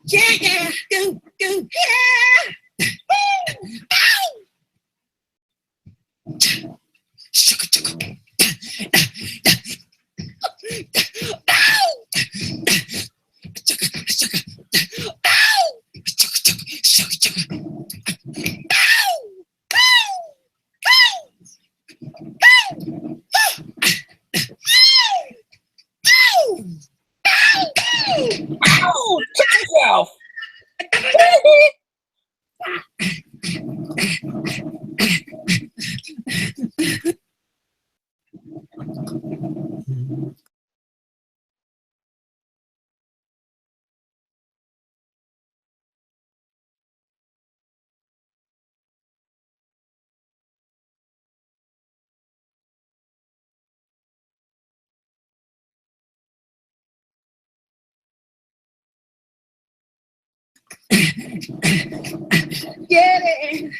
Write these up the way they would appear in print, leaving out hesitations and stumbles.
Yeah, go, yeah. Ow! Check yourself! Get it.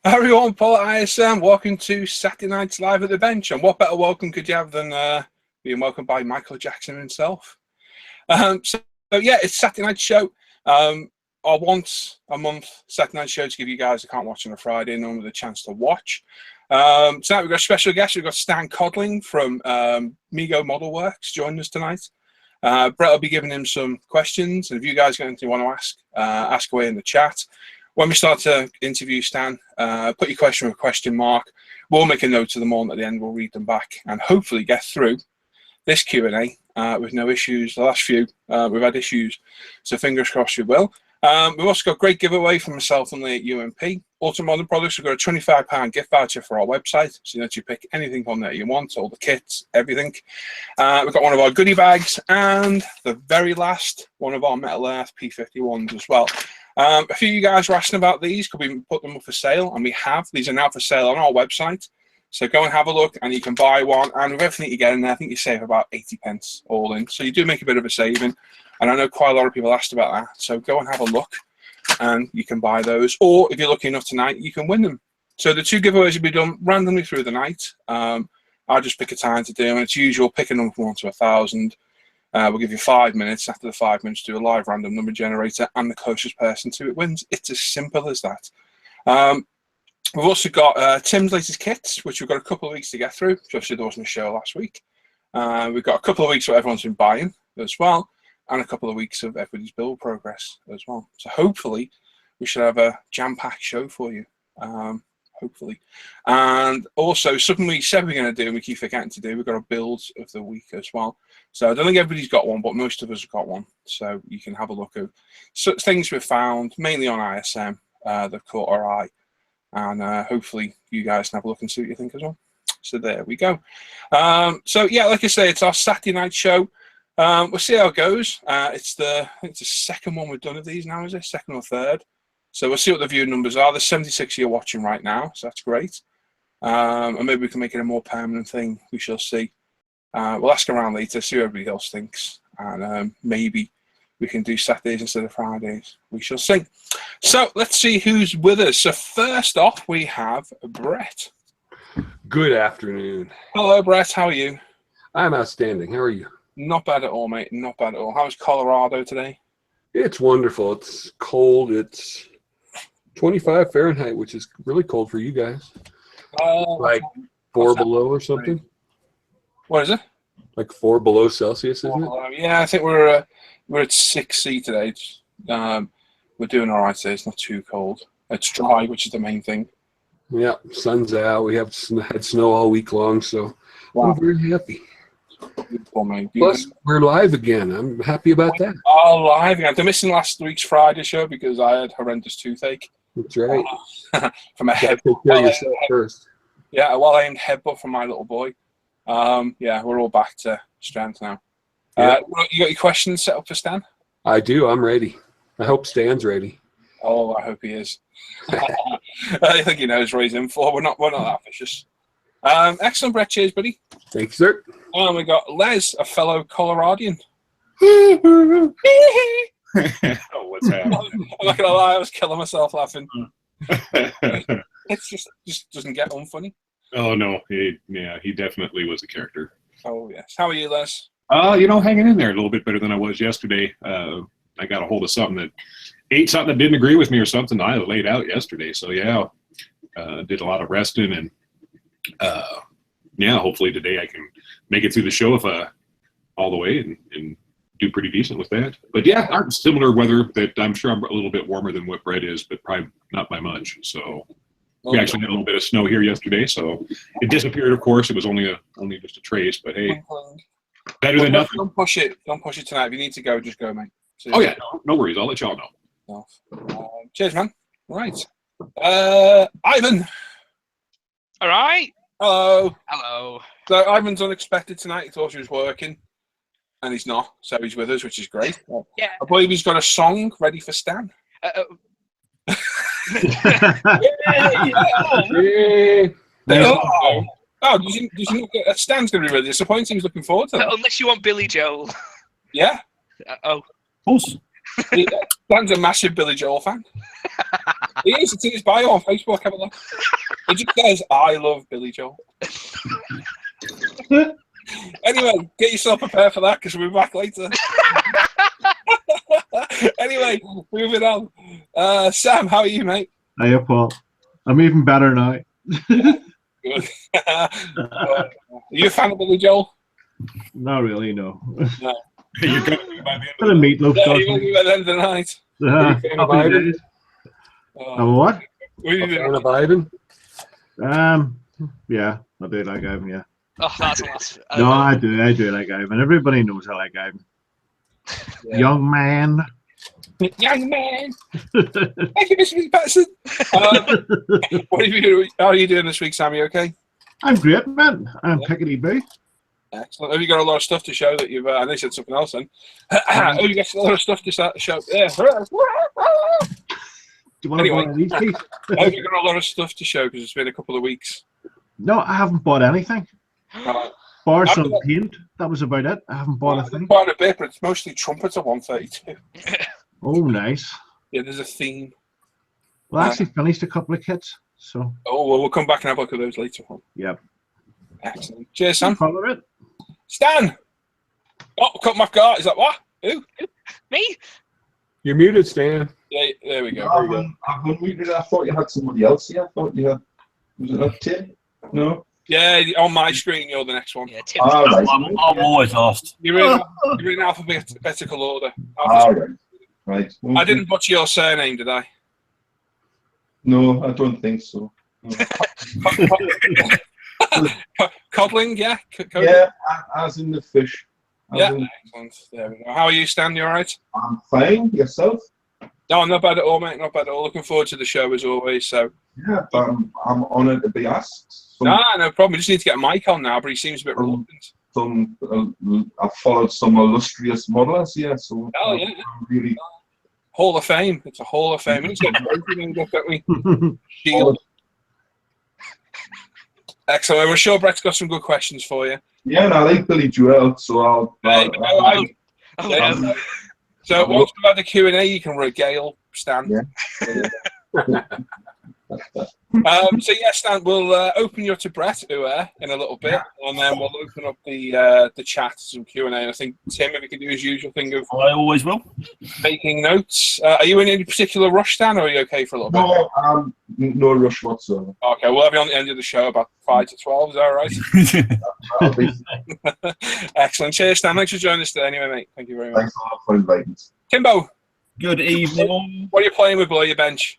Hi everyone, Paul at ISM. Welcome to Saturday Night's Live at the Bench. And what better welcome could you have than being welcomed by Michael Jackson himself? So yeah, it's Saturday Night Show. Our once a month Saturday Night Show to give you guys who can't watch on a Friday normally the chance to watch. Tonight we've got a special guest. We've got Stan Codling from Migo Model Works joining us tonight. Brett will be giving him some questions, and if you guys got anything you want to ask, ask away in the chat. When we start to interview Stan, put your question with a question mark. We'll make a note of them all, and at the end we'll read them back and hopefully get through this Q&A with no issues. The last few, we've had issues, so fingers crossed we will. We've also got a great giveaway from myself and Lee at UMP. Autumn Modern Products, we've got a £25 gift voucher for our website, so that you pick anything on there you want, all the kits, everything. We've got one of our goodie bags, and the very last, one of our Metal Earth P51s as well. A few of you guys were asking about these. Could we put them up for sale? And we have. These are now for sale on our website. So go and have a look, and you can buy one. And with everything you get in there, I think you save about 80 pence all in. So you do make a bit of a saving. And I know quite a lot of people asked about that. So go and have a look, and you can buy those. Or if you're lucky enough tonight, you can win them. So the 2 giveaways will be done randomly through the night. I'll just pick a time to do them. And it's usual, pick a number from 1 to 1,000. We'll give you 5 minutes. After the 5 minutes, do a live random number generator, and the closest person to it wins. It's as simple as that. We've also got Tim's latest kits, which we've got a couple of weeks to get through. Especially there wasn't a show last week. We've got a couple of weeks where everyone's been buying as well, and a couple of weeks of everybody's build progress as well. So hopefully we should have a jam-packed show for you. Hopefully. And also something we said we're going to do and we keep forgetting to do, we've got a build of the week as well. So I don't think everybody's got one, but most of us have got one. So you can have a look at things we've found, mainly on ISM, that caught our eye. And hopefully you guys can have a look and see what you think as well. So there we go. So yeah, like I say, it's our Saturday night show. We'll see how it goes. I think it's the second one we've done of these now, is it? Second or third. So we'll see what the view numbers are. There's 76 you're watching right now, so that's great. And maybe we can make it a more permanent thing. We shall see. We'll ask around later, see what everybody else thinks. And maybe we can do Saturdays instead of Fridays. We shall see. So let's see who's with us. So first off, we have Brett. Good afternoon. Hello, Brett. How are you? I'm outstanding. How are you? Not bad at all, mate. Not bad at all. How's Colorado today? It's wonderful. It's cold. It's 25 Fahrenheit, which is really cold for you guys. Like 4 below or something? What is it? Like 4 below Celsius, isn't it? Yeah, I think we're at 6C today. We're doing all right today. It's not too cold. It's dry, which is the main thing. Yeah, sun's out. We have had snow all week long, so wow. I'm very happy. Beautiful, mate. Plus, we're live again. I'm happy about that. Oh, live again. I'm missing last week's Friday show because I had horrendous toothache. That's right. From a head. Take care of yourself first. Yeah, a well-aimed headbutt from my little boy. Yeah, we're all back to strength now. Yeah. You got your questions set up for Stan? I do. I'm ready. I hope Stan's ready. Oh, I hope he is. I think he knows what he's in for. We're not that vicious. Excellent, Brett. Cheers, buddy. Thank you, sir. And we got Les, a fellow Coloradian. Oh, what's happening? I'm not gonna lie, I was killing myself laughing. It just doesn't get unfunny. Oh no, he definitely was a character. Oh yes. How are you, Les? Hanging in there a little bit better than I was yesterday. I got a hold of something that didn't agree with me or something. I laid out yesterday, so yeah, did a lot of resting and hopefully today I can make it through the show all the way and do pretty decent with that. But yeah, similar weather that I'm sure I'm a little bit warmer than what Brett is, but probably not by much. So we actually had a little bit of snow here yesterday, so it disappeared. Of course, it was only just a trace, but hey, better than nothing. Don't push it. Don't push it tonight. If you need to go, just go, mate. So, oh yeah, no worries. I'll let y'all know. Cheers, man. Right, Ivan. All right. Hello. Hello. So Ivan's unexpected tonight. He thought he was working, and he's not. So he's with us, which is great. Yeah. I believe he's got a song ready for Stan. Oh, did you not get, Stan's going to be really disappointing. He's looking forward to that. Unless you want Billy Joel. Yeah. Stan's a massive Billy Joel fan. He is. It's in his bio on Facebook. Have a look. It just says, I love Billy Joel. Anyway, get yourself prepared for that because we'll be back later. Anyway, moving on. Sam, how are you, mate? Hiya, Paul. I'm even better now. Good. Are you a fan of Billy Joel? Not really, no. No. You're going to be by the end Bit of meatloaf. Yeah, you will be by the end of the night. Happy days. What? We Fan of Ivan? Yeah, I do like Ivan, yeah. Oh, that's awesome. No, I do like Ivan. Everybody knows I like Ivan. Yeah. Young man. Young man. Thank you, Mr. Patterson. How are you doing this week, Sam? You okay? I'm great, man. I'm pickety boo. Excellent. Have you got a lot of stuff to show that you've? I know you said something else then. Have you got a lot of stuff to show? Yeah. Do you want to Anyway. buy these, Keith? Have you got a lot of stuff to show because it's been a couple of weeks? No, I haven't bought anything. Right. Bar I've some got- paint. That was about it. I haven't bought a thing. Quite a bit, but it's mostly trumpets at 132. Oh, nice. Yeah, there's a theme. Well, I actually finished a couple of kits, so Oh, well, we'll come back and have a look at those later on. yep. Excellent. Cheers, Sam. Follow it. Stan! Oh, cut my car. Is that what? Who? Me? You're muted, Stan. Yeah, there we go. I've unmuted. I thought you had somebody else here. I thought you had. Was it not Tim? No. Yeah, on my screen, you're the next one. Yeah, Tim. Ah, right. I'm always last. You're in alphabetical order. Ah, right. Right. I didn't butcher your surname, did I? No, I don't think so. No. Codling, yeah? Codling? Yeah, as in the fish. As Yeah, in- excellent. There we go. How are you, Stan? You all right? I'm fine. Yourself? No, not bad at all, mate. Not bad at all. Looking forward to the show as always. So, Yeah, but I'm honoured to be asked. no problem. We just need to get a mic on now, but he seems a bit reluctant. I've followed some illustrious modelers here, so Oh, yeah. I'm really Hall of Fame. It's a Hall of Fame. We need to get trophy named up, don't we? Shield. Excellent. We're sure Brett's got some good questions for you. yeah. And I like Billy Joel, so I'll. Oh, no. So once we've had the Q&A, you can regale Stan. Yeah. So yeah, Stan, we'll open you up to Brett in a little bit, and then we'll open up the chat to some Q&A. And I think Tim, if he can do his usual thing of I always will. making notes. Are you in any particular rush, Stan, or are you okay for a little bit? No rush whatsoever. Okay, we'll have you on the end of the show about 5 to 12. Is that all right? I'll be- Excellent. Cheers, Stan. Thanks for joining us today. Anyway, mate. Thank you very much. Thanks a lot for inviting us. Timbo, Good evening. what are you playing with below your bench?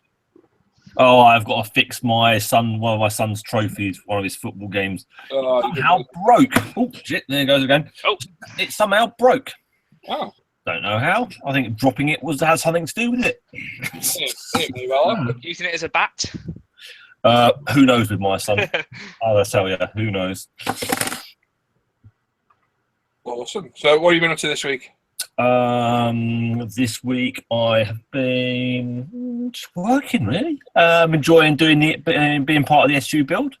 Oh, I've got to fix one of my son's trophies, one of his football games. Somehow broke. Oh, shit, there it goes again. Oh. It somehow broke. Oh, Don't know how. I think dropping it has something to do with it. yeah, well, Using it as a bat. Who knows with my son? I'll tell you, who knows? awesome. So, what have you been up to this week? This week I have been just working really. Enjoying doing it, being part of the SU build.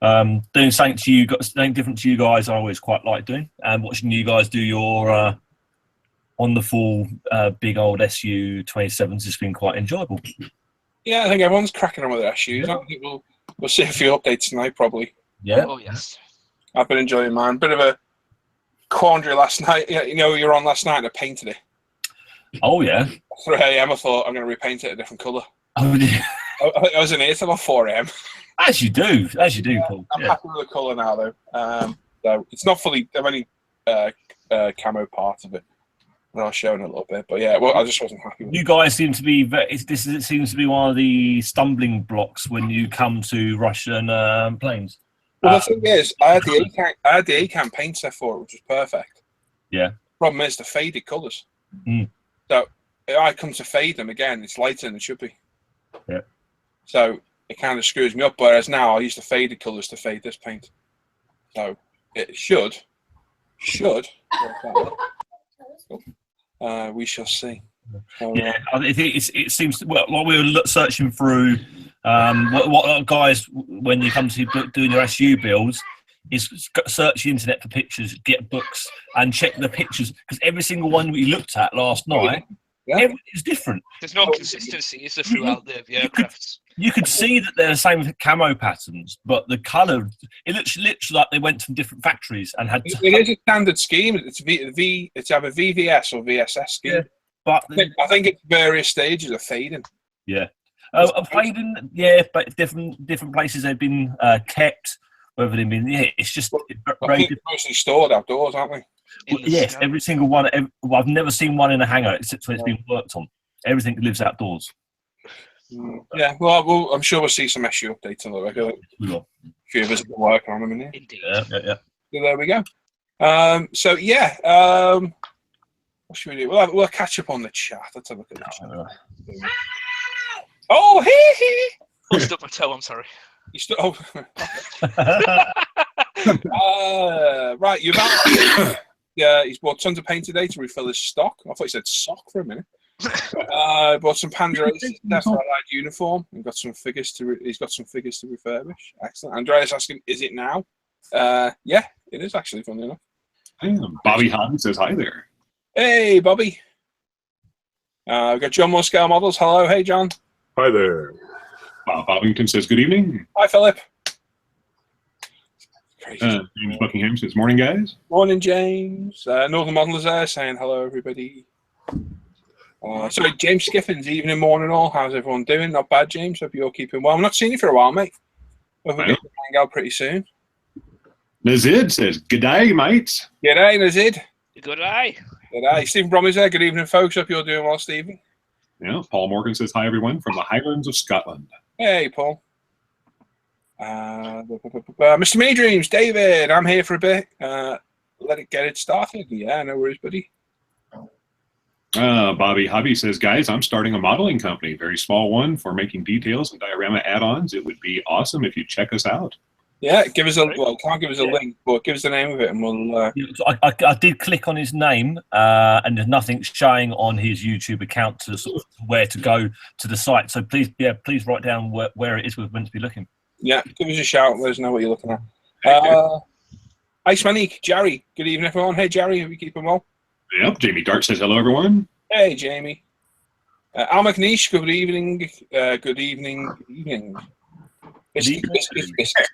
Doing something different to you guys. I always quite like doing, and watching you guys do your wonderful big old SU 27s has been quite enjoyable. Yeah, I think everyone's cracking on with their shoes. I think we'll see a few updates tonight, probably. Yeah. Oh, yes. I've been enjoying mine. Bit of a quandary last night. Yeah, you know, you were on last night and I painted it. Oh yeah. 3 a.m. I thought I'm going to repaint it a different colour. Oh yeah. I was in here till about 4 a.m. As you do, Paul. I'm Yeah. happy with the colour now, though. So it's not fully. I've only camo part of it. And I'll show in a little bit, but yeah, well, I just wasn't happy with it. You guys seem to be. It seems to be one of the stumbling blocks when you come to Russian planes. Well, the thing is, I had the A-Cam paint set for it, which was perfect. Yeah. Problem is the faded colours. Mm. So if I come to fade them again, it's lighter than it should be. Yeah. So it kind of screws me up. Whereas now I use the faded colours to fade this paint. So it should. We shall see. Yeah, I think it seems well. While we were searching through, what guys when you come to doing your SU builds is search the internet for pictures, get books, and check the pictures because every single one we looked at last night, everything is different. There's no consistency, is there, throughout the aircrafts? You could see that they're the same camo patterns, but the colour, it looks literally like they went from different factories and had. It is a standard scheme. It's It's either VVS or VSS scheme. Yeah. But I think it's various stages of fading. Yeah, fading. Yeah, but different places they've been kept. Whether they've been, it's just I think it's mostly stored outdoors, aren't they? Yes, every single one. I've never seen one in a hangar except when it's been worked on. Everything lives outdoors. Yeah, well, I'm sure we'll see some SU updates on the regular. A few of us have been working on them in here. Indeed. Yeah. So there we go. What should we do? We'll catch up on the chat. Let's have a look at the chat. Oh, hee. I stuck my toe. I'm sorry. You right, you've yeah, he's bought tons of paint today to refill his stock. I thought he said sock for a minute. Bought some Pandrace uniform and got some figures to. He's got some figures to refurbish. Excellent. Andreas asking, "Is it now?" Yeah, it is actually. Funny enough. Bobby Hahn says hi there. Hey, Bobby. We've got John Moscow Models. Hello, hey John. Hi there. Bob Bobbington says good evening. Hi, Philip. James Buckingham says morning, guys. Morning, James. Northern Modelers there saying hello, everybody. Sorry, James Skiffins, evening, morning, all. How's everyone doing? Not bad, James. Hope you're keeping well. I'm not seeing you for a while, mate. We'll get to hang out pretty soon. Nazid says good day, mates. G'day, Nazid. Good eye. G'day. Stephen Bromley's there. Good evening, folks. Hope you're doing well, Stephen. Yeah, Paul Morgan says hi, everyone, from the Highlands of Scotland. Hey, Paul. Mr. Mini Dreams, David. I'm here for a bit. Let it get it started. Yeah, no worries, buddy. Bobby Hobby says, guys, I'm starting a modeling company, very small one, for making details and diorama add-ons. It would be awesome if you check us out. Yeah, give us can't give us a link, but give us the name of it and we'll... I did click on his name and there's nothing showing on his YouTube account to sort of where to go to the site. So please write down where it is we're meant to be looking. Yeah, give us a shout. Let us know what you're looking at. Ice Manique, Jerry. Good evening, everyone. Hey, Jerry. Hope you keeping well? Yep. Jamie Dart says hello, everyone. Hey, Jamie. Al McNeish, good evening. Good evening. Good evening. Biscuit.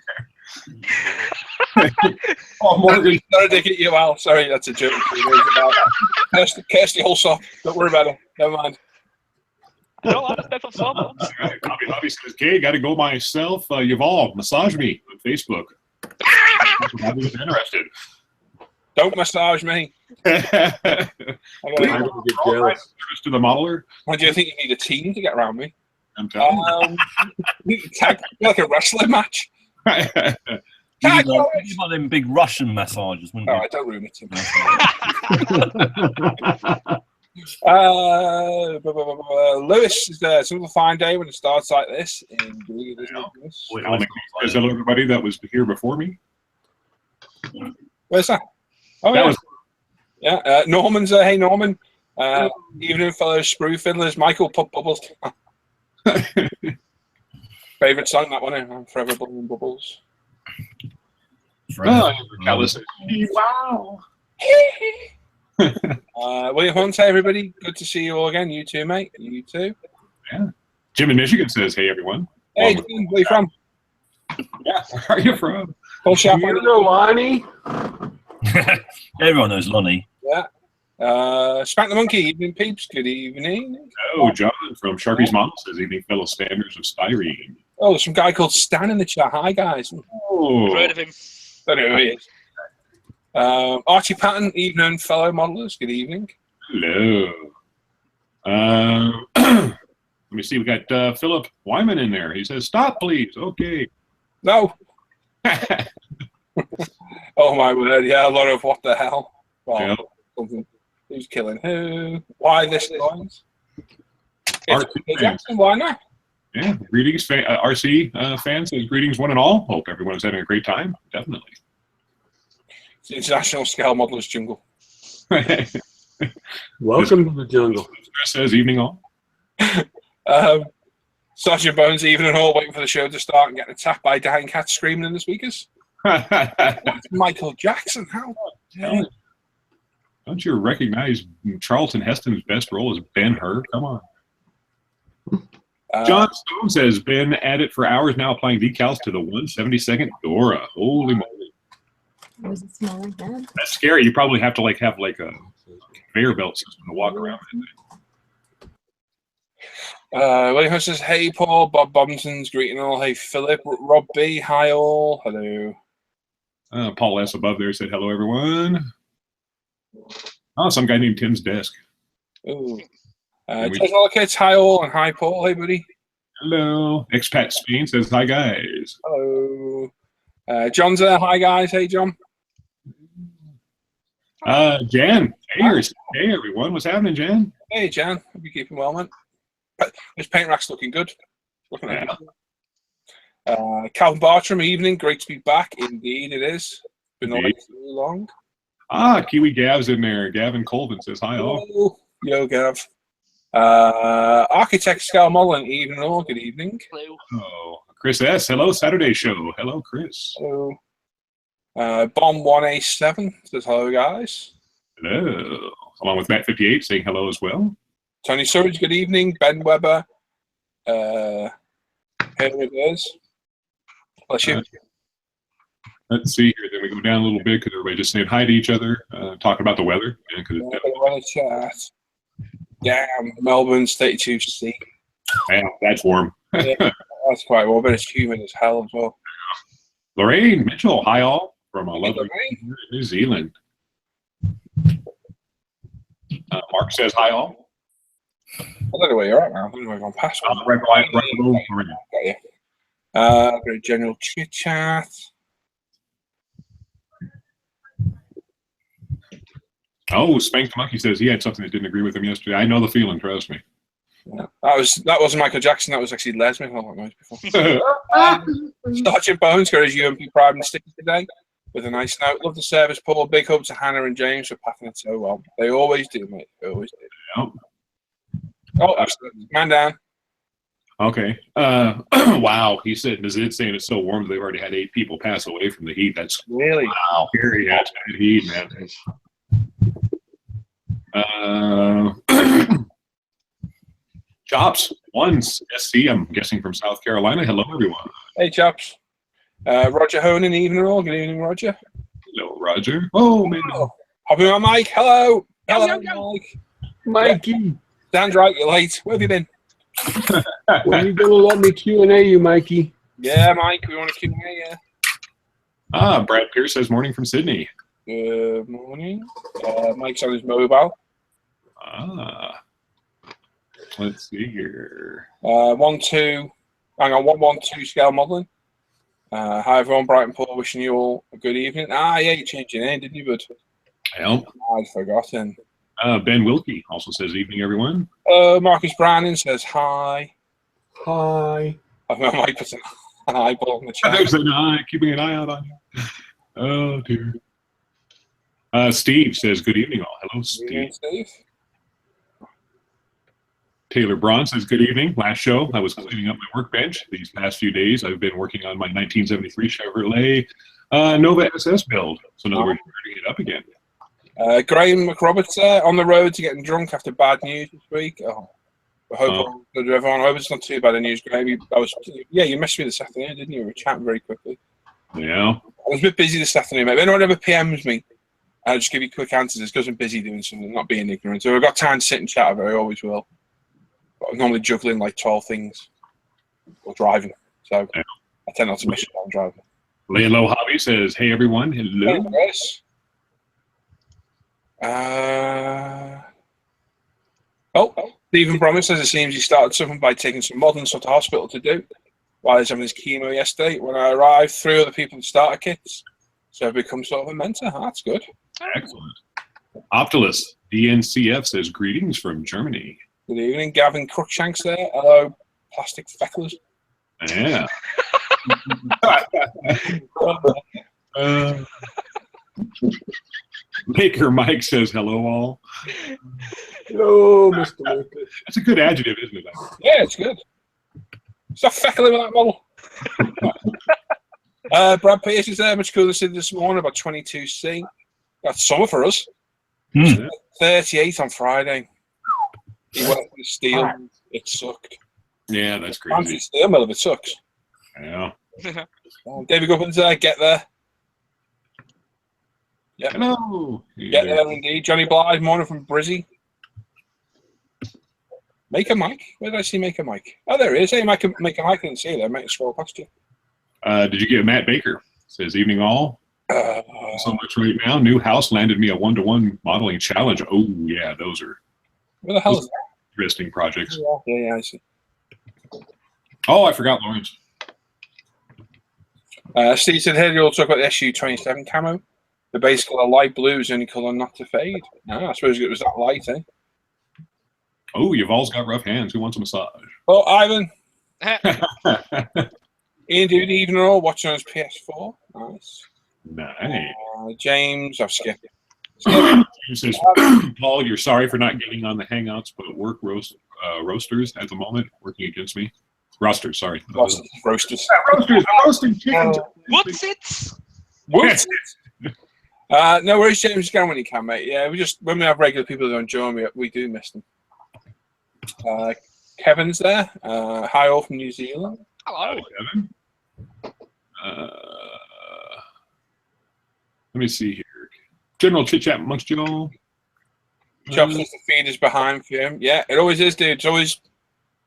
Oh, Morgan. Sorry to get you, Al. Sorry, that's a joke. Kirsty Holsop. Don't worry about it. Never mind. I don't like the for Bobby Hobby says, okay, got to go myself. Evolve, massage me on Facebook. I was interested. Don't massage me. I get jealous. To the modeler. Why do you think you need a team to get around me? I'm telling you. Tag like a wrestling match. You want them big Russian massages, wouldn't you? Oh, I don't ruin it too much. Lewis is there. It's another fine day when it starts like this. Hello, everybody that was here before me. Where's that? Oh, that yeah. was... Yeah, Norman's there. Hey, Norman. Evening, fellow sprue fiddlers. Michael Pop Bubbles. Favorite song, that one. I'm forever blowing bubbles. Wow. William Hunt, hey, everybody. Good to see you all again. You too, mate. You too. Yeah. Jim in Michigan says, hey, everyone. Hey, Jim, where you from? Yeah, where are you from? You know Lonnie? Everyone knows Lonnie. Yeah. Spank the Monkey, evening peeps. Good evening. Oh, John from Sharpie's Model says, evening, fellow standards of styrene. Oh, there's some guy called Stan in the chat. Hi, guys. Oh. Heard of him. Don't know who he is. Archie Patton, evening, fellow modelers. Good evening. Hello. Let me see. We got Philip Wyman in there. He says, stop, please. Okay. No. Oh, my word. Yeah, a lot of what the hell. Well, something. Who's killing who? Why this noise? Jackson, why not? Yeah, greetings, RC fans. Says greetings, one and all. Hope everyone's having a great time. Definitely. It's the international scale modelers jungle. Welcome to the jungle. Says evening all. Sergeant Bones, evening all, waiting for the show to start and getting attacked by dying cats screaming in the speakers. That's Michael Jackson. How? Yeah. Don't you recognize Charlton Heston's best role as Ben-Hur? Come on. John Stone says, been at it for hours now applying decals to the 172nd Dora. Holy moly. Was it small like that? That's scary. You probably have to have a conveyor belt system to walk around with. William says, hey, Paul. Bob Bobbington's greeting all. Hey, Philip. Rob B. Hi, all. Hello. Paul S. above there said, hello, everyone. Oh, some guy named Tim's Desk. Ooh. All kids, hi, all. And hi, Paul. Hey, buddy. Hello. Expat Spain says, hi, guys. Hello. John's there. Hi, guys. Hey, John. Jan, hey everyone, what's happening, Jan? Hey, Jan. Hope you're keeping well, man. This paint rack's looking good. Looking at Calvin Bartram, evening. Great to be back. Indeed, it is. Been on so long. Kiwi Gav's in there. Gavin Colvin says hi all. Hello. Yo, Gav. Architect Scal Mullen, evening all. Good evening. Hello. Oh, Chris S. Hello, Saturday show. Hello, Chris. Hello. Bomb1A7 says hello, guys. Hello. Along with Matt58 saying hello as well. Tony Surridge, good evening. Ben Weber. Here it is. Bless you. Let's see here. Then we go down a little bit because everybody just saying hi to each other, talking about the weather. Chat. Damn, Melbourne 32C. Man, that's warm. Yeah, that's quite warm, but it's humid as hell as well. Lorraine Mitchell, hi all from lovely Lorraine. New Zealand. Mark says hi all. I don't know where you're at now. I don't know where I've gone past. Right below Lorraine. Got you. Bit of general chit chat. Oh, Spank the Monkey says he had something that didn't agree with him yesterday. I know the feeling, trust me. Yeah. That wasn't Michael Jackson. That was actually Les. I've heard that before. Starch and Bones got his UMP Pride and sticker today with a nice note. Love the service, Paul. Big hug to Hannah and James for packing it so well. They always do, mate. They always do. Yep. Oh, man down. Okay. Wow. He said, is it saying it's so warm that they've already had 8 people pass away from the heat? That's really wow. Very bad heat, man. Chops, once SC, I'm guessing from South Carolina. Hello, everyone. Hey, Chops. Roger Honan, evening all. Good evening, Roger. Hello, Roger. Oh, man. Hopping on Mike. Hello. Hello, Mikey. Mikey. Dan's right, you're late. Where have you been? When are you going to let me Q&A you, Mikey? Yeah, Mike, we want to Q&A, yeah. Brad Pierce says morning from Sydney. Good morning. Mike's on his mobile. Let's see here. 1-2. Hang on, 112 scale modelling. Hi, everyone. Brighton Paul wishing you all a good evening. Yeah, you changed your name, didn't you, bud? Yep. I'd forgotten. Ben Wilkie also says evening, everyone. Marcus Browning says hi. Hi. I might put an eyeball in the chat. There's an eye, keeping an eye out on you. Oh, dear. Steve says good evening, all. Hello, Steve. Good evening, Steve. Taylor Braun says good evening. Last show, I was cleaning up my workbench. These past few days, I've been working on my 1973 Chevrolet Nova SS build. So in other words, we're starting it up again. Graham McRoberts on the road to getting drunk after bad news this week. Oh, I hope everyone. I hope it's not too bad news, Graham. You messaged me this afternoon, didn't you? We were chatting very quickly. Yeah. I was a bit busy this afternoon, mate. If anyone ever PMs me, I'll just give you quick answers. It's because I'm busy doing something, not being ignorant. So I've got time to sit and chat. I always will. But I'm normally juggling like 12 things or driving. So yeah. I tend not to miss it while I'm driving. Laylow Hobby says, hey, everyone. Hello. Hey, Chris. Stephen Bromwich says it seems he started something by taking some modern stuff to hospital to do while he's having his chemo yesterday. When I arrived, 3 other people starter kits. So I've become sort of a mentor. That's good. Excellent. Optilus DNCF says greetings from Germany. Good evening. Gavin Cruikshanks there. Hello, plastic fecklers. Yeah. Maker Mike says hello all. Hello, Mr. Lucas. That's a good adjective, isn't it? Yeah, it's good. Stop feckling with that model. Brad Pierce is there. Much cooler city this morning, about 22C. That's summer for us. 38 on Friday. He went for the steel. It sucked. Yeah, that's crazy. Fancy steel mill if it sucks. Yeah. David Gubbins there. Get there. Yep. Hello. Get there indeed. Johnny Blythe, morning from Brizzy. Make a Mike. Where did I see Make a Mike? Oh, there he is. Hey, Make a Mike. I didn't see you there. Make scroll past you. Did you get Matt Baker? Says evening all. So much right now. New house landed me a 1-to-1 modeling challenge. Oh yeah, those are. Where the hell is that? Interesting projects. Yeah, I see. Oh, I forgot Lawrence. Steve said, hey, you'll talk about the SU-27 camo. The base colour light blue is the only colour not to fade. I suppose it was that light, eh? Oh, Yuval's got rough hands. Who wants a massage? Oh, Ivan. Ian Duty, evening all, watching on his PS4. Nice. Nice. James, I've skipped. He says, Paul, you're sorry for not getting on the Hangouts, but work roasters at the moment working against me. Rosters, sorry. Roasters. Roasters, roasting chickens. What's it? What? No worries, James. Go when you can, mate. Yeah, when we have regular people who don't join, we do miss them. Kevin's there. Hi, all from New Zealand. Hello. Kevin. Let me see here. General chit chat amongst you all. Chops says the feed is behind for him. Yeah, it always is, dude. It's always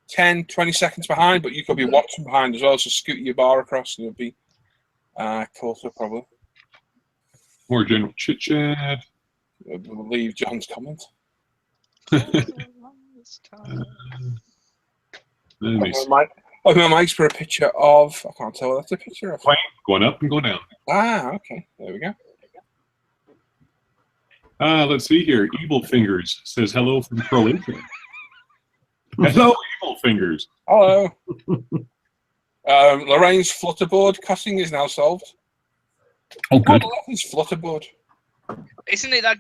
10, 20 seconds behind, but you could be watching behind as well. So scoot your bar across and you'll be caught up, probably. More general chit chat. We'll leave John's comment. Let me see. My mic's for a picture of. I can't tell what that's a picture of. Going up and going down. Okay. There we go. Let's see here. Evil Fingers says hello from Croatia. Hello, Evil Fingers. Hello. Lorraine's flutterboard cussing is now solved. Oh, good. What is flutterboard? Isn't it that?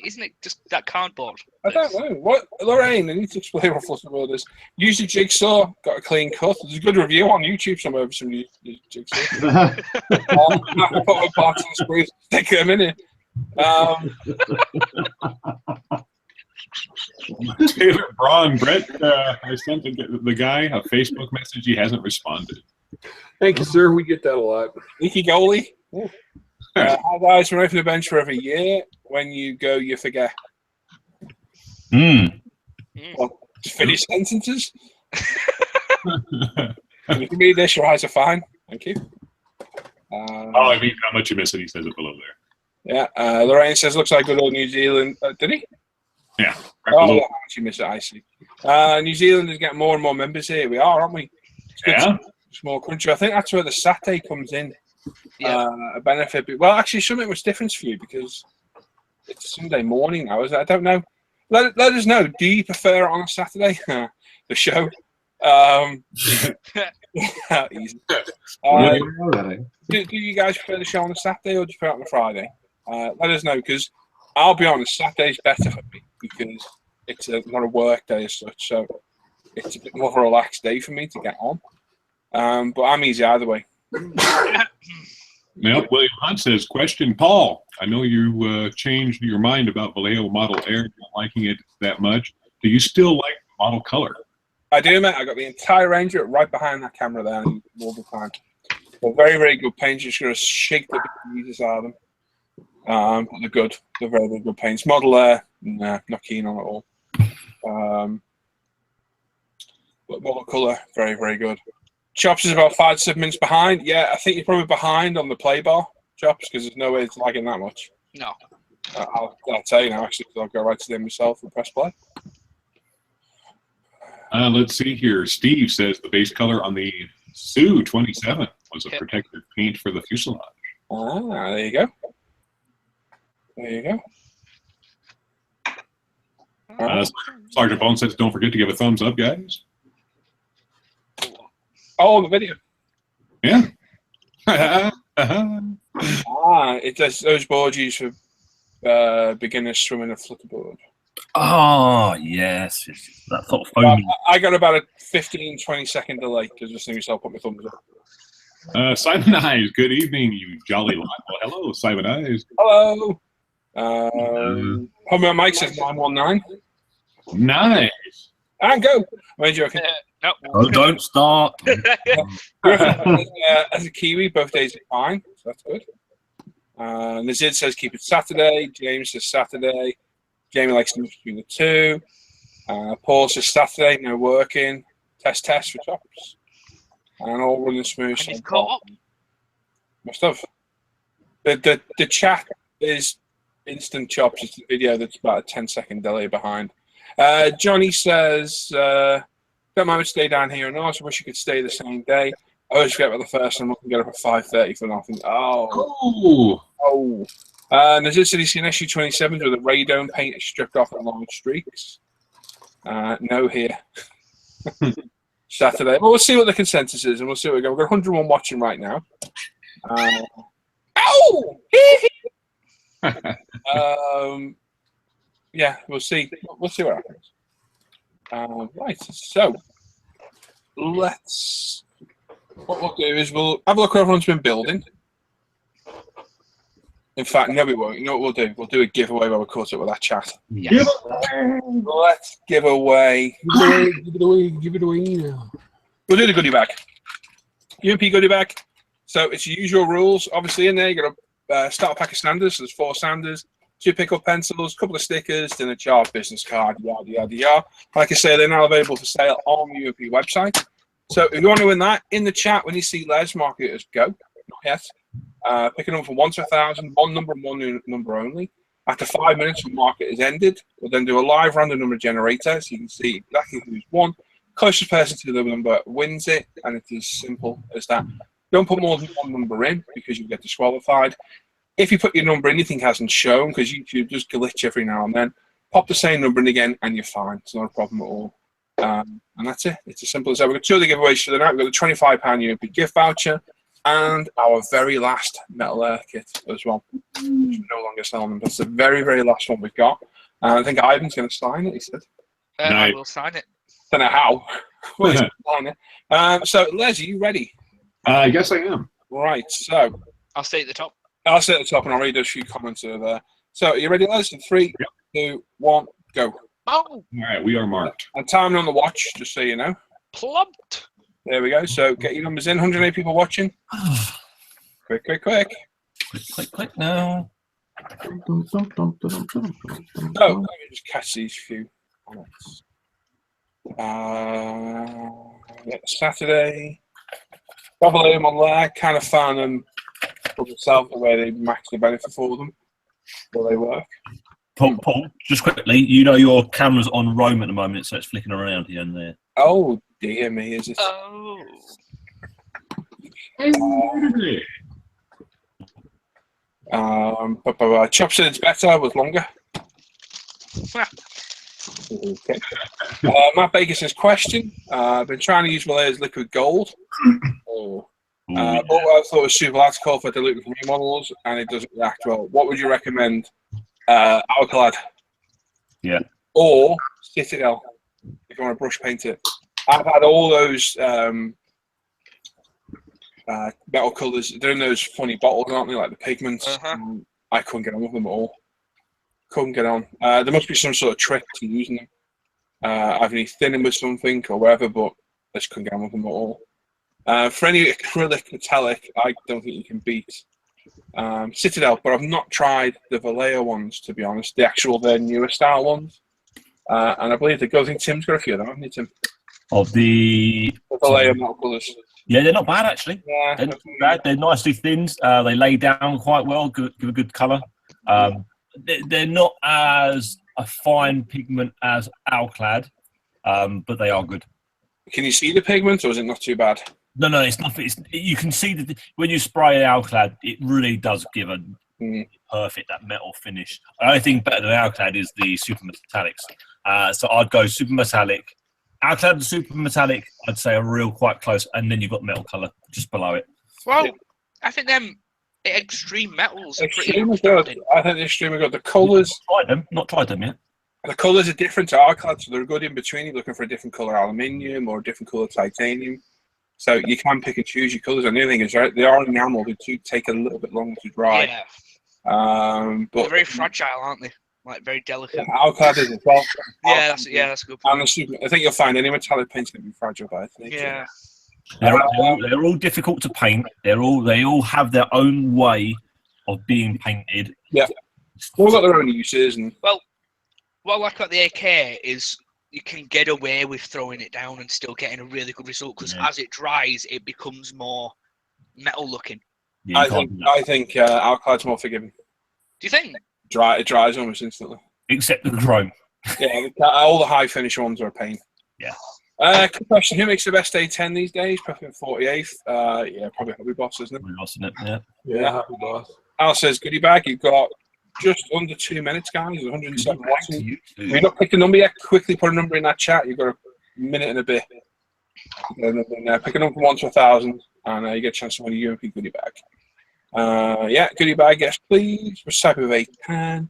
Isn't it just that cardboard? I don't know. What, Lorraine? I need to explain what flutterboard is. Use a jigsaw. Got a clean cut. There's a good review on YouTube somewhere for some new jigsaw. I put my parts on the screws. Stick them in it. Taylor Braun, Brett, I sent the guy a Facebook message. He hasn't responded. Thank you, sir. We get that a lot. Leaky goalie. Hi guys, we're away from the bench for every year. When you go, you forget. Well, finish sentences. If you can read this, your eyes are fine. Thank you. I mean, how much you miss it? He says it below there. Yeah. Lorraine says, looks like good old New Zealand. Did he? Yeah. Oh, how much you miss it? I see. New Zealand is getting more and more members here. We are, aren't we? It's good. Yeah. Small country. I think that's where the Saturday comes in. A benefit. Well, actually, something was different for you because it's Sunday morning now, is it? I don't know. Let us know. Do you prefer it on a Saturday? The show. Easy. Do you guys prefer the show on a Saturday or do you prefer it on a Friday? Let us know because I'll be honest, Saturday's better for me because it's not a work day as such, so it's a bit more of a relaxed day for me to get on. But I'm easy either way. Yep. William Hunt says, question, Paul, I know you changed your mind about Vallejo Model Air, not liking it that much. Do you still like the model color? I do, mate. I got the entire range of it right behind that camera there all the time. They're very, very good paints. Just going to shake the pieces out of them. But they're good. They're very, very good paints. Model Air, nah, not keen on it all. But model color, very, very good. Chops is about 5-7 minutes behind. Yeah, I think you're probably behind on the play bar, Chops, because there's no way it's lagging that much. No. I'll tell you now, actually, because I'll go right to them myself and press play. Let's see here. Steve says the base color on the Su-27 was a protective paint for the fuselage. There you go. There you go. Sergeant Bone says, don't forget to give a thumbs up, guys. Oh, the video. Yeah. It does those boards used for beginners swimming a flutterboard. Oh, yes. That sort of foamy. I got about a 15-20 second delay because just think myself put my thumbs up. Simon Eyes, good evening, you jolly lot. Well, hello, Simon Eyes. Hello. Home Mike says 919. Nice. And go. I'm only joking. No. Oh, don't start. As a Kiwi, both days are fine, so that's good. Nazid says keep it Saturday. James says Saturday. Jamie likes to move between the two. Paul says Saturday, no working. Test for Chops. And all running smooth. And he's caught up. Must have. The chat is instant Chops. It's the video that's about a 10-second delay behind. Johnny says, don't mind to stay down here and also wish you could stay the same day. I always forget about the first one. I can get up at 5:30 for nothing. Oh. Necessity an SU-27s with a radome paint stripped off and long streaks. No here. Saturday. Well, we'll see what the consensus is, and we'll see what we go. We've got 101 watching right now. Ow! Yeah, we'll see. We'll see what happens. Right, so let's. What we'll do is we'll have a look at what everyone's been building. In fact, no, we won't. You know what we'll do? We'll do a giveaway while we're caught up with that chat. Yes. Let's give away. Give it away now. We'll do the goodie bag. UMP goodie bag. So it's your usual rules. Obviously, in there, you got a starter pack of standards. So there's 4 standards, 2 pickup pencils, a couple of stickers, then a jar, business card, yada, yada, yada. Like I say, they're now available for sale on the UMP website. So if you want to win that, in the chat, when you see Les, mark it as go. Not yet. Pick a number from 1 to 1,000, one number and one number only. After 5 minutes, the market is ended. We'll then do a live random number generator so you can see exactly who's won. Closest person to the number wins it, and it is simple as that. Don't put more than one number in because you get disqualified. If you put your number in, anything hasn't shown because YouTube just glitch every now and then. Pop the same number in again, and you're fine. It's not a problem at all. And that's it. It's as simple as that. We've got 2 other giveaways for the night. We've got the £25 UMP gift voucher and our very last metal air kit as well. We're no longer selling them. That's the very, very last one we've got. And I think Ivan's going to sign it, he said. I will sign it. Don't know how. Well, he's gonna sign it. So, Les, are you ready? Yes, I am. Right, so. I'll stay at the top. I'll stay at the top and I'll read a few comments there. So, are you ready, Les? In 3, 2, 1, go. Oh! All right, we are marked. And timing on the watch, just so you know. Plumped. There we go. So get your numbers in. 108 people watching. Quick, quick, quick. Quick now. So let me just catch these few comments. Saturday. Double aim on there. Kind of found them for themselves the way they max the benefit for them. Will they work? Paul, just quickly, you know your camera's on roam at the moment, so it's flicking around here and there. Oh dear me, is it? Oh. Chop said it's better with longer. Okay. Matt Baker says, question. I've been trying to use Malaya's liquid gold. But I thought it was super hard to call for diluted from remodels, and it doesn't react well. What would you recommend? Alcalad. Yeah. Or Citadel, if you want to brush paint it. I've had all those metal colours. They're in those funny bottles, aren't they? Like the pigments. I couldn't get on with them at all. Couldn't get on. There must be some sort of trick to using them. Either need thinning with something or whatever, but I just couldn't get on with them at all. For any acrylic metallic, I don't think you can beat Citadel, but I've not tried the Vallejo ones, to be honest. The newer style ones. And I believe I think Tim's got a few of them, hasn't he, Tim? Of the Vallejo metal colours. Yeah, they're not bad actually. Yeah, they're not bad. They're nicely thinned. They lay down quite well. Give a good colour. They're not as a fine pigment as Alclad, but they are good. Can you see the pigment, or is it not too bad? No, it's not. You can see that when you spray Alclad, it really does give a perfect that metal finish. The only thing better than Alclad is the super metallics. So I'd go super metallic. Alclad and super metallic, I'd say are real quite close, and then you've got metal colour just below it. Well, I think them extreme metals are pretty Extreme good. I think the extreme are good. The colours. Not tried them yet. The colours are different to Alclad, so they're good in between. You're looking for a different colour aluminium or a different colour titanium. So you can pick and choose your colours. And the other thing is, they are enamel. They do take a little bit longer to dry. Yeah. But they're very fragile, aren't they? Like very delicate. Yeah, Alclad is as well. That's a good point. And I think you'll find any metallic paint's going to be fragile by nature. Yeah. They're all difficult to paint. They all have their own way of being painted. Yeah. All got their own uses. And well, what I like about the AK is you can get away with throwing it down and still getting a really good result because as it dries, it becomes more metal looking. Yeah, I think Alclad's more forgiving. Do you think? It dries almost instantly. Except the chrome. Yeah, all the high finish ones are a pain. Yeah. Quick question: who makes the best A10 these days? Probably 48th. Yeah, probably Hobby Boss, isn't it? Hobby Boss, isn't it? Yeah. Yeah, Hobby Boss. Al says goodie bag. You've got just under 2 minutes, guys. 107 watching. If you're not picked a number yet, quickly put a number in that chat. You've got a minute and a bit. Pick a number from 1 to 1,000, and you get a chance to win a UMP goodie bag. Yeah, goodie bag, yes, please. Which type of 810?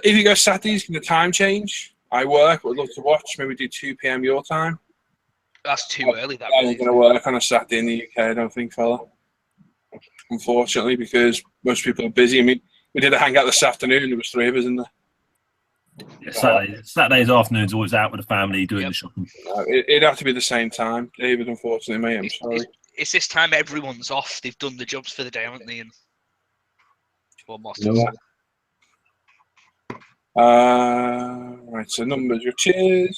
If you go Saturdays, can the time change? I work, but I'd love to watch. Maybe do 2 p.m. your time. That's too early. That ain't going to work on a Saturday in the UK, I don't think, fella. Unfortunately, because most people are busy. I mean, we did a hangout this afternoon. There was 3 of us in there. Yeah, Saturdays afternoons always out with the family doing the shopping. It'd have to be the same time, David. Unfortunately, mate, I'm sorry. It's this time everyone's off. They've done the jobs for the day, haven't they? And right, so numbers, your cheers.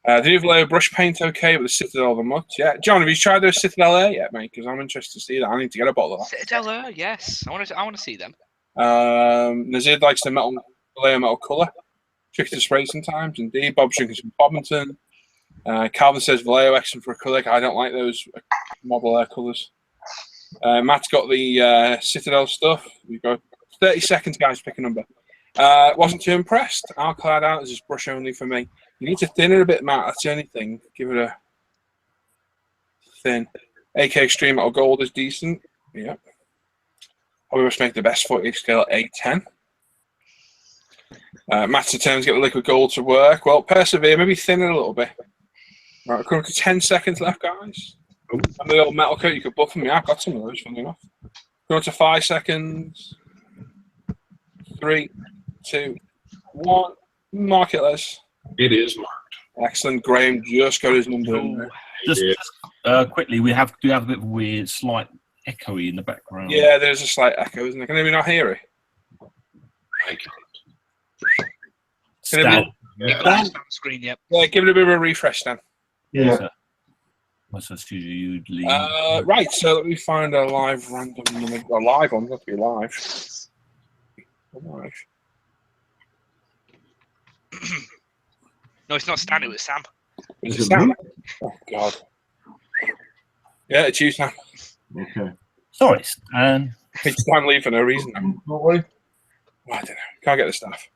The new Vallejo brush paint okay, but the Citadel of the Mutt. Yeah, John, have you tried those Citadel Air yet, mate? Because I'm interested to see that. I need to get a bottle of that. Citadel Air, yes. I want to see them. Nazir likes the Vallejo metal colour. Tricky to spray sometimes. Indeed, Bob's drinking some Bobbington. Calvin says Vallejo excellent for acrylic. I don't like those model air colours. Matt's got the Citadel stuff. We've got 30 seconds, guys, to pick a number. Wasn't too impressed. I'll cloud out as just brush only for me. You need to thin it a bit, Matt. That's the only thing. Give it a thin. AK Extreme Metal Gold is decent. Yeah. Probably must make the best 40 scale at 810. Matt's determined to get the liquid gold to work. Well, persevere. Maybe thin it a little bit. Right, we're coming to 10 seconds left, guys. And the old metal coat, you could buff them. Yeah, I've got some of those, funny enough. Going to 5 seconds. 3, 2, 1. Mark it, Les. It is marked. Excellent. Graham just got his number in there. Just quickly, we do have a bit of a weird, slight echoey in the background. Yeah, there's a slight echo, isn't there? Can anyone not hear it? I can't. On screen, yep. Yeah, give it a bit of a refresh then. Yeah. What's that usually? Right, so let me find a live random number. A live one, not to be live. Live. No, it's not Stan, it was Sam. Is it Sam? Oh, God. Yeah, it's you, Sam. Okay. Sorry, Stan. It's Stan Lee for no reason. Don't worry. Oh, I don't know. Can't get the stuff.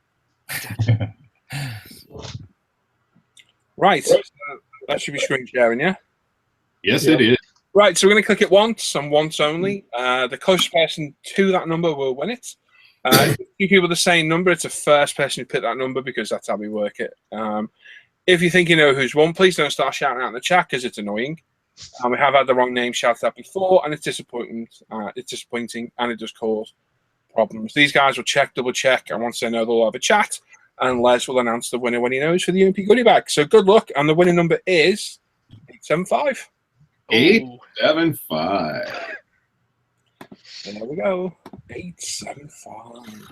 Right. That should be screen sharing, yeah? Yes, it is. Right, so we're going to click it once and once only. The closest person to that number will win it. If two people the same number, it's the first person who picked that number because that's how we work it. If you think you know who's won, please don't start shouting out in the chat because it's annoying. We have had the wrong name shouted out before, and it's disappointing. And it does cause problems. These guys will check, double check, and once they know, they'll have a chat, and Les will announce the winner when he knows for the UMP goodie bag. So good luck, and the winning number is 875. 875. And there we go. 875.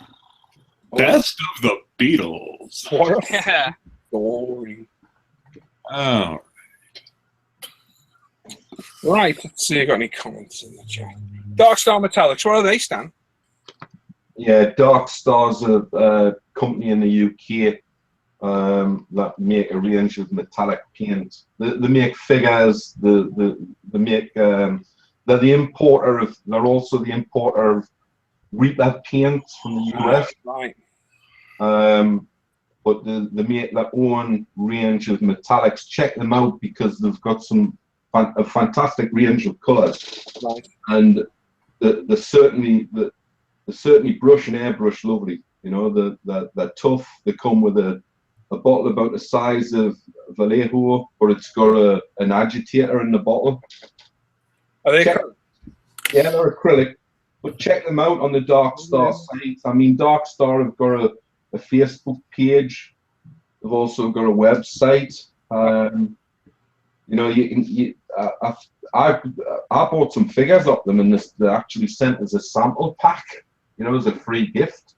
Best of the Beatles. What a Yeah. story. Oh. Right, let's see if I got any comments in the chat. Dark Star Metallics, where are they, Stan? Yeah, Dark Star's a company in the UK that make a range of metallic paint. They make figures. They make. They're the importer of. They're also the importer of Reaper paint from the US. Right. But they make their own range of metallics. Check them out because they've got a fantastic range of colours. Right. And they certainly brush and airbrush lovely. You know, they're tough. They come with a bottle about the size of Vallejo, but it's got an agitator in the bottle. Are they? Yeah, they're acrylic. But check them out on the Dark Star site. I mean, Dark Star have got a Facebook page. They've also got a website. You know, I bought some figures of them, and they actually sent us a sample pack. You know, as a free gift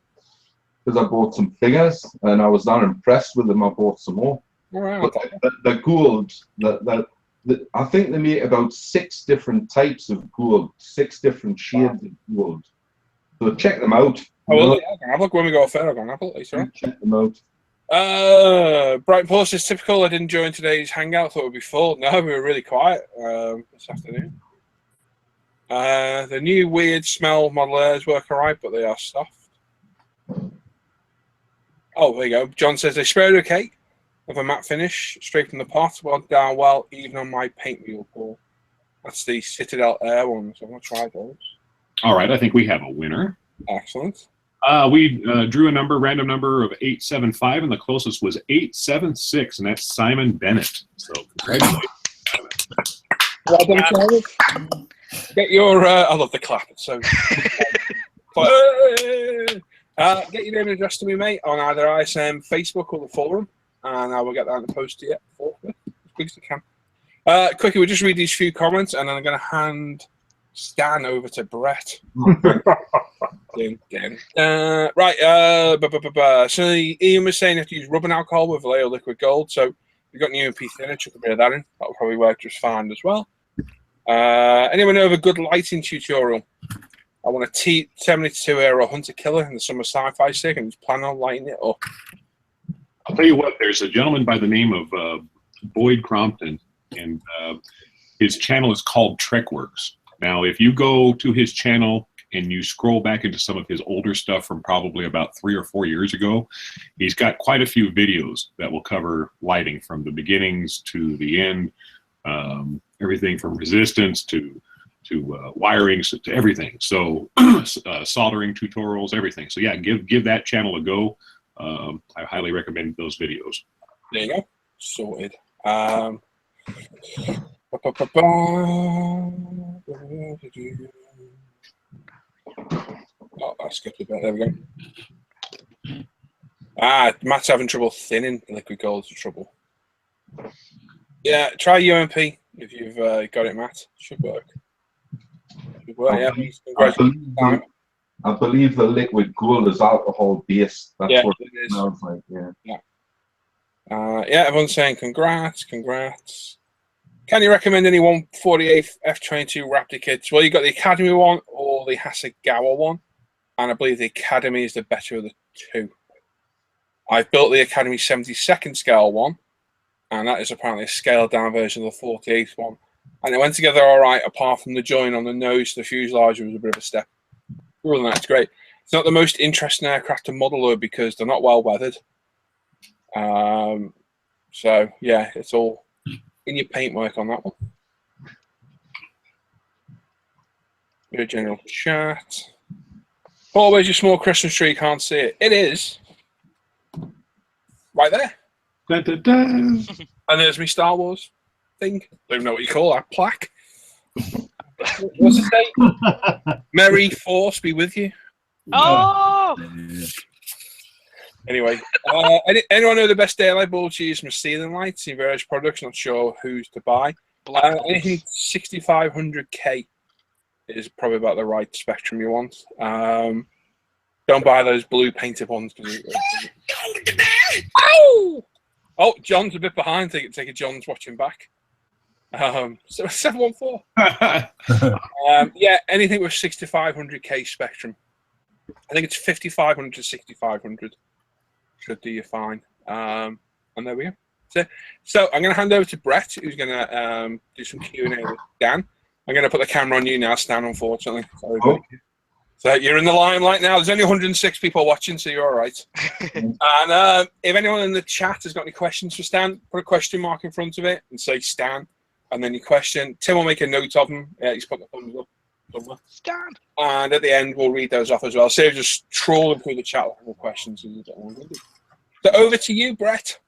because I bought some figures and I was not impressed with them. I bought some more. Wow. But the gold, I think they make about 6 different types of gold, 6 different shades of gold. So check them out. I will. Have a look when we go fair. I'll go and have a look later. Check them out. Brighton Post is typical. I didn't join today's hangout. Thought it would be full. No, we were really quiet this afternoon. The new weird smell model airs work alright, but they are soft. Oh, there you go. John says they sprayed okay with a matte finish straight from the pot. Went down well, even on my paint wheel, Paul. That's the Citadel Air one, so I'm going to try those. All right, I think we have a winner. Excellent. We drew a number, random number of 875, and the closest was 876, and that's Simon Bennett. So congratulations. Well done, Simon. Get your, I love the clap. It's so. Get your name and address to me, mate, on either ISM, Facebook, or the forum, and I will get that in the post to you as quick as I can. Quickly, we'll just read these few comments, and then I'm going to hand Stan over to Brett. Right. So Ian was saying you have to use rubbing alcohol with Vallejo liquid gold. So you've got an UMP thinner, chuck a bit of that in. That'll probably work just fine as well. Anyone know of a good lighting tutorial? I want a T-72 Aero Hunter Killer in the summer sci-fi stick and just plan on lighting it up. I'll tell you what, there's a gentleman by the name of Boyd Crompton, and his channel is called Trekworks. Now, if you go to his channel and you scroll back into some of his older stuff from probably about 3 or 4 years ago, he's got quite a few videos that will cover lighting from the beginnings to the end, everything from resistance to wiring to everything. So soldering tutorials, everything. So yeah, give that channel a go. I highly recommend those videos. There you go. Sorted. Oh, I skipped a bit. There we go. Matt's having trouble thinning. Liquid gold's trouble. Yeah, try UMP if you've got it, Matt. Should work. I believe the liquid gold is alcohol based. That's what it smells like. Yeah. Everyone's saying congrats. Can you recommend any 148 F-22 Raptor kits? Well, you got the Academy one or the Hasegawa one, and I believe the Academy is the better of the two. I've built the Academy 72nd scale one, and that is apparently a scaled down version of the 48th one. And it went together all right, apart from the join on the nose to the fuselage was a bit of a step. Other than that, it's great. It's not the most interesting aircraft to model, though, because they're not well weathered. So, yeah, it's all in your paintwork on that one. Your general chat. Paul, where's your small Christmas tree? Can't see it. It is. Right there. Da, da, da. And there's my Star Wars thing. Don't even know what you call that. Plaque. What's it say? Merry Force be with you. Oh! Anyway, anyone know the best daylight bulb to use from ceiling lights in various products? Not sure who's to buy. Anything 6500K is probably about the right spectrum you want. Don't buy those blue painted ones. Oh, John's a bit behind. Take it. John's watching back. So 714. Yeah, anything with 6500K spectrum. I think it's 5500 to 6500 should do you fine. And there we go. So I'm going to hand over to Brett, who's going to do some Q&A with Dan. I'm going to put the camera on you now, Stan, unfortunately. Sorry, Okay. So you're in the limelight now. There's only 106 people watching, so you're all right. And if anyone in the chat has got any questions for Stan, put a question mark in front of it and say Stan. And then your question, Tim will make a note of them. Yeah, he's put the thumbs up somewhere. Stan. And at the end, we'll read those off as well. So just trolling through the chat with questions. So over to you, Brett.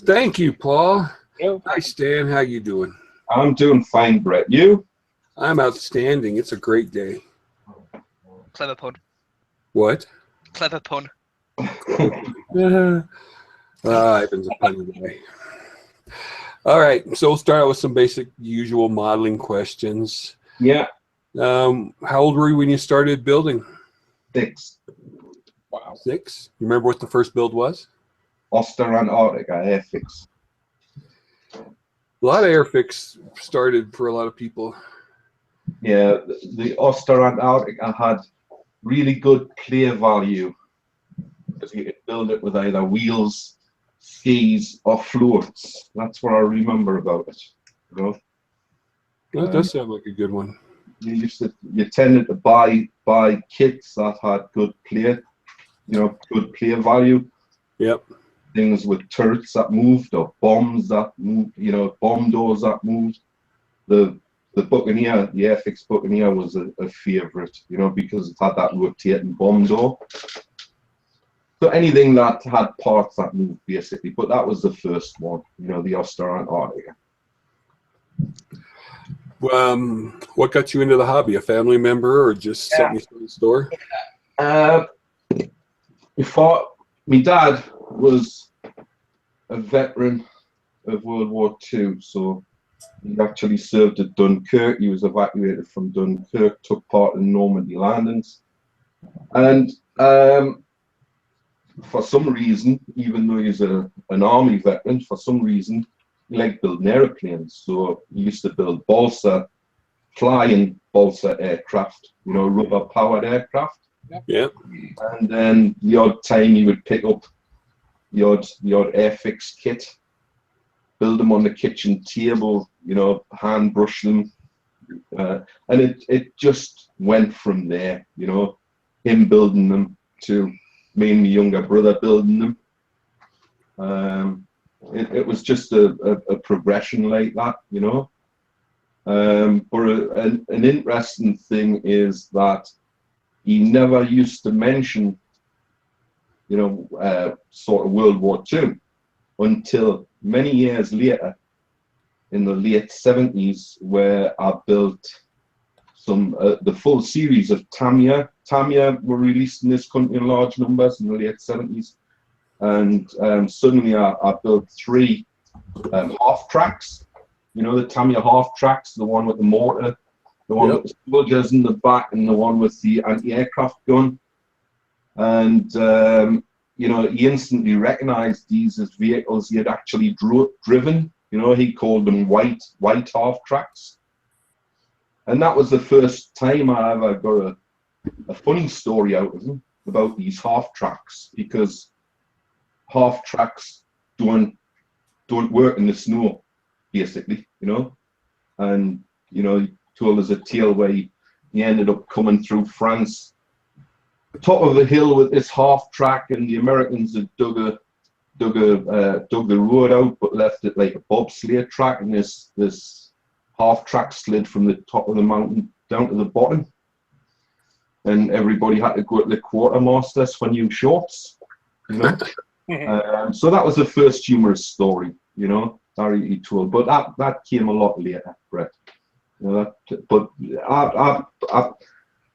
Thank you, Paul. Hi, Stan. How you doing? I'm doing fine, Brett. You? I'm outstanding. It's a great day. Clever pun. What? Clever pun. Ivan's a funny guy. All right, so we'll start out with some basic, usual modeling questions. Yeah. How old were you when you started building? 6. Wow. 6? You remember what the first build was? Oster Antarctica Airfix. A lot of Airfix started for a lot of people. Yeah, the Oster Antarctica had really good clear value because you could build it with either wheels, skis, or floats. That's what I remember about it. You know? That does sound like a good one. You tended to buy kits that had good clear, good clear value. Yep. Things with turrets that moved or bombs that moved, bomb doors that moved. The Buccaneer, the Airfix Buccaneer was a favorite, because it had that rotating bomb door. So anything that had parts that moved, basically. But that was the first one, the Oster Antarctica. What got you into the hobby? A family member or just something you saw in the store? Before, my dad was a veteran of World War II, so he actually served at Dunkirk. He was evacuated from Dunkirk, took part in Normandy landings, and for some reason, even though he's an army veteran, for some reason he liked building airplanes. So he used to build flying balsa aircraft, rubber powered aircraft. Yeah. And then the odd time he would pick up the odd Airfix kit, build them on the kitchen table, hand brush them, and it just went from there. Him building them to me and my younger brother building them. It was just a progression like that, But an interesting thing is that he never used to mention, sort of World War II until many years later, in the late 70s, where I built the full series of Tamiya. Tamiya were released in this country in large numbers in the late 70s. And suddenly I built 3 half tracks, the Tamiya half tracks, the one with the mortar, the one with the soldiers in the back, and the one with the anti-aircraft gun. And, he instantly recognized these as vehicles he had actually driven. He called them white half tracks. And that was the first time I ever got a funny story out of him about these half tracks, because half tracks don't work in the snow, basically, And, he told us a tale where he ended up coming through France, top of the hill with this half track, and the Americans had dug the road out, but left it like a bobsleigh track, and this half track slid from the top of the mountain down to the bottom, and everybody had to go to the quartermasters for new shorts, So that was the first humorous story, that he told, but that came a lot later, Brett. But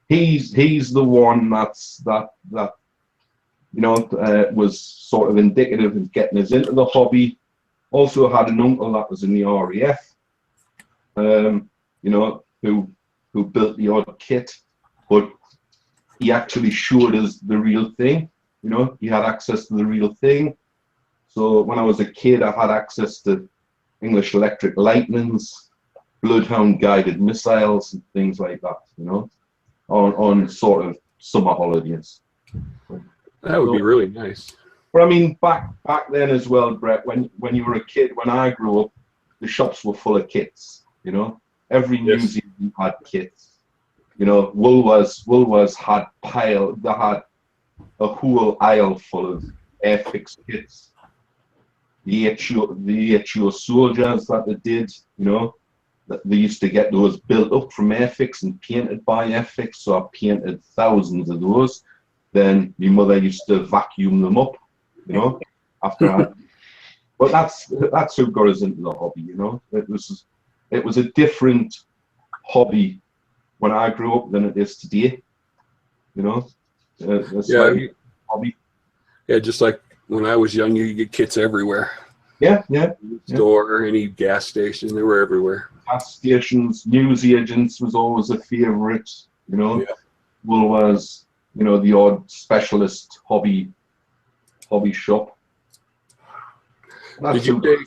he's the one that was sort of indicative of getting us into the hobby. Also had an uncle that was in the RAF, who built the odd kit, but he actually showed us the real thing. He had access to the real thing. So when I was a kid, I had access to English Electric Lightnings, Bloodhound guided missiles, and things like that, on sort of summer holidays. That would be really nice. But I mean, back then as well, Brett, when you were a kid, when I grew up, the shops were full of kits, Every museum had kits. Woolworths had they had a whole aisle full of Airfix kits. The HO soldiers that they did, that they used to get those built up from Airfix and painted by Airfix, so I painted thousands of those. Then my mother used to vacuum them up, after I. But that's who got us into the hobby, It was a different hobby when I grew up than it is today, hobby. Yeah, just like when I was young, you get kits everywhere. Yeah. Store, any gas station, they were everywhere. Gas stations, news agents was always a favorite, Woolworths, the odd specialist hobby shop. Did you take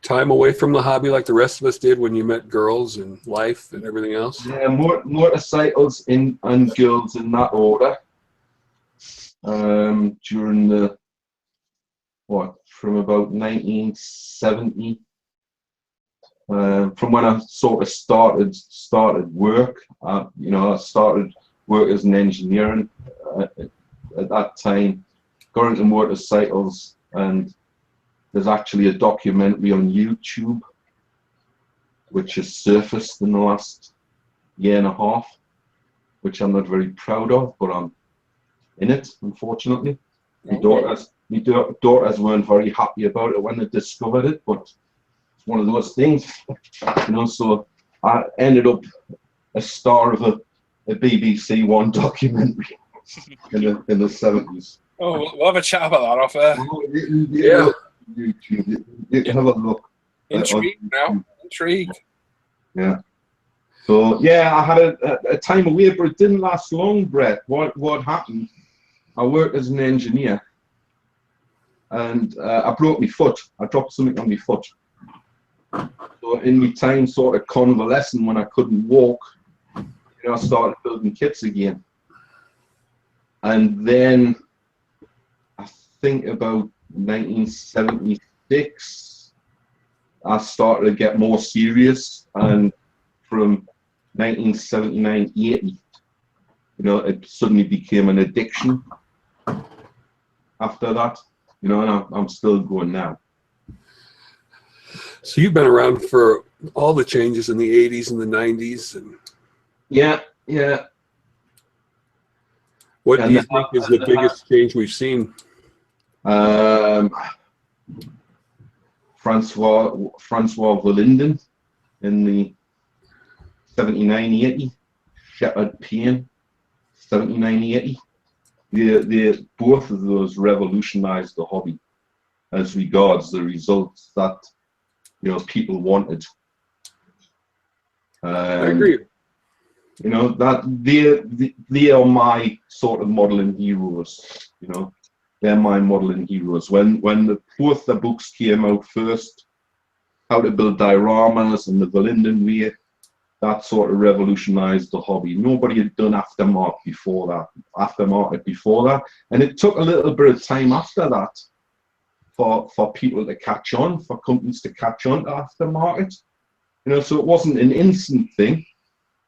time away from the hobby like the rest of us did when you met girls and life and everything else? Yeah, motorcycles and girls in that order. During from about 1970, from when I sort of started work. I started work as an engineer at that time. Got into motorcycles and there's actually a documentary on YouTube which has surfaced in the last year and a half, which I'm not very proud of, but I'm in it, unfortunately. My daughters weren't very happy about it when they discovered it, but it's one of those things, you know. So I ended up a star of a BBC One documentary in the 70s. Oh, we'll have a chat about that off air. Yeah. YouTube. You can have a look. Intrigued now. Intrigued. Yeah. So yeah, I had a time away, but it didn't last long, Brett. What happened? I worked as an engineer, and I broke my foot. I dropped something on my foot. So in my time, sort of convalescing, when I couldn't walk, you know, I started building kits again. And then I think about 1976, I started to get more serious, and from 1979-80, you know, it suddenly became an addiction. After that, you know, and I'm still going now. So you've been around for all the changes in the 80s and the 90s, and yeah. What do you think is the biggest change we've seen? Francois Verlinden in the 79-80, Shepherd Payne 79-80. The both of those revolutionized the hobby as regards the results that, you know, people wanted. I agree. You know, that they are my sort of modeling heroes. You know, they're my modeling heroes. When both the books came out first, How to Build Dioramas and the Verlinden Way, that sort of revolutionized the hobby. Nobody had done aftermarket before that, and it took a little bit of time after that for people to catch on, for companies to catch on to aftermarket. You know, so it wasn't an instant thing.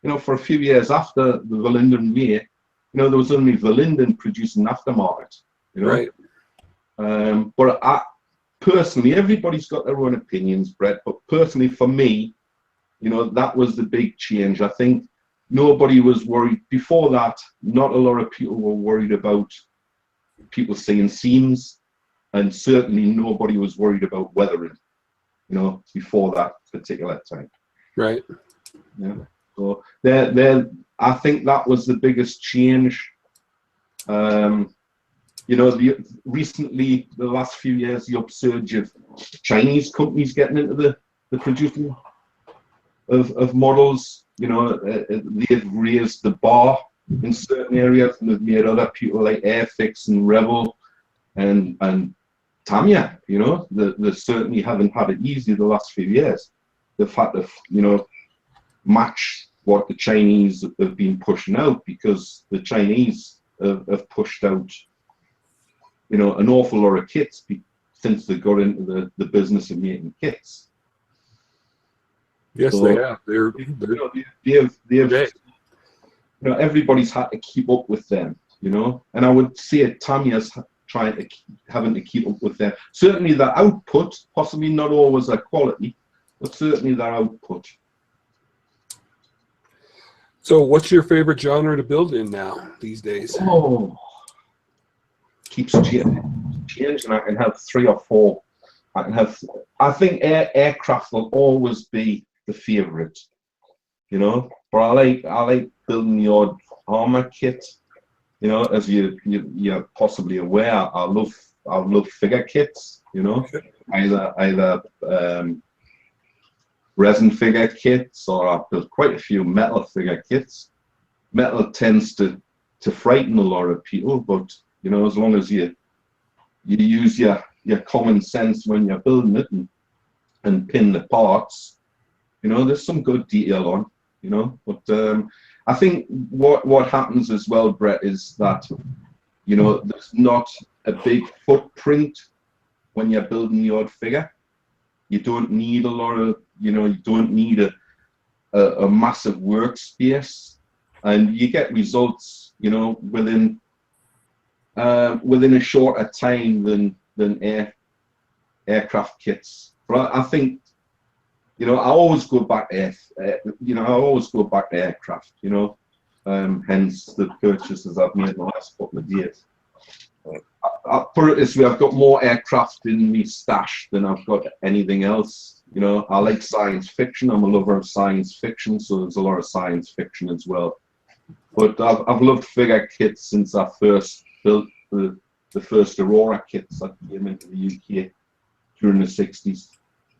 You know, for a few years after the Verlinden Way, you know, there was only Verlinden producing aftermarket. You know, right. But I personally, everybody's got their own opinions, Brett. But personally, for me, you know, that was the big change. I think nobody was worried before that. Not a lot of people were worried about people seeing seams, and certainly nobody was worried about weathering, you know, before that particular time. Right. Yeah. So I think that was the biggest change. You know, recently, the last few years, the upsurge of Chinese companies getting into the producing of models. You know, they've raised the bar in certain areas, and they've made other people like Airfix and Rebel and Tamiya, you know, they certainly haven't had it easy the last few years. They've had to, you know, match what the Chinese have been pushing out, because the Chinese have pushed out, you know, an awful lot of kits since they got into the business of making kits. Yes, so, they have. They've you know, everybody's had to keep up with them, you know, and I would say Tamiya's having to keep up with them. Certainly their output, possibly not always their quality, but certainly their output. So what's your favorite genre to build in now these days? Oh, keeps changing. I can have 3 or 4. I think aircraft will always be the favorite, you know, but I like building the odd armor kit. You know, as you're possibly aware, I love figure kits. You know, either resin figure kits, or I've built quite a few metal figure kits. Metal tends to frighten a lot of people, but you know, as long as you use your common sense when you're building it and pin the parts, you know, there's some good detail on. You know, but I think what happens as well, Brett, is that, you know, there's not a big footprint when you're building the odd figure. You don't need a lot of, you know, you don't need a massive workspace, and you get results, you know, within a shorter time than aircraft kits. But I think, you know, I always go back to aircraft, you know, hence the purchases I've made in the last couple of years. I put it this way, I've got more aircraft in me stash than I've got anything else. You know, I like science fiction. I'm a lover of science fiction, so there's a lot of science fiction as well. But I've loved figure kits since I first built the first Aurora kits that came into the UK during the 60s.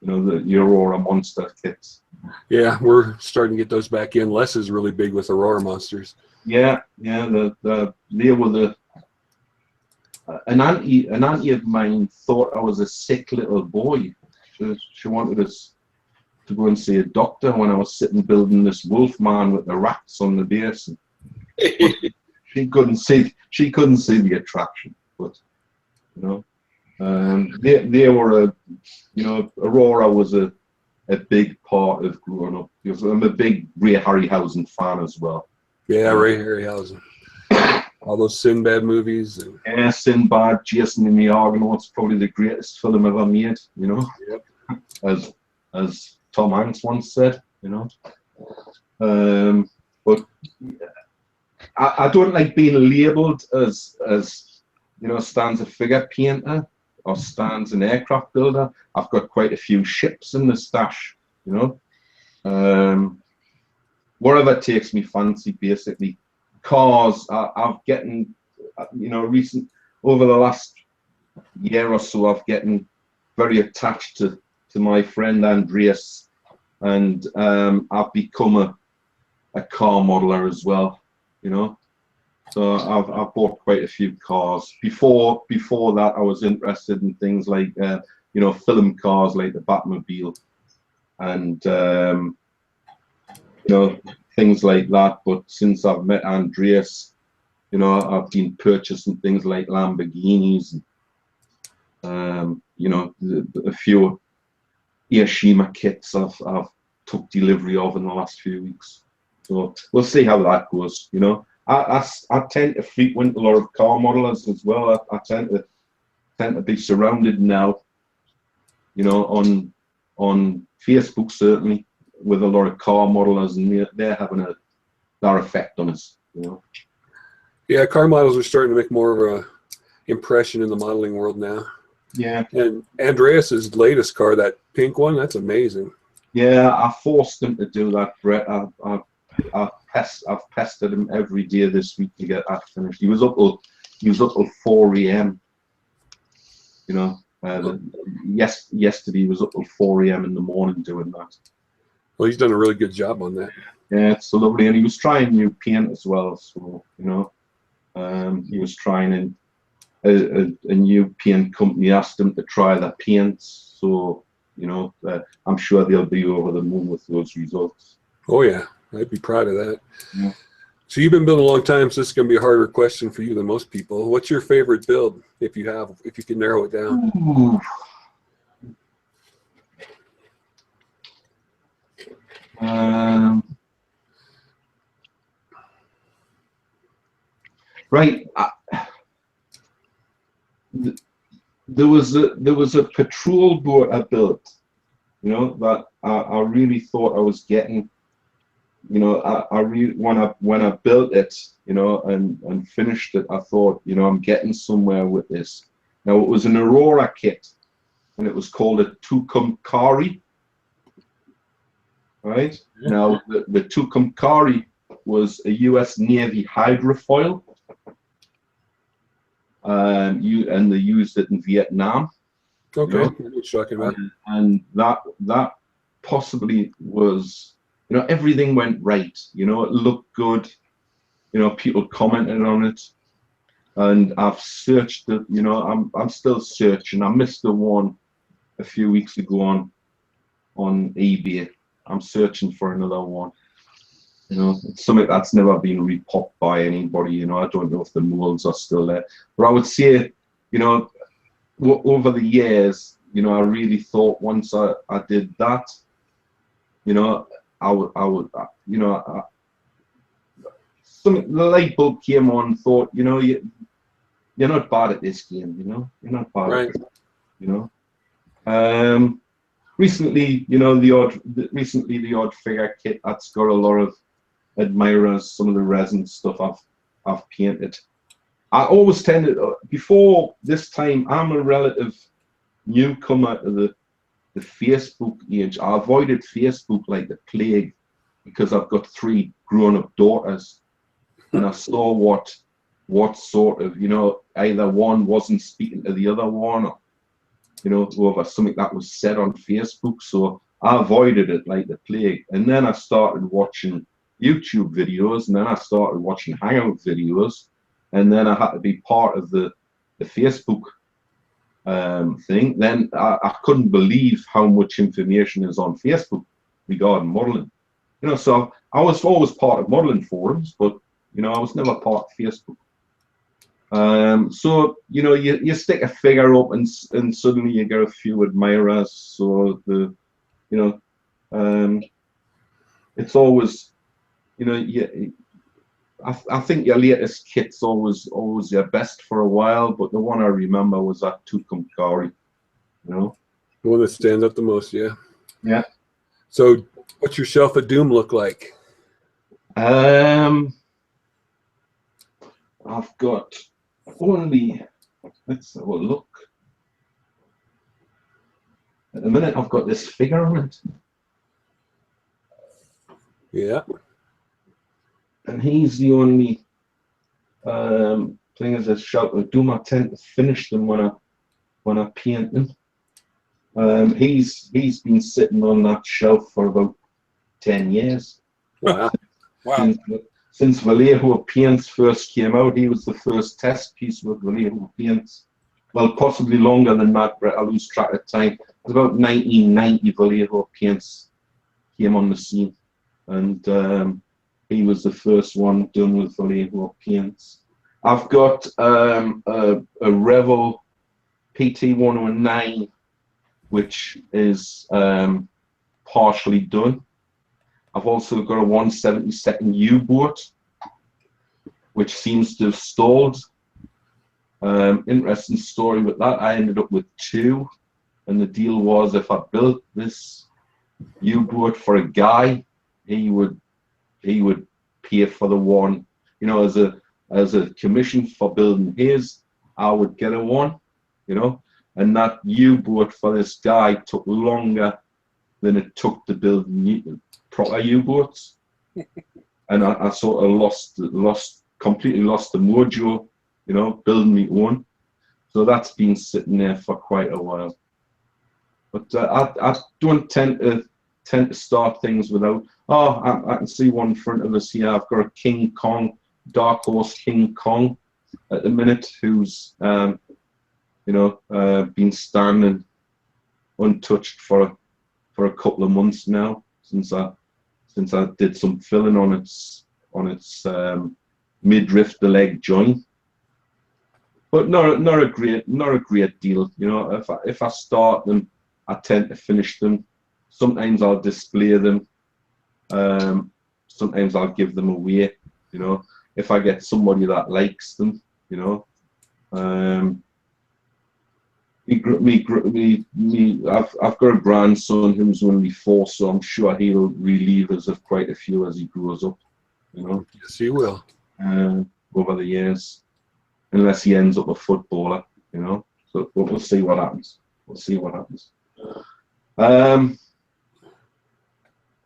You know, the Aurora Monster kits. Yeah, we're starting to get those back in. Les is really big with Aurora Monsters. Yeah, they were an auntie of mine thought I was a sick little boy. She wanted us to go and see a doctor when I was sitting building this wolf man with the rats on the base. She couldn't see the attraction, but you know. They were Aurora was a big part of growing up because I'm a big Ray Harryhausen fan as well. Yeah, Ray Harryhausen. All those Sinbad movies. Yeah, Sinbad, Jason and the Argonauts, probably the greatest film ever made, you know. Yep. As Tom Hanks once said, you know. But I don't like being labelled as you know, Stan's a figure painter or Stan's an aircraft builder. I've got quite a few ships in the stash, you know. Wherever takes me fancy, basically. Cars, I've getting, you know, over the last year or so, I've getting very attached to my friend Andreas, and I've become a car modeler as well, you know. So I've bought quite a few cars. Before that, I was interested in things like you know, film cars like the Batmobile, and you know, things like that. But since I've met Andreas, you know, I've been purchasing things like Lamborghinis, and you know, a few Hiroshima kits I've took delivery of in the last few weeks. So we'll see how that goes. You know, I tend to frequent a lot of car modelers as well. I tend to be surrounded now, you know, on Facebook certainly, with a lot of car modelers, and they're having their effect on us, you know. Yeah, car models are starting to make more of a impression in the modeling world now. Yeah. And Andreas's latest car, that pink one, that's amazing. Yeah, I forced him to do that, Brett. I've pestered him every day this week to get that finished. He was up till 4 a.m. You know, yesterday he was up till 4 a.m. in the morning doing that. Well, he's done a really good job on that. Yeah, it's so lovely, and he was trying new paint as well. So you know, he was trying a new paint company asked him to try the paints. So you know, I'm sure they'll be over the moon with those results. Oh yeah, I'd be proud of that. Yeah. So you've been building a long time, so this is going to be a harder question for you than most people. What's your favorite build, if you can narrow it down? Ooh. Right. There was a patrol boat I built, you know, that I really thought I was getting. You know, I really when I built it, you know, and finished it, I thought, you know, I'm getting somewhere with this. Now it was an Aurora kit, and it was called a Tucumcari. Right. Yeah. Now the Tucumcari was a U.S. Navy hydrofoil, and they used it in Vietnam. Okay, you know? what are you talking about? And that possibly was. You know, everything went right. You know, it looked good. You know, people commented on it, and I've searched it. You know, I'm still searching. I missed the one a few weeks ago on eBay. I'm searching for another one. You know, it's something that's never been repopped by anybody. You know, I don't know if the molds are still there, but I would say, you know, over the years, you know, I really thought once I did that, you know. I would, you know, the light bulb came on. Thought, you know, you're not bad at this game. You know, you're not bad. Right. At it, you know, Recently, you know, the odd figure kit that's got a lot of admirers. Some of the resin stuff I've painted. I always tended, before this time, I'm a relative newcomer to the Facebook age. I avoided Facebook like the plague because I've got 3 grown-up daughters, and I saw what sort of, you know, either one wasn't speaking to the other one, or, you know, over something that was said on Facebook. So I avoided it like the plague. And then I started watching YouTube videos, and then I started watching Hangout videos, and then I had to be part of the Facebook thing. Then I couldn't believe how much information is on Facebook regarding modeling. You know, so I was always part of modeling forums, but, you know, I was never part of Facebook. So, you know, you stick a figure up and suddenly you get a few admirers. So you know, it's always, you know, I think your latest kit's always your best for a while, but the one I remember was that Tucumcari, you know. The one that stands out the most, yeah. Yeah. So what's your Shelf of Doom look like? I've got only, let's have a look. At the minute I've got this figure on it. Yeah. And he's the only thing as a Shelf of Doom. I tend to finish them when I paint them. He's been sitting on that shelf for about 10 years. Wow. Wow. Since Vallejo paints first came out, he was the first test piece with Vallejo paints. Well, possibly longer than that, but I lose track of time. It was about 1990 Vallejo paints came on the scene, and he was the first one done with Vallejo paints. I've got a Revo PT109, which is partially done. I've also got a 1/72 U-boat, which seems to have stalled. Interesting story with that. I ended up with 2, and the deal was if I built this U-boat for a guy, he would pay for the one, you know, as a commission for building his. I would get a one, you know, and that U-boat for this guy took longer than it took to build proper U-boats, and I sort of completely lost the mojo, you know, building me one. So that's been sitting there for quite a while. But I don't tend to start things without. Oh, I can see one in front of us here. I've got a King Kong, Dark Horse King Kong at the minute, who's you know, been standing untouched for a couple of months now, since I did some filling on its midriff, the leg joint. But not a great deal, you know. If I start them, I tend to finish them. Sometimes I'll display them. Sometimes I'll give them away, you know, if I get somebody that likes them, you know. I've got a grandson who's only 4, so I'm sure he'll relieve us of quite a few as he grows up, you know. Yes, he will. Over the years, unless he ends up a footballer, you know. So we'll see what happens. We'll see what happens.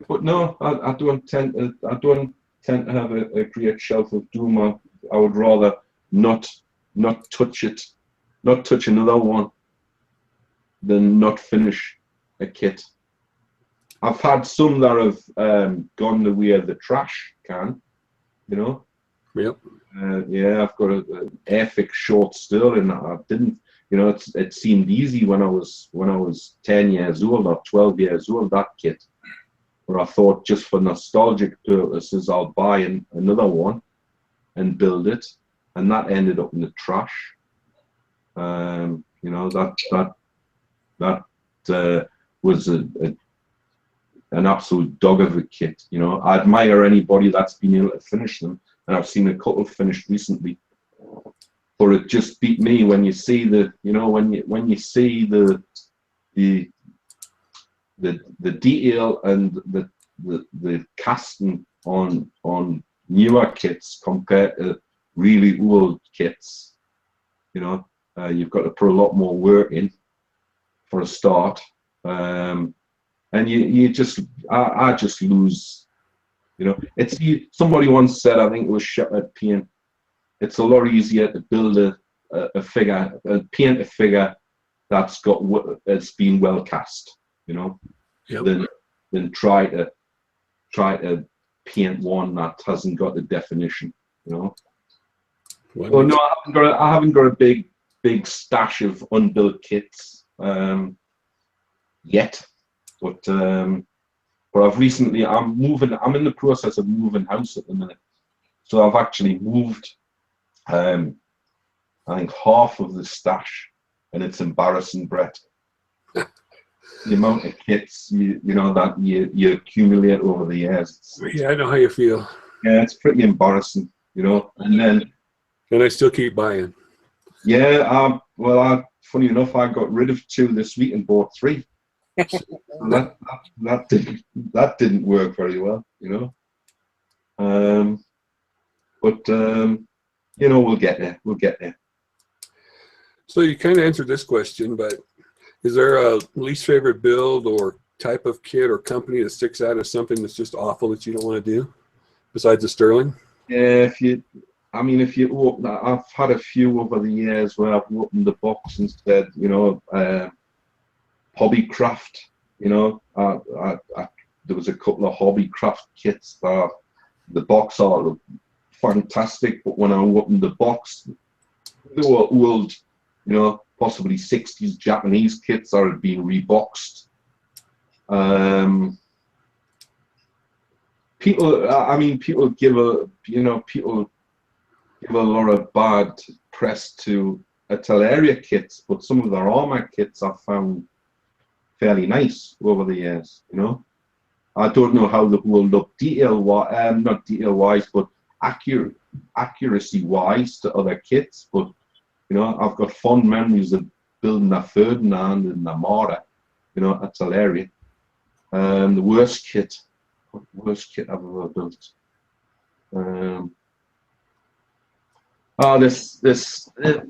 But no, I don't tend to have a great Shelf of Doom. I would rather not touch it, not touch another one, than not finish a kit. I've had some that have gone the way of the trash can, you know. Yep. Yeah, I've got an Airfix short Sterling that I didn't, you know, it seemed easy when I was 10 years old or 12 years old, that kit. But I thought just for nostalgic purposes, I'll buy another one and build it, and that ended up in the trash. You know, that was an absolute dog of a kit. You know, I admire anybody that's been able to finish them, and I've seen a couple finished recently. But it just beat me when you see the, you know, when you see the the detail and the casting on newer kits compared to really old kits. You know, you've got to put a lot more work in for a start, and you just I just lose. You know, somebody once said, I think it was Shepherd Paint, it's a lot easier to build a figure, paint a figure it's been well cast, you know, than try to paint one that hasn't got the definition, you know. Well, no, I haven't got a big stash of unbuilt kits yet, but I've recently I'm in the process of moving house at the minute, so I've actually moved I think half of the stash, and it's embarrassing, Brett. The amount of kits you know that you accumulate over the years. Yeah, I know how you feel. Yeah, it's pretty embarrassing, you know. And I still keep buying. Yeah, funny enough, I got rid of 2 this week and bought 3. So that didn't work very well, you know. But you know, we'll get there. We'll get there. So you kind of answered this question, but is there a least favorite build or type of kit or company that sticks out as something that's just awful that you don't want to do, besides the Sterling? Yeah, I've had a few over the years where I've opened the box and said, you know, Hobbycraft, you know, there was a couple of Hobbycraft kits that the box art looked fantastic, but when I opened the box, they were old, you know, possibly 60s Japanese kits that had been reboxed. People give a lot of bad press to Atelier kits, but some of their armor kits I've found fairly nice over the years, you know. I don't know how they hold up not detail wise, but accuracy wise to other kits, but you know, I've got fond memories of building a Ferdinand and a Mara, you know, at Atelier. The worst kit I've ever built.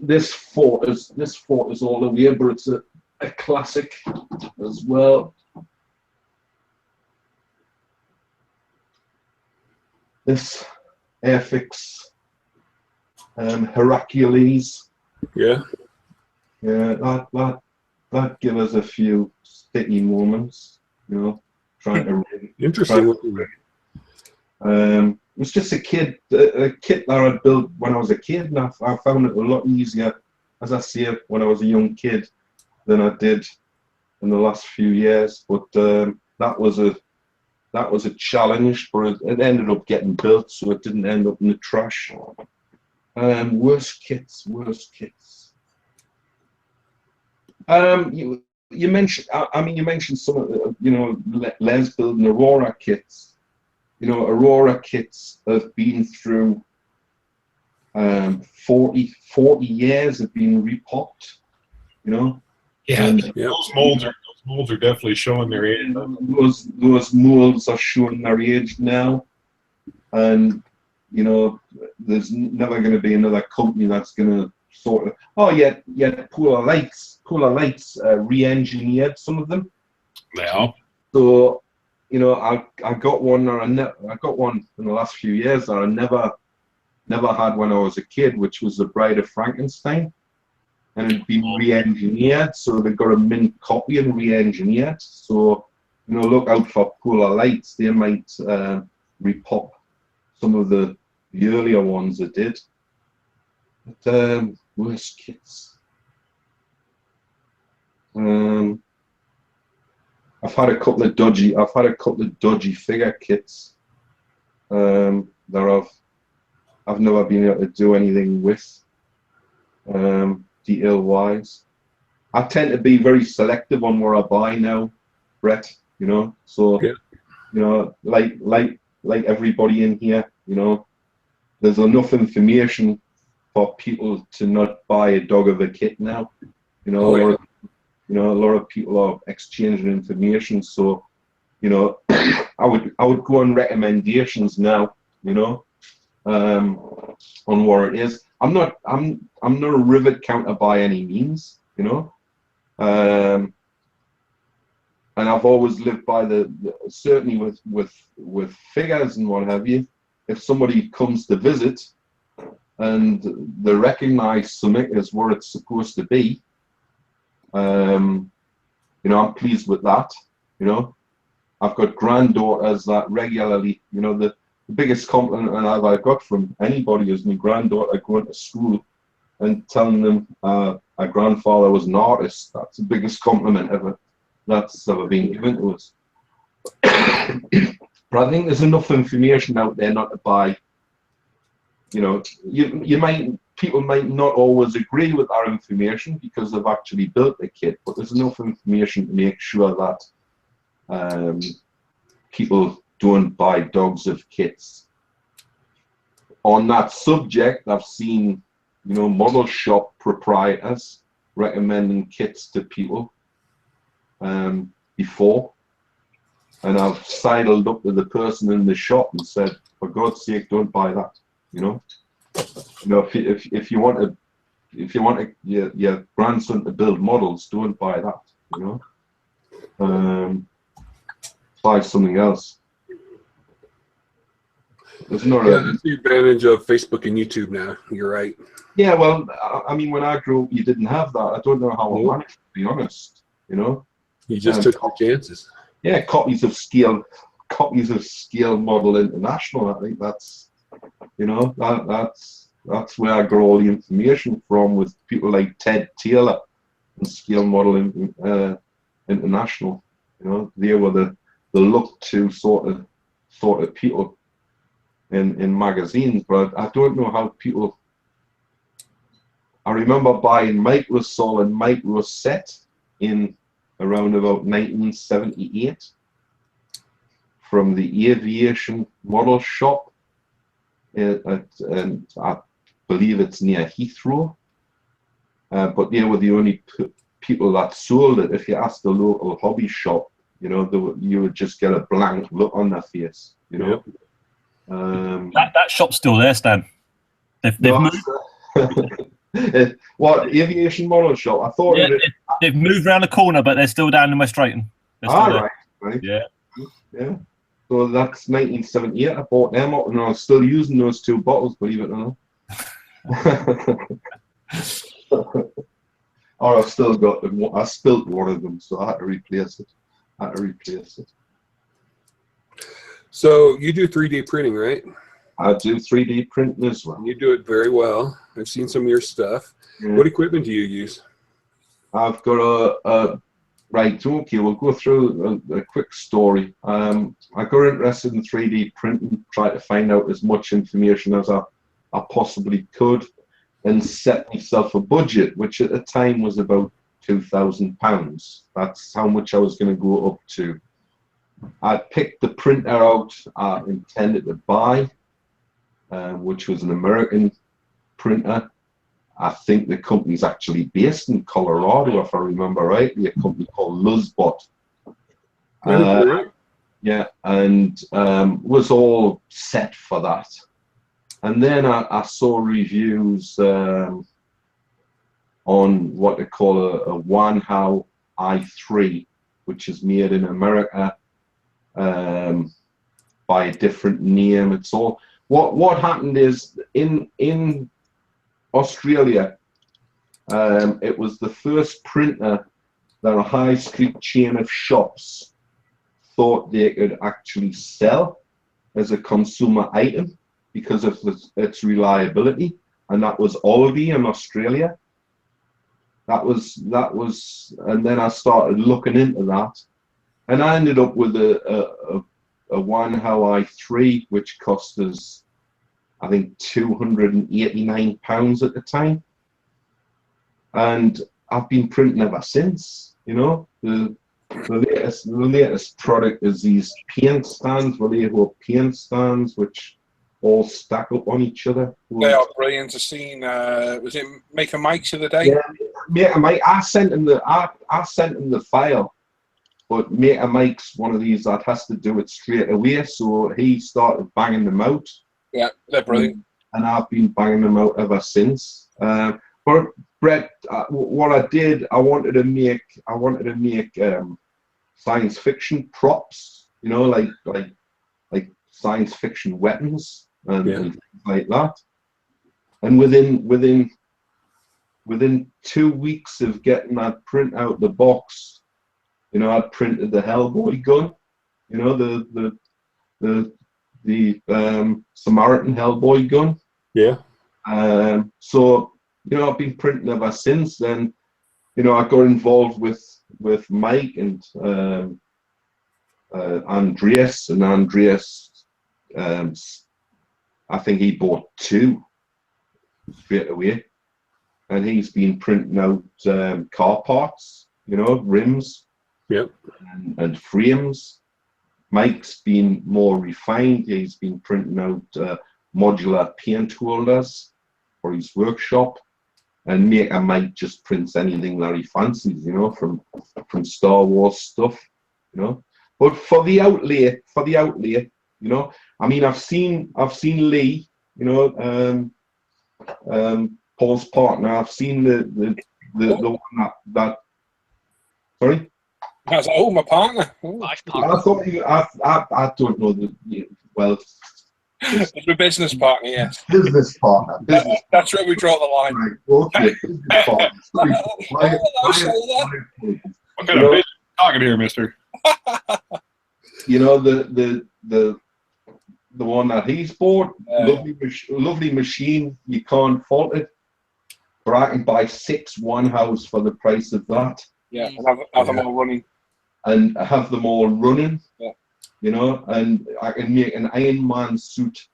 This fort is all the way, but it's a classic as well. This Airfix Hercules. Yeah. Yeah, that give us a few sticky moments, you know, trying to interesting. It was just a kit that I built when I was a kid, and I found it a lot easier, as I say, when I was a young kid than I did in the last few years. But that was a challenge, but it ended up getting built, so it didn't end up in the trash. Worst kits. You mentioned, you mentioned some of the, you know, Les building Aurora kits. You know, Aurora kits have been through 40 years of being repopped, you know. Yeah, those molds are definitely showing their age. Those molds are showing their age now, and you know, there's never going to be another company that's going to sort of. Oh yeah, Polar Lights re-engineered some of them. Yeah. So, you know, I got one, I got one in the last few years that I never had when I was a kid, which was the Bride of Frankenstein, and it'd been re-engineered. So they got a mint copy and re-engineered. So, you know, look out for Polar Lights. They might repop some of the earlier ones that did. But worst kits. I've had a couple of dodgy figure kits that I've never been able to do anything with, detail wise. I tend to be very selective on what I buy now, Brett, you know. So you know, like everybody in here, you know, there's enough information for people to not buy a dog of a kit now, you know. You know, a lot of people are exchanging information. So, you know, I would go on recommendations now. You know, on what it is. I'm not a rivet counter by any means. You know, and I've always lived by certainly with figures and what have you. If somebody comes to visit and they recognise something as where it's supposed to be, you know, I'm pleased with that. You know, I've got granddaughters that regularly, you know, the biggest compliment I've got from anybody is my granddaughter going to school and telling them our grandfather was an artist. That's the biggest compliment that's ever been given to us. But I think there's enough information out there not to buy. You know, people might not always agree with our information because they've actually built the kit, but there's enough information to make sure that people don't buy dogs of kits. On that subject, I've seen, you know, model shop proprietors recommending kits to people before, and I've sidled up with the person in the shop and said, for God's sake, don't buy that. You know, if you want your grandson to build models, don't buy that. You know, buy something else. There's not that's the advantage of Facebook and YouTube now. You're right. Yeah, well, I mean, when I grew up, you didn't have that. I don't know how I managed, to be honest. You know, you just took your chances. Yeah, copies of Scale Model International. I think that's, you know, that's where I got all the information from, with people like Ted Taylor and Scale Model International. You know, they were the look to sort of people in magazines. But I don't know how people. I remember buying Microsol and Microset in around about 1978 from the aviation model shop, and I believe it's near Heathrow. But they were the only people that sold it. If you asked the local hobby shop, you know, you would just get a blank look on their face. You know, that shop's still there, Stan. They've moved. What, aviation model shop? I thought they've moved around the corner, but they're still down in West Drayton. Right. Yeah. So that's 1978. I bought them up, and I was still using those two bottles, believe it or not. Or I've still got them. I spilled one of them, so I had to replace it. So you do 3D printing, right? I do 3D printing as well. You do it very well. I've seen some of your stuff. Yeah. What equipment do you use? I've got right, okay, we'll go through a quick story. I got interested in 3D printing, tried to find out as much information as I possibly could, and set myself a budget, which at the time was about £2,000. That's how much I was going to go up to. I picked the printer out I intended to buy, which was an American printer. I think the company's actually based in Colorado, if I remember rightly, a company called Luzbot. Yeah, and was all set for that. And then I saw reviews on what they call a Wanhao i3, which is made in America by a different name. It's all what happened is in Australia, it was the first printer that a high street chain of shops thought they could actually sell as a consumer item because of its reliability, and that was Aldi in Australia. That was, and then I started looking into that, and I ended up with a Wanhao i3, which cost us, I think, £289 at the time, and I've been printing ever since. You know, the latest product is these paint stands, Vallejo paint stands, which all stack up on each other. They are brilliant. To seen, was it Maker Mike's the other day? Mate, Mike, I sent him the file, but Mate Mike's one of these that has to do it straight away, so he started banging them out. Yeah, they're brilliant. And I've been banging them out ever since. But Brett, what I did, I wanted to make science fiction props, you know, like science fiction weapons and things like that. And within 2 weeks of getting that print out the box, you know, I'd printed the Hellboy gun, you know, the Samaritan Hellboy gun. Yeah. So, you know, I've been printing ever since. Then, you know, I got involved with Mike and Andreas, and Andreas, I think he bought 2 straight away, and he's been printing out car parts, you know, rims, and frames. Mike's been more refined. He's been printing out modular paint holders for his workshop, and Mike just prints anything that he fancies, you know, from Star Wars stuff, you know. But for the outlay, you know, I mean, I've seen Lee, you know, Paul's partner. I've seen the one that. Sorry. I was like, oh, my partner. Life I partner. thought I don't know well. My business partner, yes. Business partner. That's where we draw the line. Right. Okay. Business partner. Sorry. What kind of business talking here, mister? You know, the one that he's bought, lovely machine. You can't fault it. But I can buy 6 one house for the price of that. Yeah, and have them all running. And have them all running. Yeah. You know, and I can make an Iron Man suit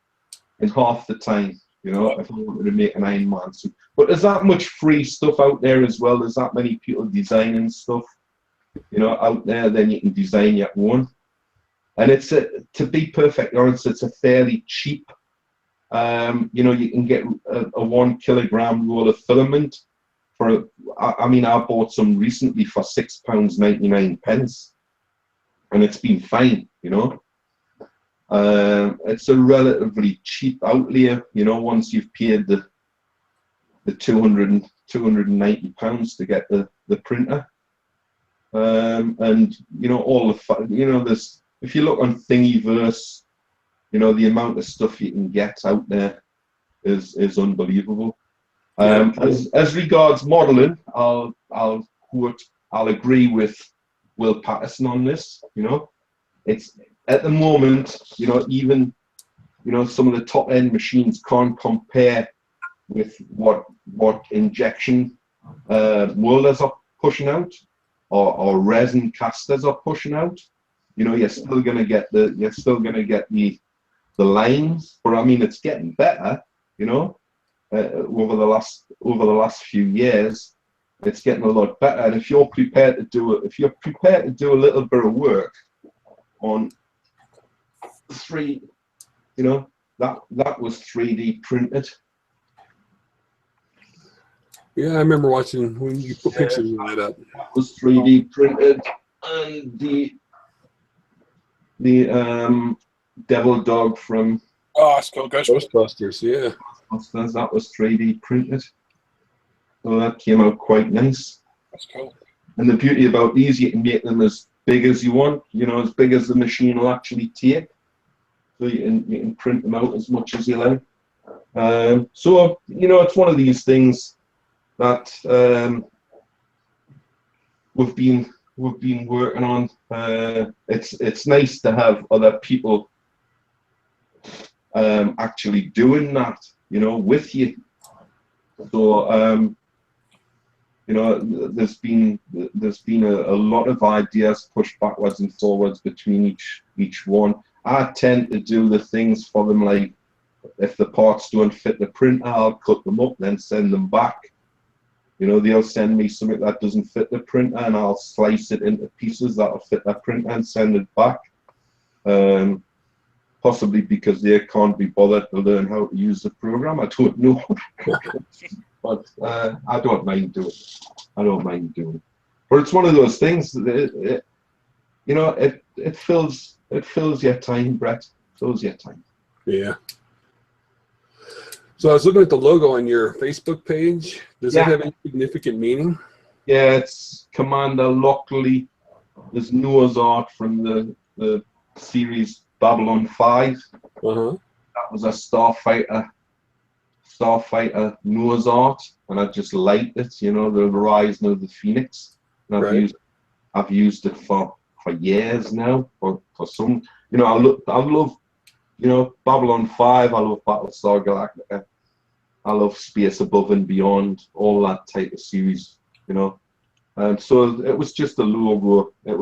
in half the time, you know, if I wanted to make an Iron Man suit. But there's that much free stuff out there as well. There's that many people designing stuff, you know, out there. Then you can design your own. And it's to be perfectly honest, it's a fairly cheap. You know, you can get a 1 kilogram roll of filament for. I mean, I bought some recently for £6.99, and it's been fine. You know, it's a relatively cheap outlay. You know, once you've paid the £290 to get the printer, and you know all the there's. If you look on Thingiverse, you know, the amount of stuff you can get out there is unbelievable. As regards modelling, I'll agree with Will Patterson on this. You know, it's at the moment, you know, even, you know, some of the top end machines can't compare with what injection molders are pushing out, or resin casters are pushing out. You know, you're still gonna get the lines, but I mean, it's getting better. You know, over the last few years, it's getting a lot better. And if you're prepared to do a little bit of work on 3, you know, that was 3D printed. Yeah, I remember watching when you put pictures of that up. That was 3D printed, and the devil dog from It's called Ghostbusters. Yeah, that was 3D printed, so that came out quite nice. That's cool. And the beauty about these, you can make them as big as you want, you know, as big as the machine will actually take, so you can print them out as much as you like. So you know, it's one of these things that we've been working on. It's nice to have other people actually doing that, you know, with you. So you know, there's been a lot of ideas pushed backwards and forwards between each one. I tend to do the things for them, like if the parts don't fit the printer, I'll cut them up, then send them back. You know, they'll send me something that doesn't fit the printer, and I'll slice it into pieces that'll fit that printer and send it back. Possibly because they can't be bothered to learn how to use the program. I don't know. But I don't mind doing it. I don't mind doing it. But it's one of those things that it fills your time, Brett. Fills your time. Yeah. So I was looking at the logo on your Facebook page. Does that have any significant meaning? Yeah, it's Commander Lockley. There's Noah's Ark from the series Babylon 5. Uh-huh. That was a Starfighter Noah's Ark, and I just liked it. The Rising of the Phoenix. And I've used it for years now. For some, I love Babylon 5. I love Battlestar Galactica. I love Space Above and Beyond. All that type of series. And so it was just a logo. I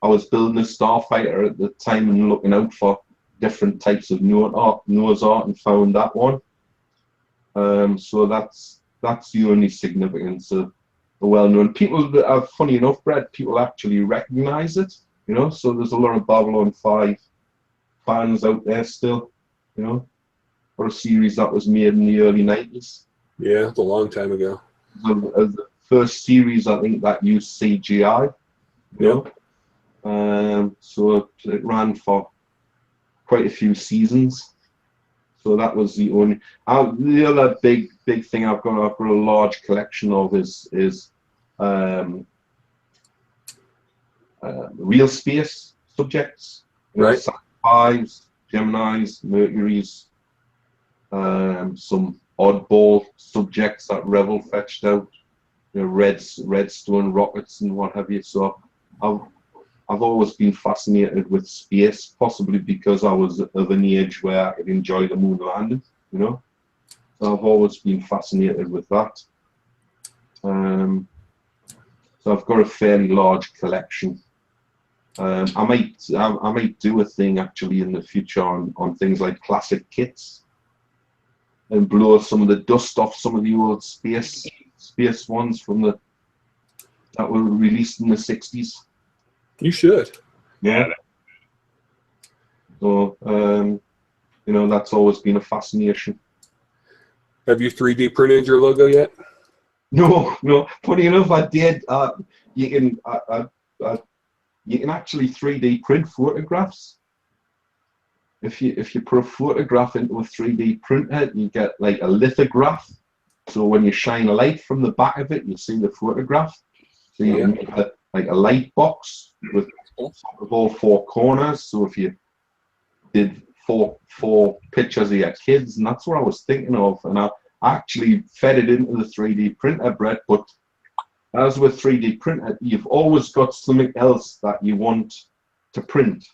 was building a Starfighter at the time and looking out for different types of Noah's Ark and found that one. So that's the only significance of the well-known. People that are, funny enough, Brett, people actually recognize it. So there's a lot of Babylon 5 fans out there still. For a series that was made in the early 90s. Yeah, it's a long time ago. The first series, I think, that used CGI. So it ran for quite a few seasons. So that was the only. The other big thing I've got a large collection of is real space subjects. Fives, Geminis, Mercuries. Some oddball subjects that Revell fetched out, redstone rockets and what have you. So I've always been fascinated with space, possibly because I was of an age where I could enjoy the moon landing. So I've always been fascinated with that. So I've got a fairly large collection. I might do a thing actually in the future on things like classic kits. And blow some of the dust off some of the old space ones that were released in the 60s. You should. Yeah. So that's always been a fascination. Have you 3D printed your logo yet? No. Funny enough, I did. You can actually 3D print photographs. If you put a photograph into a 3D printer, you get like a lithograph. So when you shine a light from the back of it, you see the photograph. So you can make like a light box with all four corners. So if you did four pictures of your kids, and that's what I was thinking of. And I actually fed it into the 3D printer, Brett. But as with 3D printer, you've always got something else that you want to print.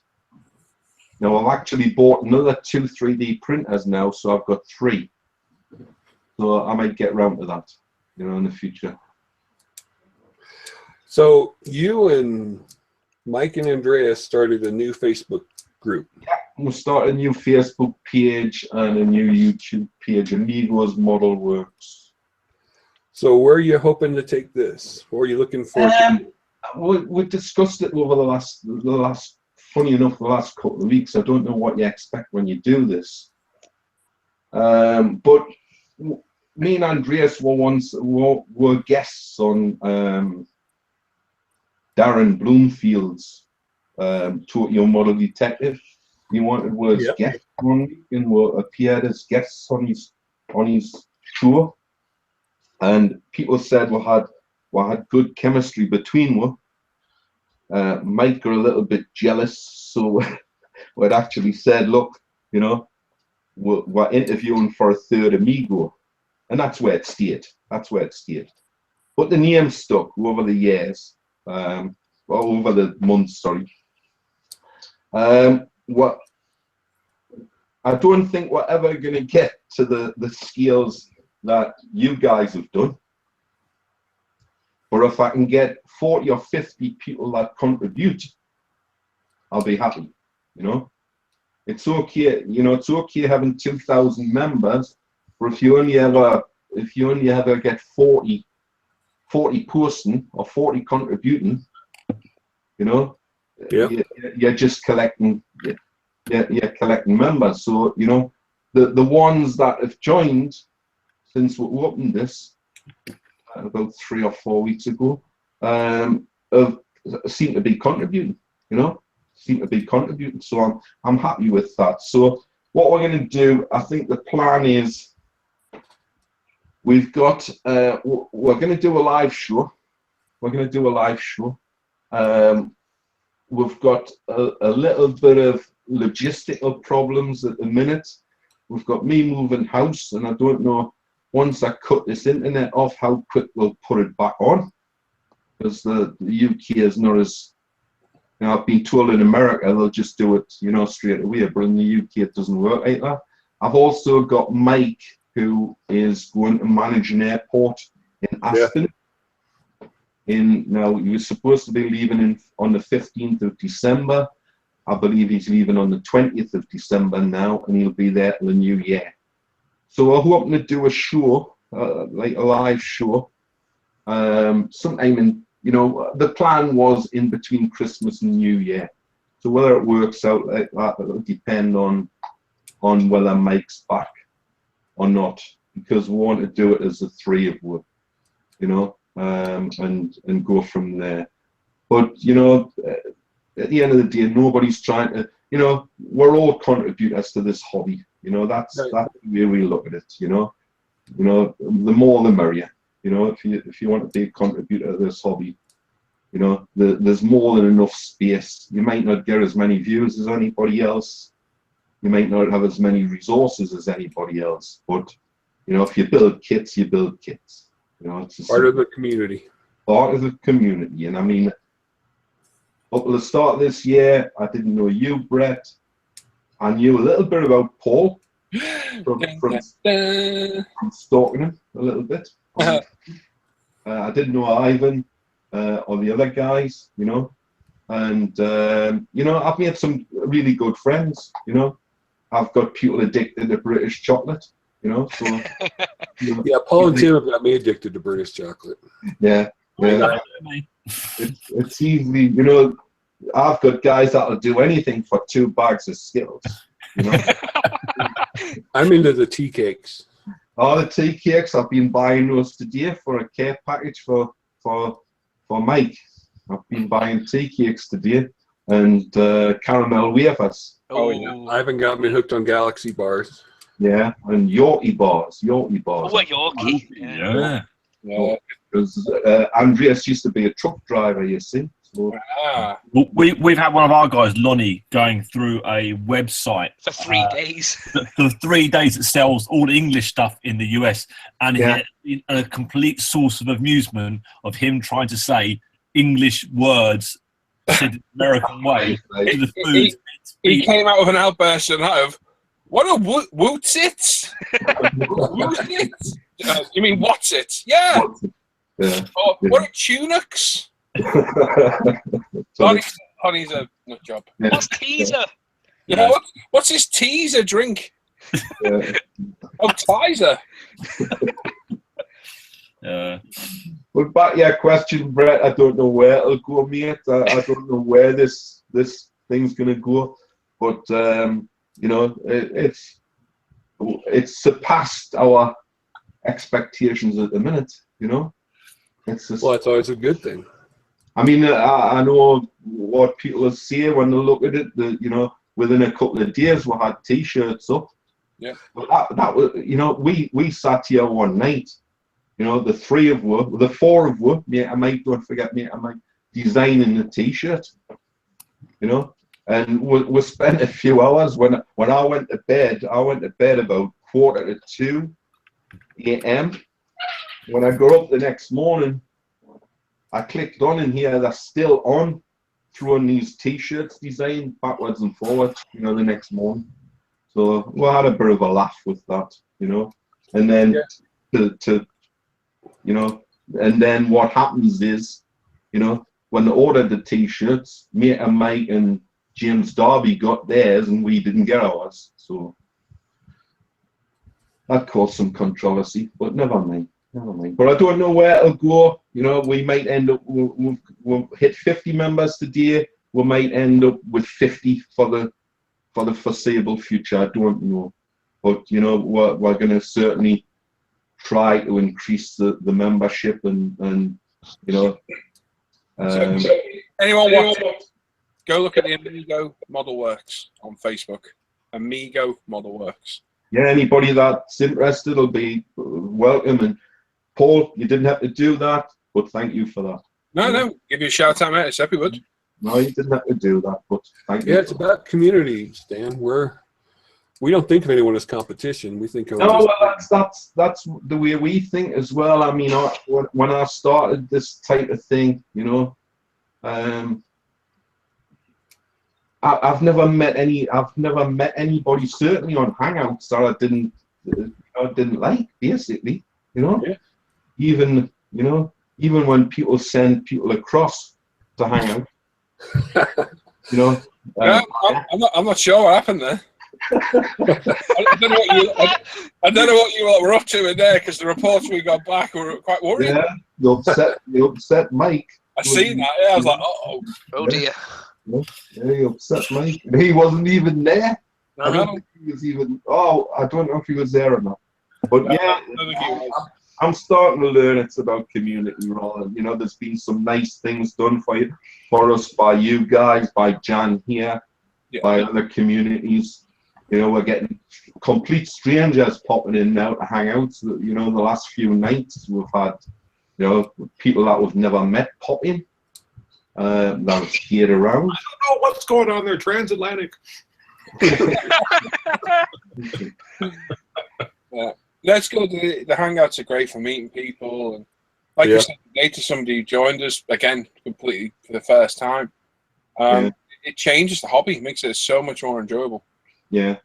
Now I've actually bought another 2 3D printers now, so I've got 3. So I might get around to that, in the future. So you and Mike and Andreas started a new Facebook group. Yeah, we'll start a new Facebook page and a new YouTube page, Amigos Model Works. So where are you hoping to take this? What are you looking for? We discussed it over the last. Funny enough, the last couple of weeks, I don't know what you expect when you do this. But me and Andreas were guests on Darren Bloomfield's Tokyo Model Detective. He wanted was guests one week and appeared as guests on his show. And people said we had good chemistry between us. Mike got a little bit jealous, so we'd actually said, look, we're interviewing for a third Amigo, and that's where it stayed. But the name stuck over the years, over the months, sorry. What I don't think we're ever going to get to the scales that you guys have done. But if I can get 40 or 50 people that contribute, I'll be happy. It's okay. It's okay having 2,000 members, but if you only ever get 40 posting or 40 contributing, you're just collecting. You're collecting members. So the ones that have joined since we opened this. about 3 or 4 weeks ago, seem to be contributing. So I'm happy with that. So what we're going to do, I think the plan is we're going to do a live show. We've got a little bit of logistical problems at the minute. We've got me moving house, and I don't know, once I cut this internet off, how quick we'll put it back on. Because the UK is not as, I've been told in America they'll just do it, straight away, but in the UK it doesn't work like that. I've also got Mike, who is going to manage an airport in Aston. Now, he was supposed to be leaving on the 15th of December. I believe he's leaving on the 20th of December now, and he'll be there till the new year. So we're hoping to do a show, like a live show, sometime in, the plan was in between Christmas and New Year. So whether it works out like that, it'll depend on whether Mike's back or not, because we want to do it as the three of us, and go from there. But at the end of the day, nobody's trying to, we're all contributors to this hobby. That's the way we look at it. The more the merrier. If you want to be a contributor to this hobby, there's more than enough space. You might not get as many views as anybody else. You might not have as many resources as anybody else. But if you build kits, you build kits. It's part of the community. Part of the community, and I mean, up to the start of this year, I didn't know you, Brett. I knew a little bit about Paul from stalking him a little bit. I didn't know Ivan or the other guys, and I've made some really good friends. I've got people addicted to British chocolate. So yeah, Paul and Tim have got me addicted to British chocolate. Yeah. It's easily, I've got guys that'll do anything for 2 bags of Skittles. I'm into the tea cakes. Oh, the tea cakes! I've been buying those today for a care package for Mike. I've been buying tea cakes today and caramel wafers. Oh yeah, Ivan got me hooked on Galaxy bars. Yeah, and Yorkie bars. Oh, what Yorkie? Yeah. Because Andreas used to be a truck driver, you see. So, Well, we've had one of our guys, Lonnie, going through a website For 3 days. for 3 days that sells all the English stuff in the US, and he Yeah. had a complete source of amusement of him trying to say English words said the American way to the food. he came out with an outburst of, what a wootsits? Wootsits? You mean what's it? Yeah. yeah. Oh, what are tunics? Honey's a nut job. Yeah. What's teaser? Yeah. What's his teaser drink? Yeah. Oh, Tizer. But back to your question, Brett, I don't know where it'll go, mate. I don't know where this thing's gonna go, but it's surpassed our expectations at the minute. It's just, Well, that's always a good thing. I mean, I know what people will say when they look at it. That within a couple of days we had T-shirts up. Yeah. But that was, we sat here one night. The 3 of us, the 4 of us, mate, I might, don't forget, mate, I might, designing the T-shirt. And we spent a few hours. When I went to bed about 1:45 a.m. When I got up the next morning, I clicked on in here, they're still on, throwing these T-shirts designed backwards and forwards, the next morning. So we had a bit of a laugh with that, And then and then what happens is, when they ordered the T-shirts, me and Mike and James Darby got theirs and we didn't get ours. So that caused some controversy, but never mind. But I don't know where it'll go. We might end up, we'll hit 50 members today. We might end up with 50 for the foreseeable future. I don't know. But, we're going to certainly try to increase the membership and you know. So anyone watching, go look at the Amigo Model Works on Facebook. Amigo Model Works. Yeah, anybody that's interested will be welcome. And Paul, you didn't have to do that, but thank you for that. No, give you a shout out, mate. It's happy wood. No, you didn't have to do that, but thank you. Yeah, it's about community, Stan. We don't think of anyone as competition. We think of no, well, that's the way we think as well. I mean, when I started this type of thing, you know, I've never met anybody, certainly on Hangouts, that I didn't like, basically, you know. Yeah. Even when people send people across to Hangout, you know. I'm not sure what happened there. I don't know what you were up to in there, because the reports we got back were quite worrying. Yeah, the upset Mike. I seen that. Yeah, I was like, oh dear. Yeah, he upset Mike. He wasn't even there. I don't No. think he was even. Oh, I don't know if he was there or not. But No, yeah, I don't think he was. I'm starting to learn it's about community rather. You know, there's been some nice things done for us by you guys, by Jan here, by other communities. You know, we're getting complete strangers popping in now to hang out. So, you know, the last few nights we've had, you know, people that we've never met pop in. That have stayed around. I don't know what's going on there, transatlantic. Yeah. That's good. The Hangouts are great for meeting people, and like you said today to somebody who joined us again completely for the first time. It changes the hobby, makes it so much more enjoyable. Yeah.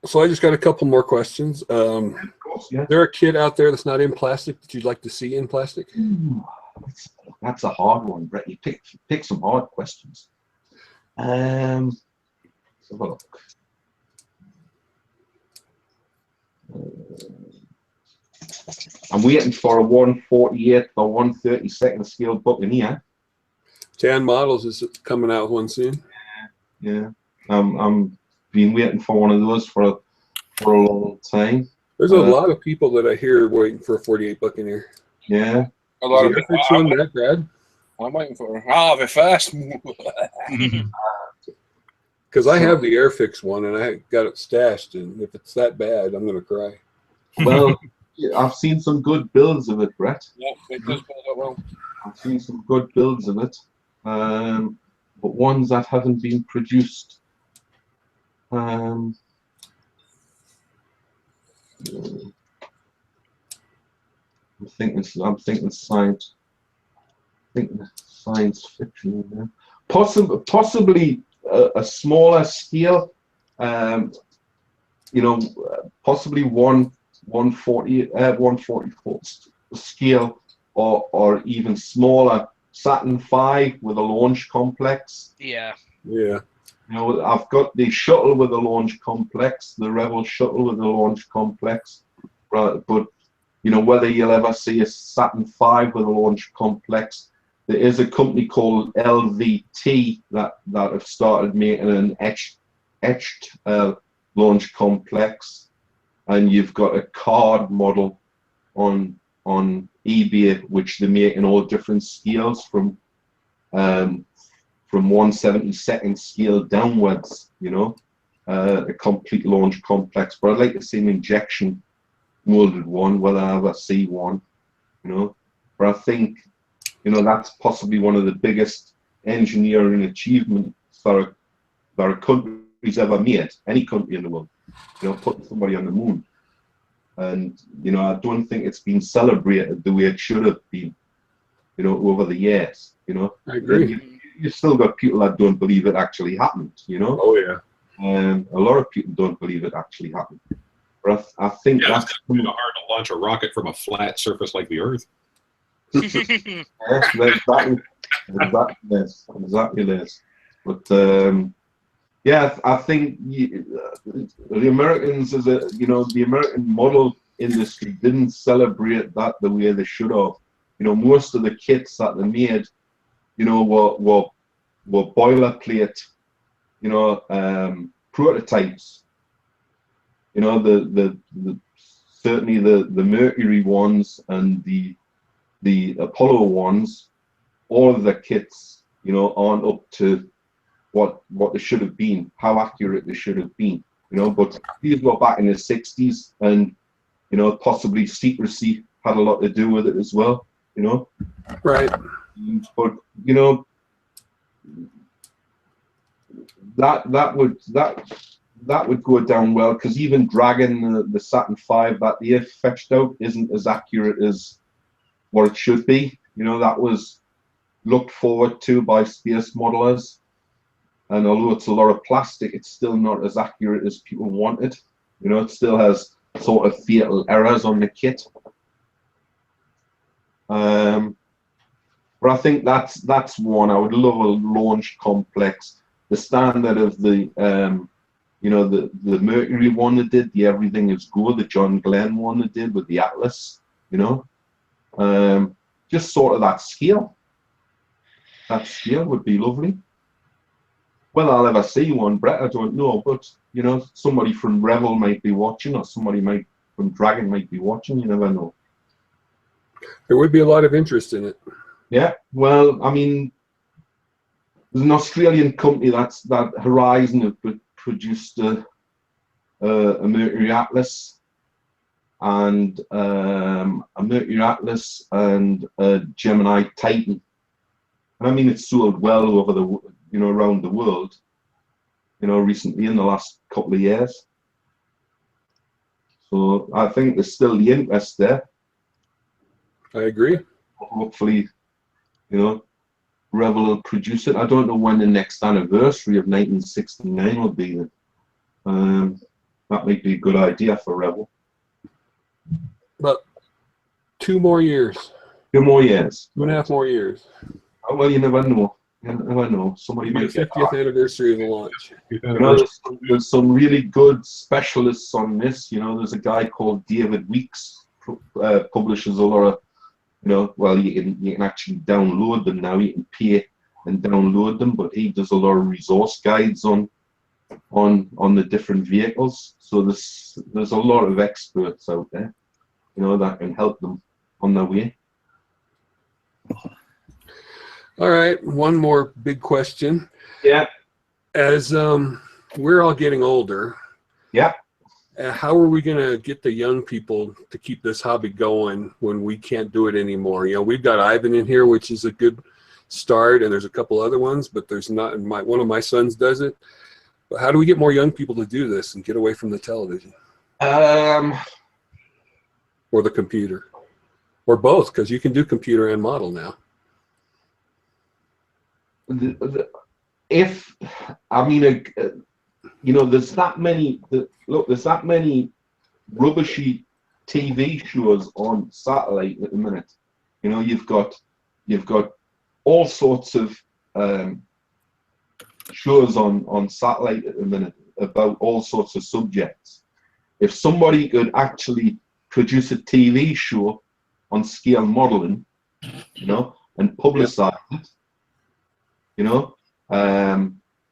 So I just got a couple more questions. Of course, yeah. Is there a kid out there that's not in plastic that you'd like to see in plastic? That's a hard one, Brett. You pick some hard questions. Let's have a look. I'm waiting for a 1/48 or 1/32 scale Buccaneer. Tan Models is coming out with one soon. Yeah. I'm been waiting for one of those for a long time. There's a lot of people that I hear waiting for a 48 Buccaneer. Yeah. A lot of Is people. one that bad? I'm waiting for her. I'll have it first. Because I have the Airfix one and I got it stashed, and if it's that bad, I'm gonna cry. Well, I've seen some good builds of it, Brett. Yeah, it does build up well. I've seen some good builds of it, but ones that haven't been produced. I'm thinking science. Thinking science fiction. Yeah. Possibly a smaller scale. You know, possibly 144 scale, or even smaller. Saturn V with a launch complex. Yeah. Yeah. You know, I've got the shuttle with a launch complex, the Rebel shuttle with a launch complex, but you know, whether you'll ever see a Saturn V with a launch complex, there is a company called LVT that have started making an etched launch complex, and you've got a card model on eBay which they make in all different scales from 1/72nd scale downwards, you know, a complete launch complex. But I'd like to see an injection molded one, whether I ever see one, you know. But I think, you know, that's possibly one of the biggest engineering achievements that a country's ever made, any country in the world, you know, putting somebody on the moon. And, you know, I don't think it's been celebrated the way it should have been, you know, over the years, you know. I agree. You've still got people that don't believe it actually happened, you know. Oh yeah. A lot of people don't believe it actually happened. But I think Yeah, that's it's hard to launch a rocket from a flat surface like the Earth. exactly this. But yeah, I think the Americans, the American model industry didn't celebrate that the way they should have. You know, most of the kits that they made, you know, were boilerplate, you know, prototypes. you know, the certainly the Mercury ones and the Apollo ones, all of the kits, you know, aren't up to what they should have been, how accurate they should have been, you know. But these were back in the 60s, and you know, possibly secrecy had a lot to do with it as well, you know. Right. But you know, that would go down well, because even Dragon, the Saturn V that they fetched out, isn't as accurate as what it should be. You know, that was looked forward to by space modelers, and although it's a lot of plastic, it's still not as accurate as people wanted. You know, it still has sort of fatal errors on the kit. But I think that's one. I would love a launch complex. The standard of the you know, the Mercury one that did the Everything Is Good, the John Glenn one that did with the Atlas, you know, just sort of that scale. That scale would be lovely. Whether I'll ever see one, Brett, I don't know, but you know, somebody from Revel might be watching, or somebody from Dragon might be watching. You never know. There would be a lot of interest in it. Yeah, well, I mean, there's an Australian company that Horizon have produced a Mercury Atlas and a Mercury Atlas and a Gemini Titan, and I mean, it's sold well over around the world, you know, recently in the last couple of years. So I think there's still the interest there. I agree. Hopefully, you know, Revel will produce it. I don't know when the next anniversary of 1969 will be. That might be a good idea for Revel. But 2 more years. 2 more years. 2.5 more years. Oh, well, you never know. You never know. Somebody might The 50th anniversary of the launch. You know, there's some really good specialists on this. You know, there's a guy called David Weeks, publishes a lot of, you know, well, you can actually download them now. You can pay and download them, but he does a lot of resource guides on the different vehicles. So there's a lot of experts out there, you know, that can help them on their way. All right, one more big question. Yeah. As we're all getting older, yeah, how are we going to get the young people to keep this hobby going when we can't do it anymore? You know, we've got Ivan in here, which is a good start, and there's a couple other ones, but there's not. One of my sons does it. But how do we get more young people to do this and get away from the television? Or the computer, or both, because you can do computer and model now. If I mean, you know, there's that many. There's that many rubbishy TV shows on satellite at the minute. You know, you've got all sorts of shows on satellite at the minute about all sorts of subjects. If somebody could actually produce a TV show on scale modeling, you know, and publicize it.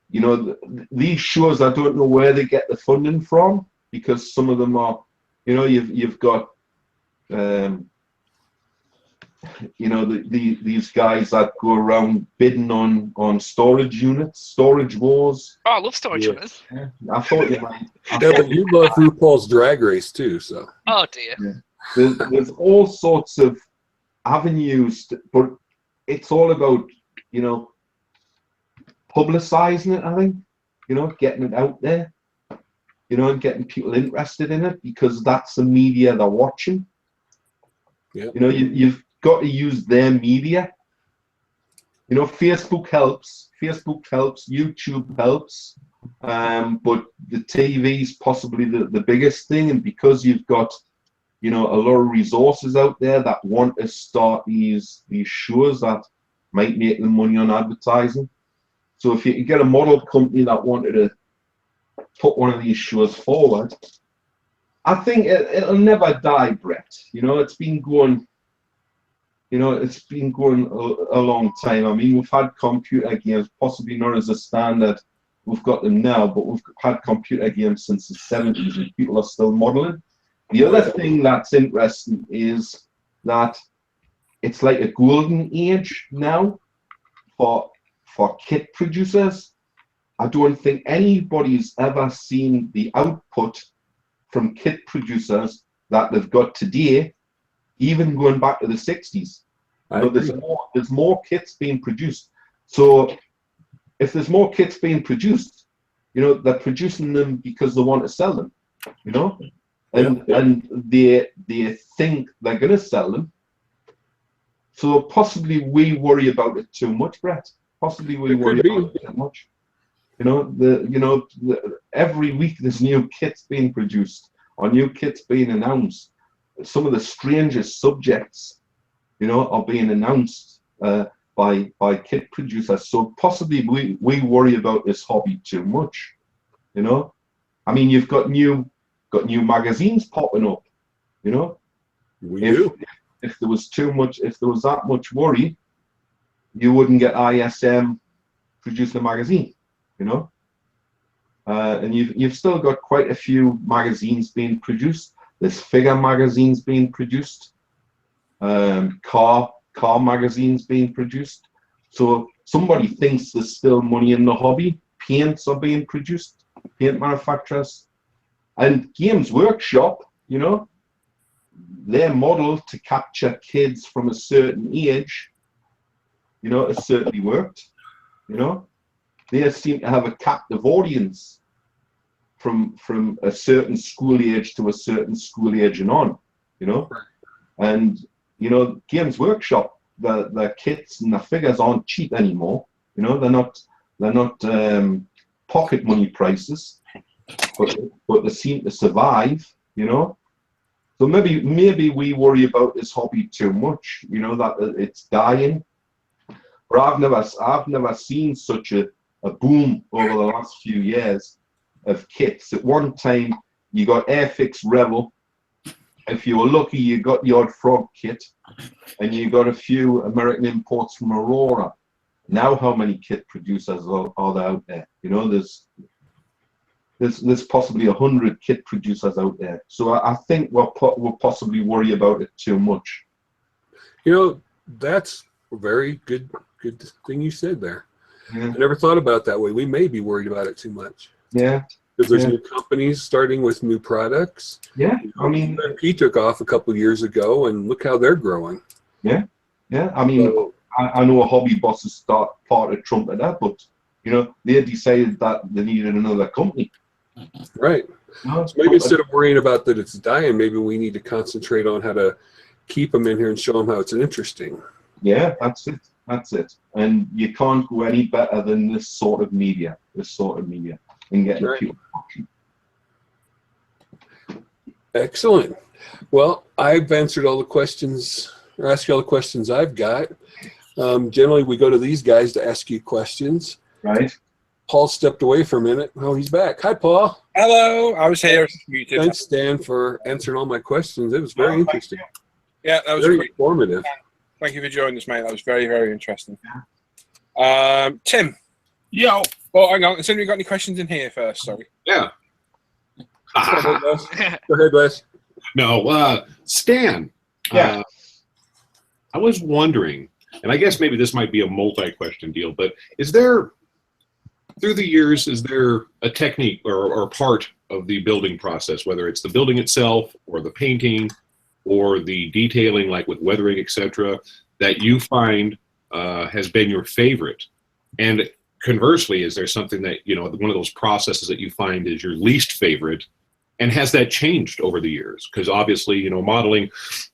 You know, these shows, I don't know where they get the funding from, because some of them are, you know, you've got, you know, these guys that go around bidding on storage units, storage wars. Oh, I love storage units. Yeah, I thought you might. Yeah, but you love RuPaul's Drag Race too, so. Oh dear. Yeah. There's all sorts of avenues, but it's all about, you know, publicizing it, I think, you know, getting it out there, you know, and getting people interested in it, because that's the media they're watching. Yeah. You know, you've got to use their media. You know, Facebook helps, YouTube helps, but the TV's possibly the biggest thing, and because you've got, you know, a lot of resources out there that want to start these shows that might make them money on advertising. So if you could get a model company that wanted to put one of these shows forward, I think it'll never die, Brett. You know, it's been going, you know, it's been going a long time. I mean, we've had computer games, possibly not as a standard we've got them now, but we've had computer games since the 70s, and people are still modeling. The other thing that's interesting is that it's like a golden age now for kit producers. I don't think anybody's ever seen the output from kit producers that they've got today, even going back to the 60s. But there's more kits being produced. So if there's more kits being produced, you know, they're producing them because they want to sell them, you know, and they think they're going to sell them. So possibly we worry about it too much, Brett. Possibly we worry about it too much. You know, every week there's new kits being produced or new kits being announced. Some of the strangest subjects, you know, are being announced by kit producers. So possibly we worry about this hobby too much. You know, I mean, you've got new magazines popping up. You know, if there was that much worry, you wouldn't get ISM producing a magazine. You know, and you've still got quite a few magazines being produced. There's figure magazines being produced, car magazines being produced. So somebody thinks there's still money in the hobby. Paints are being produced, paint manufacturers, and Games Workshop. You know, their model to capture kids from a certain age, you know, has certainly worked. You know, they seem to have a captive audience from a certain school age to a certain school age and on, you know. And you know, Games Workshop, the kits and the figures aren't cheap anymore. You know, they're not pocket money prices, but they seem to survive. You know, so maybe we worry about this hobby too much. You know, that it's dying. But I've never seen such a boom over the last few years of kits. At one time, you got Airfix Rebel. If you were lucky, you got the odd Frog kit, and you got a few American imports from Aurora. Now, how many kit producers are there out there? You know, there's possibly 100 kit producers out there. So I think we'll possibly worry about it too much. You know, that's a very good thing you said there. Yeah. I never thought about it that way. We may be worried about it too much. Yeah. Because there's new companies starting with new products. Yeah, I mean, He took off a couple of years ago, and look how they're growing. Yeah. I mean, so, I know a hobby boss is part of Trumpeter, but you know, they decided that they needed another company. Right. So maybe instead of worrying about that it's dying, maybe we need to concentrate on how to keep them in here and show them how it's interesting. Yeah, that's it. And you can't go any better than this sort of media. And getting people watching. Excellent. Well, I've answered all the questions, or asked you all the questions I've got. Generally, we go to these guys to ask you questions. Right. Paul stepped away for a minute. Oh, he's back. Hi, Paul. Hello. I was here. Muted. Thanks, Stan, for answering all my questions. It was very interesting. Yeah, that was very informative. Thank you for joining us, mate. That was very, very interesting. Tim. Yo. Oh, hang on. Has anybody got any questions in here first? Sorry. Yeah. Go ahead, Les. No, Stan. Yeah. I was wondering, and I guess maybe this might be a multi-question deal, but is there, through the years, is there a technique or part of the building process, whether it's the building itself or the painting or the detailing, like with weathering, etc., that you find has been your favorite? And conversely, is there something that, you know, one of those processes that you find is your least favorite, and has that changed over the years? Because obviously, you know, modeling,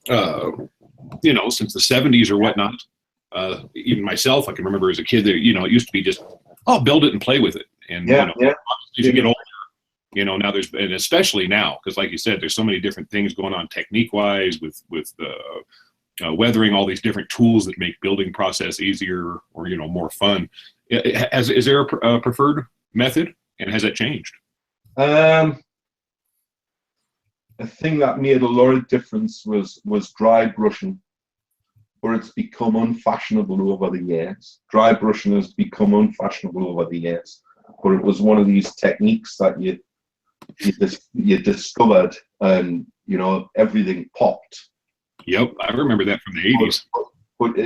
you know, since the 70s or whatnot, even myself, I can remember as a kid that, you know, it used to be just, oh, build it and play with it. And, you know, as you get older, you know, now there's, and especially now, because like you said, there's so many different things going on technique-wise with weathering, all these different tools that make building process easier or, you know, more fun. Is there a preferred method, and has that changed? A thing that made a lot of difference was dry brushing, but it's become unfashionable over the years. Dry brushing has become unfashionable over the years. but it was one of these techniques that you discovered, and you know everything popped. Yep, I remember that from the 80s. But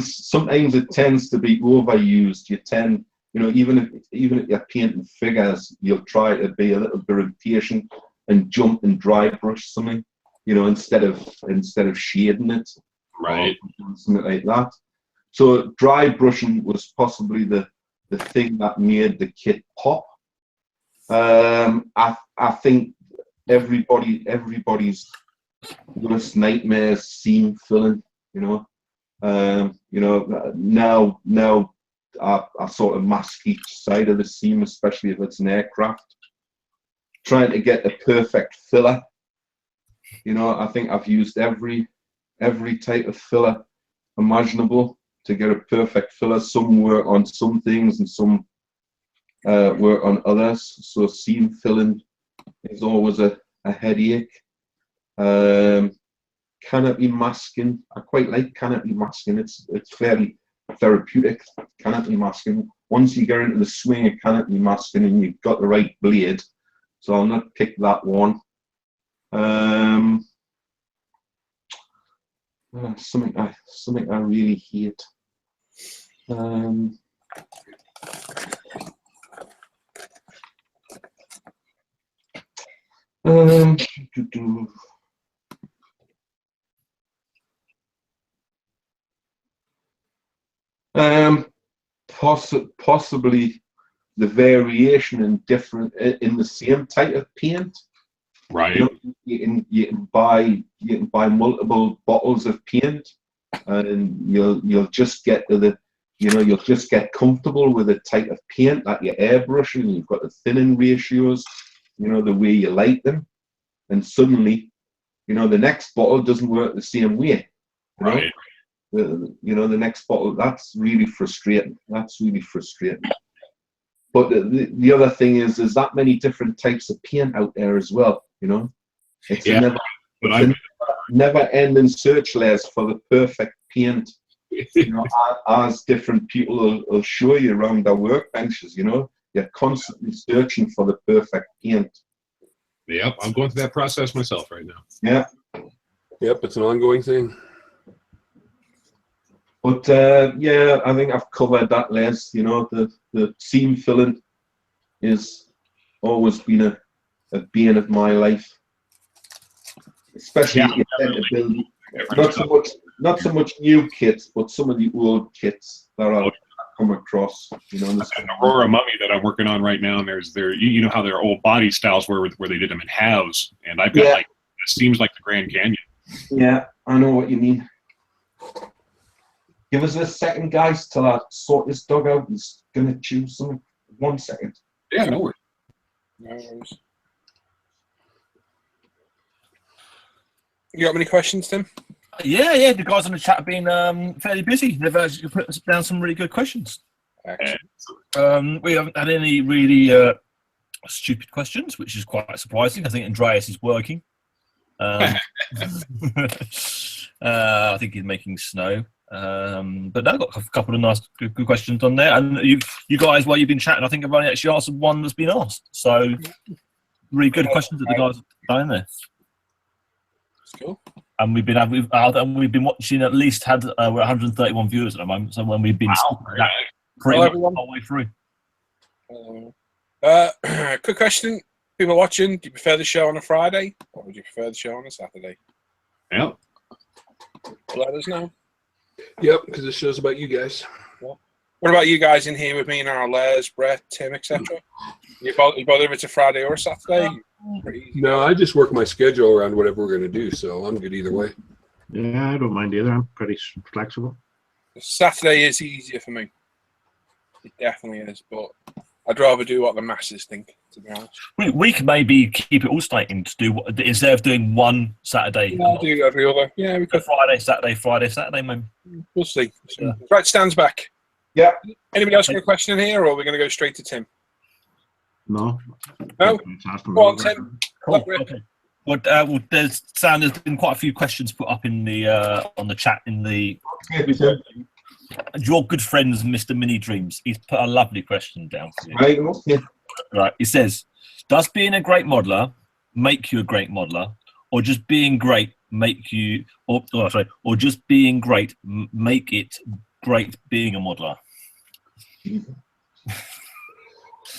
sometimes it tends to be overused. You tend, you know, even if you're painting figures, you'll try to be a little bit impatient and jump and dry brush something, you know, instead of shading it, Right. or something like that. So dry brushing was possibly the thing that made the kit pop. I think everybody's worst nightmare is seam filling, you know. Now I sort of mask each side of the seam, especially if it's an aircraft. Trying to get the perfect filler. You know, I think I've used every type of filler imaginable to get a perfect filler. Some work on some things and some work on others. So seam filling is always a headache. Canopy masking, I quite like canopy masking. It's fairly therapeutic, canopy masking. Once you get into the swing of canopy masking and you've got the right blade, so I'll not pick that one. Something I really hate. Possibly the variation in the same type of paint. Right. You know, you can buy multiple bottles of paint, and you'll just get comfortable with the type of paint that you're airbrushing. You've got the thinning ratios, you know, the way you like them, and suddenly, you know, the next bottle doesn't work the same way. You know? Right. The next bottle, that's really frustrating. But the other thing is there's that many different types of paint out there as well, you know. It's a never-ending search, Les, for the perfect paint. You know, as different people will show you around their workbenches, you know. You're constantly searching for the perfect paint. Yep, I'm going through that process myself right now. Yeah. Yep, it's an ongoing thing. But yeah, I think I've covered that, Les. You know, the seam filling is always been a bane of my life, especially if you tend to build not so much new kits, but some of the old kits that I've come across. You know, I've got an Aurora Mummy that I'm working on right now, and you know how their old body styles were where they did them in halves, and I've got like it seems like the Grand Canyon. Yeah, I know what you mean. Give us a second, guys, till I sort this dog out. He's going to chew something. 1 second. Yeah, no worries. No worries. You got any questions, Tim? Yeah. The guys on the chat have been fairly busy. They've actually put down some really good questions. We haven't had any really stupid questions, which is quite surprising. I think Andreas is working. I think he's making snow. But no, I've got a couple of nice good questions on there, and you guys, while you've been chatting, I think I've only actually answered one that's been asked, so really good questions that the guys have done there. That's cool. And we've been watching, at least we're 131 viewers at the moment, so when we've been pretty much the whole way through. Quick question, people watching, do you prefer the show on a Friday or would you prefer the show on a Saturday? Yeah, Let us know. Yep, because this show's about you guys. What about you guys in here with me now? Les, Brett, Tim, etc.? You bother if it's a Friday or a Saturday? No, I just work my schedule around whatever we're going to do, so I'm good either way. Yeah, I don't mind either. I'm pretty flexible. Saturday is easier for me. It definitely is, but I'd rather do what the masses think, to be honest. We could maybe keep it all stating to do instead of doing one Saturday. Yeah, I'll do every other. Yeah, we could. Friday, Saturday, maybe. We'll see. Right, stands back. Yeah. Anybody else got a question here, or are we going to go straight to Tim? No. No? Go on, Tim. Cool. Okay. Well, there's been quite a few questions put up in the on the chat in the. your good friends, Mr. Mini Dreams, he's put a lovely question down for you. Right, okay. Right, he says, does being a great modeler make you a great modeler, or just being great make you, or just being great make it great being a modeler?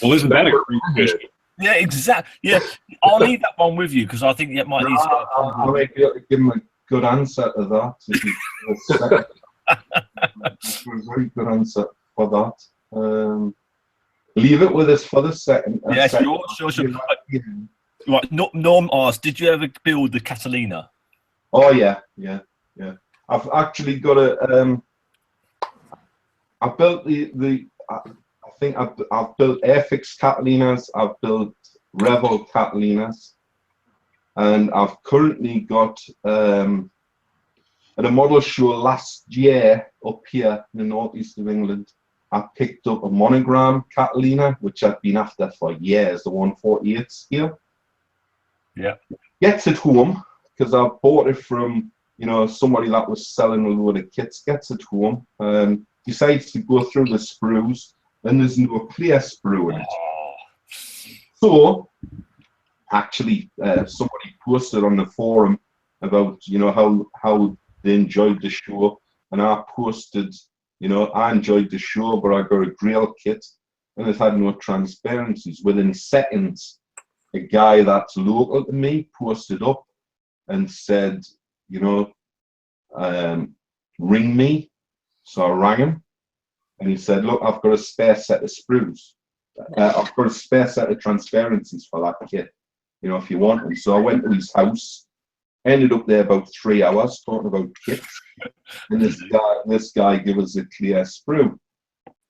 Well, isn't that a great question? Yeah, exactly. Yeah, I'll leave that one with you because I think that might need. I'll make you give him a good answer to that. If you a very good answer for that. Leave it with us for the second. Yeah, sure. Right, Norm asked, did you ever build the Catalina? Oh yeah. I've actually got a. I built I think I've built Airfix Catalinas. I've built Revel Catalinas, and I've currently got at a model show last year up here in the northeast of England. I picked up a monogram Catalina, which I've been after for years, the 148 scale. Yeah. Gets it home because I bought it from somebody that was selling a load of kits. Gets it home and decides to go through the sprues, and there's no clear sprue in it. So actually, somebody posted on the forum about how they enjoyed the show, and I posted. I enjoyed the show, but I got a grill kit and it had no transparencies. Within seconds, a guy that's local to me posted up and said, ring me. So I rang him and he said, look, I've got a spare set of sprues. I've got a spare set of transparencies for that kit, if you want them. So I went to his house, ended up there about 3 hours talking about kits. And this guy gave us a clear sprue.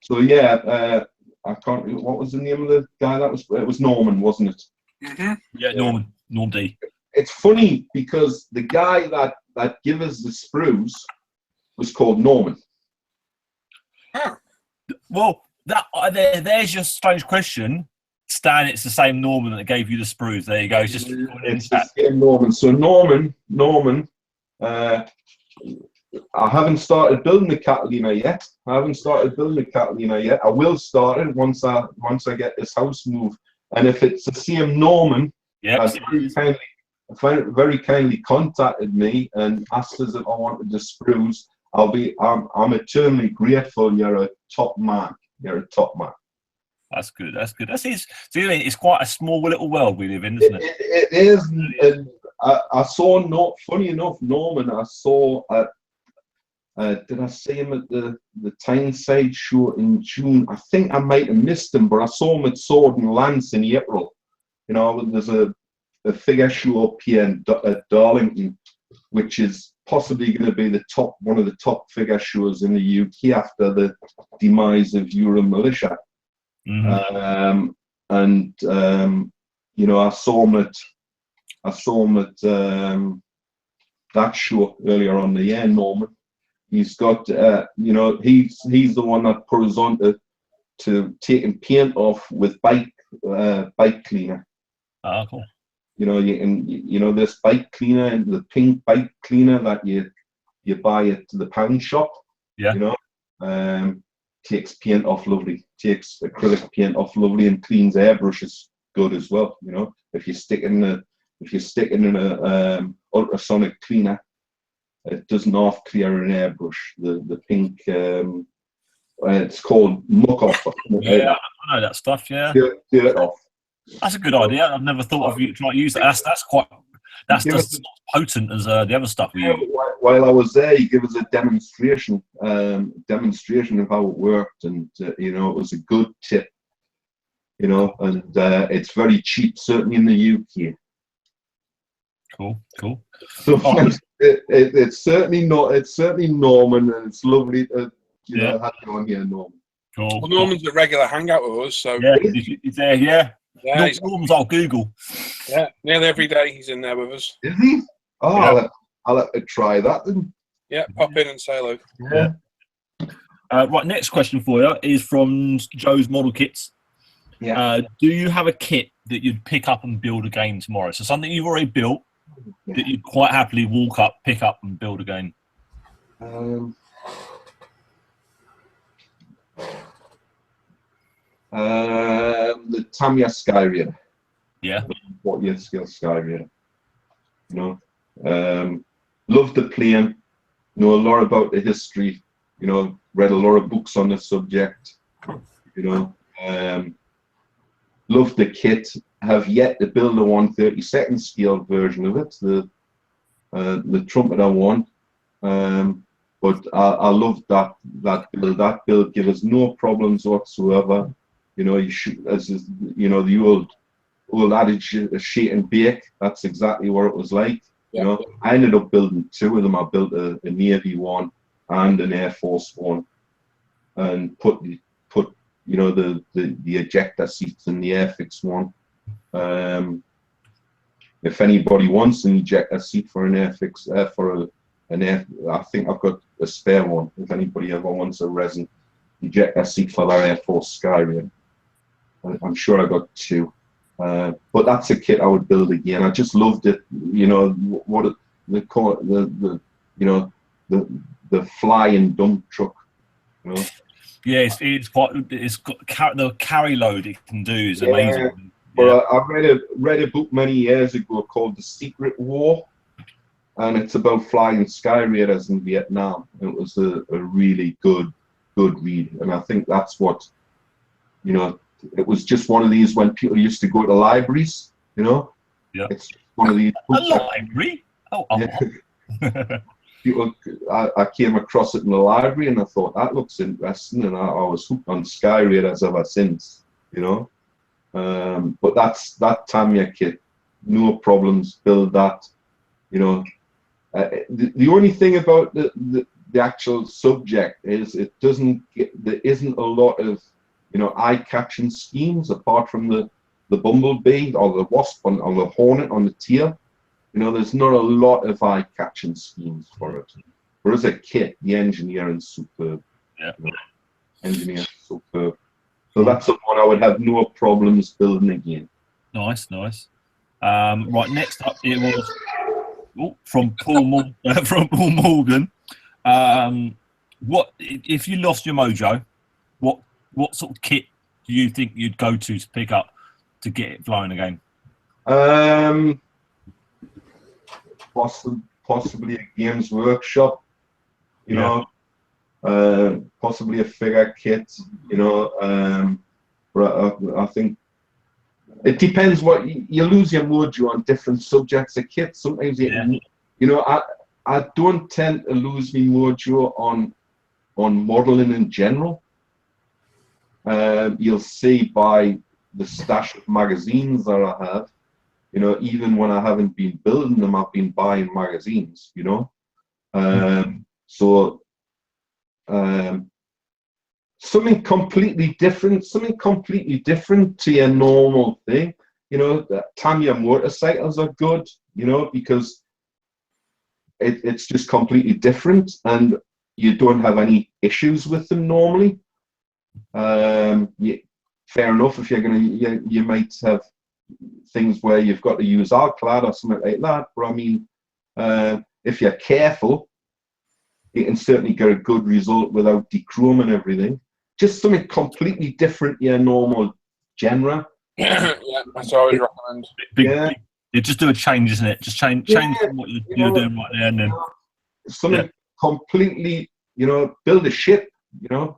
So yeah, I can't. What was the name of the guy? It was Norman, wasn't it? Mm-hmm. Yeah, Norman D. It's funny because the guy that gave us the sprues was called Norman. Oh. Well, there's your strange question, Stan. It's the same Norman that gave you the sprues. There you go. It's the same Norman. So Norman. I haven't started building the Catalina yet. I will start it once I get this house moved. And if it's the same Norman, very kindly contacted me and asked us if I wanted the sprues, I'm eternally grateful. You're a top man. That's good. It's quite a small little world we live in, isn't it? It is. And I saw, funny enough, Norman, I saw did I see him at the Tyneside show in June? I think I might have missed him, but I saw him at Sword and Lance in April. There's a figure show up here at Darlington, which is possibly going to be one of the top figure shows in the UK after the demise of Euro Militia. Mm-hmm. I saw him at that show earlier on the year, Norman. He's got, he's the one that put us on to taking paint off with bike cleaner. Oh, cool. You can, this bike cleaner and the pink bike cleaner that you buy at the pound shop. Yeah. Takes paint off lovely. Takes acrylic paint off lovely and cleans airbrushes good as well. If you stick in an ultrasonic cleaner, it doesn't half clear an airbrush. The pink, it's called muck off. Yeah, I know that stuff. Yeah, dirt off. That's a good idea. I've never thought of you trying to use that. That's just as potent as the other stuff we use. While I was there, he gave us a demonstration of how it worked, and it was a good tip. And it's very cheap, certainly in the UK. Cool. So it's certainly Norman, and it's lovely to have you on here, Norman. Cool. Well, Norman's a regular hangout with us, so yeah, he's there. Yeah, Norman's our Google. Yeah, nearly every day he's in there with us. Is he? Oh, yeah. I'll have to try that then. Yeah, pop in and say hello. Yeah. Right, next question for you is from Joe's Model Kits. Yeah. Do you have a kit that you'd pick up and build again tomorrow? So something you've already built that you'd quite happily walk up, pick up, and build again. The Tamiya Skyrier. Yeah. 40th scale Skyrier. You know, love the plane. Know a lot about the history. You know, read a lot of books on the subject. You know, love the kit. Have yet to build a 1/32 scale version of it. The trumpeter one. But I love that build. That build gives us no problems whatsoever. You know, you should, as is, you know, the old adage, shake and bake. That's exactly what it was like. You know, I ended up building two of them. I built a Navy one and an Air Force one, and put you know the ejector seats in the Airfix one. If anybody wants an ejector seat for an Airfix, I think I've got a spare one. If anybody ever wants a resin ejector seat for their Air Force Skyrier, I'm sure I got two. But that's a kit I would build again. I just loved it. You know what the you know the flying dump truck. You know? Yeah, it's got the carry load it can do is amazing. Well, I read a book many years ago called The Secret War, and it's about flying Skyraiders in Vietnam. It was a really good read, and I think that's what, you know, it was just one of these when people used to go to libraries, you know. Yeah. It's one of these books. A library? Oh. People, I came across it in the library and I thought that looks interesting, and I was hooked on Skyraiders ever since, you know. But that Tamiya kit, no problems, build that, you know. The only thing about the actual subject is there isn't a lot of, you know, eye-catching schemes apart from the bumblebee or the wasp or the hornet on the tail. You know, there's not a lot of eye-catching schemes for it. Whereas a kit, the engineering's superb. Yeah. You know, engineering superb. So that's the one I would have no problems building again. Nice. Right, next up it was from Paul Morgan. What if you lost your mojo? What sort of kit do you think you'd go to pick up to get it flying again? Possibly a Games Workshop, you know, possibly a figure kit, you know. But I think it depends what you lose your mojo on different subjects of kit. Sometimes you know, I don't tend to lose my mojo on modeling in general. You'll see by the stash of magazines that I have, you know, even when I haven't been building them, I've been buying magazines, you know. So something completely different to your normal thing. You know, Tamiya motorcycles are good, you know, because it's just completely different and you don't have any issues with them normally. Fair enough, if you're gonna, you might have things where you've got to use alclad or something like that, but I mean, if you're careful, you can certainly get a good result without dechroming everything. Just something completely different to your normal genre. Yeah, that's what I always recommend. Just do a change, isn't it? Just change from what you're doing right there, and then something completely, you know, build a ship, you know,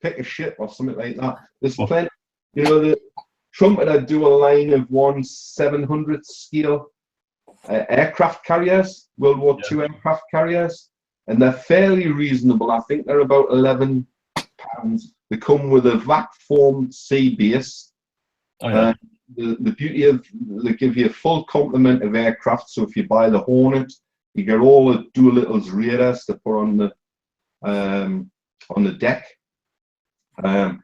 pick a ship or something like that. There's plenty, you know, the trumpeter do a line of 1/700th scale aircraft carriers, World War II aircraft carriers, and they're fairly reasonable. I think they're about £11. They come with a vac-formed sea base. The beauty of, they give you a full complement of aircraft. So if you buy the Hornet, you get all the Doolittle's radars to put on the deck. They're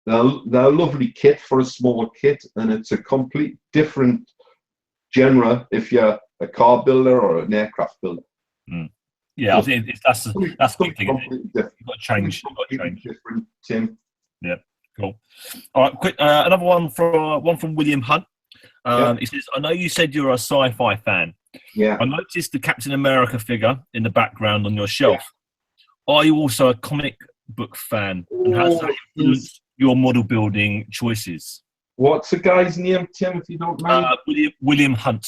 a lovely kit for a small kit, and it's a complete different genre if you're a car builder or an aircraft builder. Yeah, I think that's the big thing. You've got to change. Different, Tim. Yeah, cool. All right, quick. Another one from William Hunt. He says, "I know you said you're a sci-fi fan. Yeah. I noticed the Captain America figure in the background on your shelf. Are you also a comic book fan? And has that influenced your model building choices? What's the guy's name, Tim, if you don't mind? William Hunt.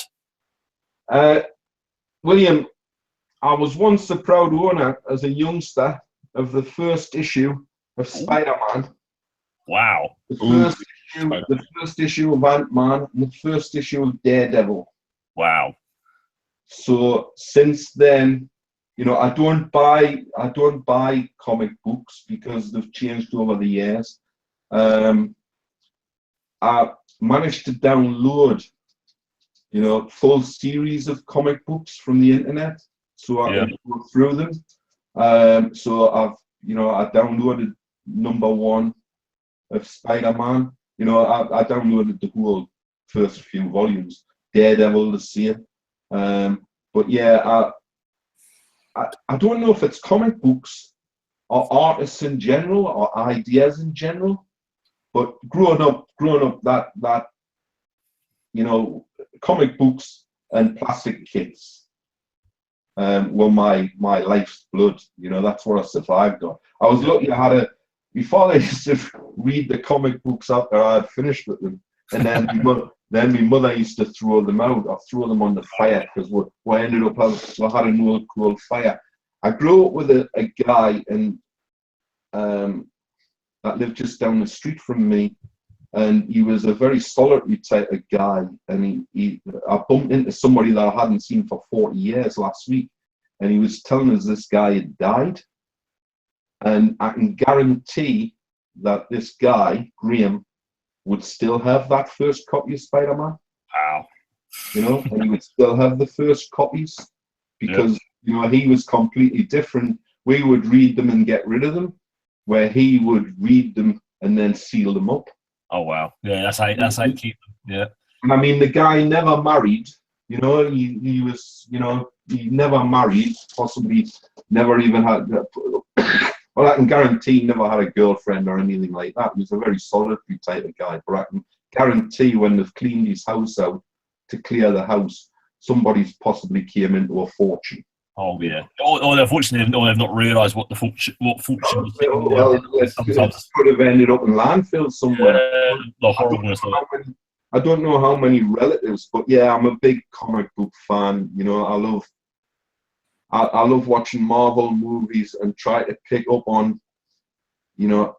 William, I was once the proud owner as a youngster of the first issue of Spider-Man. Wow. The first issue of Ant-Man, and the first issue of Daredevil. Wow. So since then, you know, I don't buy comic books because they've changed over the years. I managed to download, you know, full series of comic books from the internet, so I can go through them. So I downloaded #1 of Spider-Man. You know, I downloaded the whole first few volumes. Daredevil the same. But yeah, I don't know if it's comic books or artists in general or ideas in general, but growing up that you know, comic books and plastic kits were my life's blood. You know, that's what I survived on. I was lucky I had before I used to read the comic books after I had finished with them, and then my mother used to throw them out or throw them on the fire because we ended up we had an old coal fire. I grew up with a guy that lived just down the street from me, and he was a very solitary type of guy. And I bumped into somebody that I hadn't seen for 40 years last week, and he was telling us this guy had died. And I can guarantee that this guy, Graham, would still have that first copy of Spider-Man. Wow. You know, and he would still have the first copies because, you know, he was completely different. We would read them and get rid of them, where he would read them and then seal them up. Oh, wow. Yeah, that's how you keep them. Yeah. And I mean, the guy never married. You know, he was, you know, he never married, possibly never even had... Well, I can guarantee he never had a girlfriend or anything like that. He was a very solitary type of guy. But I can guarantee when they've cleaned his house out to clear the house, somebody's possibly came into a fortune. Oh yeah. Or unfortunately, they've not realised what fortune was. Well, it could have ended up in landfill somewhere. The horribleness of it. I don't know how many relatives, but yeah, I'm a big comic book fan. You know, I love watching Marvel movies and try to pick up on, you know,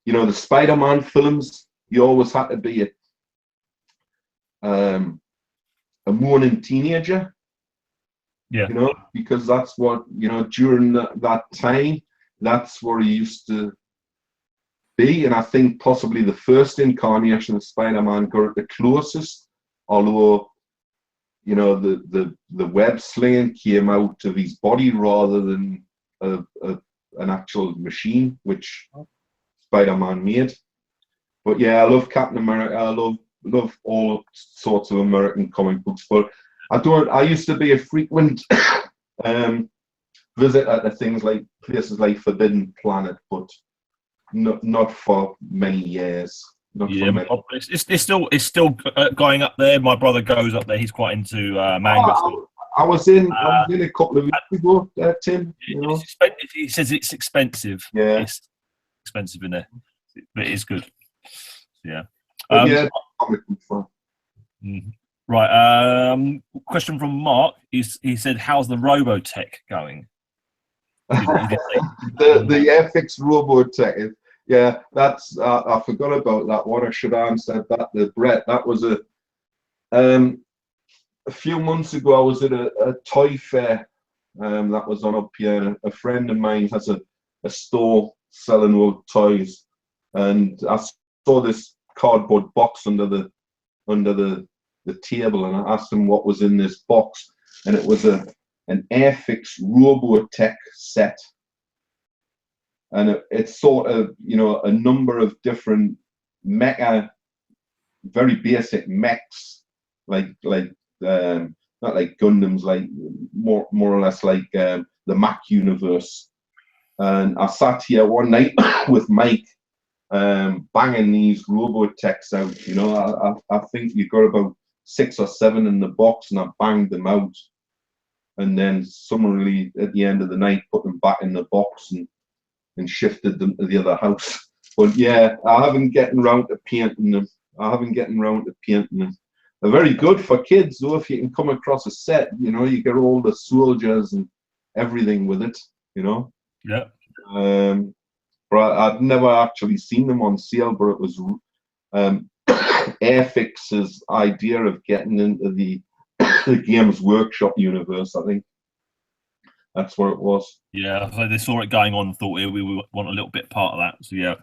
the Spider-Man films. You always had to be a mourning teenager. Yeah. You know, because that's what, you know, during that time, that's where he used to be. And I think possibly the first incarnation of Spider-Man got it the closest, although, you know, the web slinging came out of his body rather than an actual machine, which Spider-Man made. But yeah, I love Captain America. I love all sorts of American comic books, but I used to be a frequent visitor to things like places like Forbidden Planet, but not for many years. It's still going up there. My brother goes up there. He's quite into manga. I was in a couple of weeks ago, Tim. You know? He says it's expensive. Yeah, it's expensive in there, but it is good. Yeah. Yeah. Right. Question from Mark. He said, "How's the Robotech going?" the Airfix Robotech. Yeah, that's I forgot about that one. I should have answered that. The Brett. That was a few months ago. I was at a toy fair. That was on up here. A friend of mine has a store selling old toys, and I saw this cardboard box under the table, and I asked him what was in this box, and it was an Airfix Robotech set. And it's sort of, you know, a number of different mecha, very basic mechs, like not like Gundams, like more or less like the Mac universe. And I sat here one night with Mike, banging these Robotechs out. You know, I think you got about 6 or 7 in the box, and I banged them out, and then summarily at the end of the night put them back in the box and and shifted them to the other house. But yeah, I haven't gotten round to painting them. They're very good for kids, though. If you can come across a set, you know, you get all the soldiers and everything with it, you know. Yeah. But I'd never actually seen them on sale, but it was Airfix's idea of getting into the Games Workshop universe, I think. That's what it was. Yeah, so they saw it going on and thought we want a little bit part of that. So yeah, I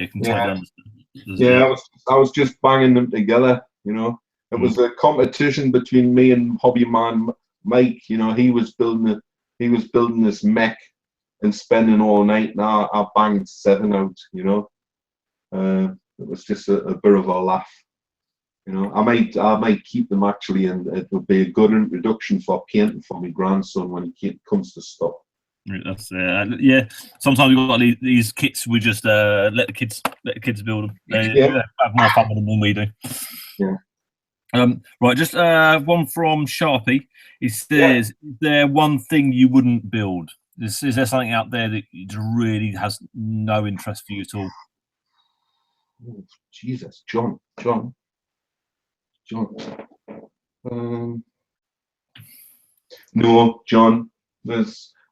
can totally understand. Yeah, I was just banging them together, you know. It was a competition between me and hobby man Mike. You know, he was building this mech and spending all night. Now I banged 7 out. You know, it was just a bit of a laugh. You know, I might keep them actually, and it would be a good introduction for painting for my grandson when he comes to stuff. That's yeah. Sometimes we've got these kits. We just let the kids build them. They have more fun with them than we do. Yeah. Right, just one from Sharpie. He says, "Is there one thing you wouldn't build? Is there something out there that really has no interest for you at all?" Oh, Jesus, John. No, John.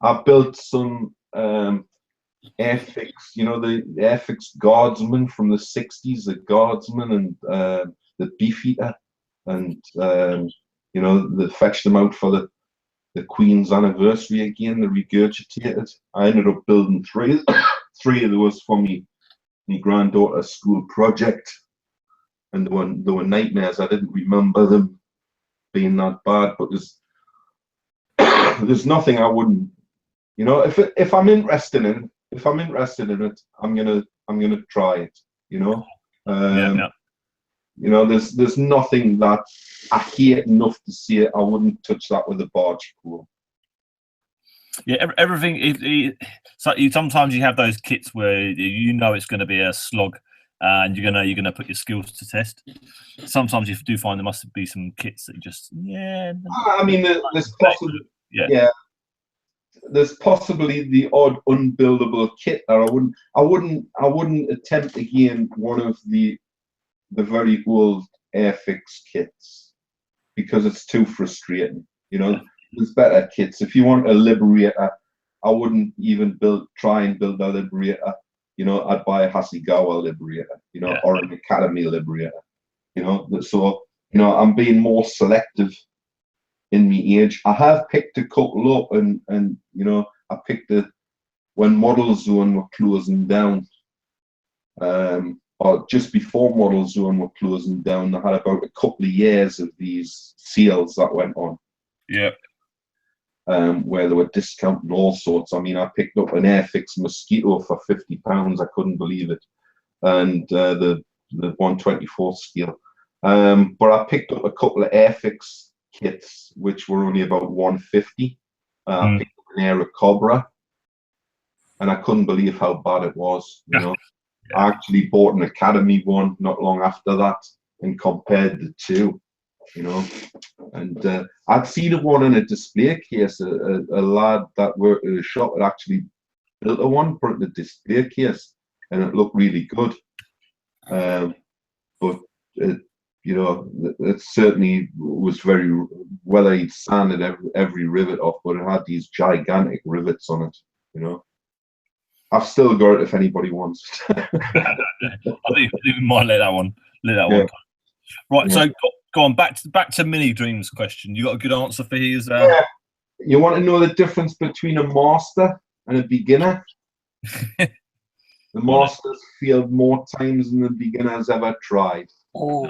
I've built some Airfix. You know, the Airfix Guardsman from the '60s, the Guardsman and the Beefeater. And you know, they fetched them out for the Queen's anniversary again. They regurgitated. I ended up building three of those for me granddaughter's school project, and they were nightmares. I didn't remember them being that bad, but there's nothing I wouldn't. You know, if I'm interested in it, I'm gonna try it. You know. You know, there's nothing that I hate enough to say it. I wouldn't touch that with a barge pole. Yeah, everything. So sometimes you have those kits where you know it's going to be a slog, and you're gonna put your skills to test. Sometimes you do find there must be some kits that just I mean, there's possibly there's possibly the odd unbuildable kit that I wouldn't attempt again one of the very old Airfix kits because it's too frustrating. You know, there's better kits. If you want a Liberator, I wouldn't even try and build a Liberator. You know, I'd buy a Hasegawa Liberator, you know, or an Academy Liberator. You know, so you know, I'm being more selective in my age. I have picked a couple up, and you know, I picked when Model Zone were closing down. Or just before Model Zone were closing down, they had about a couple of years of these sales that went on. Yeah. Where they were discounting all sorts. I mean, I picked up an Airfix Mosquito for £50. I couldn't believe it, and the 1/24 scale. But I picked up a couple of Airfix kits which were only about £150. I picked up an Aero Cobra, and I couldn't believe how bad it was. You know. I actually bought an Academy one not long after that and compared the two, you know. And I'd seen one in a display case. A lad that worked at a shop had actually built one, put it in a display case, and it looked really good. But you know, it certainly was very well. He'd sanded every rivet off, but it had these gigantic rivets on it, you know. I've still got it if anybody wants it. I think we might let that one go. Right, so go on back to Mini Dreams question. You got a good answer for his? Yeah. You want to know the difference between a master and a beginner? The masters failed more times than the beginners ever tried. Oh,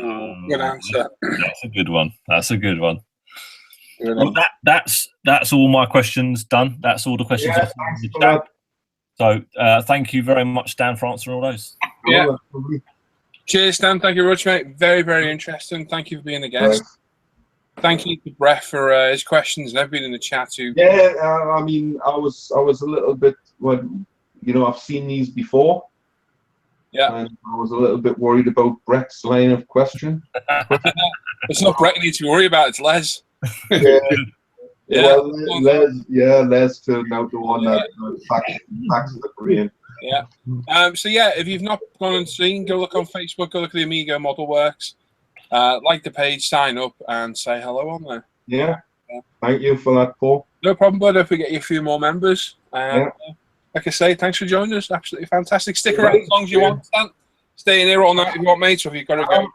good answer. That's a good one. Well, that's all my questions done. That's all the questions. Yeah, so thank you very much, Stan, for answering all those. Yeah. Cheers, Stan. Thank you very much, mate. Very, very interesting. Thank you for being a guest. Right. Thank you to Brett for his questions and everything in the chat too. Yeah, I mean, I was a little bit, you know, I've seen these before. Yeah. And I was a little bit worried about Brett's line of question. It's not Brett you need to worry about, it's Les. Yeah. Yeah, well, Les turned out the one that taxed the brain. Yeah. So yeah, if you've not gone and seen, go look on Facebook, go look at the Amigo Model Works, like the page, sign up, and say hello on there. Yeah. Thank you for that, Paul. No problem, bud. If we get you a few more members, Yeah. like I say, thanks for joining us. Absolutely fantastic. Stick Yeah, around as long as you yeah. want, Stan. Stay in here all night if you want, mate. So if you've got to go,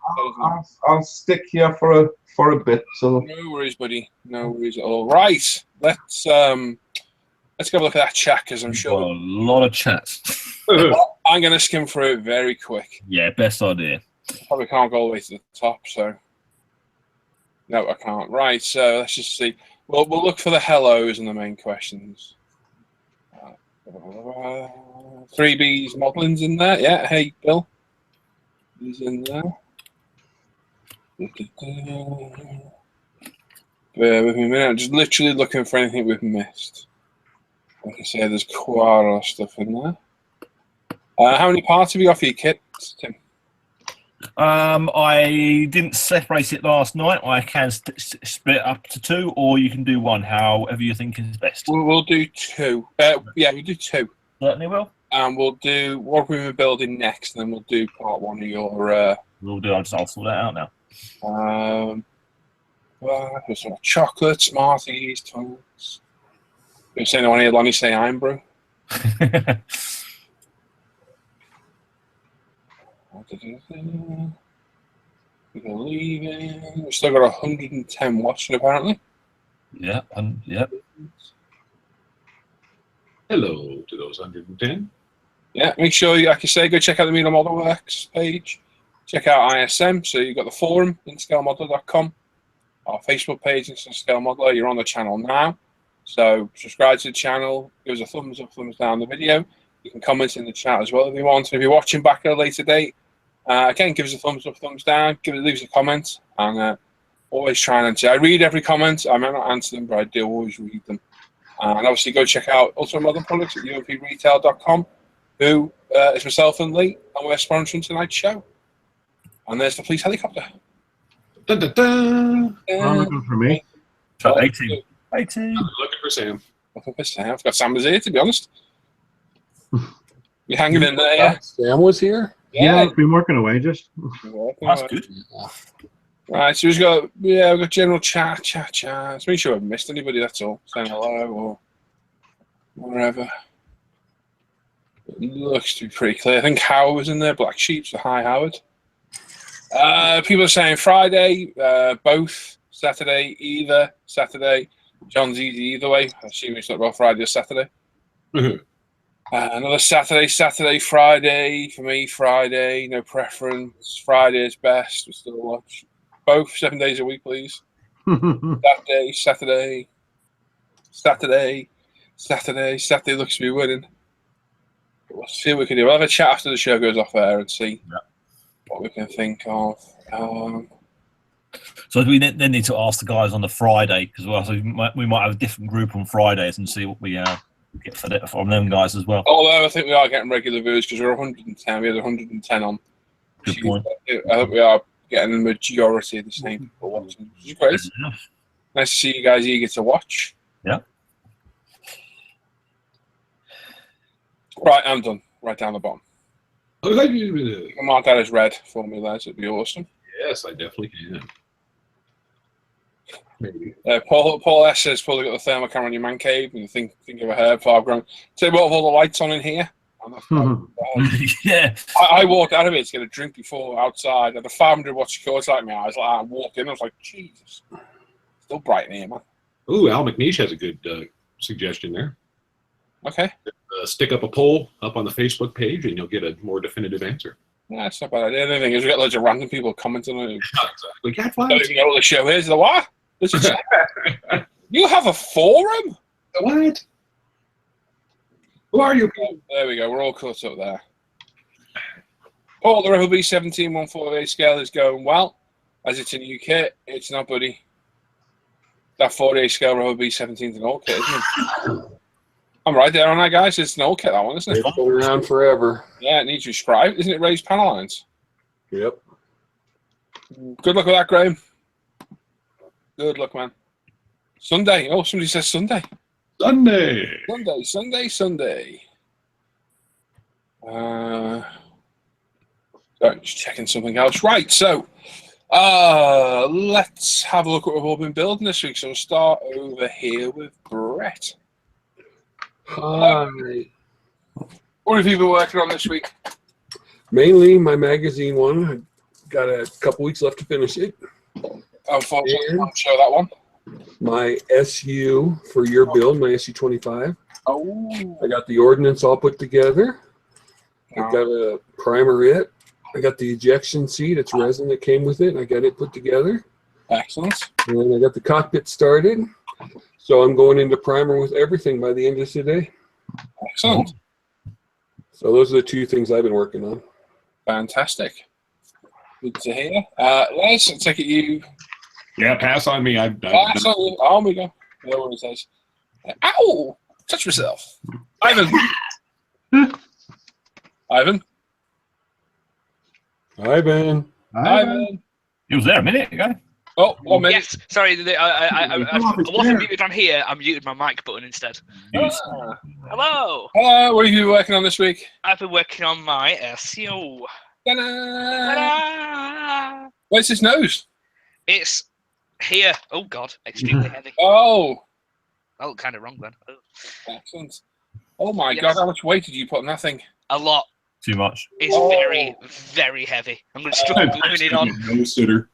I'll stick here for a bit. So no worries, buddy. No worries at all. Right, let's go have a look at that chat because I'm Got sure a lot of chats. I'm going to skim through it very quick. Yeah, best idea. Probably can't go all the way to the top, so no, I can't. Right, so let's just see. We'll look for the hellos and the main questions. 3B's modeling's in there. Yeah, hey, Bill. He's in there. Bear with me a minute. I'm just literally looking for anything we've missed. Like I say, there's quite a lot of stuff in there. How many parts have you got for your kit, Tim? I didn't separate it last night. I can split up to 2, or you can do 1, however you think is best. We'll do 2. Yeah, we do 2. Certainly will. And we'll do what we're building next, and then we'll do part 1 of your. We'll do. I'll sort that out now. Well, there's some chocolate, Smarties, toast. You're saying I want to hear Lonnie say I'm brew. We're leaving. We've still got 110 watching apparently. Yeah, yeah. Hello to those 110. Yeah, make sure you, like you say, go check out the Amigo Model Works page. Check out ISM. So you've got the forum, inscalemodeler.com. Our Facebook page, Instant Scale Modeler. You're on the channel now. So subscribe to the channel. Give us a thumbs up, thumbs down the video. You can comment in the chat as well if you want. So if you're watching back at a later date, again, give us a thumbs up, thumbs down. Leave us a comment. And always try and answer. I read every comment. I might not answer them, but I do always read them. And obviously go check out Ultimate Modern Products at umpretail.com, who is myself and Lee, and we're sponsoring tonight's show. And there's the police helicopter. Dun, dun, dun. I'm looking for me. 18. 18. I'm looking for Sam. Looking for Sam. I've got Sam was here, to be honest. You're hanging in there, yeah? Sam was here? Yeah, I've been working away just. That's good. Right, so we've got general chat. Let's make sure I've missed anybody, that's all. Saying hello or wherever. It looks to be pretty clear. I think Howard was in there, Black Sheep, so hi Howard. People are saying Friday, both, Saturday, either, Saturday. John's easy either way. I assume it's not about Friday or Saturday. Another Saturday, Friday. For me, Friday, no preference. Friday is best. We still watch both 7 days a week, please. Saturday looks to be winning. But we'll see what we can do. We'll have a chat after the show goes off air and see what we can think of. So we then need to ask the guys on the Friday because we might have a different group on Fridays and see what we get from them guys as well. Although I think we are getting regular viewers because we're 110. We had 110 on. Good point. I think we are getting the majority of the same people watching, which is great. Nice to see you guys eager to watch. Yeah. Right, I'm done. Right down the bottom. Oh, You can mark that as red for me, lads. It'd be awesome. yes, I definitely can. Maybe. Paul S says, probably got the thermal camera in your man cave and you think of a herb farm ground. Tell you what, all the lights on in here. Yeah. I walked out of it to get a drink before outside. And the 500 watt security light in my eyes. I walked in, I was like, Jesus. Still bright in here, man. Ooh, Al McNeish has a good suggestion there. Okay. Stick up a poll up on the Facebook page and you'll get a more definitive answer. Yeah, it's not a bad idea. The thing is, we got loads of random people commenting on it. Exactly. Cat Don't even know what the show is. The what? This is you have a forum? What? Who are you? There we go. We're all caught up there. Paul, the Rebel B17 148 scale is going well. As it's a new kit, it's not, buddy. That 48 scale Rebel B17 is an old kit, isn't it? I'm right there on that, guys. It's an old kit, that one, isn't it? It's been around forever. Yeah, it needs rescribed. Isn't it raised panel lines? Yep. Good luck with that, Graham. Good luck, man. Sunday. Oh, somebody says Sunday. Sunday. Sunday. Sorry, just checking something else. Right, so let's have a look at what we've all been building this week. So we'll start over here with Brett. Hi. What have you been working on this week? Mainly my magazine one. I got a couple weeks left to finish it. Unfortunately, I And can't show that one. my SU for your build, my SU 25. Oh, I got the ordnance all put together. I got a primer it. I got the ejection seat. It's resin that came with it. I got it put together. excellent. And I got the cockpit started. So I'm going into primer with everything by the end of today. Excellent. So those are the two things I've been working on. Fantastic. Good to hear. Les, I take it you. Yeah, pass on me. Oh, we go. There what it says. Ow! Touch myself. Ivan. Ivan. Ivan. He was there a minute ago. Oh, 1 minute. Yes, sorry. I wasn't muted on here. I muted my mic button instead. Hello. Hello. What have you been working on this week? I've been working on my SEO. Ta-da! Ta-da! Where's his nose? It's here. Oh God, extremely heavy. Oh, I look kind of wrong then. Oh. excellent. Oh my Yes. God, how much weight did you put on that thing? A lot. Too much. It's very, very heavy. I'm going to struggle gluing it on. No sitter.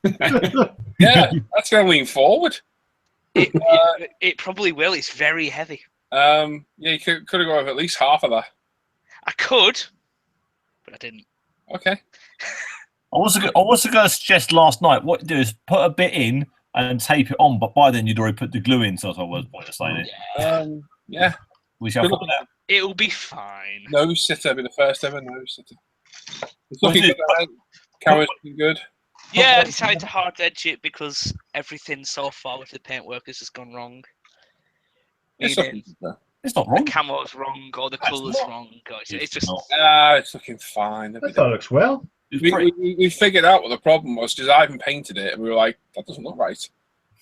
Yeah, that's going to lean forward. It probably will. It's very heavy. Yeah, you could have gone with at least half of that. I could, but I didn't. Okay. I was going to suggest last night what you do is put a bit in and tape it on, but by then you'd already put the glue in, so I was pointless saying it. Yeah. We shall Good find out. It'll be fine. Nose sitter, be the first ever nose sitter. It's looking good. Camera's looking good. Yeah, I decided to hard edge it because everything so far with the paintwork has just gone wrong. It's Meaning looking good. It's not the wrong. camo's wrong or the colour's wrong. Or it's just not. It's looking fine. I thought it looks well. We figured out what the problem was because Ivan painted it and we were like, that doesn't look right.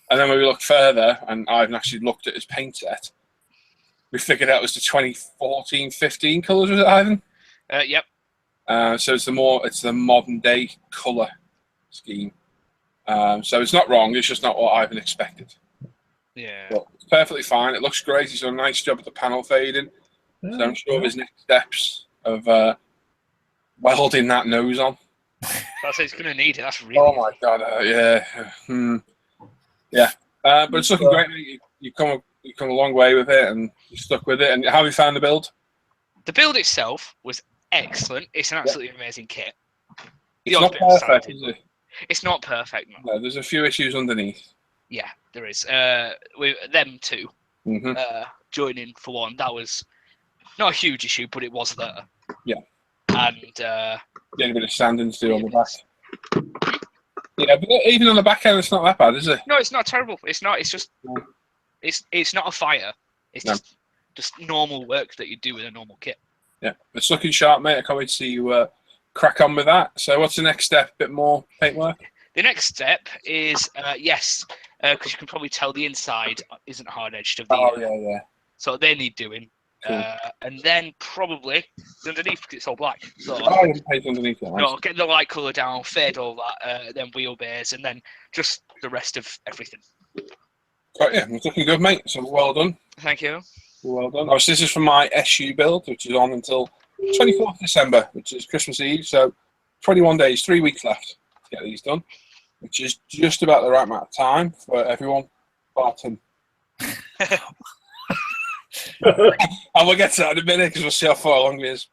And then when we looked further and Ivan actually looked at his paint set, we figured out it was the 2014-15 colours, was it, Ivan? Yep. So it's the modern day colour scheme. So it's not wrong, it's just not what Ivan expected. Yeah. But it's perfectly fine. It looks great. He's done a nice job at the panel fading. So I'm sure of his next steps of welding that nose on. That's it's going to need it. That's really. Oh my God! Yeah. But it's looking great. You've come a long way with it, and you stuck with it. And how have you found the build? The build itself was excellent. It's an absolutely amazing kit. It's not perfect, is it? It's not perfect. No. No, there's a few issues underneath. Yeah, there is. With them two joining for one, that was not a huge issue, but it was there. Yeah. And Get a bit of sanding to do on the back. Yeah, but even on the back end, it's not that bad, is it? no, it's not terrible. It's not. It's just. It's not a fire. It's just normal work that you do with a normal kit. Yeah, it's looking sharp, mate. I can't wait to see you crack on with that. So, what's the next step? A bit more paintwork. The next step is because you can probably tell the inside isn't hard edged of the. Oh yeah. So they need doing. Cool. And then probably underneath because it's all black. So paint underneath that. get the light colour down, fade all that, then wheelbase, and then just the rest of everything. Yeah, it's looking good, mate. So well done. Thank you. Well done. Oh, so this is for my SU build, which is on until 24th December, which is Christmas Eve. So 21 days, 3 weeks left to get these done, which is just about the right amount of time for everyone, bar Tim. And we'll get to that in a minute because we'll see how far along it is.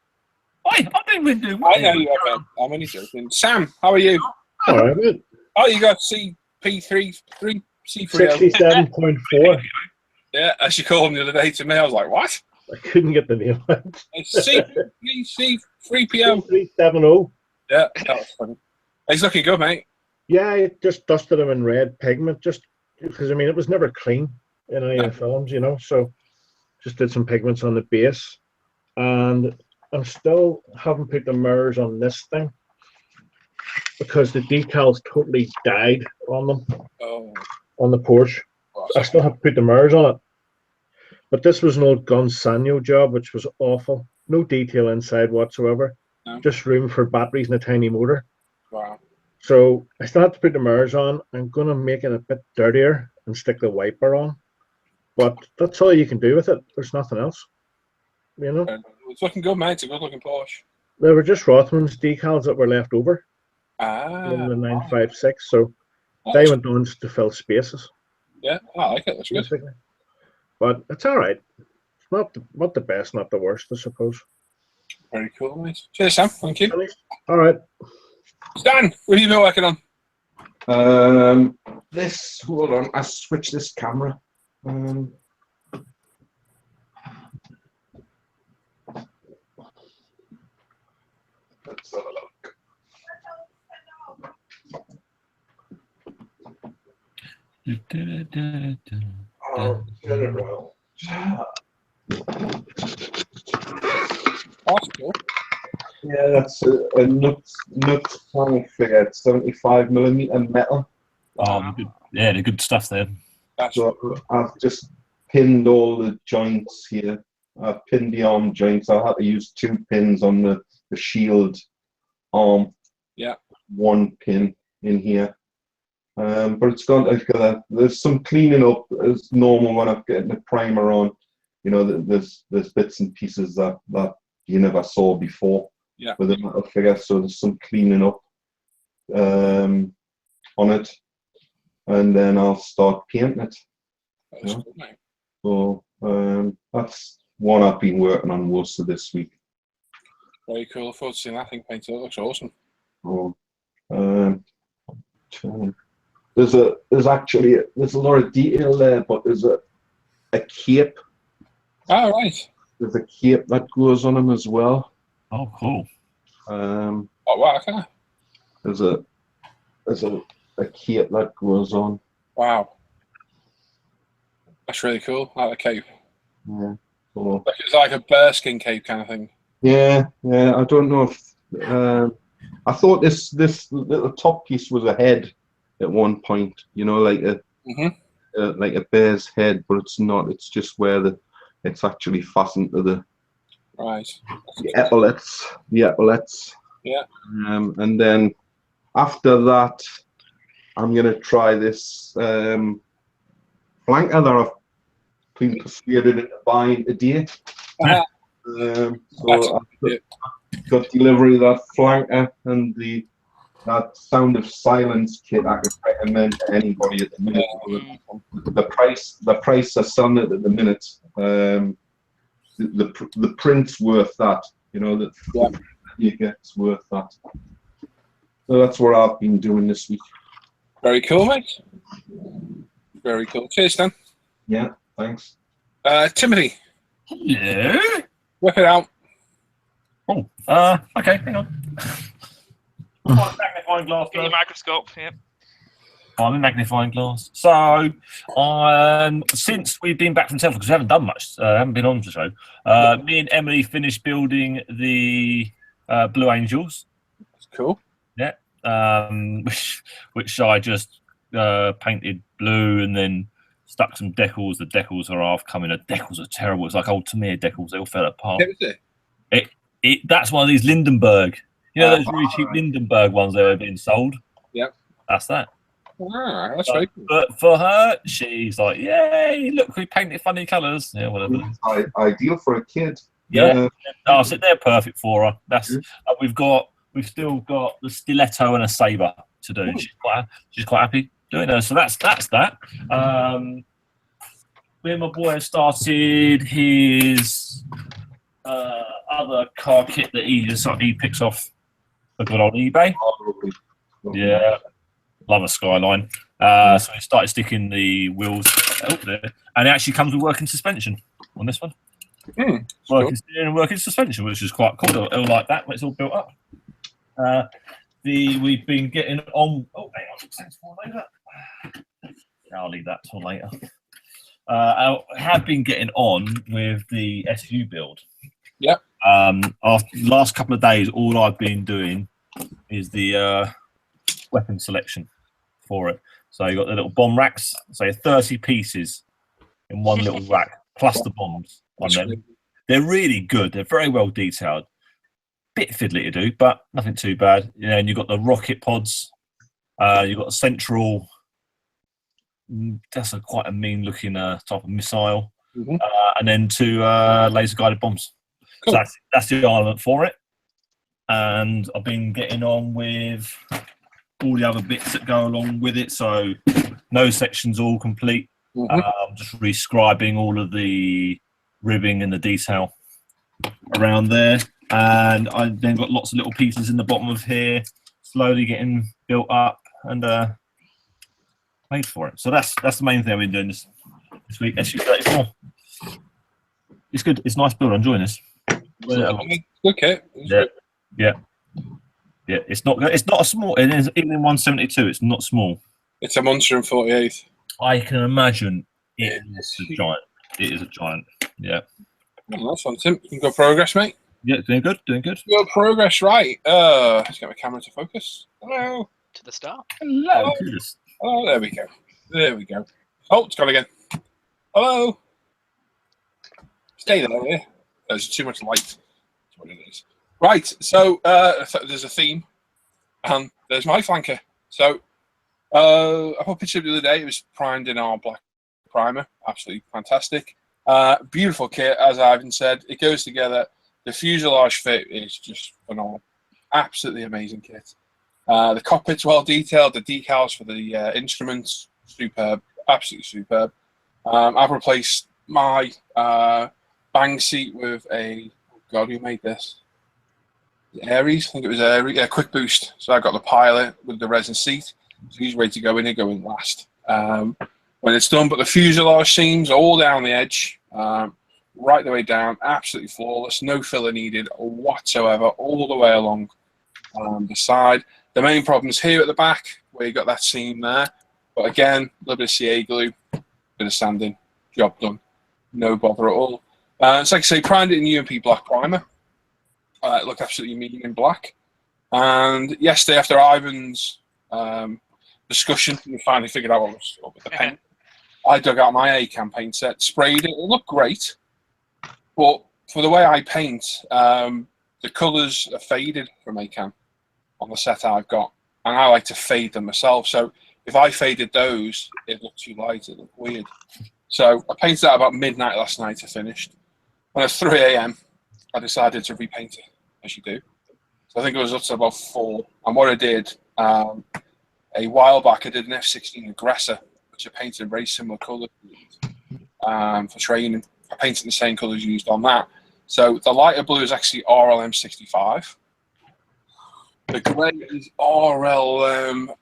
Oi, I didn't do I know you have, mate. I'm only joking. Sam, how are you? All right, mate. Oh, you got C3, C3. 67.4. Yeah, as you called him the other day to me, I was like, what? I couldn't get the name right. It's C3PO. 370. Yeah, that was funny. He's looking good, mate. Yeah, I just dusted him in red pigment just because, I mean, it was never clean in any of the films, you know, so just did some pigments on the base. And I'm still haven't put the mirrors on this thing because the decals totally died on them. Oh. On the Porsche. I still have to put the mirrors on it. But this was an old Gonsanyo job, which was awful. no detail inside whatsoever, No. just room for batteries and a tiny motor. Wow. So I still have to put the mirrors on. I'm going to make it a bit dirtier and stick the wiper on. But that's all you can do with it. There's nothing else. You know? It's looking good, mate. It's a good looking Porsche. They were just Rothman's decals that were left over in the Ah. 956. So Oh, they went on to fill spaces, yeah, I like it. That's good. basically. But it's all right. It's not the best, not the worst, I suppose. Very cool, mate. Cheers, Sam. Thank you. All right. Stan, what have you been working on? This, hold on, I switched this camera. Let's have a look. Oh, get it right. That's cool. Yeah, that's a nut flying figure. It's 75mm metal. Good. Yeah, the good stuff there. That's So I've just pinned all the joints here. I've pinned the arm joints. I had to use 2 pins on the shield arm. Yeah. 1 pin in here. But it's gone together. There's some cleaning up as normal when I'm getting the primer on. You know, there's bits and pieces that you never saw before. Yeah. With a metal figure, so there's some cleaning up on it, and then I'll start painting it. That's cool, mate. So that's one I've been working on most of this week. Very cool. I forward to seeing that thing painted. It looks awesome. So, there's actually a lot of detail there, but there's a cape. Oh, right. There's a cape that goes on them as well. Oh, cool. Oh, wow. Okay. There's a cape that goes on. Wow. That's really cool. I like the cape. Yeah. So, It's like a bearskin cape kind of thing. yeah. I don't know if I thought this little top piece was a head at one point. You know, like a bear's head, but it's not. It's just where it's actually fastened to the epaulets. The epaulets. Yeah. And then after that, I'm gonna try this flanker that I've been persuaded into buying today. So I've got delivery of that flanker and that Sound of Silence kit. I could recommend to anybody at the minute. The price they're selling it at the minute. The print's worth that. You know that you get's worth that. So that's what I've been doing this week. Very cool, mate. Very cool. Cheers, Stan. Yeah, thanks. Timothy. Hello. Whip it out. Oh, okay, hang on. Magnifying glass. Get your microscope. Yep. I'm in magnifying glass. So, since we've been back from Telford, because we haven't done much, haven't been on the show, me and Emily finished building the Blue Angels. That's cool. Yeah. Which I just painted blue and then stuck some decals. The decals are half coming. The decals are terrible. It's like old Tamir decals. They all fell apart. That's one of these Lindenberg. You know those really cheap Lindenberg ones that are being sold? Yep. That's that. Ah, that's very cool. But for her, she's like, yay, look, we painted funny colours. Yeah, whatever. Ideal for a kid. Yeah. Oh, so they're perfect for her. That's we've still got the stiletto and a saber to do. She's quite happy doing her. So that's that. Me and my boy have started his other car kit that he picks off a good old eBay. Yeah, love a Skyline. So he started sticking the wheels out there, and it actually comes with working suspension on this one. Working steering and working suspension, which is quite cool. It'll like that when it's all built up. We've been getting on. Oh, hang on, thanks for later. I'll leave that till later. I have been getting on with the SU build. Yep. After the last couple of days, all I've been doing is the weapon selection for it. So you got the little bomb racks, so 30 pieces in one little rack, plus the bombs on them. They're really good. They're very well detailed. Bit fiddly to do, but nothing too bad. You know, and you've got the rocket pods. You've got a central. That's quite a mean-looking type of missile, and then 2 laser-guided bombs. Cool. So that's the armament for it. And I've been getting on with all the other bits that go along with it. So nose section's all complete. Just rescribing all of the ribbing and the detail around there. And I've then got lots of little pieces in the bottom of here, slowly getting built up and made for it. So that's the main thing I've been doing this week. SU34. It's good. It's a nice build. I'm enjoying this. Okay. Yeah. It's not a small. It is even in 172. It's not small. It's a monster in 48. I can imagine it is a giant. It is a giant. Yeah. Oh, that's one, Tim. You got progress, mate? Yeah, doing good. Your progress, right. Let's get my camera to focus. Hello. To the start. Hello. Oh, there we go. Oh, it's gone again. Hello. Stay there. Yeah. There's too much light. That's what it is. Right. So there's a theme, and there's my flanker. So I put a picture the other day. It was primed in our black primer. Absolutely fantastic. Beautiful kit, as Ivan said. It goes together. The fuselage fit is just phenomenal. Absolutely amazing kit. The cockpit's well detailed. The decals for the instruments, superb. Absolutely superb. I've replaced my bang seat with a, oh God, who made this? Aries, I think it was Aries. Yeah, quick boost. So I got the pilot with the resin seat. So he's ready to go in and go in last. When it's done, but the fuselage seams all down the edge, right the way down, absolutely flawless. No filler needed whatsoever, all the way along the side. The main problem is here at the back, where you got that seam there. But again, a little bit of CA glue, bit of sanding, job done. No bother at all. It's like I say, primed it in UMP black primer. It looked absolutely mean in black. And yesterday, after Ivan's discussion, we finally figured out what was up with the paint. I dug out my A-Cam paint set, sprayed it. It looked great, but for the way I paint, the colours are faded from A-Cam on the set I've got, and I like to fade them myself. So if I faded those, it looked too light. It looked weird. So I painted that about midnight last night. I finished. When at 3 a.m., I decided to repaint it, as you do. So I think it was up to about 4. And what I did, a while back, I did an F-16 Aggressor, which I painted in very similar colours for training. I painted the same colours used on that. So the lighter blue is actually RLM 65. The grey is RLM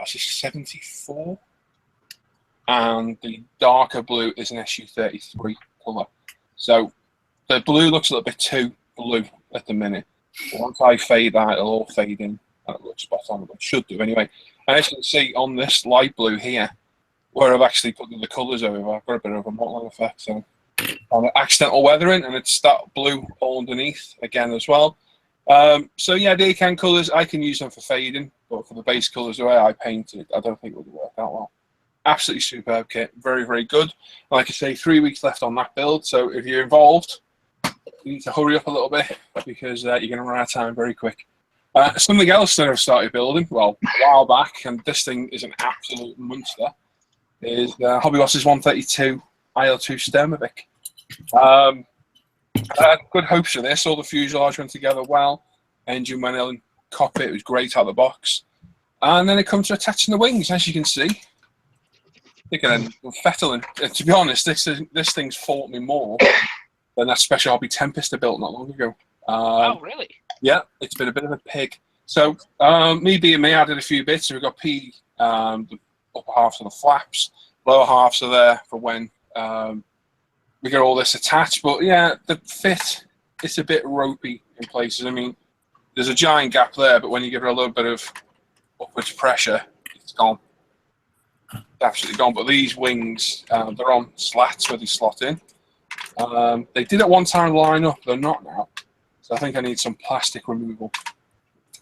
74. And the darker blue is an SU-33 colour. So the blue looks a little bit too blue at the minute. But once I fade that, it'll all fade in. And it looks spot on. It should do anyway. And as you can see on this light blue here, where I've actually put the colours over, I've got a bit of a mottling effect. So on accidental weathering, and it's that blue all underneath again as well. So yeah, the A-Cam colours, I can use them for fading, but for the base colours, the way I paint it, I don't think it would work out well. Absolutely superb kit, very, very good. Like I say, 3 weeks left on that build, so if you're involved, you need to hurry up a little bit because you're going to run out of time very quick. Something else that I've started building, well, a while back, and this thing is an absolute monster, is Hobby Boss's 132 IL2 Sturmovik. I had good hopes for this. All the fuselage went together well. Engine went in, cockpit was great out of the box. And then it comes to attaching the wings, as you can see. They're going to fettling. To be honest, this thing's fought me more than that Special Hobby Tempest I built not long ago. Oh, really? Yeah, it's been a bit of a pig. So, me being me, I did a few bits. So we've got the upper halves of the flaps, lower halves are there for when we get all this attached. But yeah, the fit, it's a bit ropey in places. I mean, there's a giant gap there, but when you give it a little bit of upwards pressure, it's gone. It's absolutely gone. But these wings, they're on slats where they slot in. They did at one time line up, they're not now. So I think I need some plastic removal.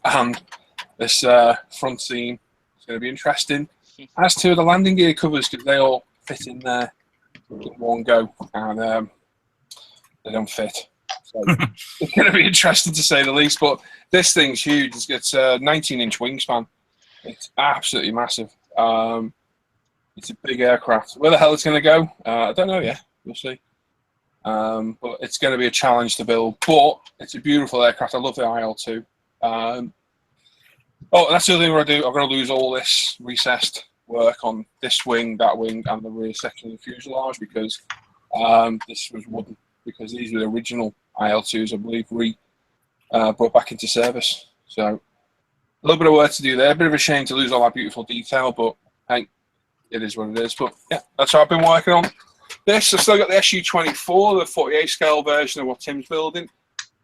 And this front seam is going to be interesting. As to the landing gear covers, because they all fit in there in one go, and they don't fit. So it's going to be interesting to say the least. But this thing's huge. It's a 19-inch wingspan. It's absolutely massive. It's a big aircraft. Where the hell it's going to go, I don't know yet. We'll see. But it's going to be a challenge to build. But it's a beautiful aircraft. I love the IL-2. That's the other thing we're going to do. I'm going to lose all this recessed work on this wing, that wing, and the rear section of the fuselage because this was wooden. Because these were the original IL-2s, I believe, brought back into service. So a little bit of work to do there. A bit of a shame to lose all that beautiful detail, but hey, it is what it is. But yeah, that's what I've been working on. This, I've still got the SU-24, the 48 scale version of what Tim's building.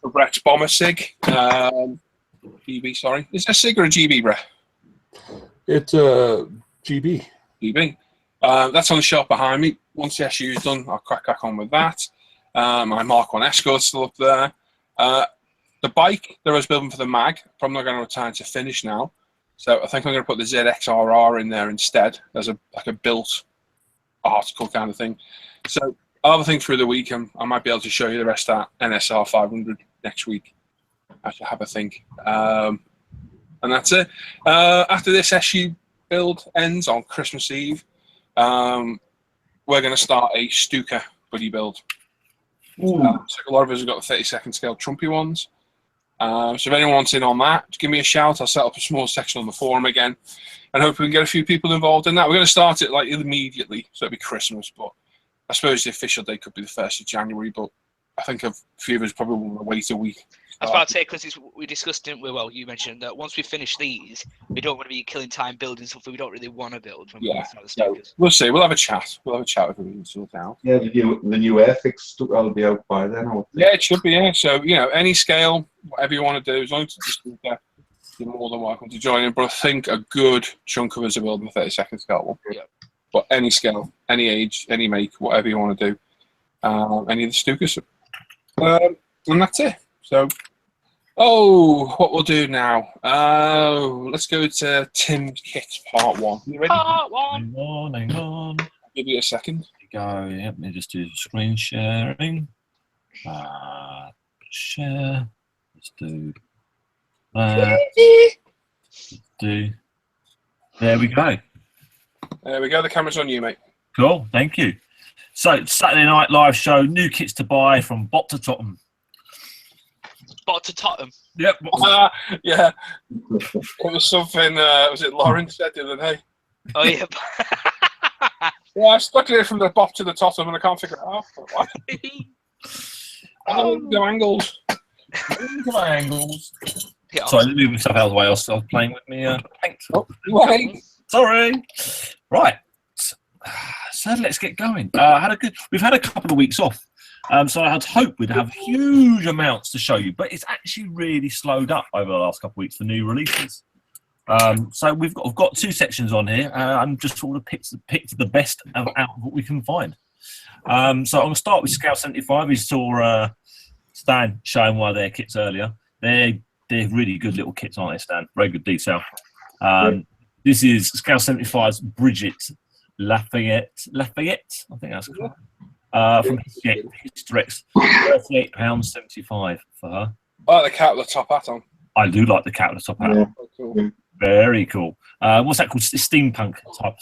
The Brett's Bomber SIG. GB, sorry. Is it a SIG or a GB, Brett? It's a GB. GB. That's on the shelf behind me. Once the SU is done, I'll crack on with that. My Mark 1 Escort's still up there. The bike that I was building for the mag, probably not going to return to finish now. So I think I'm going to put the ZXRR in there instead as a built article kind of thing. So I'll have a think through the week, and I might be able to show you the rest of that NSR 500 next week. I should have a think. And that's it. After this SU build ends on Christmas Eve, we're going to start a Stuka buddy build. So a lot of us have got the 32nd scale Trumpy ones. So if anyone wants in on that, give me a shout. I'll set up a small section on the forum again, and hope we can get a few people involved in that. We're going to start it like immediately, so it'll be Christmas. But I suppose the official date could be the 1st of January. But I think a few of us probably want to wait a week. I was about to say, because we discussed, didn't we? Well, you mentioned that once we finish these, we don't want to be killing time building something we don't really want to build. When Yeah, we start the we'll see. We'll have a chat. We'll have a chat with them and sort it out. Yeah, the new ethics stuff will be out by then. I would think. Yeah, it should be. Yeah. So any scale, whatever you want to do, as long as it's just you're more than welcome to join in. But I think a good chunk of us are building the 32nd scale one. Yeah. But any scale, any age, any make, whatever you want to do, any of the Stukas. And that's it. So. What we'll do now? Let's go to Tim's Kits Part 1. You ready? Part 1. Hang on. I'll give you a second. Go. Yep. Let me just do screen sharing. Share. Let's do that. There we go. There we go. The camera's on you, mate. Cool. Thank you. So Saturday night live show. New kits to buy from Bot to Totten. Bot to Tottenham. Yep. Yeah. It was something. Was it Lauren said the other day? Oh yeah. Yeah, I stuck it from the bot to the Tottenham, and I can't figure it out. No angles. No angles. Yeah, Sorry, let me move myself out of the way. I was playing with me. Thanks. Right. Sorry. Right. So let's get going. We've had a couple of weeks off. So I had hoped we'd have huge amounts to show you, but it's actually really slowed up over the last couple of weeks for new releases. So I've got two sections on here. I'm just sort of picked the best out of what we can find. So I'm going to start with Scale 75. We saw Stan showing one of their kits earlier. They're really good little kits, aren't they, Stan? Very good detail. This is Scale 75's Bridget Lafayette. I think that's correct. From Hysterex, £38.75 for her. I like the cat with the top hat on. I do like the cat with the top hat. Yeah. Cool. Very cool. What's that called? Steampunk type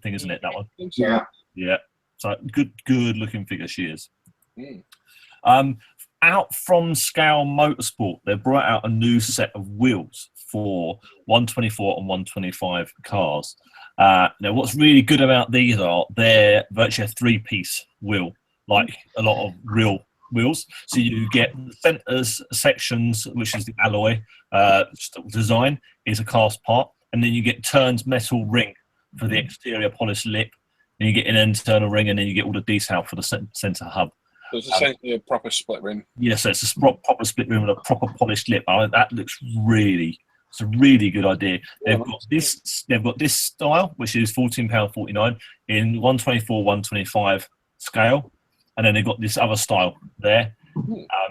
thing, isn't it? That one. Yeah. Yeah. So good looking figure she is. Mm. Out from Scale Motorsport, they brought out a new set of wheels for 124 and 125 cars. Now, what's really good about these are they're virtually a three-piece wheel, like a lot of real wheels. So you get the centers sections, which is the alloy design, is a cast part, and then you get turns metal ring for the exterior polished lip. Then you get an internal ring, and then you get all the detail for the center hub. So it's essentially a proper split rim. Yeah, so it's a proper split rim with a proper polished lip. That looks it's a really good idea. They've got this style, which is £14.49 in 124, 125 scale, and then they've got this other style there.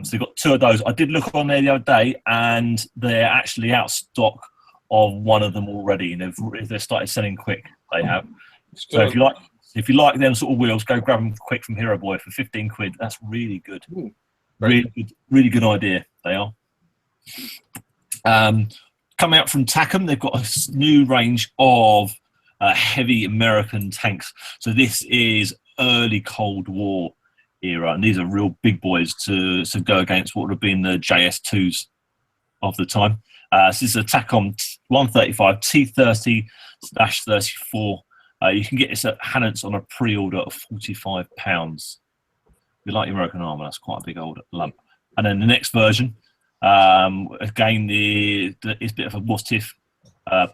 So they've got two of those. I did look on there the other day, and they're actually out of stock of one of them already, and they've started selling quick. They have. So if you like them sort of wheels, go grab them quick from Hero Boy for 15 quid. That's really good. Really good idea. They are. Coming out from Tackham, they've got a new range of heavy American tanks. So this is early Cold War era, and these are real big boys to go against what would have been the JS2s of the time. So this is a Tacom 135 T30/34. You can get this at Hannant's on a pre-order of £45. If you like your American armour, that's quite a big old lump. And then the next version, again, it's a bit of a what if,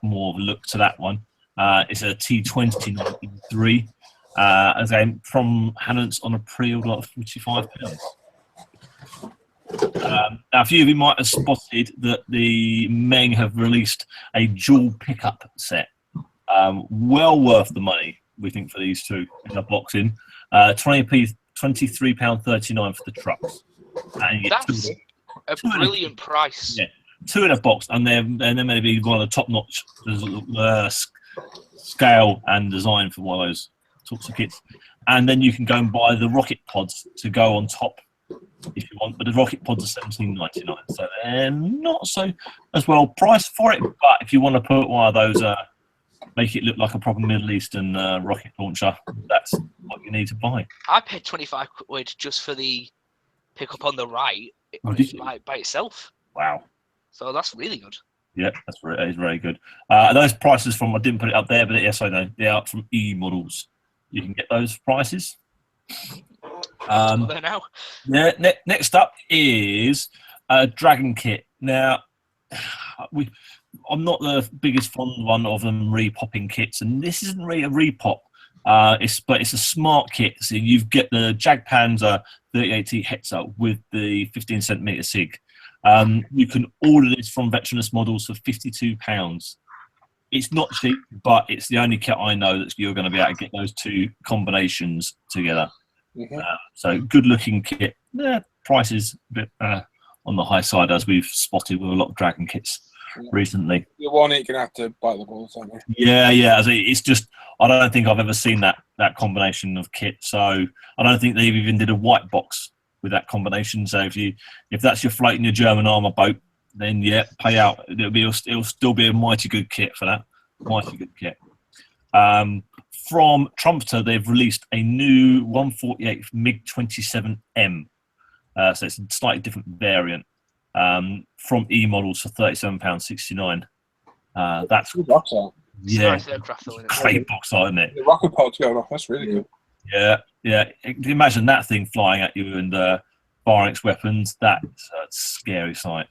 more of a look to that one. It's a T2093. Again, from Hannant's on a pre-order of £45. Now, a few of you might have spotted that the Meng have released a dual pickup set. Well worth the money, we think, for these two in a box in. £23.39 for the trucks. And you get That's a brilliant price. Yeah, two in a box, and they're maybe one of the top-notch scale and design for one of those sorts of kits. And then you can go and buy the rocket pods to go on top if you want, but the rocket pods are $17.99, so they're not so as well priced for it. But if you want to put one of those, make it look like a proper Middle Eastern rocket launcher, that's what you need to buy. I paid 25 quid just for the pickup on the right by itself. Wow. So that's really good. Yeah, that is very good. Those prices from, I didn't put it up there, but yes, I know they are from E-models. You can get those prices. There now. Yeah. Next up is a Dragon kit. Now, I'm not the biggest fond one of them repopping kits, and this isn't really a repop. But it's a smart kit. So you get the Jag Panzer 38T Hetzer with the 15 centimeter SIG. You can order this from Veteranus Models for £52. It's not cheap, but it's the only kit I know that you're going to be able to get those two combinations together. Mm-hmm. So good looking kit. Price is a bit on the high side, as we've spotted with a lot of Dragon kits recently. You want it, you're going to have to bite the balls, aren't you? Yeah. It's just, I don't think I've ever seen that combination of kit. So I don't think they've even did a white box with that combination. So if that's your floating your German armour boat, then yeah, pay out. It'll still be a mighty good kit for that. Mighty good kit. From Trumpeter, they've released a new 148 MiG-27M. So it's a slightly different variant. From E-models for £37.69. That's good box art. Yeah, Nice aircraft, though, isn't it? great box art, isn't it? The rocket pod's going off. That's really good. Yeah. Can you imagine that thing flying at you and firing its weapons? That's a scary sight.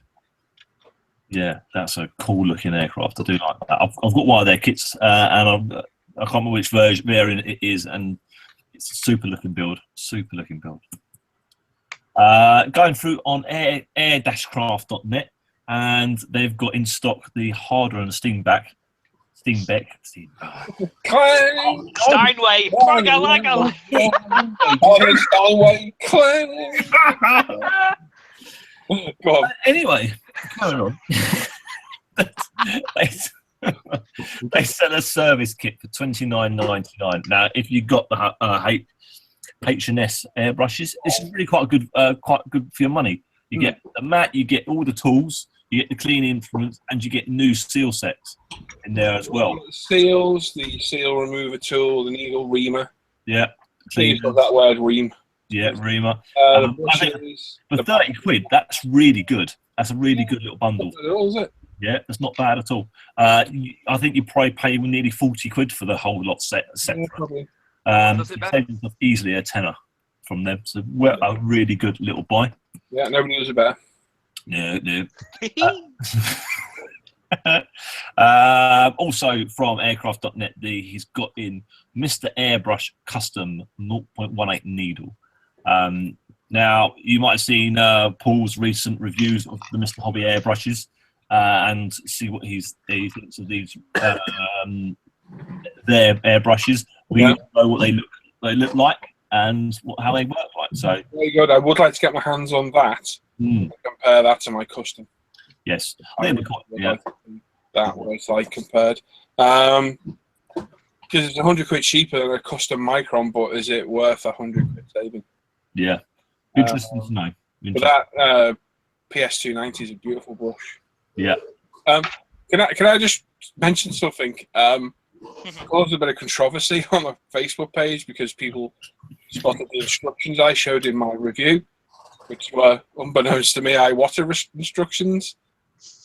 Yeah, that's a cool looking aircraft to do like that. I've got one of their kits, and I can't remember which variant it is, and it's a super looking build. Going through on air-craft.net, and they've got in stock the Harder and Steenbeck. Clang! Steinway! Harder Steinway! Clang! Go on. Anyway, going on. They sell a service kit for $29.99. Now, if you got the H&S airbrushes, this is really quite good for your money. You get the mat, you get all the tools, you get the clean instruments, and you get new seal sets in there as well. Seals, the seal remover tool, the needle reamer. Yeah, Please got that word, ream. Yeah, reamer. The I think brushes, for 30 quid, that's really good. That's a really good little bundle. is it? Yeah, that's not bad at all. I think you probably pay nearly 40 quid for the whole lot set. Yeah, probably. Does it You better? save yourself easily a tenner from them. So a really good little buy. Yeah, nobody knows it better. No. Also from aircraft.net, he's got in Mr. Airbrush Custom 0.18 needle. Now, you might have seen Paul's recent reviews of the Mr. Hobby airbrushes and see what he thinks of these their airbrushes. We know what they look like and how they work like. So Very good. I would like to get my hands on that and compare that to my custom. yes, That was like compared. Because it's 100 quid cheaper than a custom Micron, but is it worth 100 quid saving? yeah. Interesting to know. But that PS290 is a beautiful brush. Yeah. Can I just mention something? Caused a bit of controversy on my Facebook page because people spotted the instructions I showed in my review, which were, unbeknownst to me, Iwata instructions.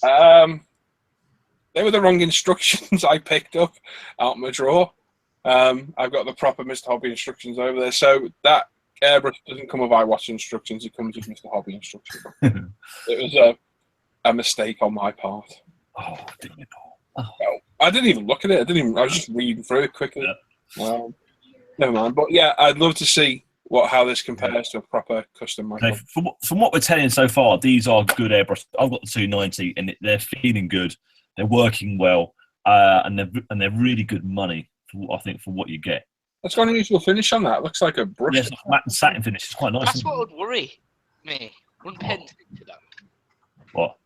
They were the wrong instructions I picked up out my drawer. I've got the proper Mr. Hobby instructions over there. So that airbrush doesn't come with Iwata instructions, it comes with Mr. Hobby instructions. It was a mistake on my part. Oh, didn't it, Paul? No, I didn't even look at it. I was just reading through it quickly. Never mind. But yeah, I'd love to see how this compares to a proper custom micro. From what we're telling so far, these are good airbrushes. I've got the 290, and they're feeling good. They're working well, and they're really good money. I think for what you get. That's got an unusual finish on that. It looks like a brush. Yes, matte and satin finish. It's quite nice. That's what would worry me. Wouldn't pen to that. What?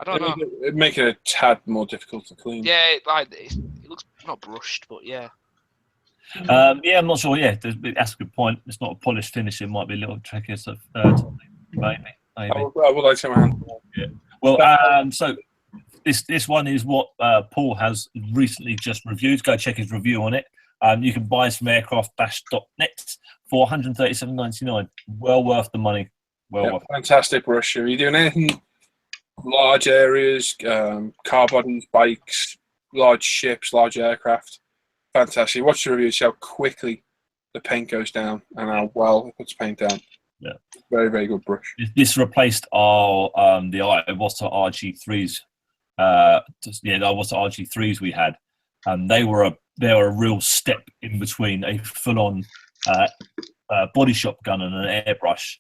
I don't know. It'd make it a tad more difficult to clean. Yeah, it looks not brushed, but yeah. Yeah, I'm not sure. Yeah, that's a good point. It's not a polished finish. It might be a little trickier. So, maybe. I would like to hand. Yeah. Well, so this one is what Paul has recently just reviewed. Go check his review on it. You can buy some aircraft-net for $137.99. Well worth the money. Worth. Fantastic brush. Are you doing anything? Large areas, car bodies, bikes, large ships, large aircraft. Fantastic. Watch the review, see how quickly the paint goes down and how well it puts paint down. Yeah. Very, very good brush. This replaced our the Iwata RG3s. The Iwata RG3s we had. They were a real step in between a full-on body shop gun and an airbrush.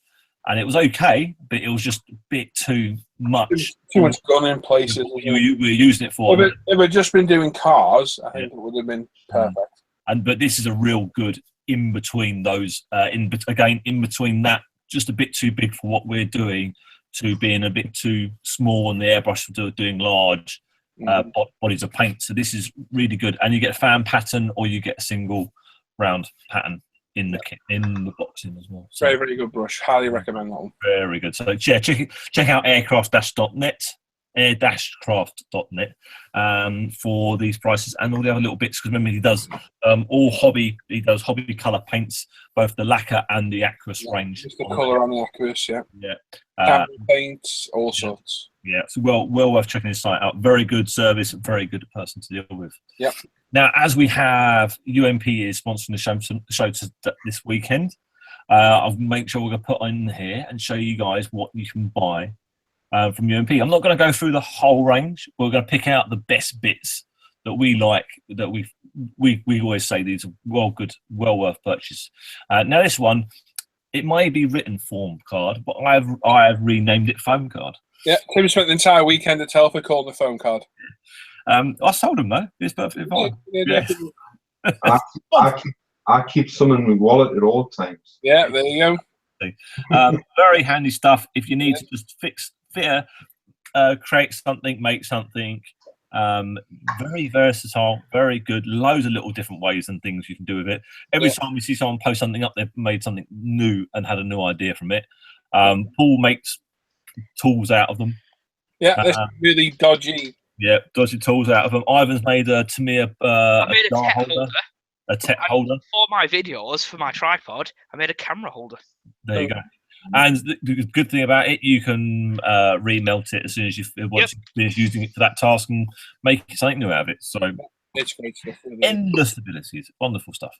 And it was okay, but it was just a bit too much. Too much gun in places. We were using it for. If we'd just been doing cars, I think it would have been perfect. But this is a real good in between those. In between that, just a bit too big for what we're doing, to being a bit too small on the airbrush for doing large bodies of paint. So this is really good, and you get a fan pattern or you get a single round pattern in the boxing as well. So, very, very good brush. Highly recommend that one. Very good. So yeah, check out aircraft-net for these prices and all the other little bits, because remember he does hobby colour paints, both the lacquer and the aqueous range. Just the colour on the aqueous, yeah. Paints, all sorts. Yeah, so well worth checking his site out. Very good service, very good person to deal with. Yep. Now, as we have UMP is sponsoring the show this weekend, I'll make sure we're going to put on here and show you guys what you can buy from UMP. I'm not going to go through the whole range. We're going to pick out the best bits that we like, that we always say these are well worth purchase. Now this one, it may be written form card, but I have renamed it foam card. Yeah, Tim spent the entire weekend at Telford calling the foam card. I sold them though. It's perfectly fine. Yeah. I keep some in my wallet at all times. Yeah, there you go. Very handy stuff if you need to just create something, make something. Very versatile, very good. Loads of little different ways and things you can do with it. Every time we see someone post something up, they've made something new and had a new idea from it. Paul makes tools out of them. Yeah, that's really dodgy. Yeah, dodgy tools out of them. Ivan's made a Tamiya I made a tech holder. A tech holder. For my videos, for my tripod, I made a camera holder. There you go. And the good thing about it, you can remelt it as soon as you finish using it for that task and make something new out of it. So it's great stuff. Endless abilities, wonderful stuff.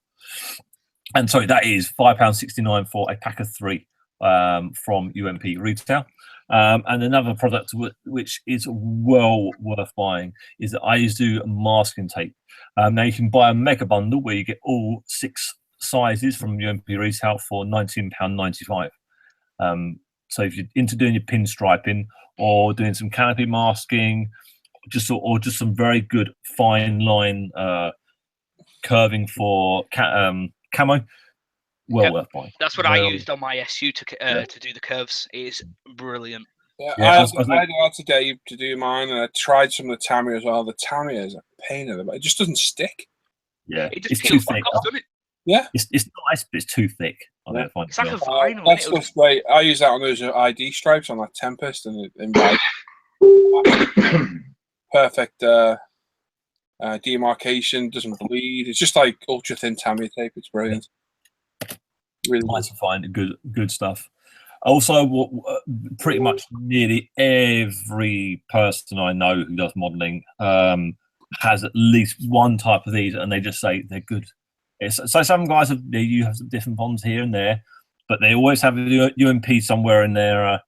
And sorry, that is £5.69 for a pack of 3 from UMP Retail. And another product which is well worth buying is the Aizu masking tape. Now you can buy a mega bundle where you get all 6 sizes from UMP Retail for £19.95. So if you're into doing your pinstriping or doing some canopy masking, or just some very good fine line curving for camo, worth buying. That's what I used on my SU to do the curves. It is brilliant. Yeah, I had to go out to Dave to do mine, and I tried some of the Tamiya as well. The Tamiya is a pain in the butt. It just doesn't stick. Yeah, it just peels back off, doesn't it? Yeah. It's nice, but it's too thick. I Yeah. find It's like a myself. vinyl. That's Isn't it? just great. I use that on those ID stripes on that Tempest, and it invites perfect demarcation. Doesn't bleed. It's just like ultra thin Tamiya tape. It's brilliant. Really Nice to find good stuff. Also, pretty much nearly every person I know who does modelling has at least one type of these, and they just say they're good. So some guys have some different ones here and there, but they always have a UMP somewhere in their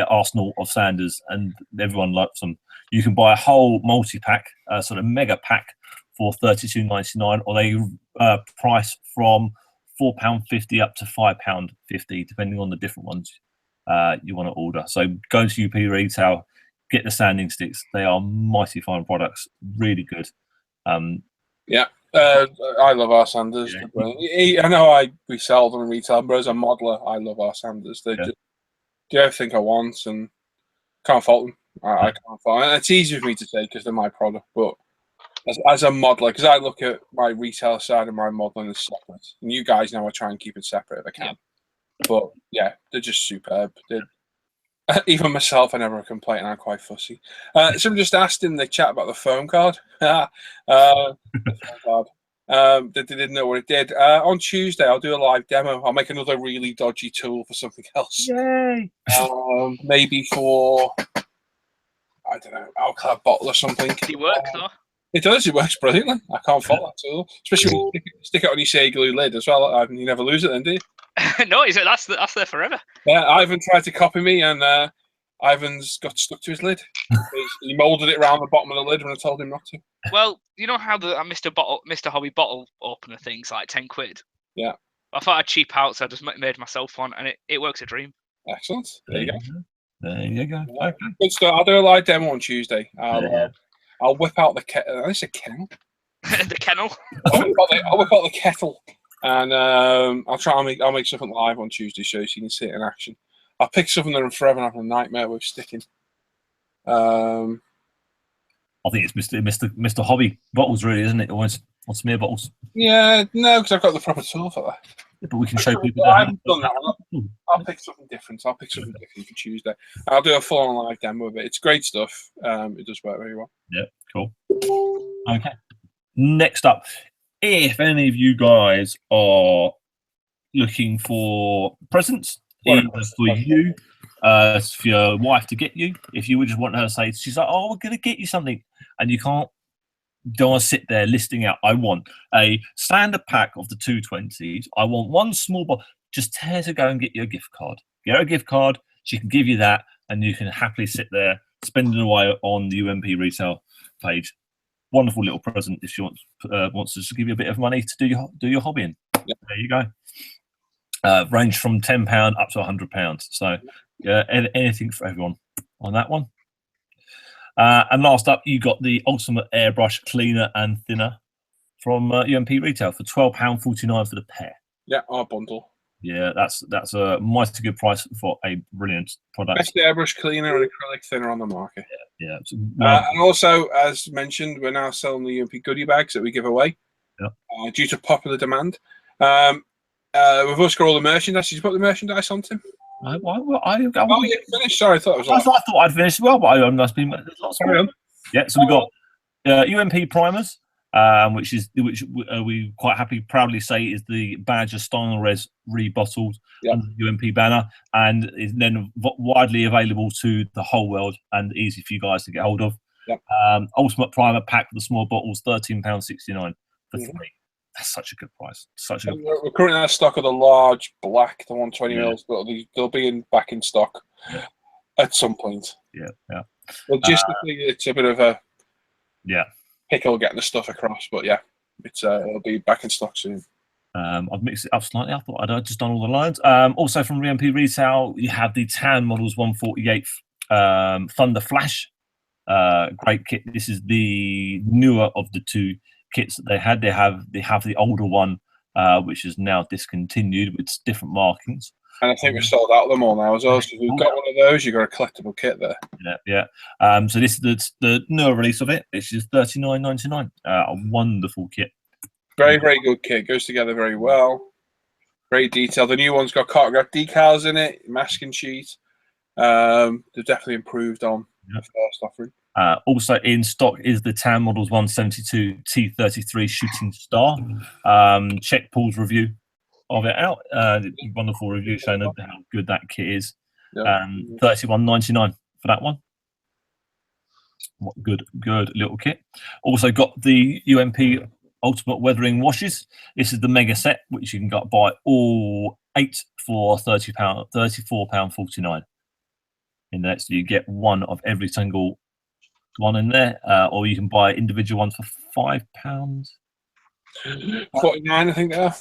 arsenal of sanders, and everyone loves them. You can buy a whole multi-pack, sort of mega pack, for $32.99, or they price from £4.50 up to £5.50, depending on the different ones you want to order. So go to UP Retail, get the sanding sticks. They are mighty fine products, really good. Yeah, I love our sanders. Yeah. I know we sell them in retail, but as a modeler, I love our sanders. They just do everything I want, and can't fault them. I can't fault them. It's easy for me to say because they're my product, but as a modeler, because I look at my retail side and my modeling as separate, and you guys know I try and keep it separate if I can. But yeah, they're just superb. Even myself, I never complain, and I'm quite fussy. Someone just asked in the chat about the foam card. The foam card. They didn't know what it did. On Tuesday, I'll do a live demo. I'll make another really dodgy tool for something else. Yay! Maybe for, I don't know, alcohol bottle or something. It works though. It does. It works brilliantly. I can't fault that tool, especially when you stick it on your Sega glue lid as well. You never lose it, then, do you? No, that's there forever. Yeah, Ivan tried to copy me, and Ivan's got stuck to his lid. He moulded it around the bottom of the lid when I told him not to. Well, you know how the Mr. Hobby bottle opener thing's like £10. Yeah. I thought I'd cheap out, so I just made myself one, and it works a dream. Excellent. There you go. There you go. Yeah. Okay. Good stuff. I'll do a live demo on Tuesday. I'll whip out the kettle. I said kennel. The kennel. I'll whip out the kettle, and I'll try and I'll make something live on Tuesday show so you can see it in action. I'll pick something that I'm forever having a nightmare with sticking. I think it's Mr. Hobby bottles, really, isn't it? Or smear bottles. Yeah, no, because I've got the proper tool for that. Yeah, but we can show people. I haven't done that one. I'll pick something different. I'll pick something different for Tuesday. I'll do a full-on live demo of it. It's great stuff. It does work very well. Yeah, cool. Okay. Next up, if any of you guys are looking for presents, either for you, for your wife to get you, if you would just want her to say, she's like, oh, we're going to get you something, and you don't want to sit there listing out, I want a standard pack of the 220s, I want one small bottle, just tell her to go and get you a gift card. Get her a gift card, she can give you that, and you can happily sit there, spending away on the UMP retail page. Wonderful little present if she wants to just give you a bit of money to do your hobby in. Yep. There you go. Range from £10 up to £100. So anything for everyone on that one. And last up, you got the Ultimate Airbrush Cleaner and Thinner from UMP Retail for £12.49 for the pair. Yeah, our bundle. Yeah, that's a mighty good price for a brilliant product. Best airbrush cleaner and acrylic thinner on the market. Yeah. And also, as mentioned, we're now selling the UMP goodie bags that we give away. Yeah. Due to popular demand. We've also got all the merchandise. Did you put the merchandise on, Tim? I you finished. Sorry, I thought it was. I thought I'd finished as well, but I must be lots of. Yeah, so we got UMP primers, which we quite proudly say is the Badger Style Res rebottled under the UMP banner, and is then widely available to the whole world and easy for you guys to get hold of. Ultimate primer pack for the small bottles, £13.69 for 3. That's such a good price. We're currently out of stock of the large black, the 120 mils, but they'll be back in stock at some point. Yeah. Logistically, it's a bit of a pickle getting the stuff across, but it'll be back in stock soon. I've mixed it up slightly. I thought I'd just done all the lines. Also from UMP Retail, you have the Tan Models 148 Thunder Flash. Great kit. This is the newer of the two kits that they had. They have the older one, which is now discontinued with different markings. And I think we've sold out of them all now as well. So if you've got one of those, you've got a collectible kit there. Yeah. So this is the newer release of it. It's just $39.99. A wonderful kit. Very, very good kit. Goes together very well. Great detail. The new one's got cartograph decals in it, masking sheet. They've definitely improved on the first offering. Also in stock is the Town Models 172 T33 Shooting Star. Check Paul's review of it out. Wonderful review showing how good that kit is. $31.99 for that one. What good little kit. Also got the UMP Ultimate Weathering washes. This is the mega set, which you can buy all 8 for £34.49 in there. So you get one of every single one in there, or you can buy individual ones for £5. 49, I think they are.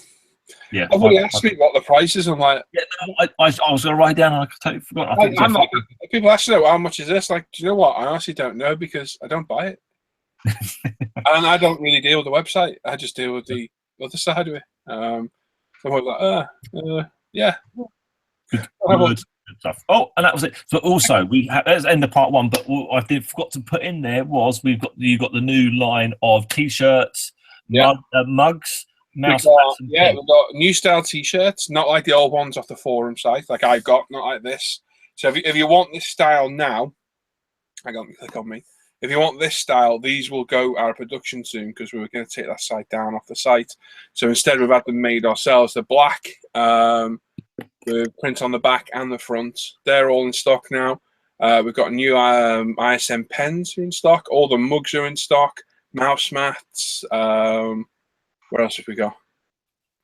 Yeah, Everybody asked me what the price is. I'm like, yeah, I was going to write down and I totally forgot. I'm like, people ask me, how much is this? Like, do you know what? I honestly don't know because I don't buy it. And I don't really deal with the website. I just deal with the other side of it. So I'm like, yeah. Good stuff. Oh, and that was it. So also let's end the part one. But what I forgot to put in there was you got the new line of t-shirts, mugs, mouse mats. We've got new style t-shirts, not like the old ones off the forum site, like I've got, not like this. So if you want this style now, click on me. If you want this style, these will go out of production soon because we were going to take that side down off the site. So instead, we've had them made ourselves. They're black, with print on the back and the front. They're all in stock now. We've got new ISM pens in stock. All the mugs are in stock. Mouse mats. Where else have we got?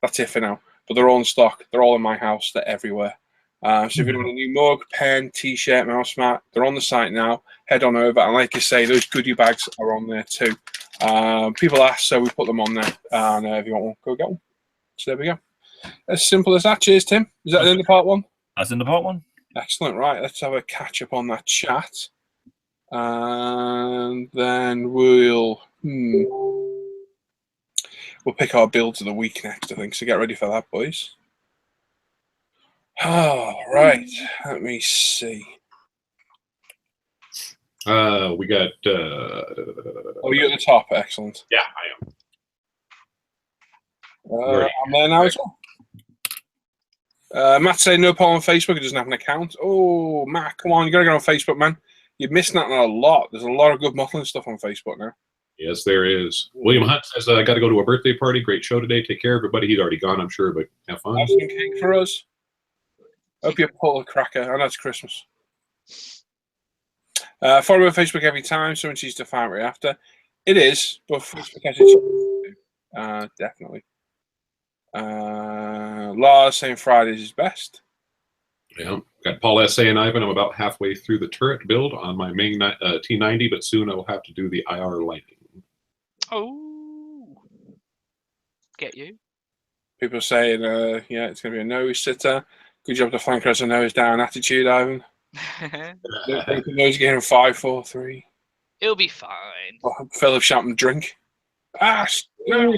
That's it for now. But they're all in stock. They're all in my house. They're everywhere. So if you want a new mug, pen, t-shirt, mouse mat, they're on the site now. Head on over. And like you say, those goodie bags are on there too. People ask, so we put them on there. And if you want one, go get one. So there we go. As simple as that. Cheers, Tim. Is that the end of part one? That's in the part one. Excellent. Right. Let's have a catch up on that chat. And then we'll pick our builds of the week next, I think. So get ready for that, boys. All right. Let me see. We got. Oh, you're at the top. Excellent. Yeah, I am. I'm there now as well. Matt saying no Paul on Facebook. He doesn't have an account. Oh, Matt, come on. You got to get on Facebook, man. You're missing out on a lot. There's a lot of good modeling stuff on Facebook now. Yes, there is. William Hunt says, I got to go to a birthday party. Great show today. Take care, everybody. He's already gone, I'm sure, but have fun. Have some cake for us. Hope you pull a cracker. I know it's Christmas. Follow me on Facebook every time. Someone sees to find right after. It is, but Facebook has its definitely. Lars saying Fridays is best. Yeah. Got Paul S. saying, Ivan, I'm about halfway through the turret build on my main T90, but soon I will have to do the IR lighting. Oh, get you. People saying, yeah, it's going to be a nose sitter. Good job to flank us a nose down attitude, Ivan. Nose getting 5, 4, 3. It'll be fine. Philip Champman drink. No.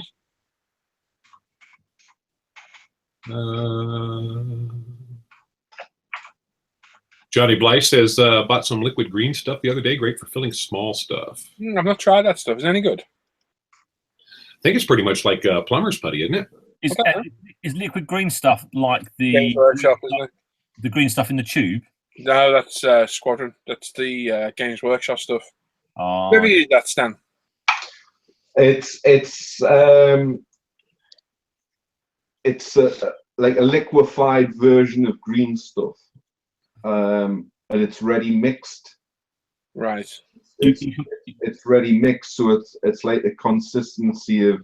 Johnny Blythe says, bought some liquid green stuff the other day. Great for filling small stuff. I've not tried that stuff. Is it any good? I think it's pretty much like plumber's putty, isn't it? Is liquid green stuff like Games Workshop, isn't it? The green stuff in the tube? No, that's Squadron. That's the Games Workshop stuff. Oh. Maybe use that, Stan. It's like a liquefied version of green stuff, and it's ready mixed. Right. It's ready mixed, so it's like the consistency of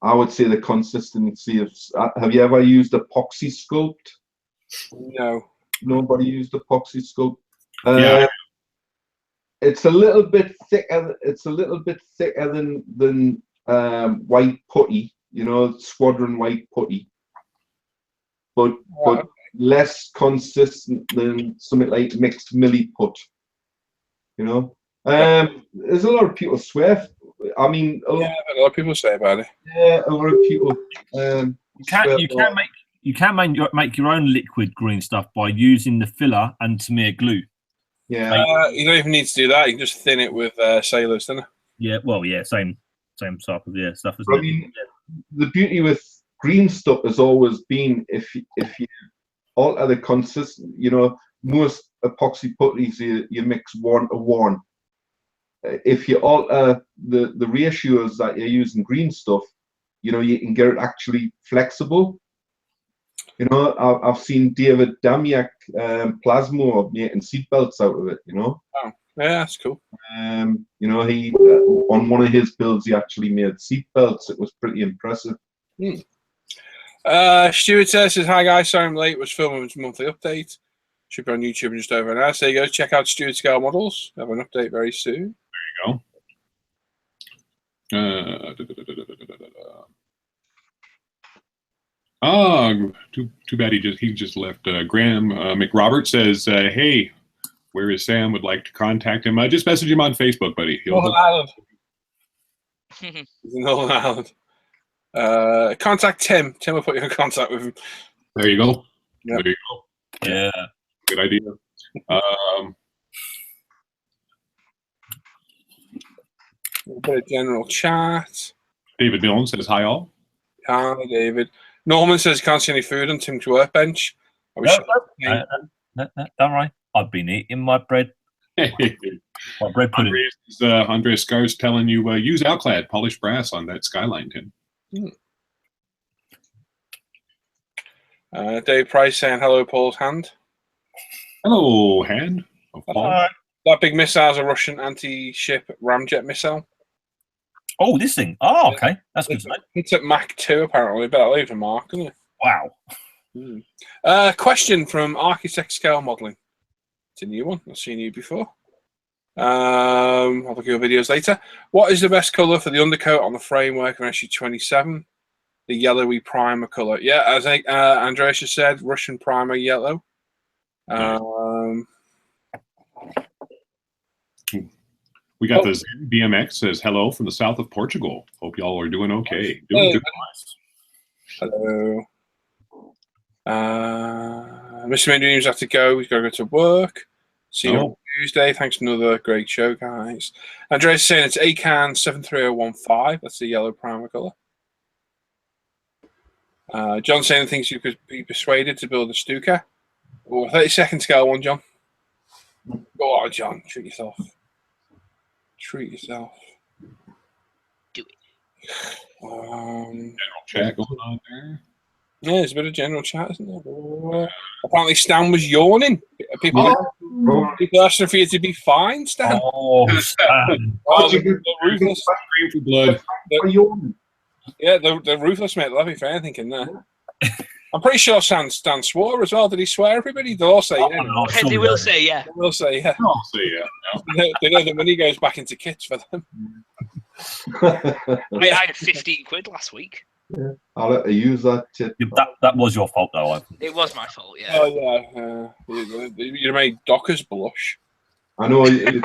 I would say the consistency of. Have you ever used epoxy sculpt? No. Nobody used epoxy sculpt. Yeah. It's a little bit thicker. It's a little bit thicker than white putty. You know, Squadron white putty, but less consistent than something like mixed milli put. You know, there's a lot of people swear. I mean, a lot of people say about it. Yeah, a lot of people. You can make your own liquid green stuff by using the filler and Tamir glue. Yeah. You don't even need to do that. You can just thin it with sailors, don't you? Yeah. Well, yeah, same. same type of stuff, isn't But I it? mean, the beauty with green stuff has always been if you alter the consistent, most epoxy putties you mix 1-to-1. If you alter the ratios that you're using green stuff, you can get it actually flexible. I've seen David Damiak Plasmo making seatbelts out of it. Oh, yeah, that's cool. He on one of his builds he actually made seatbelts. It was pretty impressive. Stuart says, "Hi guys, sorry I'm late. Was filming his monthly update. Should be on YouTube in just over an hour. So you go check out Stuart Scale Models. Have an update very soon." There you go. Oh, too bad he just left. Graham McRobert says, "Hey, where is Sam? Would like to contact him. Just message him on Facebook, buddy. Northern Ireland. He's in Northern Ireland. Contact Tim. Tim will put you in contact with him. There you go. Yep. There you go. Yeah. Good idea. A bit of general chat. David Milne says, "Hi all." Hi, David. Norman says, "Can't see any food on Tim's workbench." I wish No, don't worry. I've been eating my bread. My bread pudding. Andres Scar's telling you use Alclad polished brass on that skyline, Tim. Dave Price saying, "Hello, Paul's hand." Hello, hand of Paul. That big missile is a Russian anti-ship ramjet missile. Oh, this thing. Oh, okay. That's good to know. It's at Mach 2, apparently. Better leave a mark, isn't it? Wow. Question from Architect Scale Modeling. It's a new one. I've seen you before. I'll look at your videos later. What is the best colour for the undercoat on the framework of SU-27? The yellowy primer colour. Yeah, as Andreas just said, Russian primer yellow. We got the BMX says hello from the south of Portugal. Hope y'all are doing okay. Doing good. Hello. Mr. McDreams has to go. He's got to go to work. See you on Tuesday. Thanks for another great show, guys. Andreas saying it's ACAN 73015. That's the yellow primer colour. John saying thinks you could be persuaded to build a Stuka. Oh, 30-second scale one, John. Go on, John. Treat yourself. Treat yourself. Do it. General chat going on there. Yeah, there's a bit of general chat, isn't there? Apparently, Stan was yawning. People asking for you to be fine, Stan. Oh, Stan. The ruthless. For blood. Yeah, the ruthless mate. Love you for anything in there. I'm pretty sure Stan swore as well. Did he swear everybody? They'll all say yeah. Oh, They will say yeah. They will say yeah. I'll say yeah. No. They know the money goes back into kits for them. I had 15 quid last week. Yeah. I'll let you use that tip. That was your fault, though. It was my fault, yeah. Oh yeah, you made Dockers blush. I know. I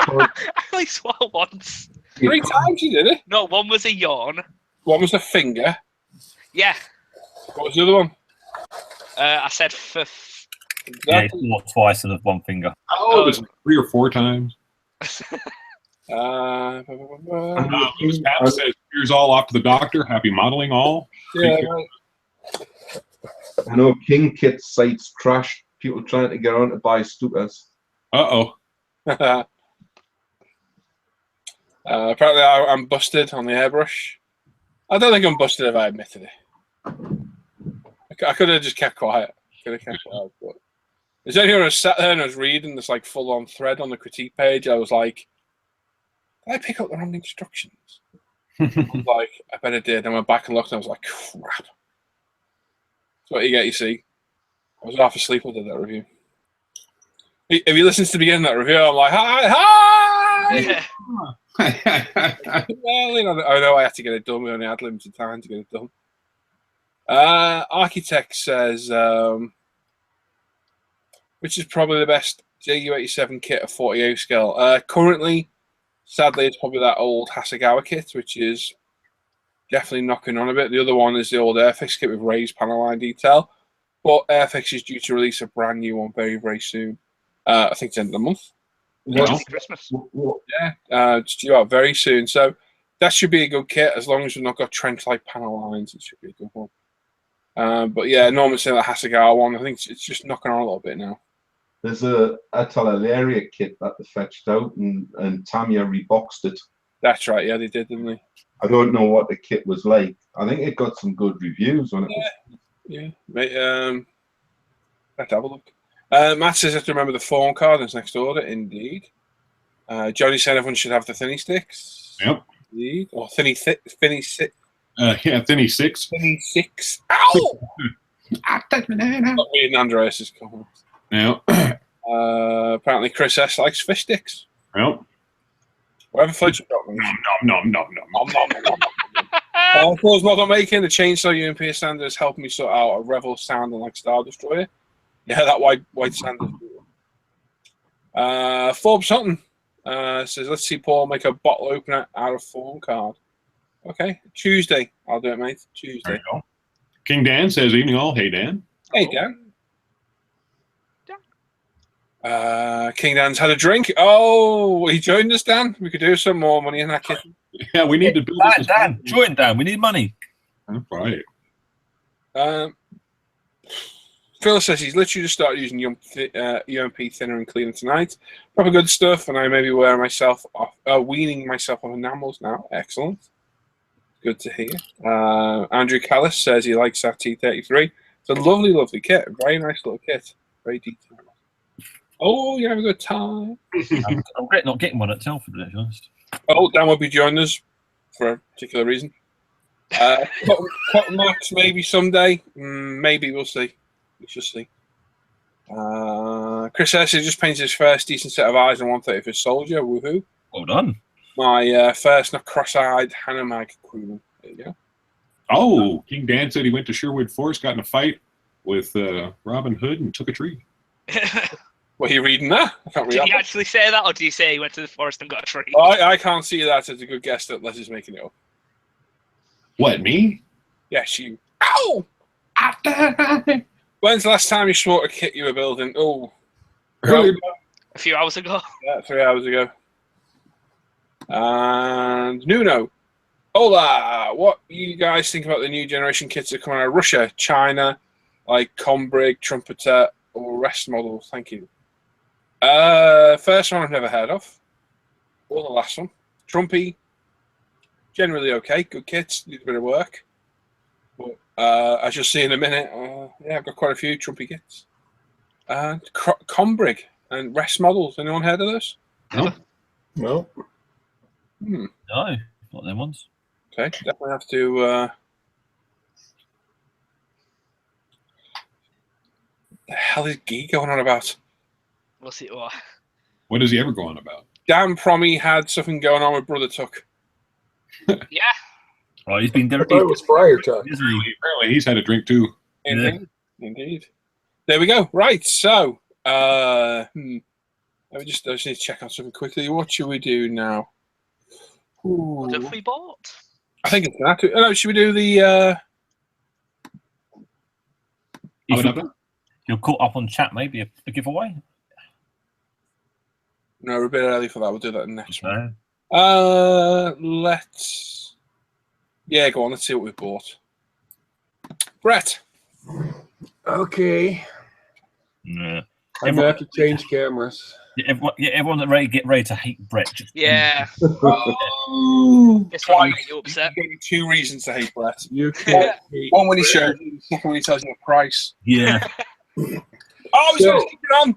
only swore once. 3 times you did it. No, one was a yawn. One was the finger. Yeah. What was the other one? I said Yeah, twice and one finger. Oh, it was 3 or 4 times. Louis Pap says, "Here's all off to the doctor. Happy modeling all." Yeah, right. I know King Kit sites crashed. People trying to get on to buy Stukas. Apparently, I'm busted on the airbrush. I don't think I'm busted if I admitted it. I could have just kept quiet. But is there anyone who was sat there and I was reading this like full-on thread on the critique page? I was like, did I pick up the wrong instructions? I was like, I bet I did. I went back and looked and I was like, crap. That's what you get, you see. I was half asleep when I did that review. If you listen to the beginning of that review, I'm like, hi! Yeah. Well, you know, I know I had to get it done. We only had limited time to get it done. Architect says, which is probably the best JU87 kit of 48 scale. Currently, sadly, it's probably that old Hasegawa kit, which is definitely knocking on a bit. The other one is the old Airfix kit with raised panel line detail. But Airfix is due to release a brand new one very, very soon. I think it's the end of the month. Literally Christmas. Yeah, it's due out very soon. So that should be a good kit as long as we've not got trench light panel lines. It should be a good one. But yeah, normally say the Hasegawa one. I think it's just knocking on a little bit now. There's a Talalaria kit that they fetched out, and Tamiya reboxed it. That's right. Yeah, they did, didn't they? I don't know what the kit was like. I think it got some good reviews on it. Yeah. Mate, let's have a look. Matt says I have to remember the phone card in his next order. Indeed. Johnny said everyone should have the thinny sticks. Yep. Indeed. Or thinny six. Thinny 6. Thinny 6. Ow! Not Not reading Andreas's comment. Now, Apparently Chris S likes fish sticks. well, Whatever floats your boat. nom. For those not making, the chainsaw UMP sander is helping me sort out a Revel sounding like Star Destroyer. Yeah, that white sander. Forbes Hutton says, let's see Paul make a bottle opener out of phone card. Okay, Tuesday. I'll do it, mate. There Tuesday. you go. King Dan says, evening all. Hey, Dan. Hey, Dan. King Dan's had a drink. Oh, he joined us, Dan. We could do some more money in that kitchen. Yeah, we need to build this. Dan, join Dan. We need money. That's right. Phil says he's literally just started using UMP thinner and cleaner tonight. Proper good stuff, and I may be weaning myself off enamels now. Excellent. Good to hear. Andrew Callis says he likes that T33. It's a lovely, lovely kit. Very nice little kit. Very detailed. Oh, you have a good time. I'm regret not getting one at Telford, to be honest. Oh, Dan will be joining us for a particular reason. Cotton Max, maybe someday. Maybe we'll see. We shall see. Chris S. just painted his first decent set of eyes on 130 for his soldier. Woohoo. Well done. My first not cross-eyed Hanamag crewman. There you go. Oh, King Dan said he went to Sherwood Forest, got in a fight with Robin Hood, and took a tree. What are you reading that? I can't read Did that. he actually say that, or did he say he went to the forest and got a tree? I can't see that as a good guess that Les is making it up. What, me? Yes, you. Ow! When's the last time you saw a kit you were building? Oh, Earlier. A few hours ago. yeah, 3 hours ago. And Nuno. Hola! What do you guys think about the new generation kits that come out of Russia, China, like Combrig, Trumpeter, or rest models? Thank you. First one I've never heard of. Or the last one. Trumpy. Generally okay. Good kits. Need a bit of work. But as you'll see in a minute, yeah, I've got quite a few Trumpy kits. And Combrig and rest models. Anyone heard of those? No. No, not them ones. Okay, definitely have to. The hell is Guy going on about? We'll see what. What does he ever go on about? Dan Promy had something going on with Brother Tuck. Yeah. Oh, he's been there. I thought it was Friar Tuck. Isn't he? Apparently he's had a drink too. Indeed. Indeed. There we go. Right. So, let me I just need to check on something quickly. What should we do now? Ooh. What have we bought? I think it's that. Oh, no, should we do the? You're caught up on chat, maybe a giveaway. No, we're a bit early for that. We'll do that next one. No. Let's. Yeah, go on. Let's see what we bought. Brett. Okay. Yeah. I'm gonna have to change cameras. Everyone that get ready to hate Brett. Yeah. Oh, Guess what made you upset? You gave me 2 reasons to hate Brett. You can't hate One when he Brett. shows you, second when he tells you the price. Yeah. Oh, he's So- going to keep it on.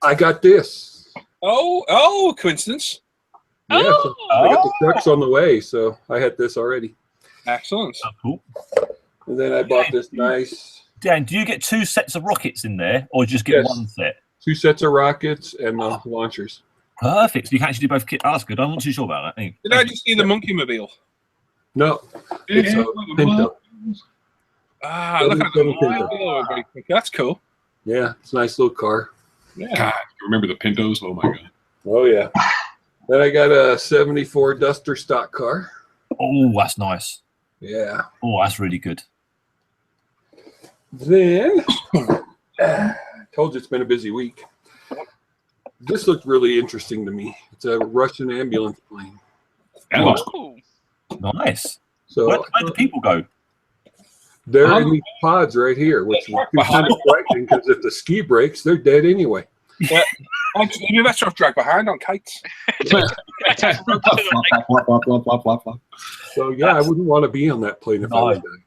I got this. Oh, coincidence. Yeah, so I got the trucks on the way, so I had this already. Excellent. Oh, cool. And then I bought this nice Dan, do you get 2 sets of rockets in there, or just get Yes. 1 set? 2 sets of rockets and the launchers. Perfect. So you can actually do both kits. Oh, that's good. I'm not too sure about that. Did I just see the monkey mobile? No, it's a Pinto. Ah, look at Double that. Pinto. That's cool. Yeah, it's a nice little car. Yeah. God, you remember the Pintos? Oh my God. Oh yeah. Then I got a '74 Duster stock car. Oh, that's nice. Yeah. Oh, that's really good. Then told you it's been a busy week. This looked really interesting to me. It's a Russian ambulance plane. That looks Ooh. Nice. So Where do people go? they're in these pods right here, which is kind of frightening because if the ski breaks, they're dead anyway. Yeah. Maybe that's off drag behind on kites. So yeah, I wouldn't want to be on that plane if I was dying.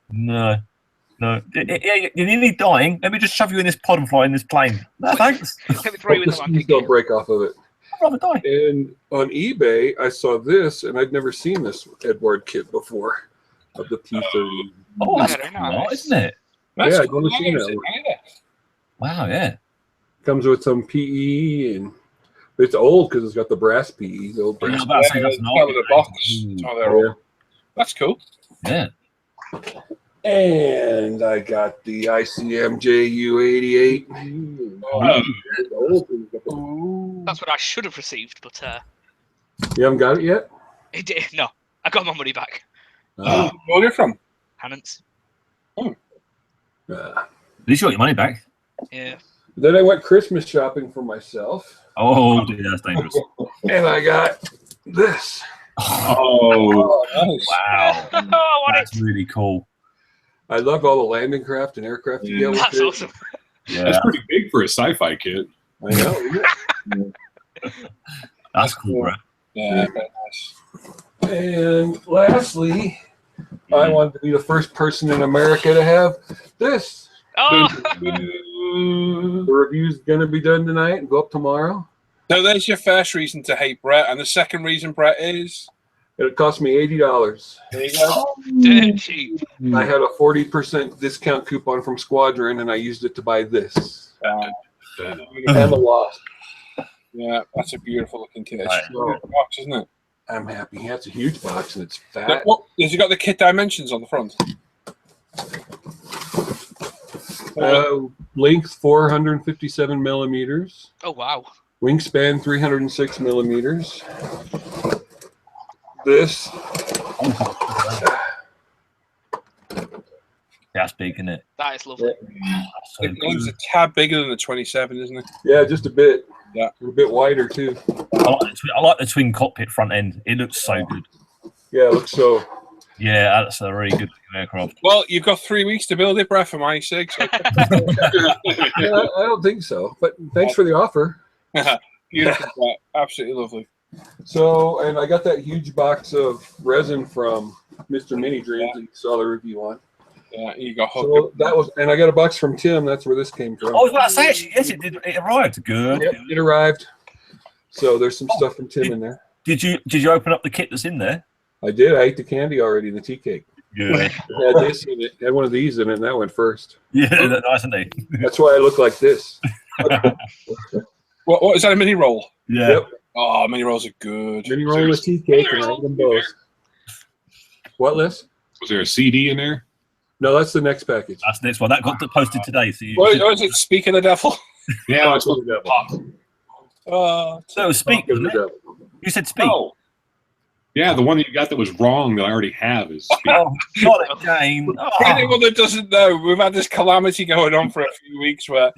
No. You're nearly dying. Let me just shove you in this pod and fly in this plane. No, thanks. Let me throw you in The the skis landing don't gear. break off of it. I'd rather die. And on eBay, I saw this, and I'd never seen this Edward kit before of the P30. Oh, that's Very cool, nice. isn't it? Yeah, I've never seen that one. Wow, yeah. Comes with some PE, and it's old because it's got the brass PE, the old I was brass. about to say that's an Out of the box. Ooh. Oh, they're all- That's cool. Yeah. And I got the ICMJU88. That's what I should have received, but You haven't got it yet? it did. No, I got my money back. Where are you from? Hannon's. At least you got your money back. Yeah. Then I went Christmas shopping for myself, Oh, dear, that's dangerous. and I got this. Oh, Nice. Wow. Oh, what That's really cool. I love all the landing craft and aircraft you get with That's it. awesome. Yeah, that's pretty big for a sci-fi kit. I know. Isn't that's cool, bro. Yeah, very nice. it? And lastly, I wanted to be the first person in America to have this. Oh, The review's going to be done tonight and go up tomorrow. So there's your first reason to hate Brett, and the second reason, Brett, is It cost me $80. there you go. dirt cheap. I had a 40% discount coupon from Squadron, and I used it to buy this. And the Wasp. Yeah, that's a beautiful looking kit. It's Right. a beautiful box, isn't it? I'm happy. Yeah, it's a huge box, and it's fat. What, has it got the kit dimensions on the front? Length 457 millimeters. Oh wow. Wingspan 306 millimeters. This That's big, isn't it? That is lovely. That's so The name's good. a tad bigger than the 27, isn't it? Yeah, just a bit. Yeah. A bit wider too. I like the twin cockpit front end. It looks so good. Yeah, it looks so. Yeah, that's a really good aircraft. Well, you've got 3 weeks to build it, Brett, for my sake. So Yeah, I don't think so. But thanks for the offer. beautiful, Brett. Absolutely lovely. So, and I got that huge box of resin from Mr. Mini Dreams that you saw the review on. Yeah, you got hooked. So that was, and I got a box from Tim. That's where this came from. I was about to say, actually, yes, it did. It arrived. Good. Yep, it arrived. So there's some stuff from Tim in there. Did you open up the kit that's in there? I did. I ate the candy already, the tea cake. Yeah. It had this in it. It had one of these in it, and that went first. Yeah, that's nice, isn't it? That's why I look like this. What is that, a mini roll? Yeah. Yep. Oh, mini rolls are good. Mini roll and a tea cake, and I had them both. What, Liz? Was there a CD in there? No, that's the next package. That's the next one. That got posted today. So you What is it? Speak of the devil? Yeah, it's Talk of the devil. so speak. Talk of the wasn't it? devil. You said speak. Oh, yeah. The one that you got that was wrong that I already have is. Oh, not again. for anyone that doesn't know, we've had this calamity going on for a few weeks where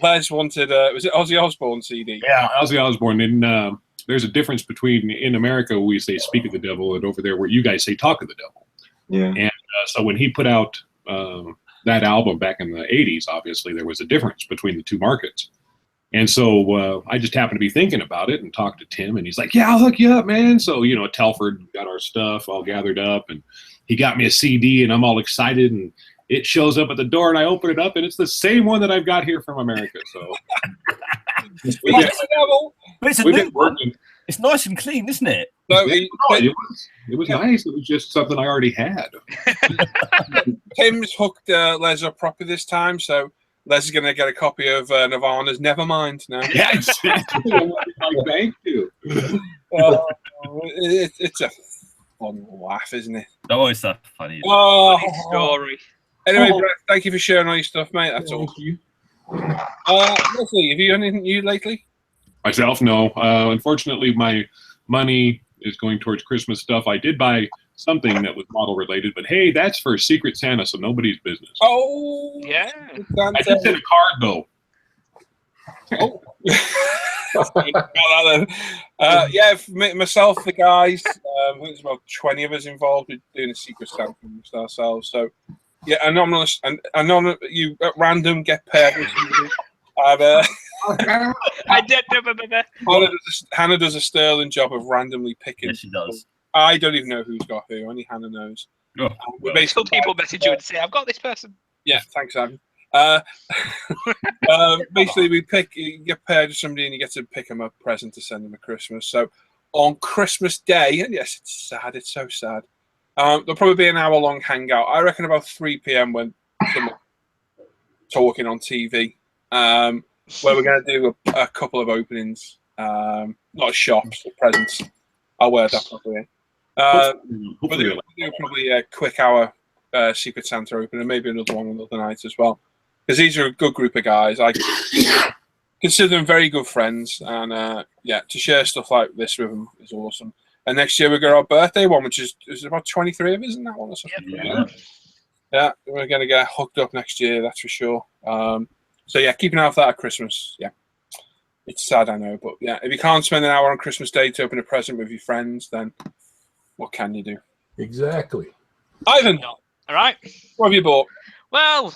Les wanted, was it Ozzy Osbourne CD? Yeah, Ozzy Osbourne. And there's a difference between in America we say "speak of the devil" and over there where you guys say "talk of the devil." Yeah. And so when he put out that album back in the '80s, obviously there was a difference between the two markets. And so I just happened to be thinking about it and talked to Tim, and he's like, "Yeah, I'll hook you up, man." So Telford got our stuff all gathered up, and he got me a CD, and I'm all excited, and it shows up at the door, and I open it up, and it's the same one that I've got here from America. So we Talk get, of the devil. But it's a we've new been one. working. It's nice and clean, isn't it? No, Yeah, it was nice. It was just something I already had. Tim's hooked Les up properly this time, so Les is going to get a copy of Nirvana's Nevermind now. Yeah, exactly. I wanted my bank too. It's a fun laugh, isn't it? Oh, it's so funny. Oh, Funny story. anyway, Brett, thank you for sharing all your stuff, mate. That's all. Leslie, have you done anything new lately? Myself, no. Unfortunately, my money is going towards Christmas stuff. I did buy something that was model related, but hey, that's for Secret Santa, so nobody's business. Oh, Yeah. I did send a card though. Oh. Yeah, myself, the guys, I think there's about 20 of us involved with doing a Secret Santa amongst ourselves. So, yeah, anonymous, and you at random get paired with somebody. I did remember. Hannah does a sterling job of randomly picking. Yes, she does. I don't even know who's got who. Only Hannah knows. Oh, We Some people message you and say, "I've got this person." Yeah, thanks, Adam. Basically, you get paired with somebody and you get to pick them a present to send them at Christmas. So on Christmas Day, and yes, it's sad, it's so sad, there'll probably be an hour-long hangout. I reckon about 3 p.m. when someone talking on TV, where we're going to do a couple of openings, not shops, but presents. I'll word that properly. We'll do probably a quick hour Secret Santa open and maybe another one another night as well, because these are a good group of guys. I consider them very good friends, and to share stuff like this with them is awesome. And next year we've got our birthday one, which is about 23 of us in that one or something. Yeah, we're going to get hooked up next year, that's for sure. So yeah, keep an eye out for that at Christmas. Yeah, it's sad, I know, but yeah, if you can't spend an hour on Christmas Day to open a present with your friends, then what can you do? Exactly. Ivan, All right. what have you bought? Well,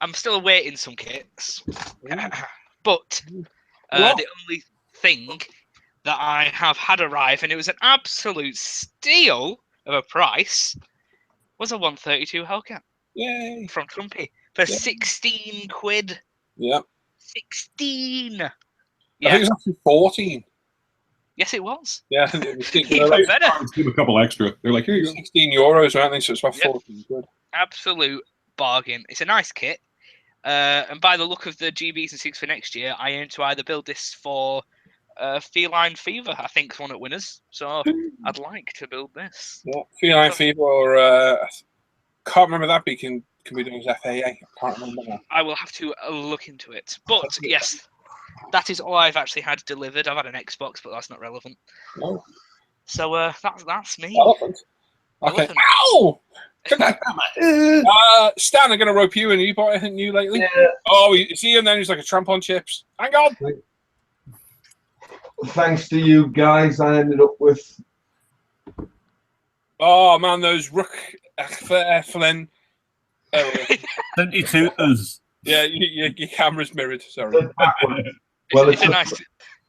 I'm still awaiting some kits, but the only thing that I have had arrive, and it was an absolute steal of a price, was a 132 Hellcat. Yay! From Trumpy for 16 quid. Yeah. 16. I Yeah. think it's actually 14. Yes, it was. Yeah. Even better. Give a couple extra. They're like, here you go. 16 euros, aren't they? So it's about 14 quid. Absolute bargain. It's a nice kit. And by the look of the GBs and SIGs for next year, I aim to either build this for Feline Fever, I think is one at Winners. So I'd like to build this. Yeah. Feline Fever, or can't remember that, but can be done as FAA. I can't remember that. I will have to look into it. But yes, that is all I've actually had delivered. I've had an Xbox, but that's not relevant. No. So that's me. Elephant. Okay. Elephant. Ow! Stan, I'm going to rope you in. Have you bought anything new lately? Yeah. Oh, you see him then? He's like a tramp on chips. Hang on. Thanks to you guys, I ended up with. Oh, man, those Rook Flynn. 72 us. Yeah, your camera's mirrored. Sorry. Well, it's a nice.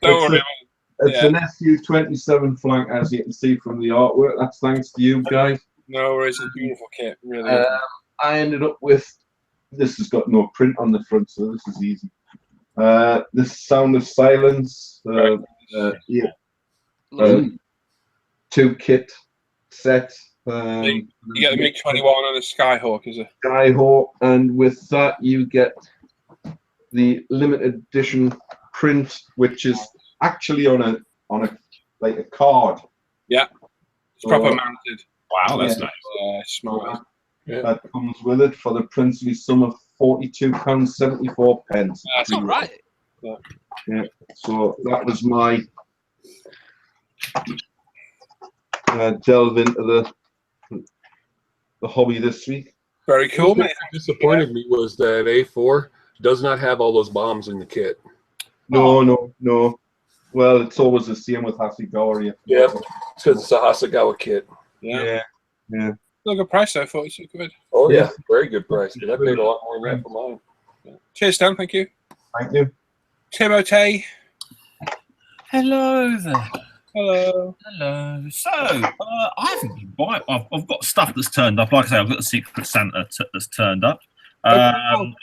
Don't worry. It's an SU-27 flank, as you can see from the artwork. That's thanks to you guys. No worries, it's a beautiful kit, really. I ended up with. This has got no print on the front, so this is easy. This Sound of Silence. Yeah. 2-kit set. You get the MiG-21 and a Skyhawk, is it? Skyhawk, and with that you get the limited edition print, which is actually on a like a card. Yeah, it's proper mounted. Wow, that's Yeah. nice. Smart. Yeah. That comes with it for the princely sum of £42.74. That's all right. Yeah, so that was my delve into the hobby this week. Very cool, What mate. disappointed me was that A4 does not have all those bombs in the kit. No. Well, it's always the same with Hasegawa. Yeah, because it's a Hasegawa kit. Yeah. Yeah. Still a good price though, 42 quid. Oh yeah, very good price. Because I paid a lot more than that for mine. Cheers, Stan. Thank you. Thank you. Timotei. Hello there. Hello. Hello. So, I haven't been buying. I've got stuff that's turned up. Like I say, I've got the Secret Santa that's turned up. And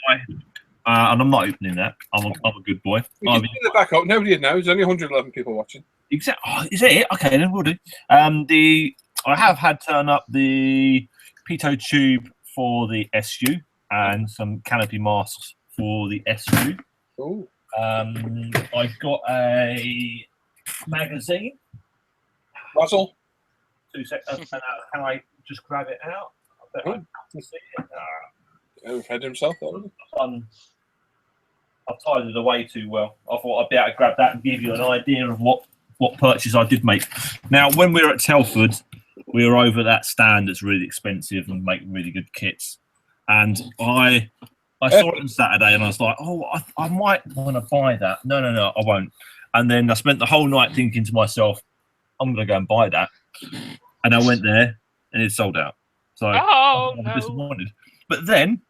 I'm not opening that. I'm a good boy. We can do the back up. Nobody would know. There's only 111 people watching. Exactly. Oh, is it? Okay, then we'll do. I have had turn up the pitot tube for the SU and some canopy masks for the SU. Oh. I got a magazine. Russell. 2 seconds. Can I just grab it out? I bet I can see it. Overhead himself, though. I've tied it away too well. I thought I'd be able to grab that and give you an idea of what purchase I did make. Now, when we were at Telford, we were over that stand that's really expensive and make really good kits. And I I saw it on Saturday and I was like, oh, I might want to buy that. No, I won't. And then I spent the whole night thinking to myself, I'm going to go and buy that. And I went there and it sold out. So I'm disappointed. But then,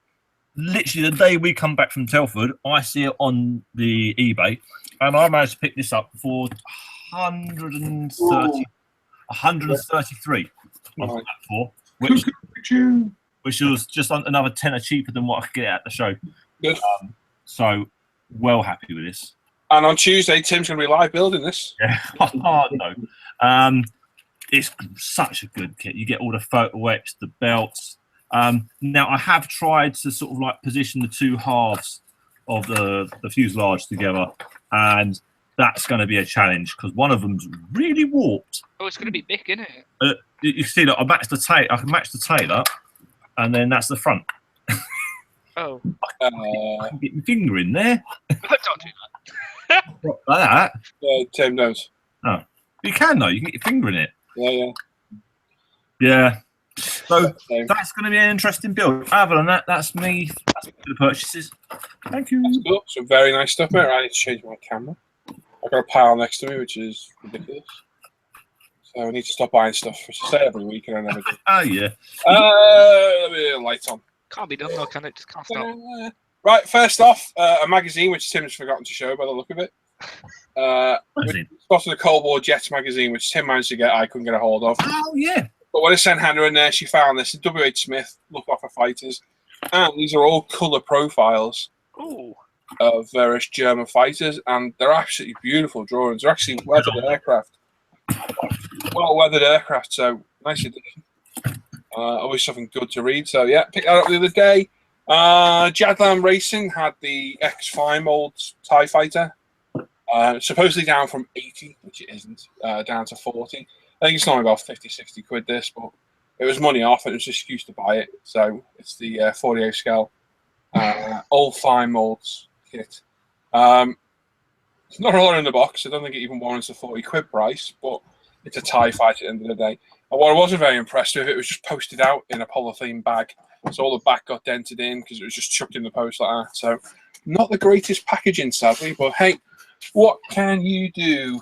literally the day we come back from Telford, I see it on the eBay and I managed to pick this up for 133. I got that for, which was just another tenner cheaper than what I could get at the show. Good. So, well happy with this. And on Tuesday, Tim's going to be live building this. Yeah. No. It's such a good kit. You get all the photo X, the belts. Now, I have tried to sort of like position the two halves of the fuselage together, and that's going to be a challenge because one of them's really warped. Oh, it's going to be big, isn't it? You see that I can match the tail up, and then that's the front. Oh. I can get my finger in there. Don't do Like that. Tim knows. Oh, you can though. You can get your finger in it. Yeah. So that's going to be an interesting build. Other than that, that's me. That's the purchases. Thank you. That's cool. Some very nice stuff, mate. I need to change my camera. I've got a pile next to me, which is ridiculous. So I need to stop buying stuff, which I say every week, and I never do. Oh, yeah. Let me get the lights on. Can't be done though, can it? Just can't stop. Right, first off, a magazine, which Tim's forgotten to show by the look of it. We spotted a Cold War Jets magazine, which Tim managed to get. I couldn't get a hold of. Oh, yeah. But when I sent Hannah in there, she found this. W.H. Smith, Luftwaffe fighters. And these are all colour profiles of various German fighters. And they're absolutely beautiful drawings. They're actually weathered aircraft. Well-weathered aircraft, so nice addition. Always something good to read. So, yeah, picked that up the other day. Jadlam Racing had the X-Fine Molds TIE Fighter. Supposedly down from 80, which it isn't, down to 40. I think it's normally about 50, 60 quid this, but it was money off. It was an excuse to buy it. So it's the 48 scale old fine molds kit. It's not a lot in the box. I don't think it even warrants the 40 quid price, but it's a TIE fighter at the end of the day. And what I wasn't very impressed with, it was just posted out in a polythene bag. So all the back got dented in because it was just chucked in the post like that. So not the greatest packaging, sadly, but hey, what can you do?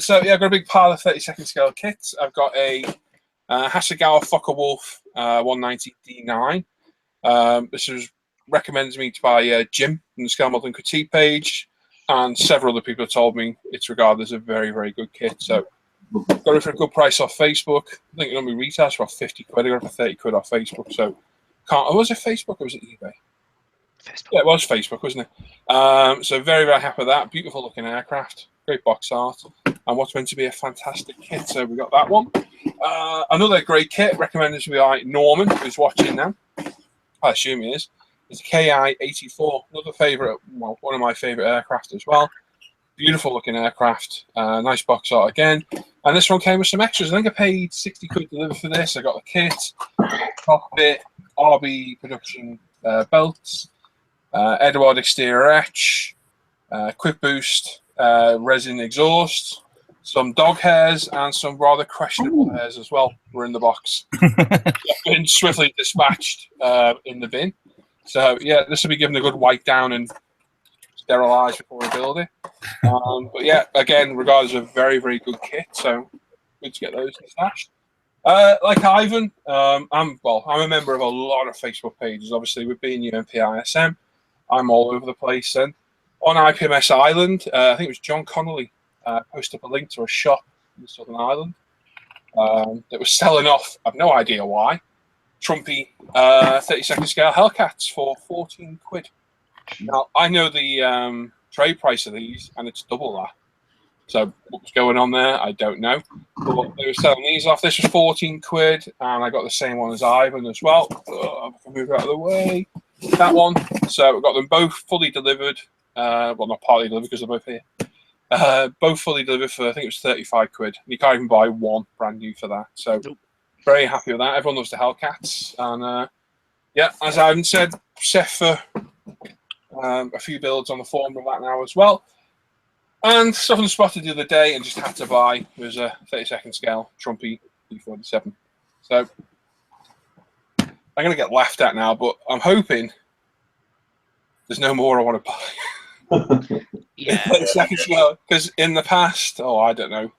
So yeah, I've got a big pile of 32nd scale kits. I've got a Hasegawa Focke-Wulf 190 D9. This was recommended to me by Jim on the Scale Modeling Critique page, and several other people have told me it's regarded as a very, very good kit. So got it for a good price off Facebook. I think it normally retails for about 50 quid. I got it for 30 quid off Facebook. So was it Facebook or was it eBay? Facebook. Yeah, it was Facebook, wasn't it? So very, very happy with that. Beautiful looking aircraft, great box art, and what's meant to be a fantastic kit. So we got that one. Another great kit recommended to me by Norman, who's watching now. I assume he is. It's a KI-84, another favourite, well, one of my favourite aircraft as well. Beautiful looking aircraft, nice box art again. And this one came with some extras. I think I paid 60 quid delivered for this. I got the kit, cockpit, RB production belts, Edward exterior etch, quick boost, resin exhaust, some dog hairs, and some rather questionable hairs as well were in the box. Been swiftly dispatched in the bin. So yeah, this will be given a good wipe down and sterilised before we build it. But yeah, again, regarded as a very, very good kit. So good to get those stashed. Like Ivan, I'm a member of a lot of Facebook pages. Obviously, with being UMPISM, I'm all over the place. And on IPMS Island, I think it was John Connolly posted up a link to a shop in Southern Ireland that was selling off. I've no idea why. Trumpy 32nd scale Hellcats for 14 quid. Now I know the trade price of these, and it's double that. So what was going on there, I don't know. But they were selling these off. This was 14 quid, and I got the same one as Ivan as well. I can move out of the way. That one. So we got them both fully delivered. Well, not partly delivered because they're both here. Both fully delivered for, I think it was 35 quid. You can't even buy one brand new for that. So very happy with that. Everyone loves the Hellcats. And yeah, as Ivan said, set for a few builds on the forum of that now as well. And something spotted the other day and just had to buy was a 32nd scale Trumpy D47. So I'm going to get laughed at now, but I'm hoping there's no more I want to buy. Yeah. 32nd scale, because in the past, I don't know,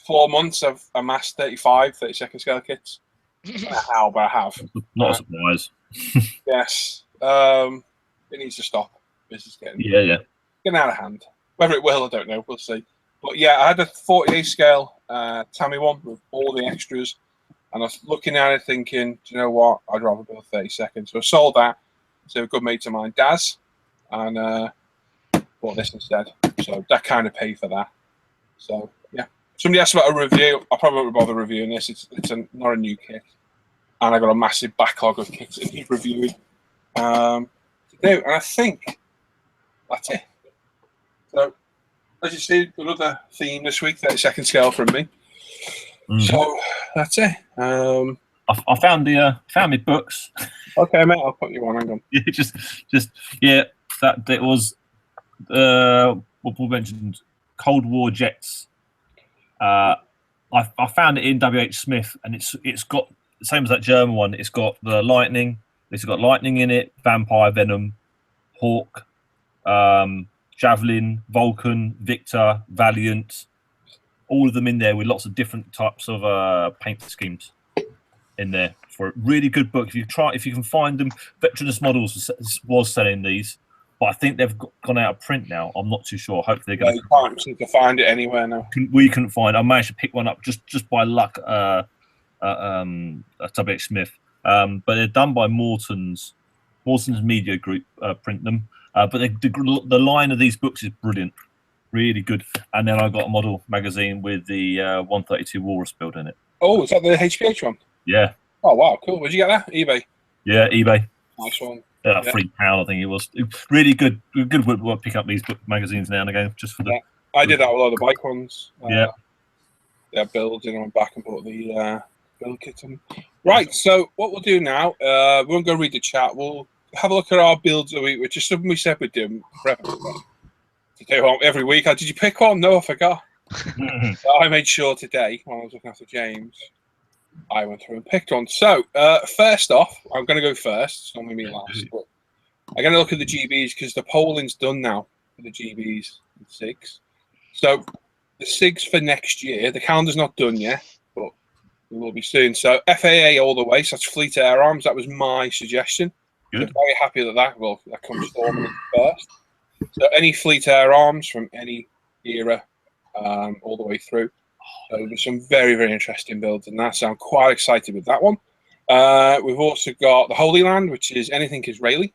4 months I've amassed 35 32nd scale kits. How, but I have. Not a surprise. Yes. It needs to stop. This is getting out of hand. Whether it will, I don't know. We'll see. But yeah, I had a 48 scale Tammy one with all the extras, and I was looking at it thinking, do you know what? I'd rather build 32nd. So I sold that to a good mate of mine, Daz, and bought this instead. So that kind of paid for that. So yeah. Somebody asked about a review. I probably won't bother reviewing this. It's not a new kit, and I got a massive backlog of kits that need reviewing to do. And I think that's it. So as you see, another theme this week, 32nd scale from me. So that's it. I found my books. Okay, mate, I'll put you on. Hang on. That it was what Paul mentioned, Cold War jets. I found it in WH Smith, and it's got the same as that German one. It's got the lightning. It's got lightning in it, vampire, venom, hawk, javelin, Vulcan, Victor, Valiant. All of them in there with lots of different types of paint schemes in there for a really good book. If you can find them, Veteranus Models was selling these, but I think they've gone out of print now. I'm not too sure. Hopefully they're going You can't seem to find it anywhere now. We couldn't find. I managed to pick one up just by luck. WH Smith, but they're done by Morton's Media Group. Print them, but the line of these books is brilliant, really good. And then I got a model magazine with the 132 Walrus build in it. Oh, is that the HPH one? Yeah. Oh wow, cool. Where'd you get that? eBay. Yeah, eBay. Nice one. £3, I think it was. Really good. Good to pick up these book magazines now and again, just for the. I did that with a lot of the bike ones. Yeah, builds. I went back and bought the build kit on. Right. So what we'll do now, we won't go read the chat. We'll have a look at our builds of the week, which is something we said we'd do forever. To do every week. Did you pick one? No, I forgot. So I made sure today, when I was looking after James, I went through and picked one. So, first off, I'm going to go first. It's normally me last. But I'm going to look at the GBs because the polling's done now for the GBs and SIGs. So, the SIGs for next year, the calendar's not done yet, but it will be soon. So, FAA all the way. So, that's Fleet Air Arms. That was my suggestion. Good. So very happy that comes storming first. So, any Fleet Air Arms from any era all the way through. So there's some very, very interesting builds in that. So I'm quite excited with that one. We've also got the Holy Land, which is anything Israeli,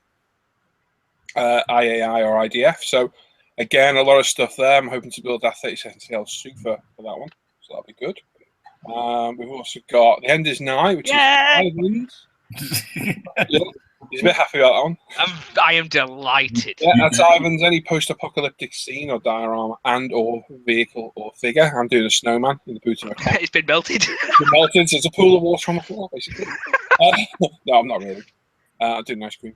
IAI or IDF. So again, a lot of stuff there. I'm hoping to build that 32nd scale super for that one. So that'll be good. We've also got the End is Nigh, which is Islands. He's a bit happy about that one. I am delighted. Yeah, that's Ivan's any post-apocalyptic scene or diorama and or vehicle or figure. I'm doing a snowman in the boot of a car. It's been melted. It's been melted, so it's a pool of water on the floor, basically. No, I'm not really. I'm doing ice cream.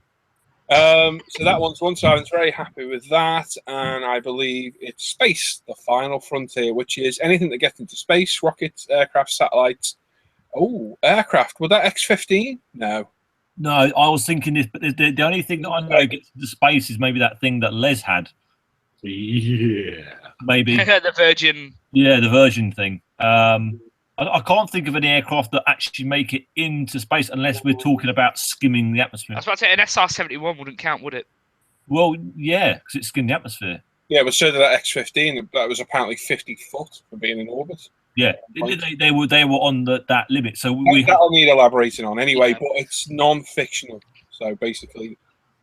So that one's one. So I was very happy with that, and I believe it's space, the final frontier, which is anything that gets into space: rockets, aircraft, satellites. Oh, aircraft. Would that X-15? No. No, I was thinking this, but the only thing that I know gets into space is maybe that thing that Les had. Yeah. Maybe. The Virgin. Yeah, the Virgin thing. I can't think of any aircraft that actually make it into space unless we're talking about skimming the atmosphere. I was about to say an SR-71 wouldn't count, would it? Well, yeah, because it's skimmed the atmosphere. Yeah, but so did that X-15. That was apparently 50 foot for being in orbit. Yeah, they were on that limit. So that'll need elaborating on anyway, but it's non-fictional. So basically,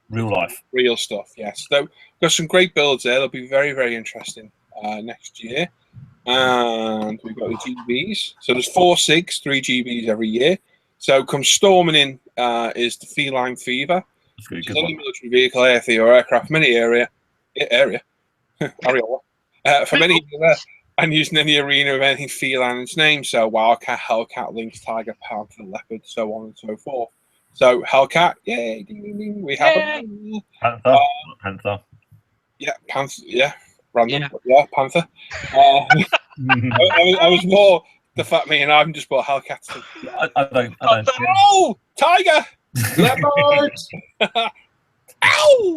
real life, real stuff. Yes. So got some great builds there. They'll be very, very interesting next year. And we've got the GBs. So there's 4 SIGs, 3 GBs every year. So come storming in is the Feline Fever. Which is any military vehicle, airfield, or aircraft from any area, areola, from any area, and using any arena of anything feline in its name. So Wildcat, Hellcat, Lynx, Tiger, Panther, Leopard, so on and so forth. So Hellcat, yay, ding, ding, ding, we have a Panther. Yeah, Panther, yeah, random, but yeah, Panther. I was more the fact me and I've just bought Hellcats. I don't. Oh, Tiger! Leopard! Ow!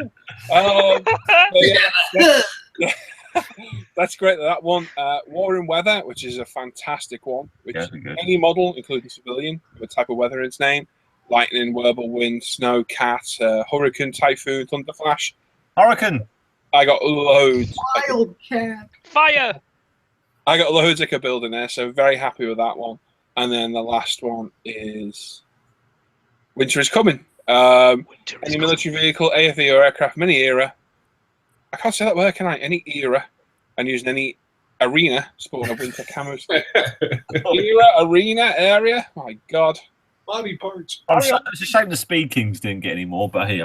That's great. That one, War and Weather, which is a fantastic one. Which Yeah, good. any model, including civilian, with a type of weather in its name: lightning, whirlwind, snow, cat, hurricane, typhoon, thunderflash. Hurricane. I got loads. Wildcat. Fire. I got loads I could build in there, so very happy with that one. And then the last one is Winter is Coming. Winter is Any coming. military vehicle, AFV or aircraft, mini era. I can't say that word, can I? Any era, and using any arena sporting a winter camos. Era, arena, area. My God. Body parts. It's a shame the Speed Kings didn't get any more, but hey,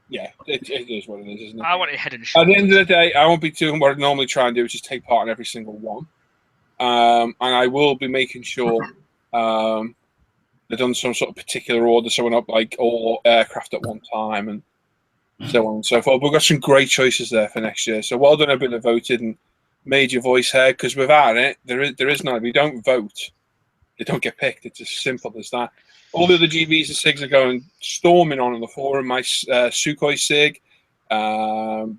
Yeah, it is what it is, isn't it? I want it head and At shoulders. the end of the day, I won't be doing what I normally try and do, which is take part in every single one. And I will be making sure they've done some sort of particular order, so we're not like all aircraft at one time and so on and so forth. We've got some great choices there for next year. So well done, everybody that voted and made your voice heard, because without it, there is none. If you don't vote, they don't get picked. It's as simple as that. All the other GVs and SIGs are going storming on the forum. My Sukhoi SIG, the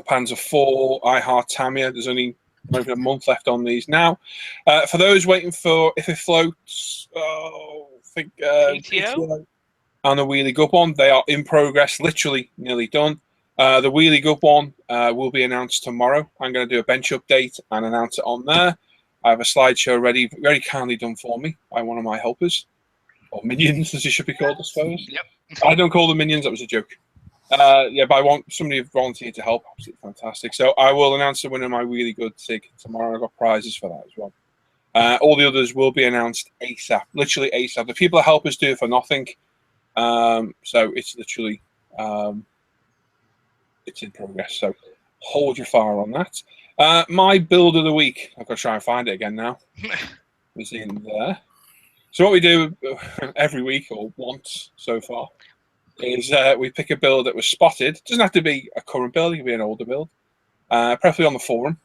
Panzer IV, I Heart Tamiya. There's only not even a month left on these now. For those waiting for If It Floats, I think PTO? and the Wheelie Gup one, they are in progress, literally nearly done. The Wheelie Gup one will be announced tomorrow. I'm going to do a bench update and announce it on there. I have a slideshow ready, very kindly done for me by one of my helpers, or minions as it should be called, I suppose. Yep. I don't call them minions, that was a joke. But somebody volunteered to help, absolutely fantastic. So I will announce the winner of my really good SIG tomorrow. I've got prizes for that as well. All the others will be announced ASAP, literally ASAP. The people that help us do it for nothing. So it's literally it's in progress. So hold your fire on that. My build of the week, I've got to try and find it again now. It's in there. So what we do every week, or once so far, is we pick a build that was spotted. It doesn't have to be a current build, it can be an older build, preferably on the forum.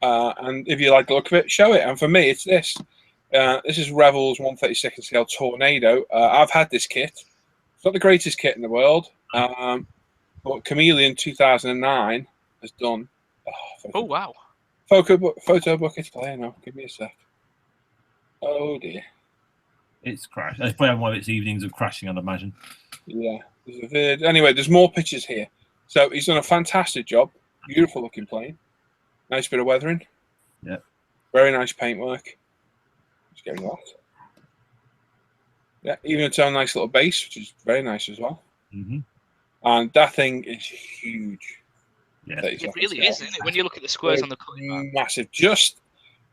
And if you like the look of it, show it. And for me, it's this. This is Revel's 132nd scale Tornado. I've had this kit. It's not the greatest kit in the world, but Chameleon 2009 has done. Oh, wow. Photo bucket player now. Give me a sec. Oh dear. it's crashed. It's probably one of its evenings of crashing, I'd imagine. Yeah. Anyway, there's more pictures here. So he's done a fantastic job. Beautiful looking plane. Nice bit of weathering. Yeah. Very nice paintwork. Just getting that. Yeah, even its own nice little base, which is very nice as well. Mm-hmm. And that thing is huge. Yeah. It really is, isn't it? When you look at the squares on the cutting map. Massive. Just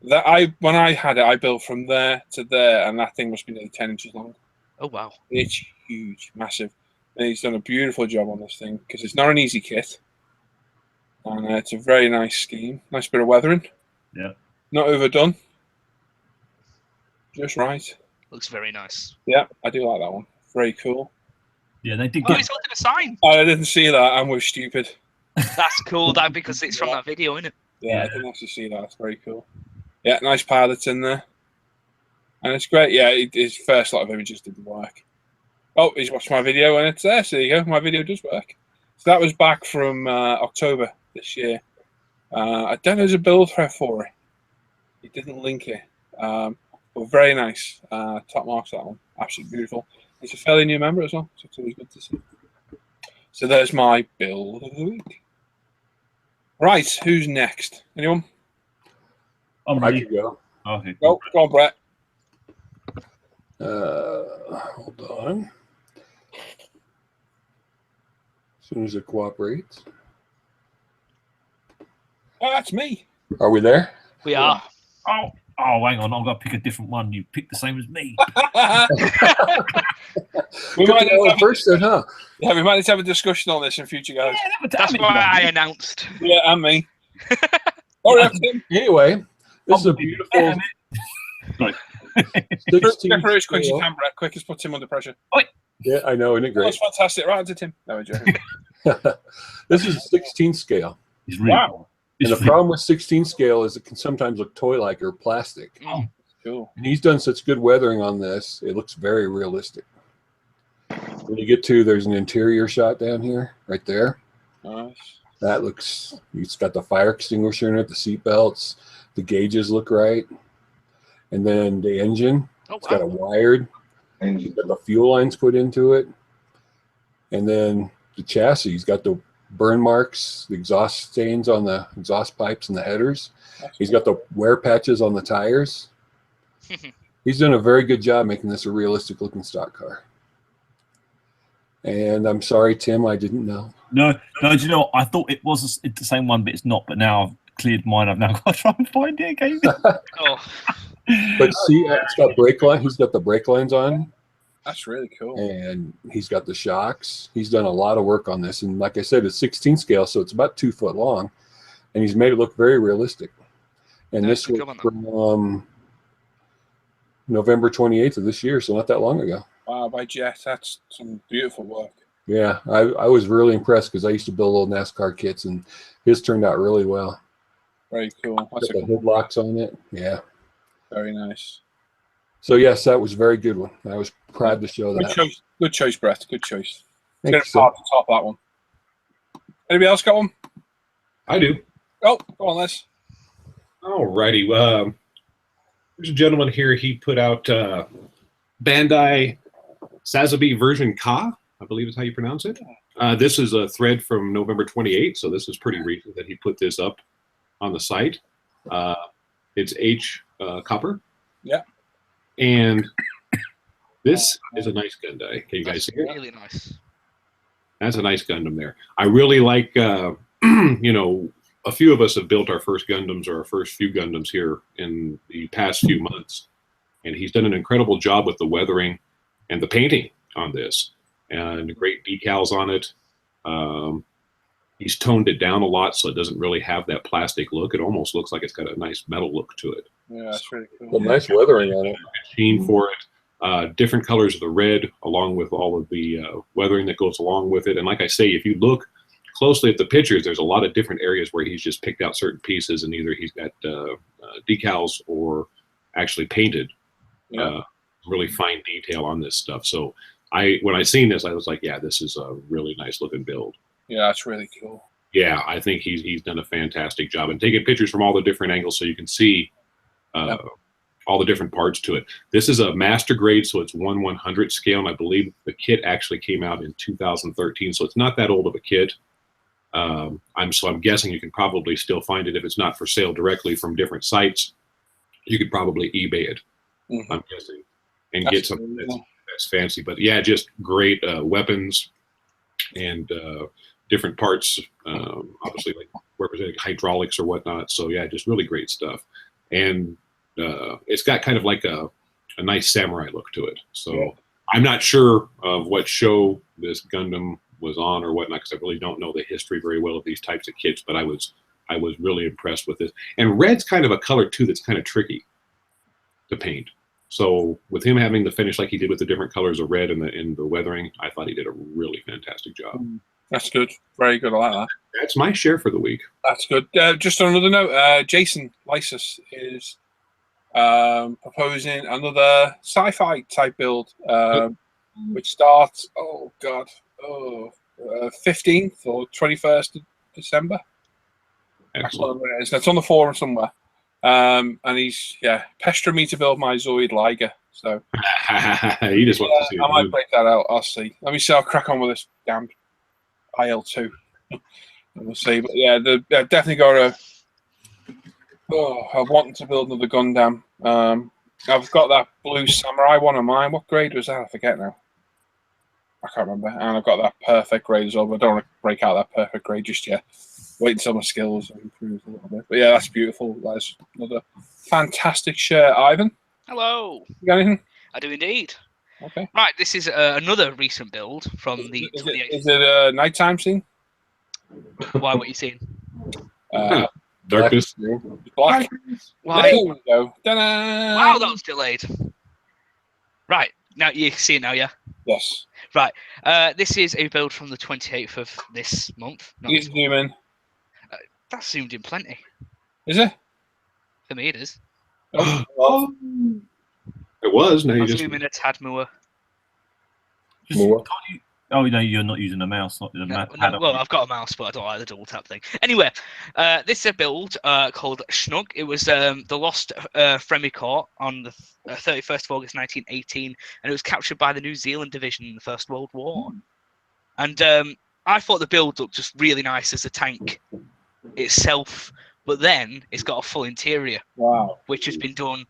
that when I had it, I built from there to there, and that thing must be nearly 10 inches long. Oh, wow. It's huge, massive. And he's done a beautiful job on this thing because it's not an easy kit. And it's a very nice scheme. Nice bit of weathering. Yeah. Not overdone. Just right. Looks very nice. Yeah, I do like that one. Very cool. Yeah, they did Oh, get. he's holding a sign. I didn't see that. I was stupid. That's cool, that because it's from that video, isn't it? Yeah, I didn't actually see that. It's very cool. Yeah, nice pilots in there. And it's great. Yeah, his first lot of images didn't work. Oh, he's watched my video and it's there. So there you go. My video does work. So that was back from October this year. I don't know there's a build thread for it. He didn't link it. But very nice. Top marks that one. Absolutely beautiful. He's a fairly new member as well. So it's always good to see. So there's my build of the week. Right, who's next? Anyone? I'm I ready. could go. Okay. Go on, Brett. Hold on. As soon as it cooperates. Oh, that's me. Are we there? We are. Oh, hang on. I've got to pick a different one. You picked the same as me. we Took might it all have, first then, huh? yeah, we might need to have a discussion on this in future, guys. That's why I announced. Yeah, and me. All right, Tim. Anyway, this is a beautiful Right. 16 Get through as quick as you scale. can, Brett. Quick as put Tim under pressure. Yeah, I know, isn't it That was great? fantastic. Right into Tim. No, we're joking. This is 16 scale. It's really Wow. cool. And It's the problem with 16 scale is it can sometimes look toy-like or plastic. Cool. And he's done such good weathering on this, it looks very realistic. When you get to, there's an interior shot down here, right there. Nice. That looks, it's got the fire extinguisher in it, the seat belts, the gauges look right. And then the engine, Oh, it's got a wow. wired, Engine. got the fuel lines put into it. And then the chassis, he's got the burn marks, the exhaust stains on the exhaust pipes and the headers. He's got the wear patches on the tires. He's done a very good job making this a realistic looking stock car. And I'm sorry, Tim, I didn't know. No, do you know what? I thought it was the same one, but it's not. But now I've cleared mine. I've now got to try and find it again. Oh, But see, it's got brake line. He's got the brake lines on, That's really cool. and he's got the shocks. He's done a lot of work on this, and like I said, it's 16 scale, so it's about 2 foot long, and he's made it look very realistic. And Yeah, this good was job on that. from November 28th of this year, so not that long ago. Wow, by Jet, that's some beautiful work. Yeah, I was really impressed because I used to build old NASCAR kits, and his turned out really well. Very cool. Got That's the hood locks on it. Yeah. very nice. So yes, that was a very good one. I was proud to show Good that. choice. Good choice, Brett. Good choice. It's Thanks, hard to top that one. Anybody else got one? I do. Oh, go on, Les. Alrighty. There's a gentleman here. He put out Bandai Sazabi version Ka, I believe is how you pronounce it. This is a thread from November 28th, so this is pretty recent that he put this up on the site. It's H copper. Yeah. And this is a nice Gundam. Can you guys see it? really nice. That's a nice Gundam there. I really like, you know, a few of us have built our first Gundams or our first few Gundams here in the past few months. And he's done an incredible job with the weathering and the painting on this. And great decals on it. He's toned it down a lot so it doesn't really have that plastic look. It almost looks like it's got a nice metal look to it. Yeah, that's really cool. Well, nice weathering on it. Sheen for it. Different colors of the red, along with all of the weathering that goes along with it. And like I say, if you look closely at the pictures, there's a lot of different areas where he's just picked out certain pieces, and either he's got decals or actually painted really fine detail on this stuff. So when I seen this, I was like, yeah, this is a really nice looking build. Yeah, that's really cool. Yeah, I think he's done a fantastic job and taking pictures from all the different angles so you can see all the different parts to it. This is a master grade, so it's 1/100 scale, and I believe the kit actually came out in 2013, so it's not that old of a kit. I'm guessing you can probably still find it if it's not for sale directly from different sites. You could probably eBay it, I'm guessing, and get something that's fancy. But yeah, just great weapons and different parts, obviously like representing hydraulics or whatnot. So yeah, just really great stuff. And it's got kind of like a nice samurai look to it. So I'm not sure of what show this Gundam was on or whatnot, because I really don't know the history very well of these types of kits, but I was really impressed with this. And red's kind of a color too that's kind of tricky to paint. So with him having the finish like he did with the different colors of red and the weathering, I thought he did a really fantastic job. That's good. Very good. I like that. That's my share for the week. That's good. Just on another note, Jason Lysis is proposing another sci-fi type build, which starts, 15th or 21st of December. Excellent. That's on the forum somewhere. And he's pestering me to build my Zoid Liger. So he just wants to see I might break that out. I'll see. Let me see. I'll crack on with this damn IL2. And we'll see. But yeah, they've definitely got I want to build another Gundam. I've got that blue samurai one of mine. What grade was that? I forget now. I can't remember. And I've got that perfect grade as well, but I don't want to break out that perfect grade just yet. Wait until my skills improve a little bit. But yeah, that's beautiful. That's another fantastic shirt, Ivan. Hello. You got anything? I do indeed. Okay. Right, this is another recent build from the 28th. Is it a nighttime scene? Why? What you seen? Darkness. Black. Why? There we go. Ta-da! Wow, that was delayed. Right, now you see it now, yeah? Yes. Right, this is a build from the 28th of this month. You can zoom in. That's zoomed in plenty. Is it? For me, it is. Oh. It was. Now you I'll just zoom in a tad more. More. Oh, no, you're not using a mouse, not the pad. Well, I've got a mouse, but I don't like the double tap thing. Anyway, this is a build called Schnug. It was the lost Fremicourt on the 31st of August 1918, and it was captured by the New Zealand division in the First World War. And I thought the build looked just really nice as a tank itself, but then it's got a full interior, which has been done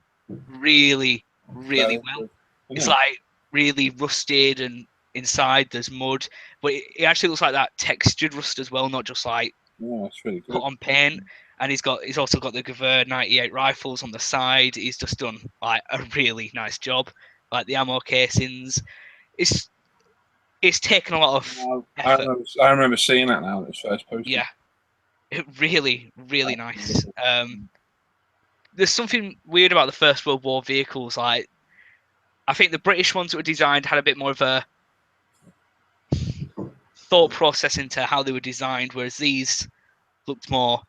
really, really well. It's like really rusted, and inside there's mud, but it actually looks like that textured rust as well, not just like that's really good. put on paint. And he's also got the Gewehr 98 rifles on the side. He's just done like a really nice job. Like the ammo casings, it's taken a lot of effort. I remember seeing that now. It's first posted. Yeah, it really, really nice. There's something weird about the First World War vehicles. Like, I think the British ones that were designed had a bit more of a thought process into how they were designed, whereas these looked more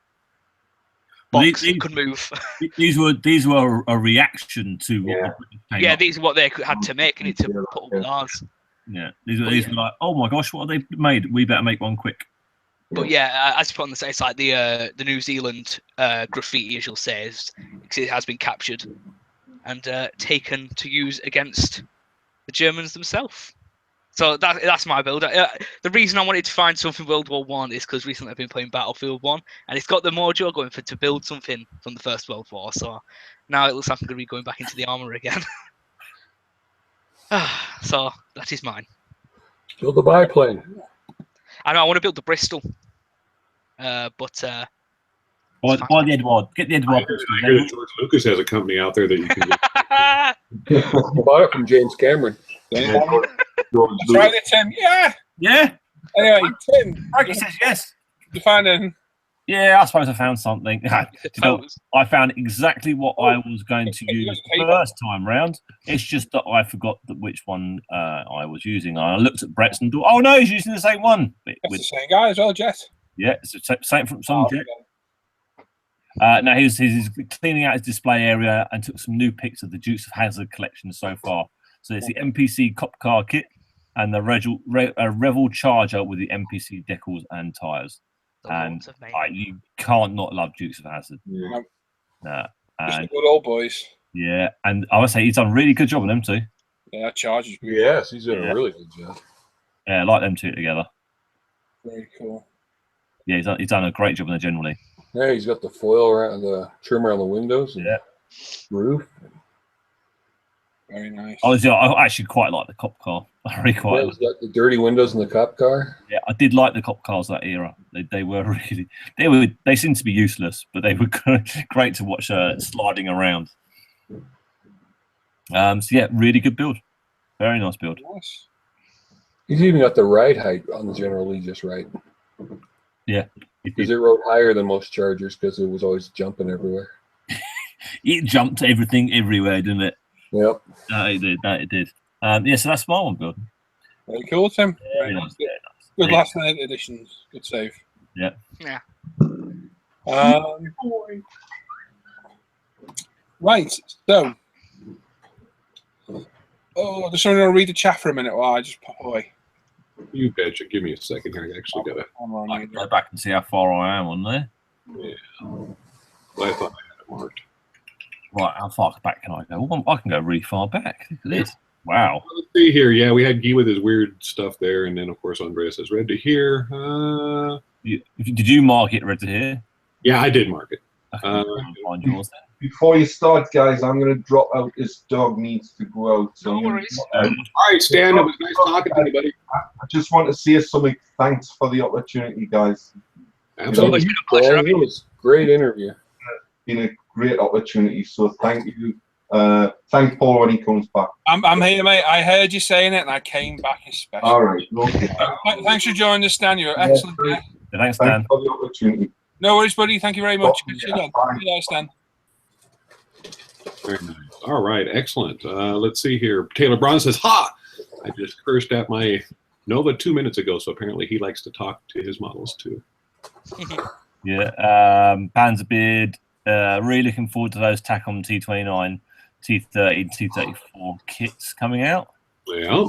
box that could move. These were a reaction to what the British came up. These are what they had to make, and it to put up with ours. Yeah, these were like, oh my gosh, what have they made? We better make one quick. But yeah, as you put on the site, it's like the New Zealand graffiti, as you'll say, it has been captured and taken to use against the Germans themselves. So that's my build. The reason I wanted to find something World War One is because recently I've been playing Battlefield 1, and it's got the mojo going to build something from the First World War. So now it looks like I'm going to be going back into the armour again. So that is mine. Build a biplane. I know I want to build the Bristol, but buy the Edward. Get the Edward. I hear that George Lucas has a company out there that you can get. Bought it from James Cameron. That's right, Tim. Yeah. Anyway, Tim. Frankie says yes. You find him? Yeah, I suppose I found something. I found exactly what I was going to use the first time round. It's just that I forgot which one I was using. I looked at Brett's and thought, oh no, he's using the same one. That's the same guy as well, Jet. Yeah, it's the same from some Jet. Now he's cleaning out his display area and took some new pics of the Dukes of Hazzard collection so far. So it's the MPC cop car kit and the Revel Charger with the MPC decals and tyres. And you can't not love Dukes of Hazzard. Yeah. And good old boys. Yeah, and I would say he's done a really good job on them too. Yeah, that Charger's good. Yes, he's doing a really good job. Yeah, I like them two together. Very cool. Yeah, he's done a great job on the generally. Yeah, he's got the foil around the trim around the windows and roof. Very nice. I actually quite like the cop car. I really quite. He's got the dirty windows in the cop car. Yeah, I did like the cop cars that era. They were really they seemed to be useless, but they were great to watch sliding around. So yeah, really good build. Very nice build. Nice. He's even got the ride height on the General Lee just right. Yeah. Because it rode higher than most Chargers because it was always jumping everywhere. It jumped everything everywhere, didn't it? Yep. It did. Yeah, so that's my one build. Very cool, Tim. Yeah, Very nice. nice. Good last minute additions. Good save. Yeah. Yeah. Right. So. Oh, just want to read the chat for a minute while I just pop away. You betcha. Give me a second here. I actually got to. I can go back and see how far I am on there. Yeah. Well, I thought I had it marked. Right, how far back can I go? Well, I can go really far back. Look at this. Wow. Let's see here. Yeah, we had Guy with his weird stuff there, and then of course Andreas says red to here. Did you mark it red to here? Yeah, I did mark it. Find yours then. Before you start, guys, I'm going to drop out. This dog needs to go out. So No worries. All right, Stan. It was nice talking to you, buddy. I just want to say something. Thanks for the opportunity, guys. Absolutely. It's been a pleasure having It was a great interview. Been a great opportunity. So thank you. Thank Paul when he comes back. I'm here, mate. I heard you saying it, and I came back especially. All right. Okay. Thanks for joining us, Stan. You're excellent. Yeah, Thanks, Dan. Thanks for the opportunity. No worries, buddy. Thank you very much. Oh, See you again. bye. See you later, Stan. Very nice. All right, excellent. Let's see here. Taylor Braun says, "Ha! I just cursed at my Nova 2 minutes ago." So apparently he likes to talk to his models too. Yeah. Panzerbeard. Really looking forward to those Tacom T29, T30, T34 kits coming out. Yeah.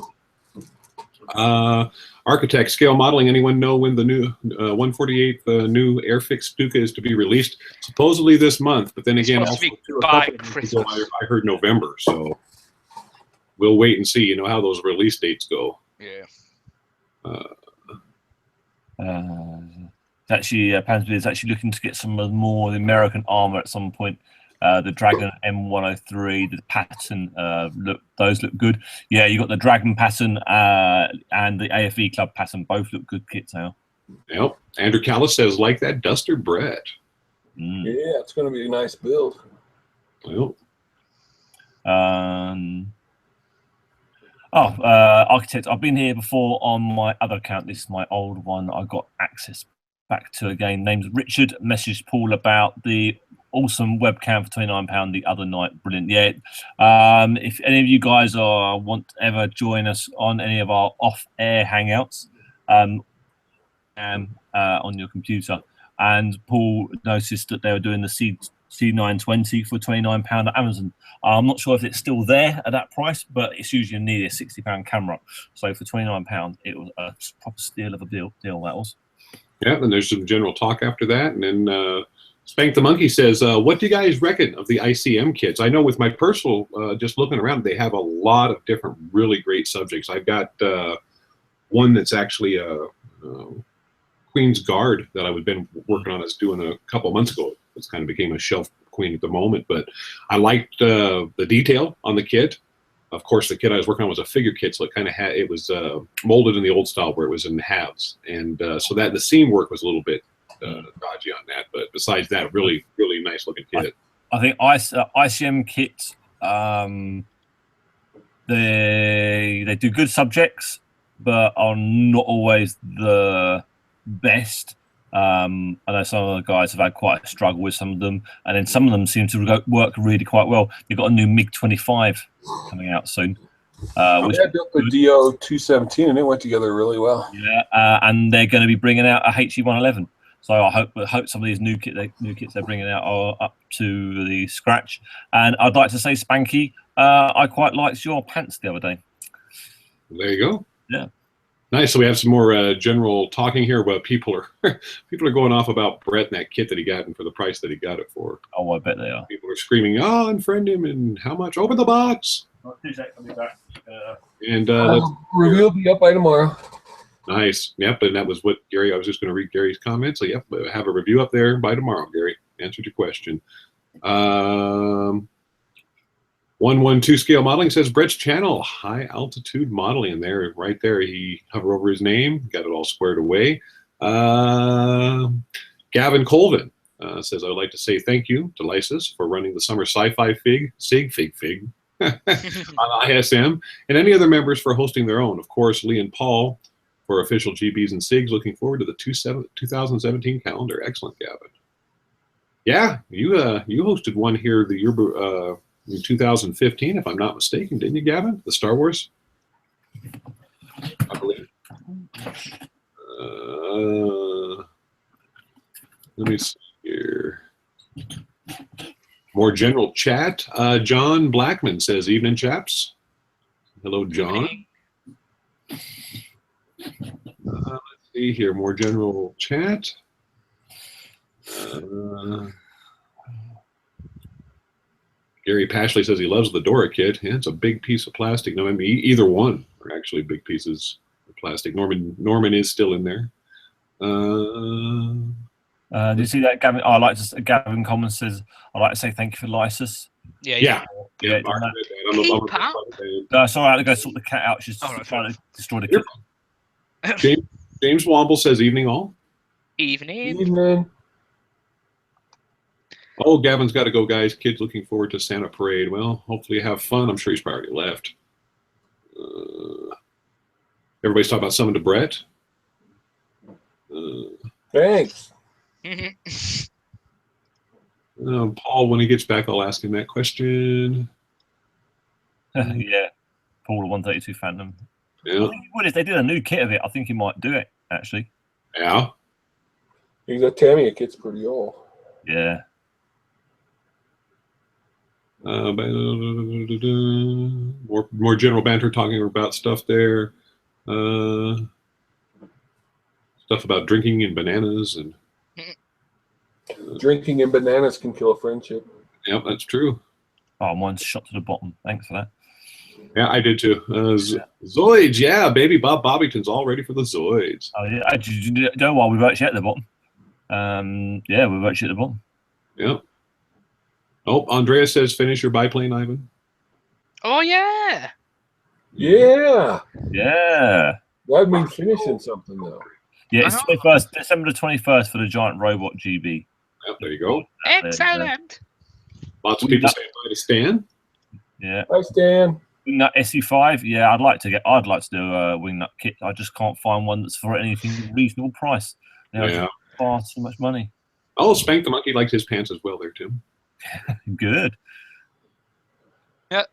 Architect scale modeling. Anyone know when the new 148 new Airfix Stuka is to be released? Supposedly this month, but then It's again, supposed to also be too, a by couple of months ago, Christmas. I heard November. So we'll wait and see. You know how those release dates go. Yeah. Actually, Pansby is actually looking to get some more American armor at some point. The Dragon M103, the pattern those look good. Yeah, you got the Dragon pattern and the AFE Club pattern, both look good kits now. Yep. Andrew Callis says, like that Duster Brett. Yeah, it's going to be a nice build. Well, Architect, I've been here before on my other account. This is my old one. I got access back to again. Name's Richard. Messaged Paul about the awesome webcam for £29 the other night. Brilliant. Yeah. If any of you guys want to ever join us on any of our off-air hangouts, on your computer, and Paul noticed that they were doing the C920 for £29 at Amazon. I'm not sure if it's still there at that price, but it's usually nearly a £60 camera. So for £29, it was a proper steal of a deal that was. yeah, and there's some general talk after that. And then Spank the Monkey says, what do you guys reckon of the ICM kits? I know with my personal, just looking around, they have a lot of different really great subjects. I've got one that's actually a Queen's Guard that I've been working on. It's doing a couple months ago. It's kind of became a shelf queen at the moment, but I liked the detail on the kit. Of course, the kit I was working on was a figure kit, so it kind of had, it was molded in the old style where it was in halves, and so that the seam work was a little bit dodgy on that. But besides that, really nice looking kit. I think ICM kits, they do good subjects, but are not always the best. I know some of the guys have had quite a struggle with some of them, and then some of them seem to work really quite well. They've got a new MiG-25 coming out soon. I built the DO 217 and it went together really well. Yeah, and they're going to be bringing out a HE 111. So I hope some of these new kits they're bringing out are up to the scratch. And I'd like to say, Spanky, I quite liked your pants the other day. There you go. Yeah. Nice. So we have some more general talking here about people are going off about Brett and that kit that he got and for the price that he got it for. Oh, I bet they are. People are screaming, "Oh, unfriend him!" and how much? Open the box. I'll be back. And review will be up by tomorrow. Nice. Yep. And that was what Gary. I was just going to read Gary's comments. So yep, have a review up there by tomorrow. Gary answered your question. 112 Scale Modeling says Brett's channel, high altitude modeling, and there, right there, he hovered over his name, got it all squared away. Gavin Colvin says, I would like to say thank you to Lysis for running the summer sci-fi fig on ISM, and any other members for hosting their own. Of course, Lee and Paul for official GBs and SIGs. Looking forward to the 2017 calendar. Excellent, Gavin. Yeah, you hosted one here the year in 2015, if I'm not mistaken, didn't you, Gavin? The Star Wars, I believe. Let me see here. More general chat. John Blackman says, "Evening, chaps." Hello, John. Let's see here. More general chat. Gary Pashley says he loves the Dora kit. Yeah, it's a big piece of plastic. No, I mean either one are actually big pieces of plastic. Norman is still in there. Do you see that, Gavin? Gavin Commons says, "I'd like to say thank you for Lysis." Yeah. Sorry, I had to go sort the cat out. She's trying to destroy the kit. James Womble says, "Evening all." Evening. Oh, Gavin's got to go, guys. Kids looking forward to Santa Parade. Well, hopefully you have fun. I'm sure he's probably already left. Everybody's talking about something to Brett. Thanks. Paul, when he gets back, I'll ask him that question. Yeah, Paul, 132 Phantom. Yeah. I think if they did a new kit of it, I think he might do it, actually. Yeah. That Tamiya kit's pretty old. Yeah. More general banter talking about stuff there. Stuff about drinking and bananas and Drinking and bananas can kill a friendship. yeah, that's true. Oh, mine's shot to the bottom. Thanks for that. Yeah, I did too. Zoids, yeah, baby Bob Bobbington's all ready for the Zoids. Oh yeah, actually, don't worry, we're actually at the bottom. Yeah, we're actually at the bottom. Yep. Oh, Andrea says finish your biplane, Ivan. Oh yeah. Yeah. Yeah. That would mean finishing something, though. Yeah, it's 21st, December the 21st for the Giant Robot GB. Yep, there you go. Excellent. Lots of people saying bye to Stan. Yeah. Hi, Stan. Wingnut SE5. Yeah, I'd like to do a Wingnut kit. I just can't find one that's for anything reasonable price. Yeah. Far too much money. Oh, Spank the Monkey liked his pants as well there, Tim. Good. Yeah.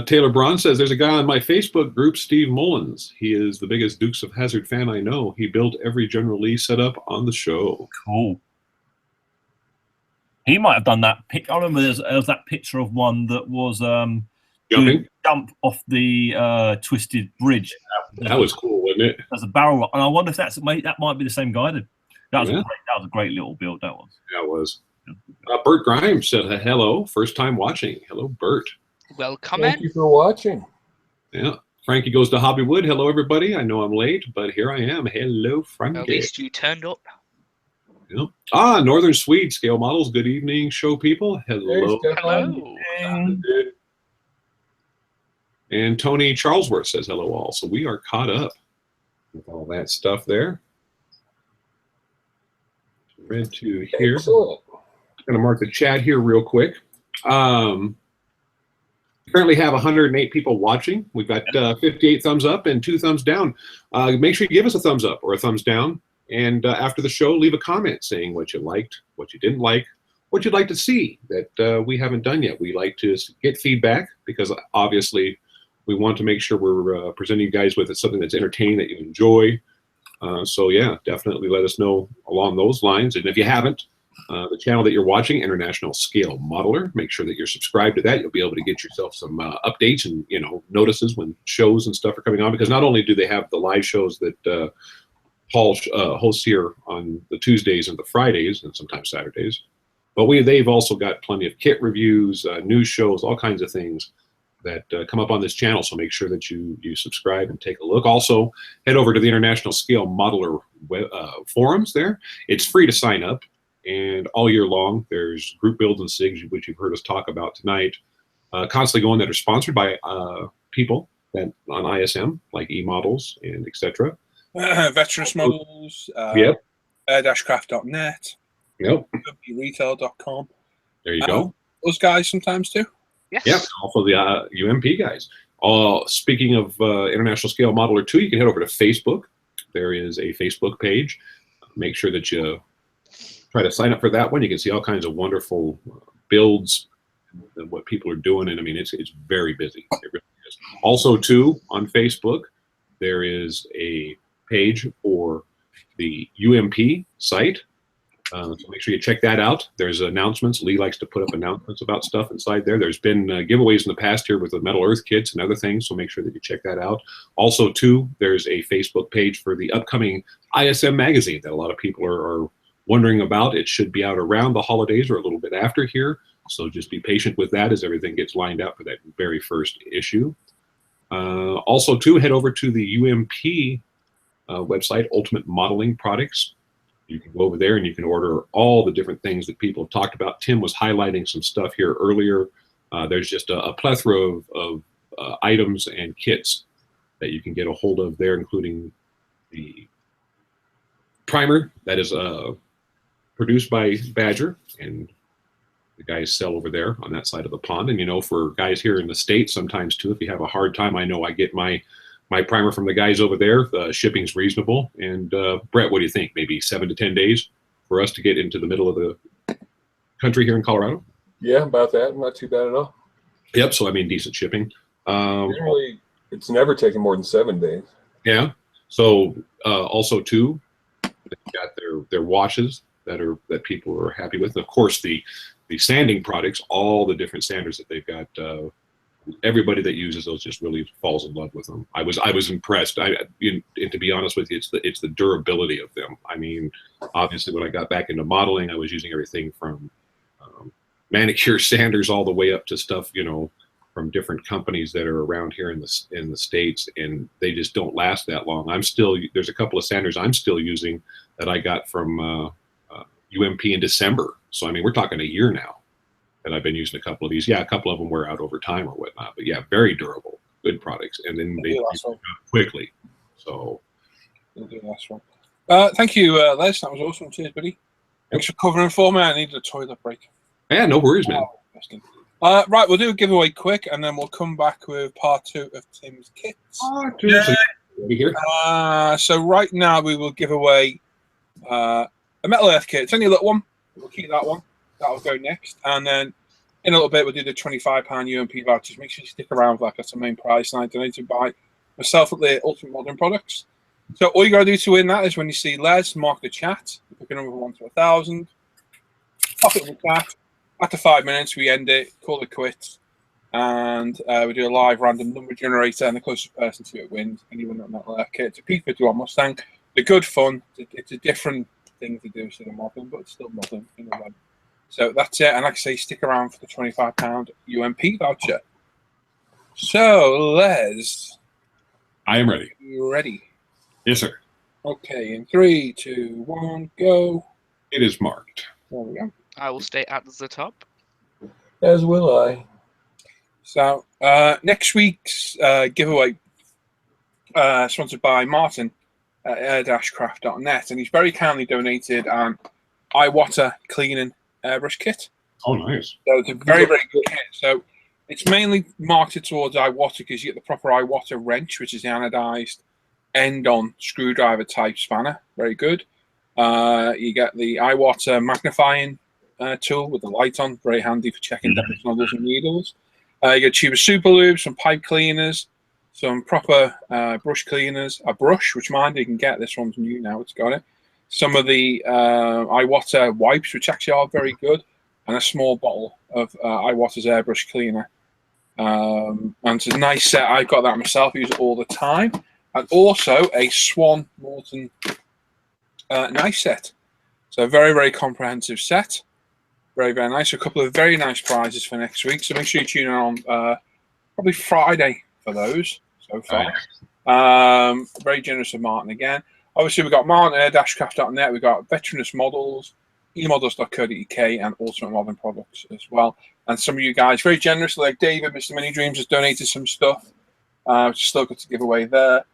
Taylor Braun says, there's a guy on my Facebook group, Steve Mullins. He is the biggest Dukes of Hazzard fan I know. He built every General Lee setup on the show. Cool. He might have done that. I remember there was that picture of one that was jumping, jump off the twisted bridge. That was cool, wasn't it? As a barrel roll. And I wonder if that might be the same guy then. That was a great little build, that was. Yeah, it was. Bert Grimes said hello. First time watching. Hello, Bert. Welcome. Thank you for watching. Yeah. Frankie goes to Hobbywood. Hello, everybody. I know I'm late, but here I am. Hello, Frankie. At least you turned up. Yep. Northern Swede scale models. Good evening, show people. Hello. Hey, Hello. And Tony Charlesworth says hello all. So we are caught up with all that stuff there. Read to here. Excellent. I'm going to mark the chat here real quick. Currently have 108 people watching. We've got 58 thumbs up and 2 thumbs down. Make sure you give us a thumbs up or a thumbs down. And after the show, leave a comment saying what you liked, what you didn't like, what you'd like to see that we haven't done yet. We like to get feedback because obviously we want to make sure we're presenting you guys with something that's entertaining, that you enjoy. So yeah, definitely let us know along those lines. And if you haven't, the channel that you're watching, International Scale Modeler, make sure that you're subscribed to that. You'll be able to get yourself some updates and notices when shows and stuff are coming on, because not only do they have the live shows that Paul hosts here on the Tuesdays and the Fridays and sometimes Saturdays, but they've also got plenty of kit reviews, news shows, all kinds of things that come up on this channel. So make sure that you subscribe and take a look. Also, head over to the International Scale Modeler forums there. It's free to sign up. And all year long, there's group builds and SIGs, which you've heard us talk about tonight, constantly going that are sponsored by people that on ISM, like eModels and etc. Veterans Models, Yep. air-craft.net, Yep. retail.com. There you go. Those guys sometimes too. Yes. Yep. Also the UMP guys. Speaking of International Scale Modeler 2, you can head over to Facebook. There is a Facebook page. Make sure that you try to sign up for that one. You can see all kinds of wonderful builds and what people are doing. And I mean, it's very busy. It really is. Also, too, on Facebook, there is a page for the UMP site. So make sure you check that out. There's announcements. Lee likes to put up announcements about stuff inside there. There's been giveaways in the past here with the Metal Earth kits and other things, so make sure that you check that out. Also, too, there's a Facebook page for the upcoming ISM magazine that a lot of people are wondering about. It should be out around the holidays or a little bit after here, so just be patient with that as everything gets lined out for that very first issue. Also, too, head over to the UMP website, Ultimate Modeling Products. You can go over there and you can order all the different things that people have talked about. Tim was highlighting some stuff here earlier. There's just a plethora of items and kits that you can get a hold of there, including the primer that is produced by Badger, and the guys sell over there on that side of the pond. And for guys here in the States, sometimes too, if you have a hard time, I know I get my primer from the guys over there. The shipping's reasonable. And Brett, what do you think? Maybe 7 to 10 days for us to get into the middle of the country here in Colorado? Yeah, about that. Not too bad at all. Yep. So I mean, decent shipping. Generally, it's never taken more than 7 days. Yeah. So also too, they've got their washes that people are happy with. And of course, the sanding products, all the different sanders that they've got everybody that uses those just really falls in love with them. I was impressed. And to be honest with you, it's the durability of them. I mean, obviously, when I got back into modeling, I was using everything from manicure sanders all the way up to stuff, from different companies that are around here in the States, and they just don't last that long. There's a couple of sanders I'm still using that I got from UMP in December. So I mean, we're talking a year now that I've been using a couple of these. Yeah, a couple of them wear out over time or whatnot, but yeah, very durable, good products, and then they quickly. So, thank you, Les. That was awesome. Cheers, buddy. Thanks for covering for me. I needed a toilet break. Yeah, no worries, man. Right, we'll do a giveaway quick, and then we'll come back with part 2 of Tim's kits. Here. So right now we will give away a Metal Earth kit. It's only a little one. We'll keep that one. That'll go next, and then in a little bit we'll do the £25 UMP vouchers. Make sure you stick around. Like that's the main prize, and I donated by myself at the Ultimate Modern Products. So all you gotta do to win that is when you see Les, mark the chat, pick a number 1 to 1,000, pop it in the chat. After 5 minutes, we end it, call it quits, and we do a live random number generator, and the closest person to it wins. Anyone that Metal Earth kit. It's a P51 Mustang. They're good fun. It's a different thing to do instead of modern, but it's still modern in a way. So that's it. And like I say, stick around for the £25 UMP voucher. So, Les. I am ready. You ready? Yes, sir. Okay, in 3, 2, 1, go. It is marked. There we go. I will stay at the top. As will I. So, next week's giveaway sponsored by Martin at air-craft.net, and he's very kindly donated an iWater cleaning airbrush kit. Oh, nice. So it's a very, very good kit. So it's mainly marketed towards iWater because you get the proper iWater wrench, which is the anodized end-on screwdriver type spanner. Very good. You get the iWater magnifying tool with the light on. Very handy for checking depth nozzles and needles. You get a tube of super lube, some pipe cleaners, some proper brush cleaners, a brush, which mind you can get. This one's new now, it's got it. Some of the iWater wipes, which actually are very good, and a small bottle of iWater's airbrush cleaner. And it's a nice set. I've got that myself, use it all the time. And also a Swan Morton knife set. So a very, very comprehensive set. Very, very nice. A couple of very nice prizes for next week. So make sure you tune in on probably Friday for those so far. Very generous of Martin again. Obviously, we've got Martin at air-craft.net. We've got Veteranous Models, emodels.co.uk, and Ultimate Modern Products as well. And some of you guys, very generous, like David, Mr. Mini Dreams, has donated some stuff, which is still good to give away there.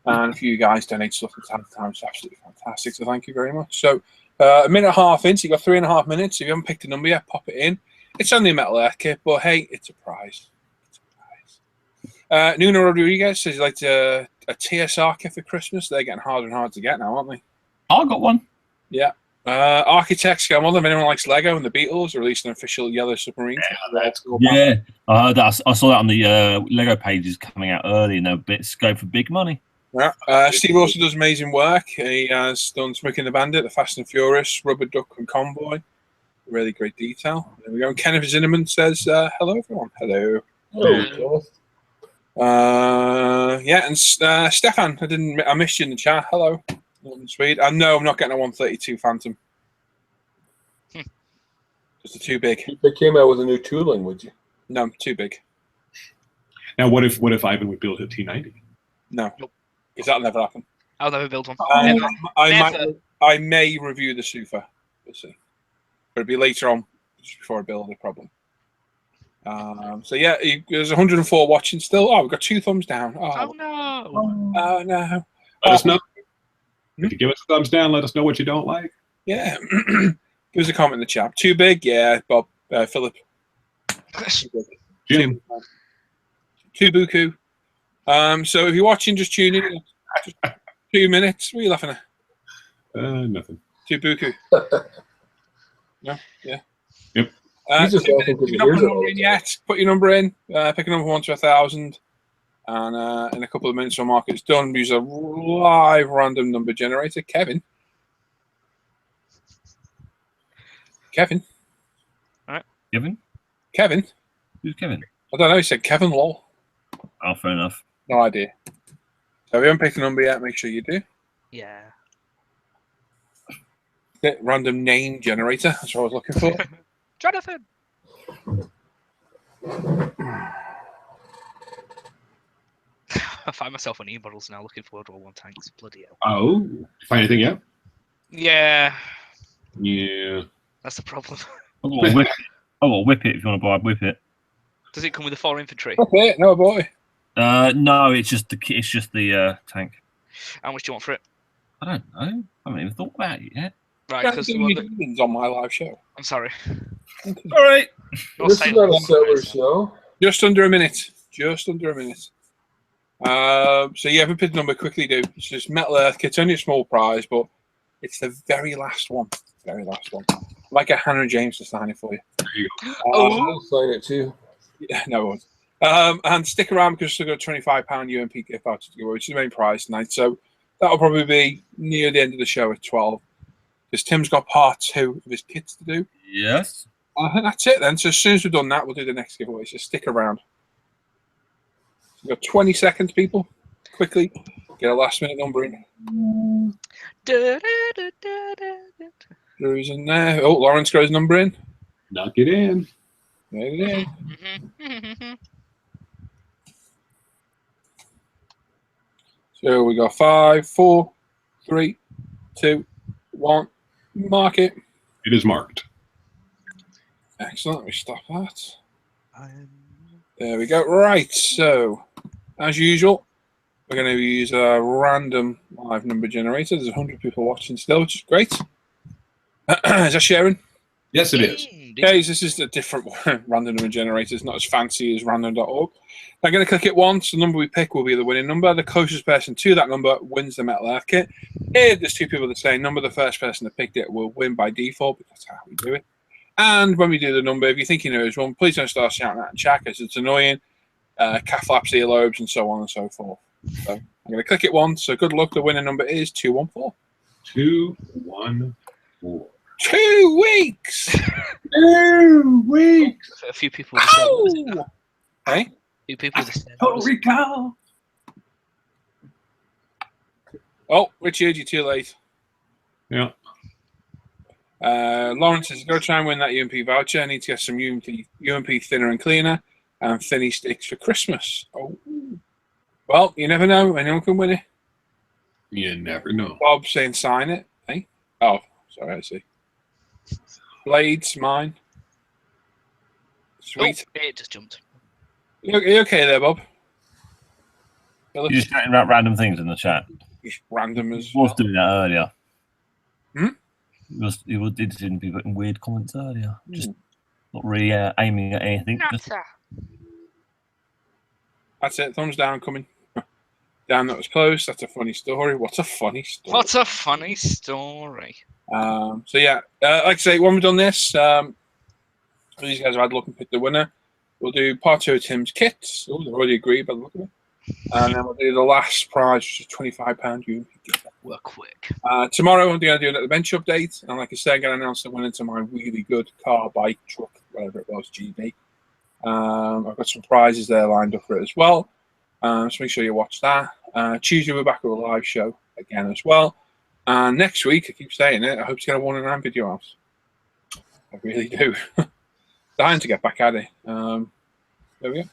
And a few of you guys donate stuff from time to time. It's absolutely fantastic. So thank you very much. So a minute and a half in, so you've got 3.5 minutes. If you haven't picked a number yet, pop it in. It's only a Metal Earth kit, but hey, it's a prize. It's a prize. Nuno Rodriguez says he'd like a TSR kit for Christmas. They're getting harder and harder to get now, aren't they? I got one. Yeah. Architects, come on. If anyone likes Lego and the Beatles, released an official Yellow Submarine. Yeah, I saw that on the Lego pages coming out early, and they're bits go for big money. Yeah. Steve also does amazing work. He has done Smokey and the Bandit, The Fast and Furious, Rubber Duck and Convoy. Really great detail. There we go. And Kenneth Zinneman says, hello, everyone. Hello. Hello. Yeah, and Stefan, I missed you in the chat. Hello. Sweet. And no, I'm not getting a 132 Phantom. Just too big. If they came out with a new tooling, would you? No, too big. Now, what if Ivan would build a T90? No, because that'll never happen. I'll never build one. I may review the Sufa. We'll see. But it'll be later on, just before I build it, probably. So yeah, there's 104 watching still. Oh, we've got 2 thumbs down. Oh no! Oh no! Let us know. If you give us a thumbs down, let us know what you don't like. Yeah. Give us a comment in the chat. Too big? Yeah, Bob. Philip. Too big. Jim. Too buku. So if you're watching, just tune in. Just 2 minutes. What are you laughing at? Nothing. Too buku. No? Yeah. Yep. He's just laughing because he hears it all the time. Yet. Put your number in. Pick a number 1 to 1,000. And in a couple of minutes, our market's done. Use a live random number generator. Kevin. Kevin? Kevin? Who's Kevin? I don't know. He said Kevin Law. Oh, fair enough. No idea. So if you haven't picked a number yet, make sure you do. Yeah. Random name generator. That's what I was looking for. Jonathan. I find myself on e-models now looking for World War One tanks. Bloody hell. Oh, find anything yet? Yeah, Yeah. that's the problem. I've got a whip it if you want to buy a whip it. Does it come with the 4 infantry? Okay, no boy. No, it's just the tank. How much do you want for it? I don't know. I haven't even thought about it yet. Right, Don't because do any dealings on my live show. I'm sorry. All right. No This is sale. not a seller show. Just under a minute. Just under a minute. So yeah, if we pick the number, quickly do. It's just Metal Earth Kit. It's only a small prize, but it's the very last one. Very last one. Like a Hannah James to sign it for you. There you go. I'll sign it too. Yeah, no one. And stick around because we've got a £25 UMP gift voucher to give away, which is the main prize tonight. So that'll probably be near the end of the show at 12. Because Tim's got part 2 of his kits to do. Yes. And that's it then. So as soon as we've done that, we'll do the next giveaway. So stick around. We've got 20 seconds, people. Quickly get a last minute number in. Drew's in there. Oh, Lawrence got his number in. Knock it in. There it is. So we got 5, 4, 3, 2, 1. Mark it. It is marked. Excellent. Let me stop that. There we go. Right. So, as usual, we're going to use a random live number generator. There's 100 people watching still, which is great. Is that Sharon? Yes, it is. Okay, this is a different one. Random number generator. It's not as fancy as random.org. I'm going to click it once. The number we pick will be the winning number. The closest person to that number wins the Metal Earth Kit. If there's 2 people the same number, the first person that picked it will win by default because that's how we do it. And when we do the number, if you think you know which one, please don't start shouting out in chat because it's annoying. Calf flaps, earlobes, and so on and so forth. So I'm going to click it once. So good luck. The winning number is 214. 214. 2 weeks. 2 weeks. A few people. The Hey? A few people. Total recall. Oh, Richard, you're too late. Yeah. Lawrence says, go try and win that UMP voucher. I need to get some UMP thinner and cleaner and thinny sticks for Christmas. Oh. Well, you never know. Anyone can win it. You never know. Bob saying sign it. Hey? Oh, sorry, I see. Blades, mine. Sweet. Oh, it just jumped. You okay there, Bob? You're just chatting about random things in the chat. Random as I was doing that earlier. Hmm? You did seem to be putting weird comments earlier. Just not really aiming at anything. Just... That's it. Thumbs down coming. Down, that was close. That's a funny story. What a funny story. What a funny story. So yeah, like I say, when we've done this, these guys have had a look and picked the winner. We'll do part 2 of Tim's kits. Oh, they've already agreed by the look of it. And then we'll do the last prize, which is £25 UMP. We're quick. Tomorrow I'm going to do another bench update, and like I said, I'm going to announce the winner to my really good car, bike, truck, whatever it was, GB. I've got some prizes there lined up for it as well. So make sure you watch that. Tuesday we're back with a live show again as well. And next week, I keep saying it, I hope to get a 1 and 9 video out. I really do. Dying to get back at it. There we go.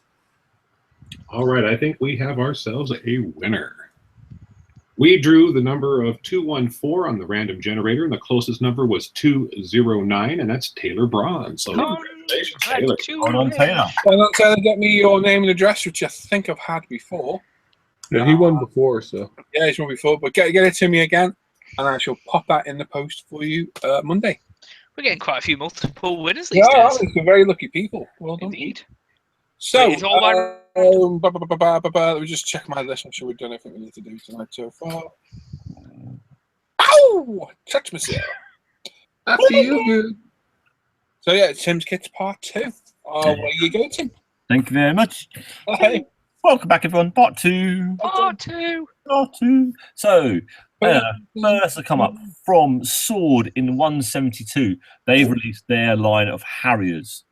All right, I think we have ourselves a winner. We drew the number of 214 on the random generator, and the closest number was 209, and that's Taylor Braun. So congratulations, Taylor. Hold on, Taylor. Well, don't Taylor, get me your name and address, which I think I've had before. Yeah, he won before, so. Yeah, he's won before, but get it to me again, and I shall pop that in the post for you Monday. We're getting quite a few multiple winners these Yeah, days. some very lucky people. Well done. Indeed. So, It's all by- let me just check my list. I'm sure we've done everything we need to do tonight so far. Ow! Touch myself. I feel good. So yeah, Tim's Kits Part 2. Where you go, Tim? Thank you very much. Hey. Welcome back, everyone. Part 2. Part 2. Part 2. So, first to come up from Sword in 172. They've released their line of Harriers.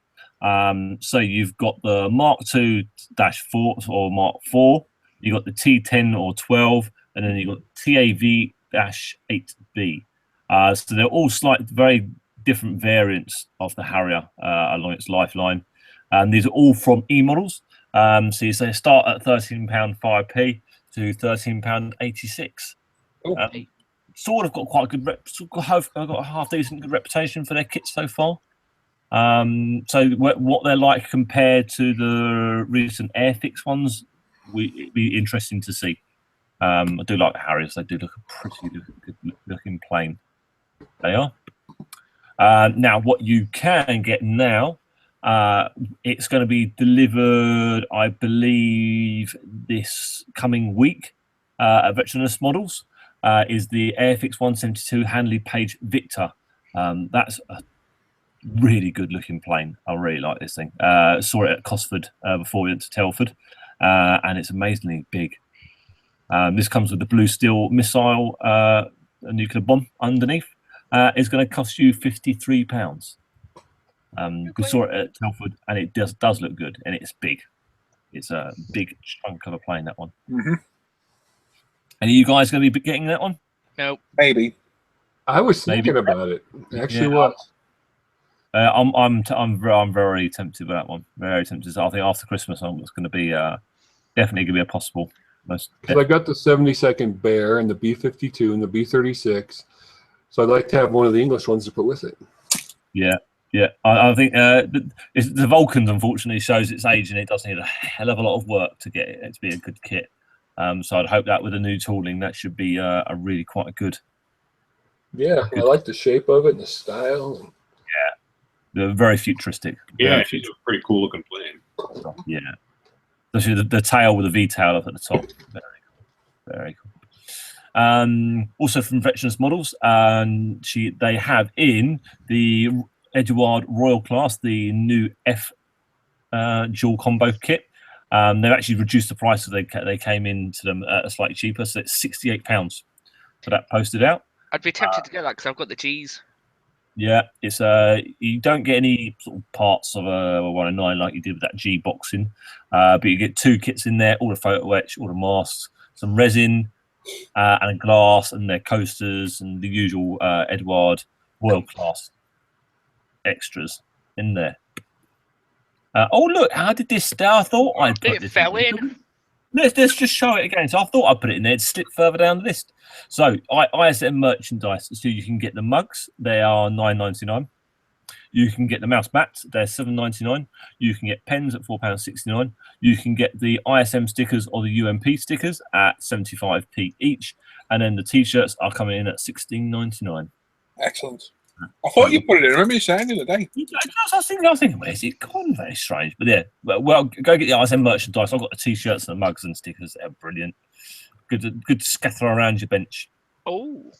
So you've got the Mark II-4 or Mark IV, you've got the T10 or 12, and then you've got TAV-8B. So they're all very different variants of the Harrier along its lifeline. These are all from e-models. So they start at £13.5p to £13.86. Sort of got quite a good got a half decent good reputation for their kits so far. So what they're like compared to the recent Airfix ones, it'd be interesting to see. I do like the Harriers; they do look a pretty good looking plane. They are. Now, what you can get now, it's going to be delivered, I believe, this coming week at Veteranus Models. Is the Airfix 172 Handley Page Victor. That's a really good looking plane. I really like this thing. Saw it at Cosford before we went to Telford, and it's amazingly big. This comes with the blue steel missile, a nuclear bomb underneath. It's going to cost you £53. We saw it at Telford, and it does look good, and it's big. It's a big chunk of a plane, that one. Mm-hmm. And are you guys going to be getting that one? No, maybe. I was thinking about it. Actually, was. I'm very tempted with that one. Very tempted. I think after Christmas, it's going to be definitely going to be a possible. Because I got the 72nd Bear and the B-52 and the B-36, so I'd like to have one of the English ones to put with it. Yeah. I think the Vulcans unfortunately shows its age, and it does need a hell of a lot of work to get it to be a good kit. So I'd hope that with the new tooling, that should be a really quite a good. Yeah, I like the shape of it and the style. Yeah, they're very futuristic. Yeah, it's a pretty cool looking plane. Yeah, especially the tail with the V tail up at the top. Very cool. Also from Veteranus Models, they have in the Edouard Royal class the new F dual combo kit. They've actually reduced the price, so they came into them slightly cheaper. So it's £68 for that posted out. I'd be tempted to get that because I've got the G's. Yeah, it's you don't get any sort of parts of a 109 like you did with that G boxing, but you get two kits in there: all the photo etch, all the masks, some resin, and a glass, and their coasters, and the usual Edouard Royal class extras in there. Oh look! How did this stay? I thought I put It fell in. Let's just show it again. So I thought I'd put it in there. It slipped further down the list. So ISM merchandise. So you can get the mugs. They are £9.99. You can get the mouse mats. They're £7.99. You can get pens at £4.69. You can get the ISM stickers or the UMP stickers at 75p each. And then the T-shirts are coming in at £16.99. Excellent. I thought you put it in. I remember you saying the other day. I was thinking, where's it gone? Very strange. But yeah, well, go get the ISM merchandise. I've got the T-shirts and the mugs and stickers. They're brilliant. Good to scatter around your bench. Oh.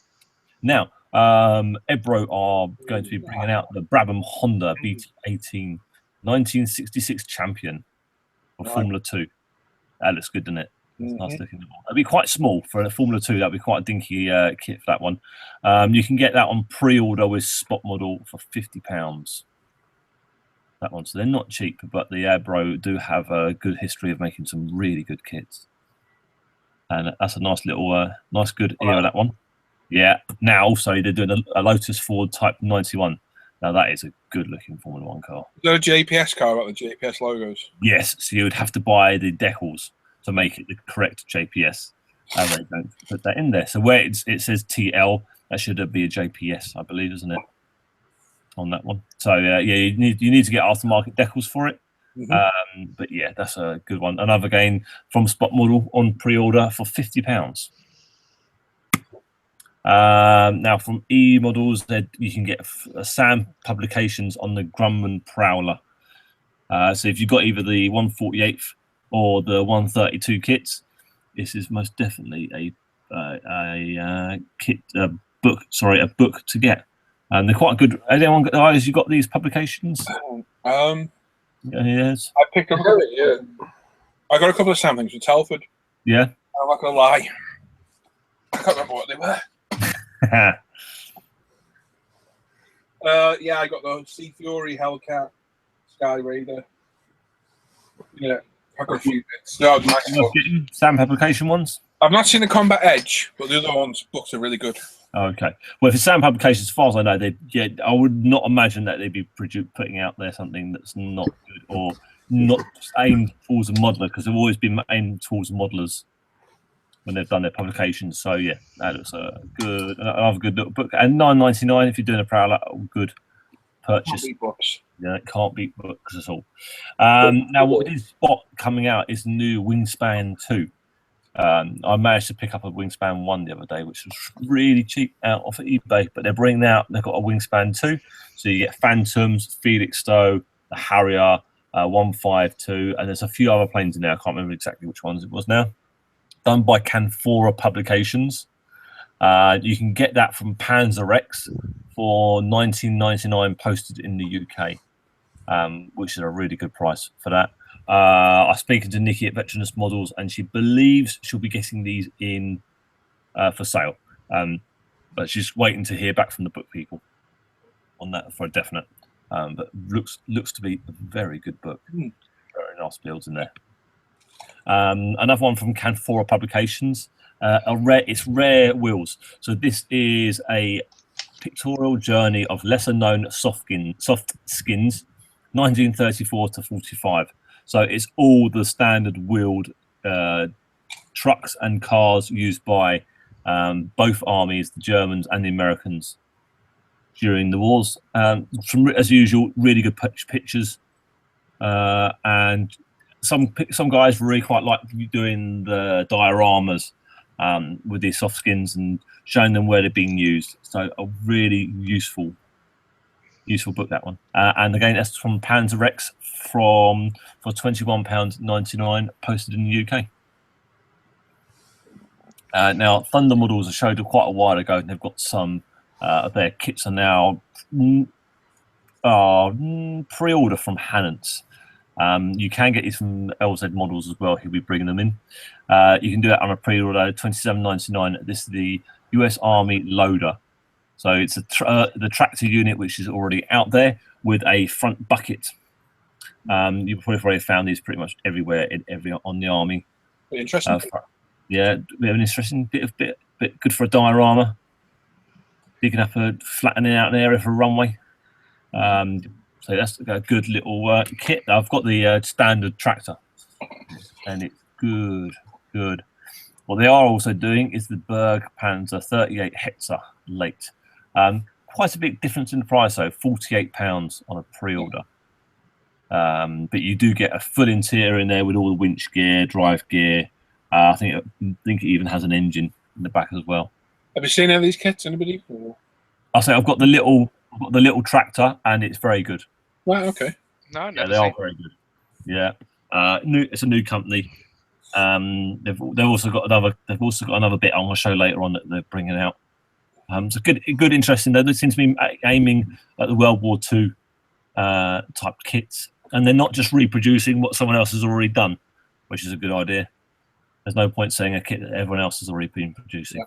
Now, Ebro are going to be bringing out the Brabham Honda BT18 1966 champion for Formula 2. That looks good, doesn't it? It's nice looking. It'd be quite small for a Formula 2. That'd be quite a dinky kit for that one. You can get that on pre-order with spot model for £50. That one. So they're not cheap, but the Ebro do have a good history of making some really good kits. And that's a nice little, nice good era, that one. Yeah. Now also they're doing a Lotus Ford Type 91. Now that is a good-looking Formula 1 car. Is there a JPS car about the JPS logos? Yes. So you would have to buy the decals to make it the correct JPS. And they don't put that in there. So where it says TL, that should be a JPS, I believe, isn't it? On that one. So yeah, you need to get aftermarket decals for it. But yeah, that's a good one. Another game from Spot Model on pre-order for £50. Now from E Models, you can get SAM publications on the Grumman Prowler. So if you've got either the 148th or the 132 kits, this is most definitely a book to get. And they're quite good. Anyone guys, you got these publications? Yes. I picked up. I got a couple of SAM things from Telford. Yeah. I'm not gonna lie. I can't remember what they were. Yeah, I got the Sea Fury Hellcat Sky Raider. Yeah, I've got a few bits. No, nice books. Sam publication ones. I've not seen the Combat Edge, but the other ones books are really good. Okay. Well, if it's Sam Publications, as far as I know, I would not imagine that they'd be putting out there something that's not good or not aimed towards a modeler, because they've always been aimed towards modelers when they've done their publications. So yeah, that looks another good little book. And $9.99 if you're doing a parallel, good purchase. Books. Yeah, it can't beat books at all. Now, what is spot coming out is the new Wingspan 2. I managed to pick up a Wingspan 1 the other day, which was really cheap out off of eBay, but they've got a Wingspan 2. So you get Phantoms, Felixstowe, the Harrier, 152, and there's a few other planes in there. I can't remember exactly which ones it was now. Done by Canfora Publications. You can get that from Panzerex for $19.99 posted in the UK, which is a really good price for that. I was speaking to Nikki at Veteranous Models, and she believes she'll be getting these in for sale. But she's waiting to hear back from the book people on that for a definite. But looks to be a very good book. Very nice builds in there. Another one from Canfora Publications. It's Rare Wheels. So this is a pictorial journey of lesser known soft skins, 1934 to 45. So it's all the standard wheeled trucks and cars used by both armies, the Germans and the Americans, during the wars. As usual, really good pictures, and some guys really quite like doing the dioramas with these soft skins and showing them where they're being used. So a really useful book, that one. And again, that's from Panzerex for £21.99 posted in the UK. Now, Thunder Models I showed quite a while ago, and they've got some of their kits are now pre-order from Hannants. You can get these from LZ Models as well. He'll be bringing them in. You can do that on a pre-order, $27.99. This is the US Army loader. So it's the tractor unit, which is already out there with a front bucket. You've probably already found these pretty much everywhere on the Army. Interesting. Yeah, we have an interesting bit good for a diorama. Digging up flattening out an area for a runway. So that's a good little kit. I've got the standard tractor, and it's good. What they are also doing is the Berg Panzer 38 Hetzer late. Quite a big difference in the price, though, £48 on a pre-order. But you do get a full interior in there with all the winch gear, drive gear. I think it even has an engine in the back as well. Have you seen any of these kits, anybody? Or? I'll say I've got the little tractor, and it's very good. Right, okay. No, yeah, they are very good. Yeah, it's a new company. They've also got another bit I'm going to show later on that they're bringing out. It's a good, interesting. They seem to be aiming at the World War II type kits, and they're not just reproducing what someone else has already done, which is a good idea. There's no point saying a kit that everyone else has already been producing. Yeah.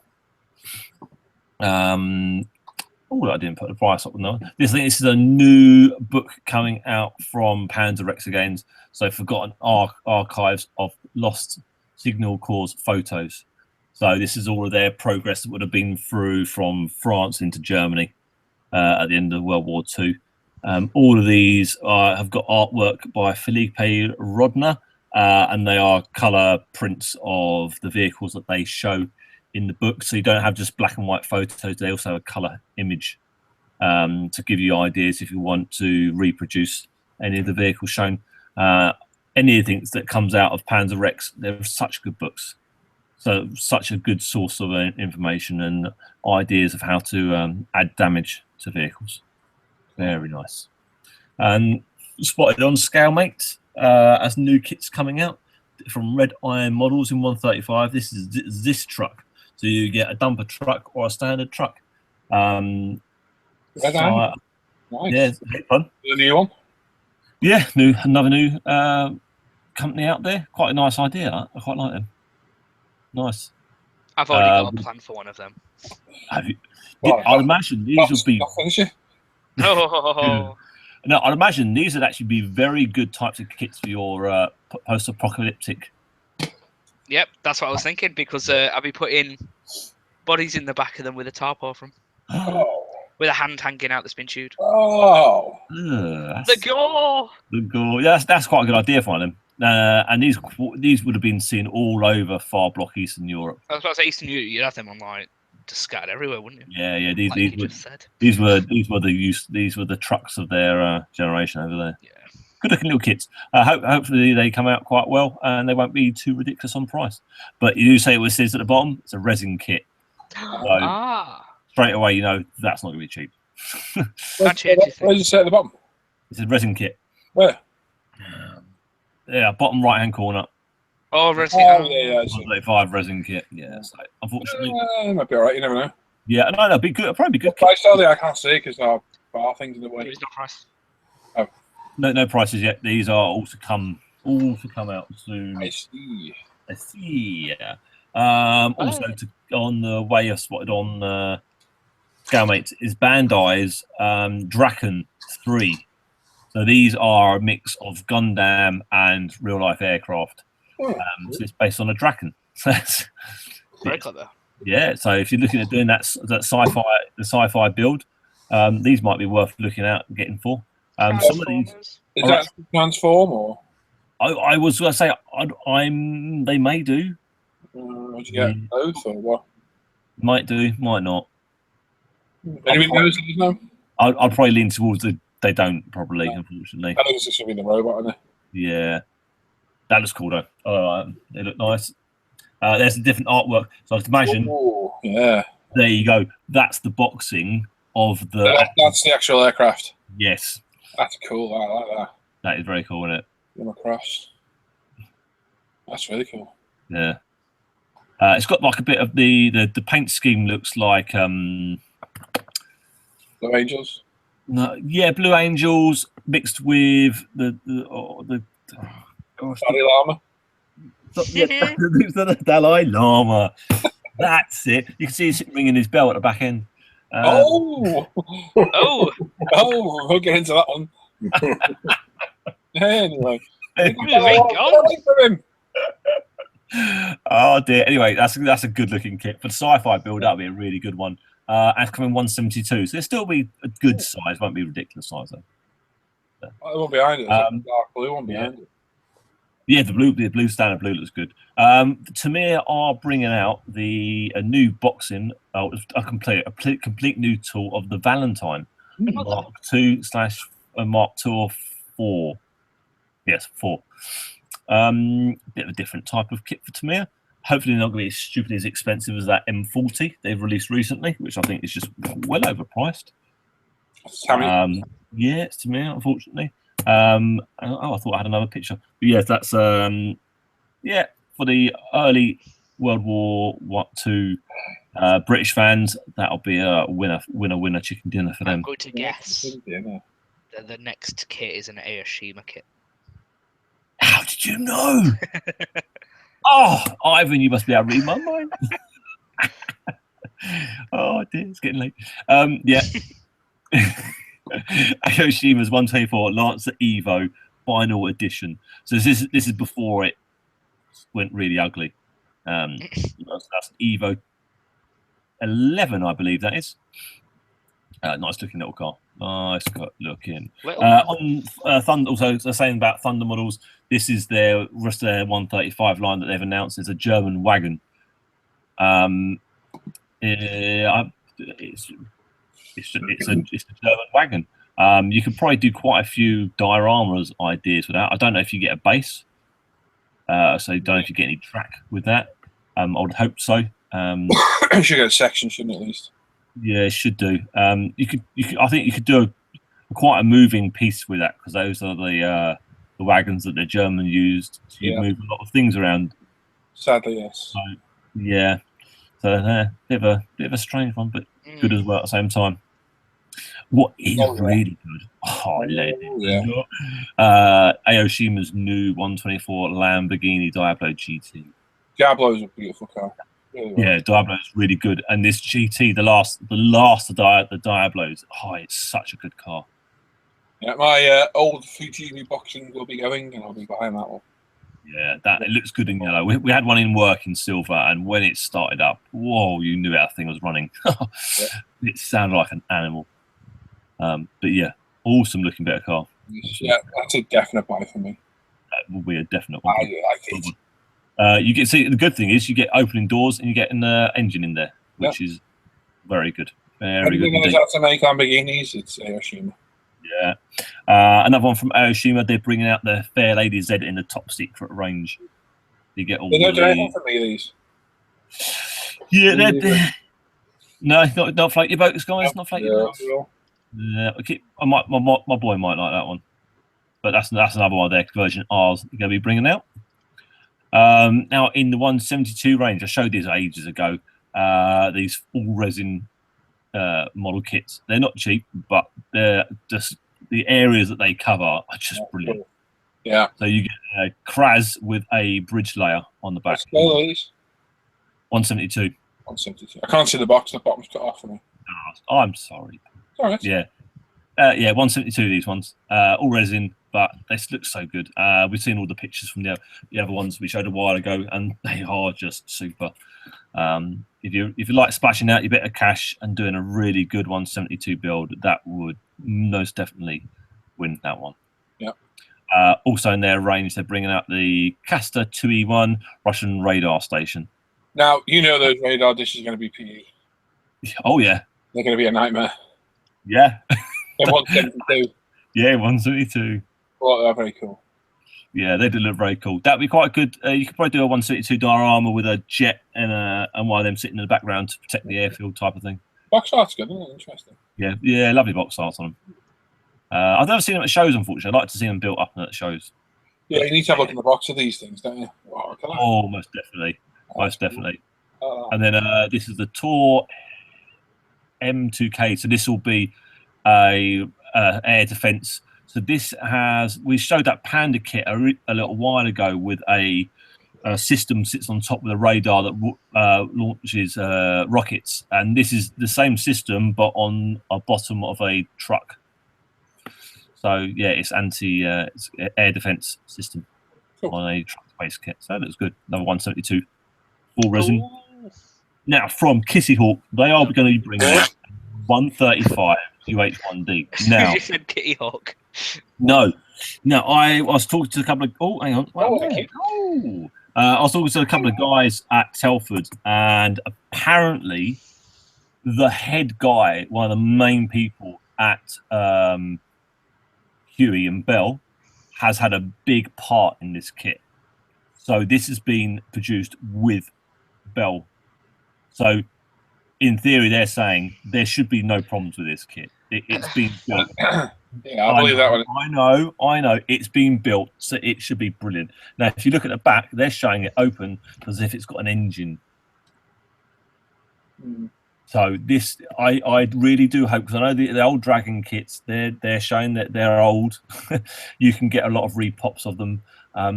I didn't put the price up. No, this is a new book coming out from Panzerex again. So Forgotten Archives of Lost Signal Corps photos. So this is all of their progress that would have been through from France into Germany at the end of World War II. All of these have got artwork by Felipe Rodner, and they are colour prints of the vehicles that they show in the book. So you don't have just black and white photos. They also have a colour image to give you ideas if you want to reproduce any of the vehicles shown. Anything that comes out of Panzerex, they're such good books. So such a good source of information and ideas of how to add damage to vehicles. Very nice. Spotted on Scalemate as new kits coming out from Red Iron Models in 135. This is this truck. So you get a dumper truck or a standard truck. Red Iron? Nice. Yeah, fun. The new one? Yeah, another new company out there. Quite a nice idea. I quite like them. Nice. I've already got a plan for one of them. Have you? I'd imagine these will be. Oh. No, I'd imagine these would actually be very good types of kits for your post-apocalyptic. Yep, that's what I was thinking, because I'll be putting bodies in the back of them with a tarp over them, Oh. with a hand hanging out that's been chewed. Oh. The gore! The gore. Yeah, that's quite a good idea for them. And these would have been seen all over far block Eastern Europe. I was about to say Eastern Europe, you'd have them on like just scattered everywhere, wouldn't you? Yeah. Like you just said. These were the trucks of their generation over there. Yeah. Good looking little kits. Hopefully they come out quite well and they won't be too ridiculous on price. But you do say it says at the bottom it's a resin kit. So straight away you know that's not going to be cheap. Where does it say at the bottom? It's a resin kit. Where? Yeah, bottom right hand corner. Oh, resin. Yeah. 35 resin kit. Yeah, so unfortunately. It might be alright, you never know. Yeah, no, that'd be good. Probably be good. What price are they? I can't see because there are things in the way. There's no price. Oh. No prices yet. These are all to come out soon. I see. Yeah. Also on the way I spotted on Scalemates is Bandai's Draken 3. So these are a mix of Gundam and real life aircraft. So it's based on a Draken. Very clever. Yeah. So if you're looking at doing that sci-fi build, these might be worth looking out and getting for. Some of these is that transform or? I was going to say they may do. Would you get both or what? Might do, might not. Anything knows that you know? I'd probably lean towards they don't probably, unfortunately. I think it's just going to be the robot, isn't it? Yeah, that looks cool though. They look nice. There's a different artwork, so I can imagine. Ooh, yeah. There you go. That's the boxing of the. That's the actual aircraft. Yes. That's cool. I like that. That is very cool, isn't it? Come across. That's really cool. Yeah. It's got like a bit of the paint scheme looks like Blue Angels. No, yeah, Blue Angels mixed with the Dalai Lama. Yeah, the Dalai Lama. That's it. You can see he's ringing his bell at the back end. We'll get into that one. Anyway. Oh dear. Anyway, that's a good looking kit for the sci-fi build. That'll be a really good one. And it's coming 172, so it'll still be a good size. Won't be ridiculous size though. The one behind it. Dark blue one behind it. Yeah, the blue standard blue looks good. Tamir are bringing out a new boxing, a complete new tool of the Valentine Mark II / Mark II or 4. Yes, 4. Bit of a different type of kit for Tamir. Hopefully not going to be as stupidly as expensive as that M40 they've released recently, which I think is just well overpriced. Yeah, it's Tamir, unfortunately. I thought I had another picture. But yes, that's for the early World War II British fans. That'll be a winner chicken dinner for them. I'm going to guess that the next kit is an Aoshima kit. How did you know? Oh, Ivan, you must be able to read my mind. Oh dear, it's getting late. Yeah. Aoshima's 124 Lancer Evo final edition. So this is before it went really ugly. That's Evo 11, I believe that is. Nice looking little car. Nice looking. On Thunder, also they're saying about Thunder models. This is their rest of their 135 line that they've announced. It's a German wagon. It's a German wagon. You could probably do quite a few dioramas ideas with that. I don't know if you get a base, so I don't know if you get any track with that. I would hope so. You should get a section, shouldn't it, at least? Yeah, it should do. You could. I think you could do quite a moving piece with that, because those are the wagons that the German used to move a lot of things around. Sadly, yes. So, yeah. So bit of a strange one, but good as well at the same time. What is really good? Aoshima's new 124 Lamborghini Diablo GT. Diablo is a beautiful car. Really yeah, Diablo is really good, and this GT, the last of the Diablos. Oh, it's such a good car. Yeah, my old Fujimi boxing will be going, and I'll be buying that one. Yeah, it looks good in yellow. We had one in work in silver, and when it started up, whoa, you knew that thing was running. It sounded like an animal. But yeah, awesome looking bit of car. Yeah, that's a definite buy for me. That will be a definite one. I like it. You get the good thing is you get opening doors and you get an engine in there, which is very good. Very good. Everything knows how to make Lamborghinis. It's Aoshima. Yeah. Another one from Aoshima. They're bringing out the Fair Lady Z in the top secret range. You get all They don't do the. anything for me, these. Yeah, no, not float your boats, guys. Not float your boats. Yeah, my boy might like that one, but that's another one of their conversion R's you're going to be bringing out. Now in the 172 range, I showed these ages ago. These all resin model kits. They're not cheap, but they're just the areas that they cover are just brilliant. Yeah. So you get a Kraz with a bridge layer on the back. 172. 172. I can't see the box. The bottom's cut off for me. Oh, I'm sorry. All right. Yeah. 172 these ones. All resin, but they look so good. We've seen all the pictures from the other ones we showed a while ago, and they are just super. If you like splashing out your bit of cash and doing a really good 172 build, that would most definitely win that one. Yeah. Also in their range, they're bringing out the Castor 2E1 Russian radar station. Now, you know those radar dishes are going to be PE. Oh, yeah. They're going to be a nightmare. Yeah. In 172. Yeah, 172. Well, they're very cool. Yeah, they do look very cool. That'd be quite good. You could probably do a 172 diorama with a jet and one of them sitting in the background to protect the airfield type of thing. Box art's good, isn't it? Interesting. Yeah, lovely box art on them. I've never seen them at shows, unfortunately. I'd like to see them built up at shows. Yeah, you need to have a look in the box of these things, don't you? Wow, oh, most definitely. Most definitely. And then this is the Tor M2K. So this will be a air defense. So this we showed that Panda kit a little while ago with a system sits on top of the radar that launches rockets, and this is the same system but on a bottom of a truck. So yeah, it's it's air defense system on a truck-based kit. So that looks good. Another 172 full resin. Oh. Now from Kissy Hawk, they are going to be bringing out 135 UH1D. Now You said Kitty Hawk. no, I was talking to a couple of. Oh, hang on. I was talking to a couple of guys at Telford, and apparently, the head guy, one of the main people at Huey and Bell, has had a big part in this kit. So this has been produced with Bell. So, in theory, they're saying there should be no problems with this kit. It's been built. Yeah, I believe that one. I know. It's been built, so it should be brilliant. Now, if you look at the back, they're showing it open as if it's got an engine. So this, I really do hope, because I know the old Dragon kits, they're showing that they're old. You can get a lot of repops of them.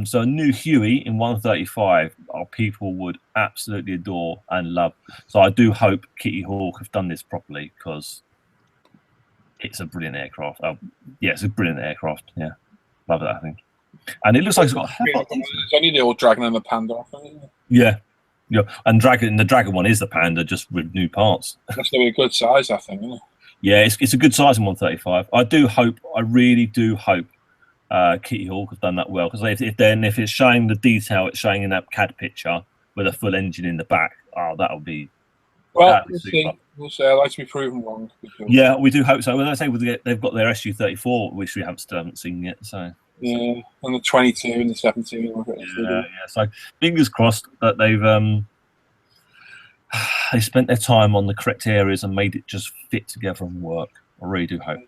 So a new Huey in 135, people would absolutely adore and love. So I do hope Kitty Hawk have done this properly, because it's a brilliant aircraft. Yeah, it's a brilliant aircraft. Yeah, love that, I think. And it looks like it's got. It's only the old Dragon and the Panda. Yeah, and the Dragon one is the Panda, just with new parts. That's going to be a good size, I think, isn't it? Yeah, it's a good size in 135. I really do hope Kitty Hawk have done that well, because if it's showing the detail, it's showing in that CAD picture with a full engine in the back. Oh, that'll be. Well, we'll see. I'd like to be proven wrong. Yeah, we do hope so. Well, I say they've got their SU-34, which we still haven't seen yet. So yeah, and the 22 and the 17. Yeah. So fingers crossed that they spent their time on the correct areas and made it just fit together and work. I really do hope.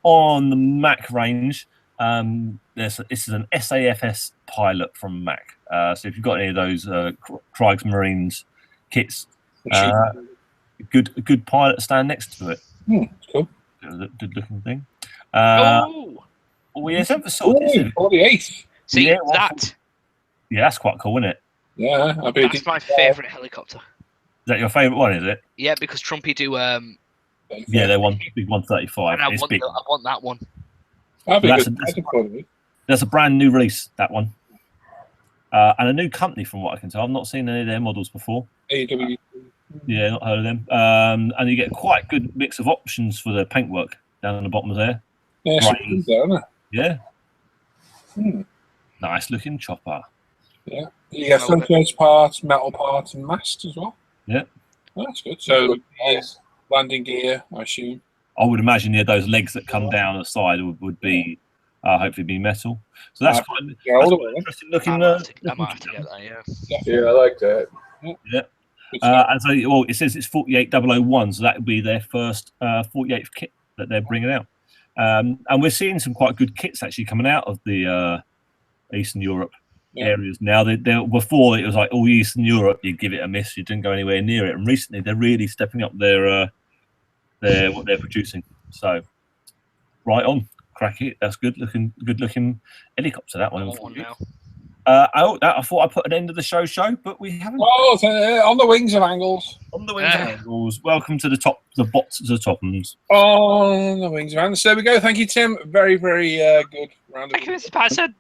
On the Mac range, this is an SAFS pilot from Mac. So if you've got any of those Kriegsmarines kits, a good pilot stand next to it. It's cool. Good looking thing. It's ever sorted. 48. See that? Yeah, that's quite cool, isn't it? Yeah, that's my favourite helicopter. Is that your favourite one? Is it? Yeah, because Trumpy do Yeah, they're big 135. And I It's want, big. I want that one. That'd be That's good. a- that's That's a quality. That's a brand new release, that one. And a new company, from what I can tell. I've not seen any of their models before. AEW. Yeah, not heard of them. And you get quite a good mix of options for the paintwork down the bottom of there. Yeah, Right. some there, isn't it? Yeah, Hmm. nice looking chopper. Yeah. You get front edge parts, metal parts, and masts as well. Yeah. Oh, that's good. So, landing gear, I assume. I would imagine those legs that come down the side would be hopefully be metal. So that's quite, Yeah, all that's the quite way. interesting looking. I might have to get that, yeah. Yeah, I like that. Yeah. Good stuff. And so, well, it says it's 48001, so that would be their first 48th kit that they're bringing out. And we're seeing some quite good kits actually coming out of the Eastern Europe areas now. Before it was like all Eastern Europe, you give it a miss, you didn't go anywhere near it. And recently, they're really stepping up their what they're producing. So, right on, crack it. That's good looking helicopter. That one. I want one now. I thought I put an end to the show, but we haven't. Oh, on the wings of angles. On the wings of angles. Welcome to the bots to the toppums. On the wings of angles. So there we go. Thank you, Tim. Very, very good round of Thank you, Mr. Patterson.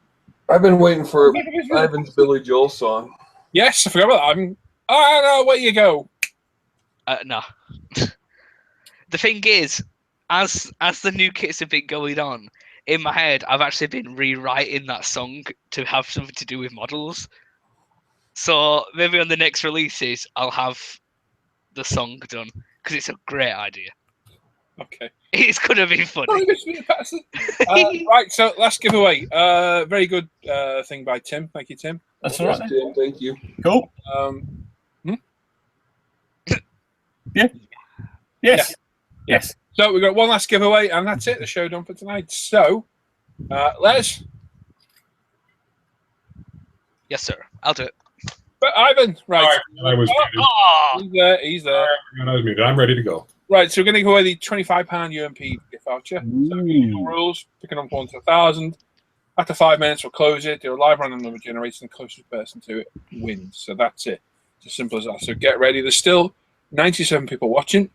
I've been waiting for Ivan's Billy Joel song. Yes, I forgot about that. Ivan. Oh, no, where you go? No. The thing is, as the new kits have been going on, in my head, I've actually been rewriting that song to have something to do with models. So maybe on the next releases, I'll have the song done because it's a great idea. Okay. It's gonna be Oh, funny. good to meet you, Patterson. Right, so last giveaway. Very good thing by Tim. Thank you, Tim. That's all right. Tim, thank you. Cool. Yeah. Yes. Yes. So we've got one last giveaway, and that's it. The show done for tonight. So, Les. Yes, sir. I'll do it. But Ivan, right. I was muted. Oh, He's there. He's there. I was muted. I'm ready to go. Right, so we're going to give away the £25 UMP gift voucher. So rules, picking up 1 to 1,000. After 5 minutes, we'll close it. Do a live random number generator, and the closest person to it wins. So that's it. It's as simple as that. So get ready. There's still 97 people watching.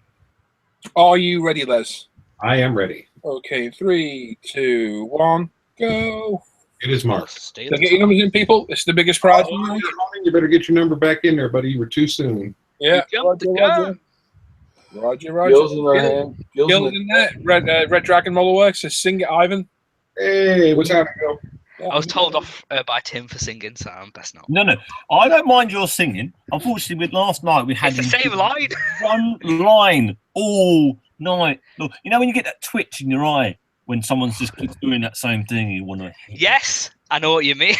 Are you ready, Les? I am ready. Okay, 3, 2, 1, go. It is Mark. stay So get your numbers in, people. This is the biggest prize. You better get your number back in there, buddy. You were too soon. Yeah. Jump the Roger. gun. Roger. Gills in our hand. Gills in there. Red Dragon Model Works says, sing it, Ivan. Hey, what's happening, Bill? I was told off by Tim for singing, so I'm best not. No, I don't mind your singing. Unfortunately, with last night we had It's the same line. one line all night. Look, you know when you get that twitch in your eye when someone's just keeps doing that same thing, you want to. Yes, I know what you mean.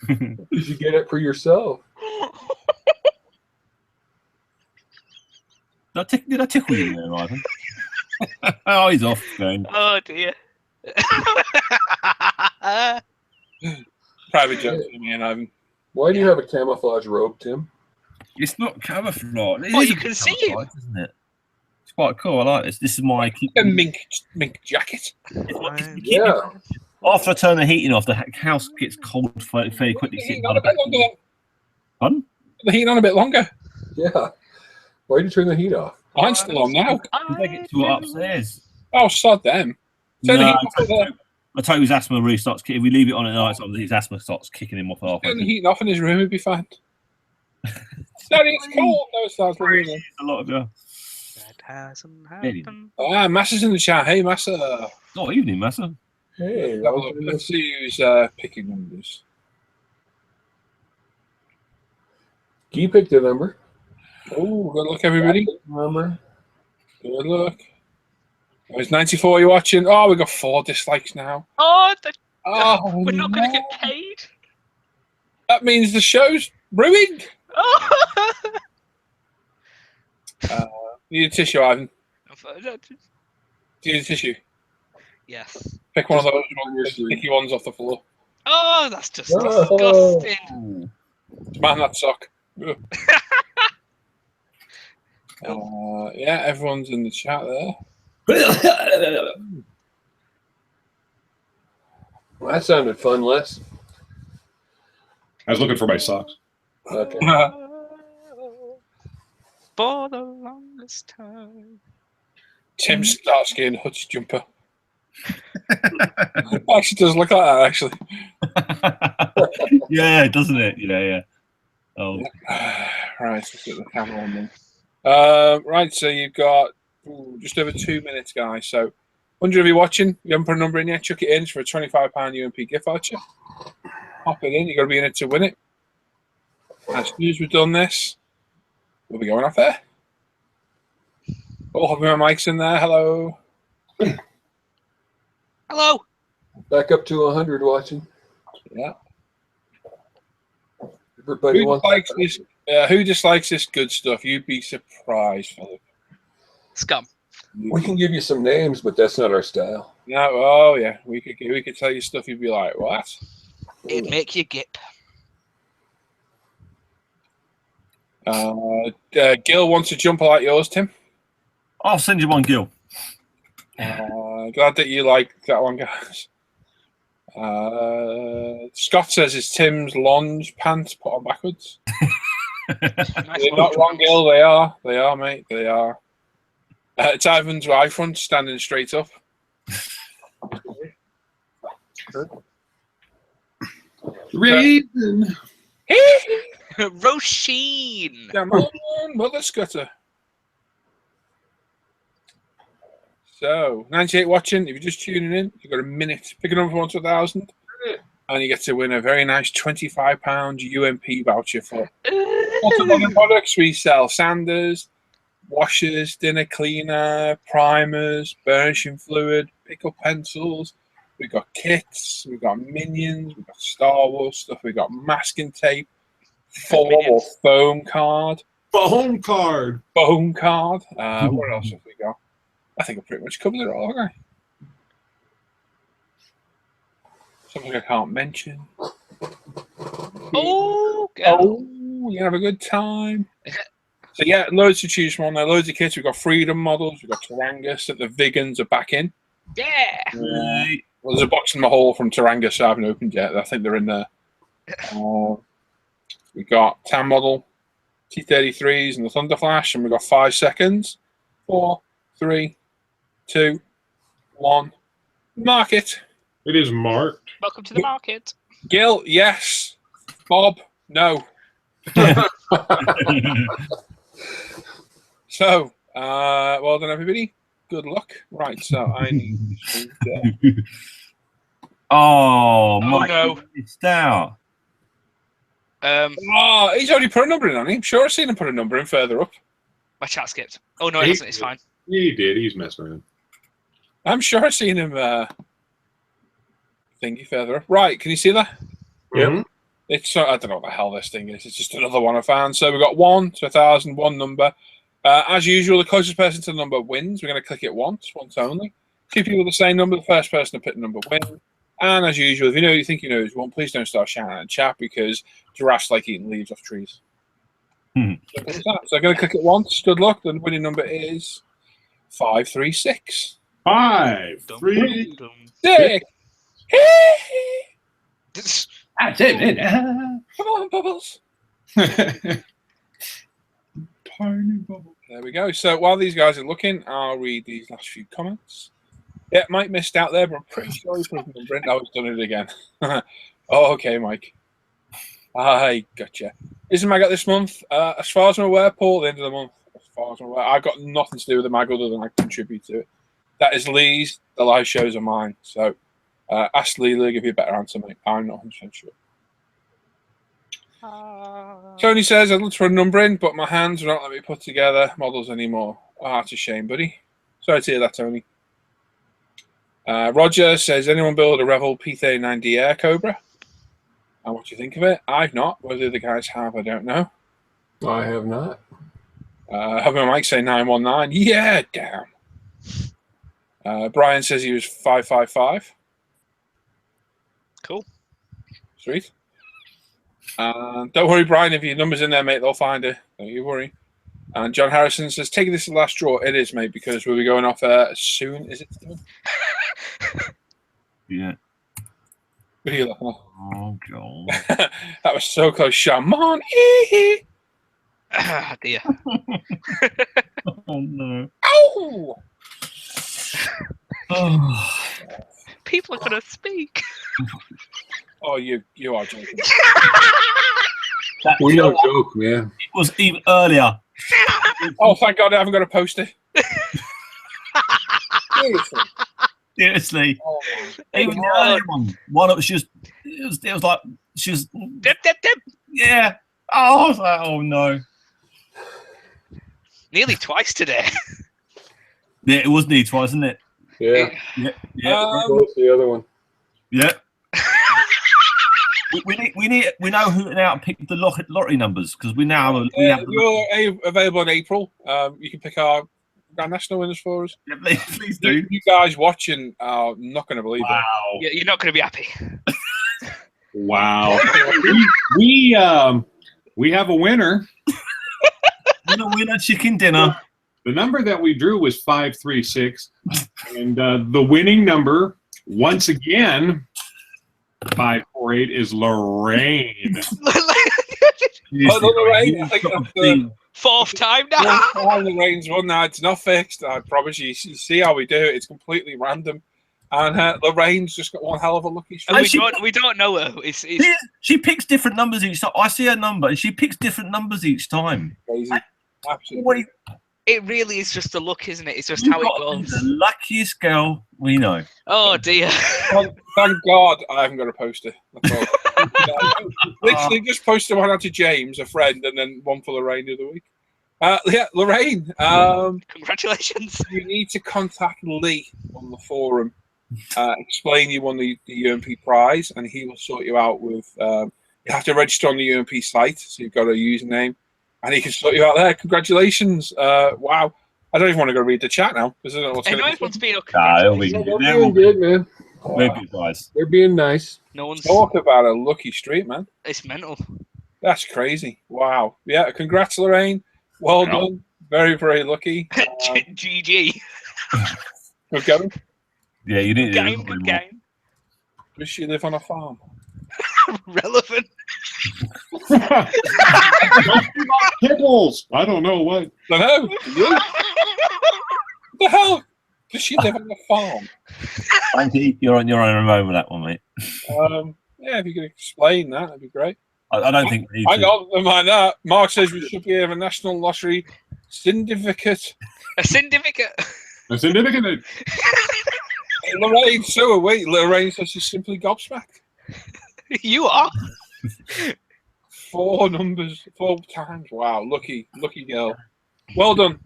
You should get it for yourself. Did I tickle you there, Ivan? Oh, he's off going. Oh dear. Private joke for me and Ivan. Why do you have a camouflage robe, Tim? It's not camouflage. It Oh, is you a can see camouflage, isn't it? It's quite cool. I like this. This is my A mink jacket. Yeah. After I turn the heating off, the house gets cold fairly quickly. The Sitting heating by on the a back. bit longer. Pardon? The heating on a bit longer. Yeah. Why did you turn the heat off? Mine's still on now. Take it to upstairs. Oh, sod them. Turn the No, heat off over there. I tell you, his asthma really starts. If we leave it on at night, his asthma starts kicking him off. Turn the heating off in his room, he'd be fine. Daddy, it's cold. No, it's not. A lot of That hasn't happened. Ah, Massa's in the chat. Hey, Massa. Oh, evening, Massa. Hey, Let's see who's picking numbers. you picked the number. Oh, good luck, everybody. Number. Good luck. There's 94 you're watching. Oh, we got 4 dislikes now. Oh, Oh, we're not going to no. get paid. That means the show's ruined. Oh. Need a tissue, Ivan. Do you need a tissue? Yes. Pick one of those sticky ones off the floor. Oh, that's just Oh. disgusting. Man, that sock. Ugh. Yeah, everyone's in the chat there. Well, that sounded fun, Les. I was looking for my socks. Okay. For the longest Christmas time. Tim Starsky and Hutch jumper. It actually does look like that, actually. Yeah, doesn't it? Yeah. Oh, Right, let's get the camera on then. Right, so you've got just over 2 minutes, guys. So, 100 of you watching, you haven't put a number in yet, chuck it in for a £25 UMP gift voucher. Pop it in, you've got to be in it to win it. As soon as we've done this, we'll be going off there. Oh, having my mics in there. Hello. Hello. Back up to 100 watching. Yeah. Everybody Who wants dislikes this? Who dislikes this good stuff? You'd be surprised, Philip. Scum. We can give you some names, but that's not our style. No, oh yeah, we could tell you stuff. You'd be like, what? It'd make you gip. Gil wants a jumper like yours, Tim. I'll send you one, Gil. Glad that you like that one, guys. Scott says it's Tim's lounge pants put on backwards. Nice You're not wrong, Gil. They are, mate. They are. It's Ivan's right front standing straight up. Raven. Roisin. Come on, Mother Scudder. So, 98 watching. If you're just tuning in, you've got a minute. Pick a number from 1 to 1,000. And you get to win a very nice £25 UMP voucher for multiple products. We sell sanders, washers, dinner cleaner, primers, burnishing fluid, pick-up pencils. We've got kits. We've got minions. We've got Star Wars stuff. We've got masking tape, foam or foam card. Phone card. Foam card. What else have we got? I think I pretty much covered it all, haven't I? Something I can't mention. Oh, you have a good time. So yeah, loads to choose from there. Loads of kits. We've got Freedom models. We've got Tarangus. That the Vegans are back in. yeah. Well, there's a box in my hall from Tarangus I haven't opened yet. I think they're in there. We've got TAM model, T33s, and the Thunder Flash, and we've got 5 seconds. 4, 3, 2, 1. Market. It is marked. Welcome to the market. Gil, yes. Bob, no. So, well done, everybody. Good luck. Right, so I need to... Oh, Mike, no. It's down. Oh, he's already put a number in, hasn't he? I'm sure I've seen him put a number in further up. My chat skipped. Oh, no, it hasn't. It's fine. He did. He's messing around. I'm sure I've seen him thingy further up. Right, can you see that? Yeah. It's I don't know what the hell this thing is. It's just another one I found. So we've got 1 to 1,000, one number. As usual, the closest person to the number wins. We're going to click it once only. 2 people with the same number. The first person to pick the number wins. And as usual, if you think you know who's won, please don't start shouting in chat because giraffes like eating leaves off trees. So I'm going to click it once. Good luck. The winning number is 536. 5, 3, 6. That's it. Come on, Bubbles. Tiny bubble. There we go. So while these guys are looking, I'll read these last few comments. Yeah, Mike missed out there, but I'm pretty sure he put the number in. Now he's done it again. Oh, okay, Mike. I gotcha. Isn't Mag out this month? As far as I'm aware, Paul, the end of the month. As far as I'm aware, I've got nothing to do with the Mag other than I contribute to it. That is Lee's. The live shows are mine. So ask Lee. He'll give you a better answer, mate. I'm not 100% sure. Tony says, I'd love to put a number in, but my hands will not let me put together models anymore. Oh, that's a shame, buddy. Sorry to hear that, Tony. Roger says, anyone build a Revel P39D Air Cobra? And what do you think of it? I've not. Whether the guys have, I don't know. I have not. Having Mike say 919. Yeah, damn. Brian says he was 555. Cool. Sweet. Don't worry, Brian. If your number's in there, mate, they'll find it. Don't you worry. And John Harrison says, taking this the last draw. It is, mate, because we'll be going off soon. Is it still? Yeah. What are you laughing at? Oh, God. That was so close. Shaman. Ah, dear. Oh no. Ow! Oh. People are gonna speak. Oh, you are joking. That We don't joke, man. It was even earlier. Oh, thank God I haven't got a poster. Seriously. Seriously. Oh, Even the earlier one that was just, it was like, she was, Dip, dip, dip. yeah. Oh, I was like, oh no. Nearly twice today. Yeah, it was neat twice, isn't it? Yeah. Yeah. What's the other one? Yeah. we know who now to pick the lottery numbers because we now we have You're available in April. You can pick our Grand National winners for us. Yeah, please do. You guys watching are not going to believe Wow. You're not gonna be happy. Wow. we have a winner. Winner chicken dinner. The number that we drew was 536, and the winning number once again 548 is Lorraine. Lorraine, I think that's the fourth time now. Lorraine's won now. It's not fixed. I promise you. You see how we do it. It's completely random. And Lorraine's just got one hell of a lucky streak. We don't know her. She picks different numbers each time. I see her number, and she picks different numbers each time. Crazy. Absolutely. It really is just the luck, isn't it? It's just how it goes. The luckiest girl we know. Oh dear. Thank God I haven't got a poster. That's all. Literally just posted one out to James, a friend, and then one for Lorraine the other week. Yeah, Lorraine. Congratulations. You need to contact Lee on the forum. Explain you won the UMP prize, and he will sort you out with. You have to register on the UMP site, so you've got a username, and he can sort you out there. Congratulations! Wow, I don't even want to go read the chat now because I don't know what's going to Everyone's being okay. Nah, They're being good, man. They're good guys. They're being nice. No one's. Talk about a lucky streak, man. It's mental. That's crazy. Wow. Yeah. Congrats, Lorraine. Well done. Very, very lucky. GG. Good going. Yeah, you didn't. Good game. Does she live on a farm? Relevant. Pickles. I don't know what. I know. What the hell? Does she live on a farm? Frankie, you're on your own remote with that one, mate. Yeah, if you could explain that, that'd be great. I don't think we need I to. got never mind that. Mark says we should have a national lottery syndicate. A syndicate. A certificate. Lorraine, so wait. Lorraine says she's simply gobsmacked. You are. 4 numbers, 4 times. Wow, lucky girl. Well done.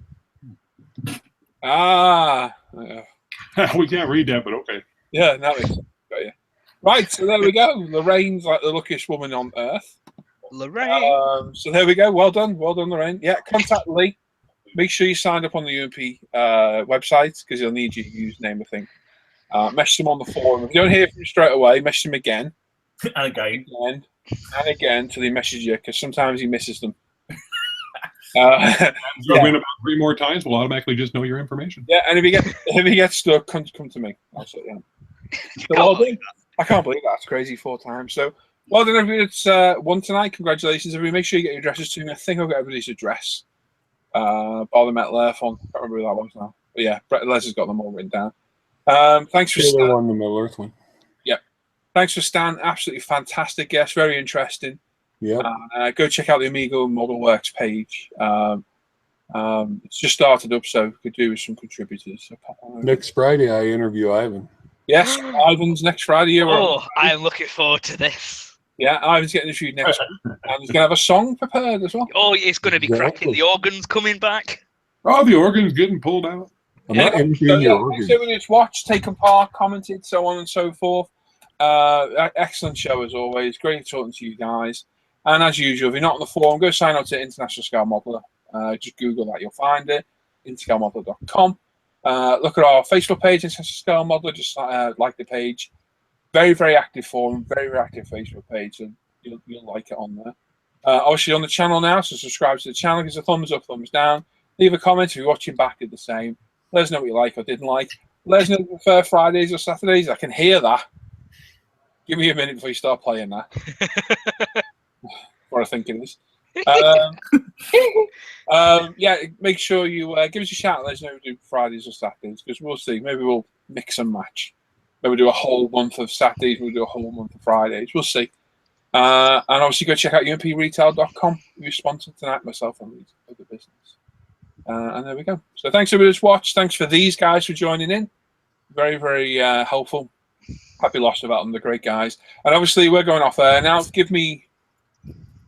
We can't read that, but okay. Yeah, that makes sense. Got you. Right, so there we go. Lorraine's like the luckiest woman on earth. Lorraine. So there we go. Well done, Lorraine. Yeah, contact Lee. Make sure you signed up on the UMP website because he'll need your username, I think. Message him on the forum. If you don't hear from him straight away, message him again. Okay. And again till he messages you because sometimes he misses them. So win about 3 more times, we'll automatically just know your information. Yeah, and if he gets stuck, come to me. I'll sort you out. So well done. I can't believe that's crazy 4 times. So well done, everybody. It's won tonight. Congratulations, everybody. Make sure you get your addresses to me. I think I've got everybody's address. Bother met Lerf on. I can't remember who that one's now. But yeah, Les has got them all written down. Thanks for Stan. The Middle Earth one. Yeah. Thanks for Stan. Absolutely fantastic guest. Very interesting. Yeah. Go check out the Amigo Model Works page. It's just started up, so could do with some contributors. So pop on over. Next Friday, I interview Ivan. Yes, Ivan's next Friday. I am looking forward to this. Yeah, Ivan's getting interviewed next week. And he's going to have a song prepared as well. Oh, it's going to be cracking. The organ's coming back. Oh, the organ's getting pulled out. I'm not interviewing your organ. So when it's watched, taken part, commented, so on and so forth. Excellent show as always. Great talking to you guys. And as usual, if you're not on the forum, go sign up to International Scale Modeler. Just Google that, you'll find it. Interscalemodeler.com. Look at our Facebook page, International Scale Modeler. Just like the page. Very, very active forum. Very, very active Facebook page. So you'll like it on there. Obviously on the channel now, so subscribe to the channel. Give us a thumbs up, thumbs down. Leave a comment if you're watching back at the same. Let us know what you like or didn't like. Let us know if you prefer Fridays or Saturdays. I can hear that. Give me a minute before you start playing that. What I think it is. Yeah, make sure you give us a shout. Let us know if we do Fridays or Saturdays, because we'll see. Maybe we'll mix and match. Maybe we'll do a whole month of Saturdays. We'll do a whole month of Fridays. We'll see. And obviously, go check out umpretail.com. We're sponsored tonight, myself and the business. And there we go. So thanks everybody who's watched. Thanks for these guys for joining in. Very, very helpful. Happy lost about them. They're great guys. And obviously, we're going off air now. Give me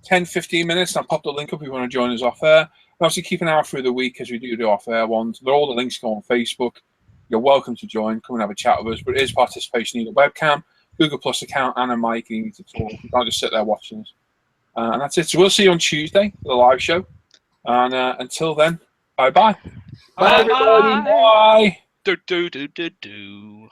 10, 15 minutes. I'll pop the link up if you want to join us off air. And obviously, keep an eye out through the week as we do off air ones. All the links go on Facebook. You're welcome to join. Come and have a chat with us. But it is participation. You need a webcam, Google Plus account, and a mic. You need to talk. You can't just sit there watching us. And that's it. So we'll see you on Tuesday for the live show. And until then, bye-bye. Bye, everybody. Bye. Do, do, do, do, do.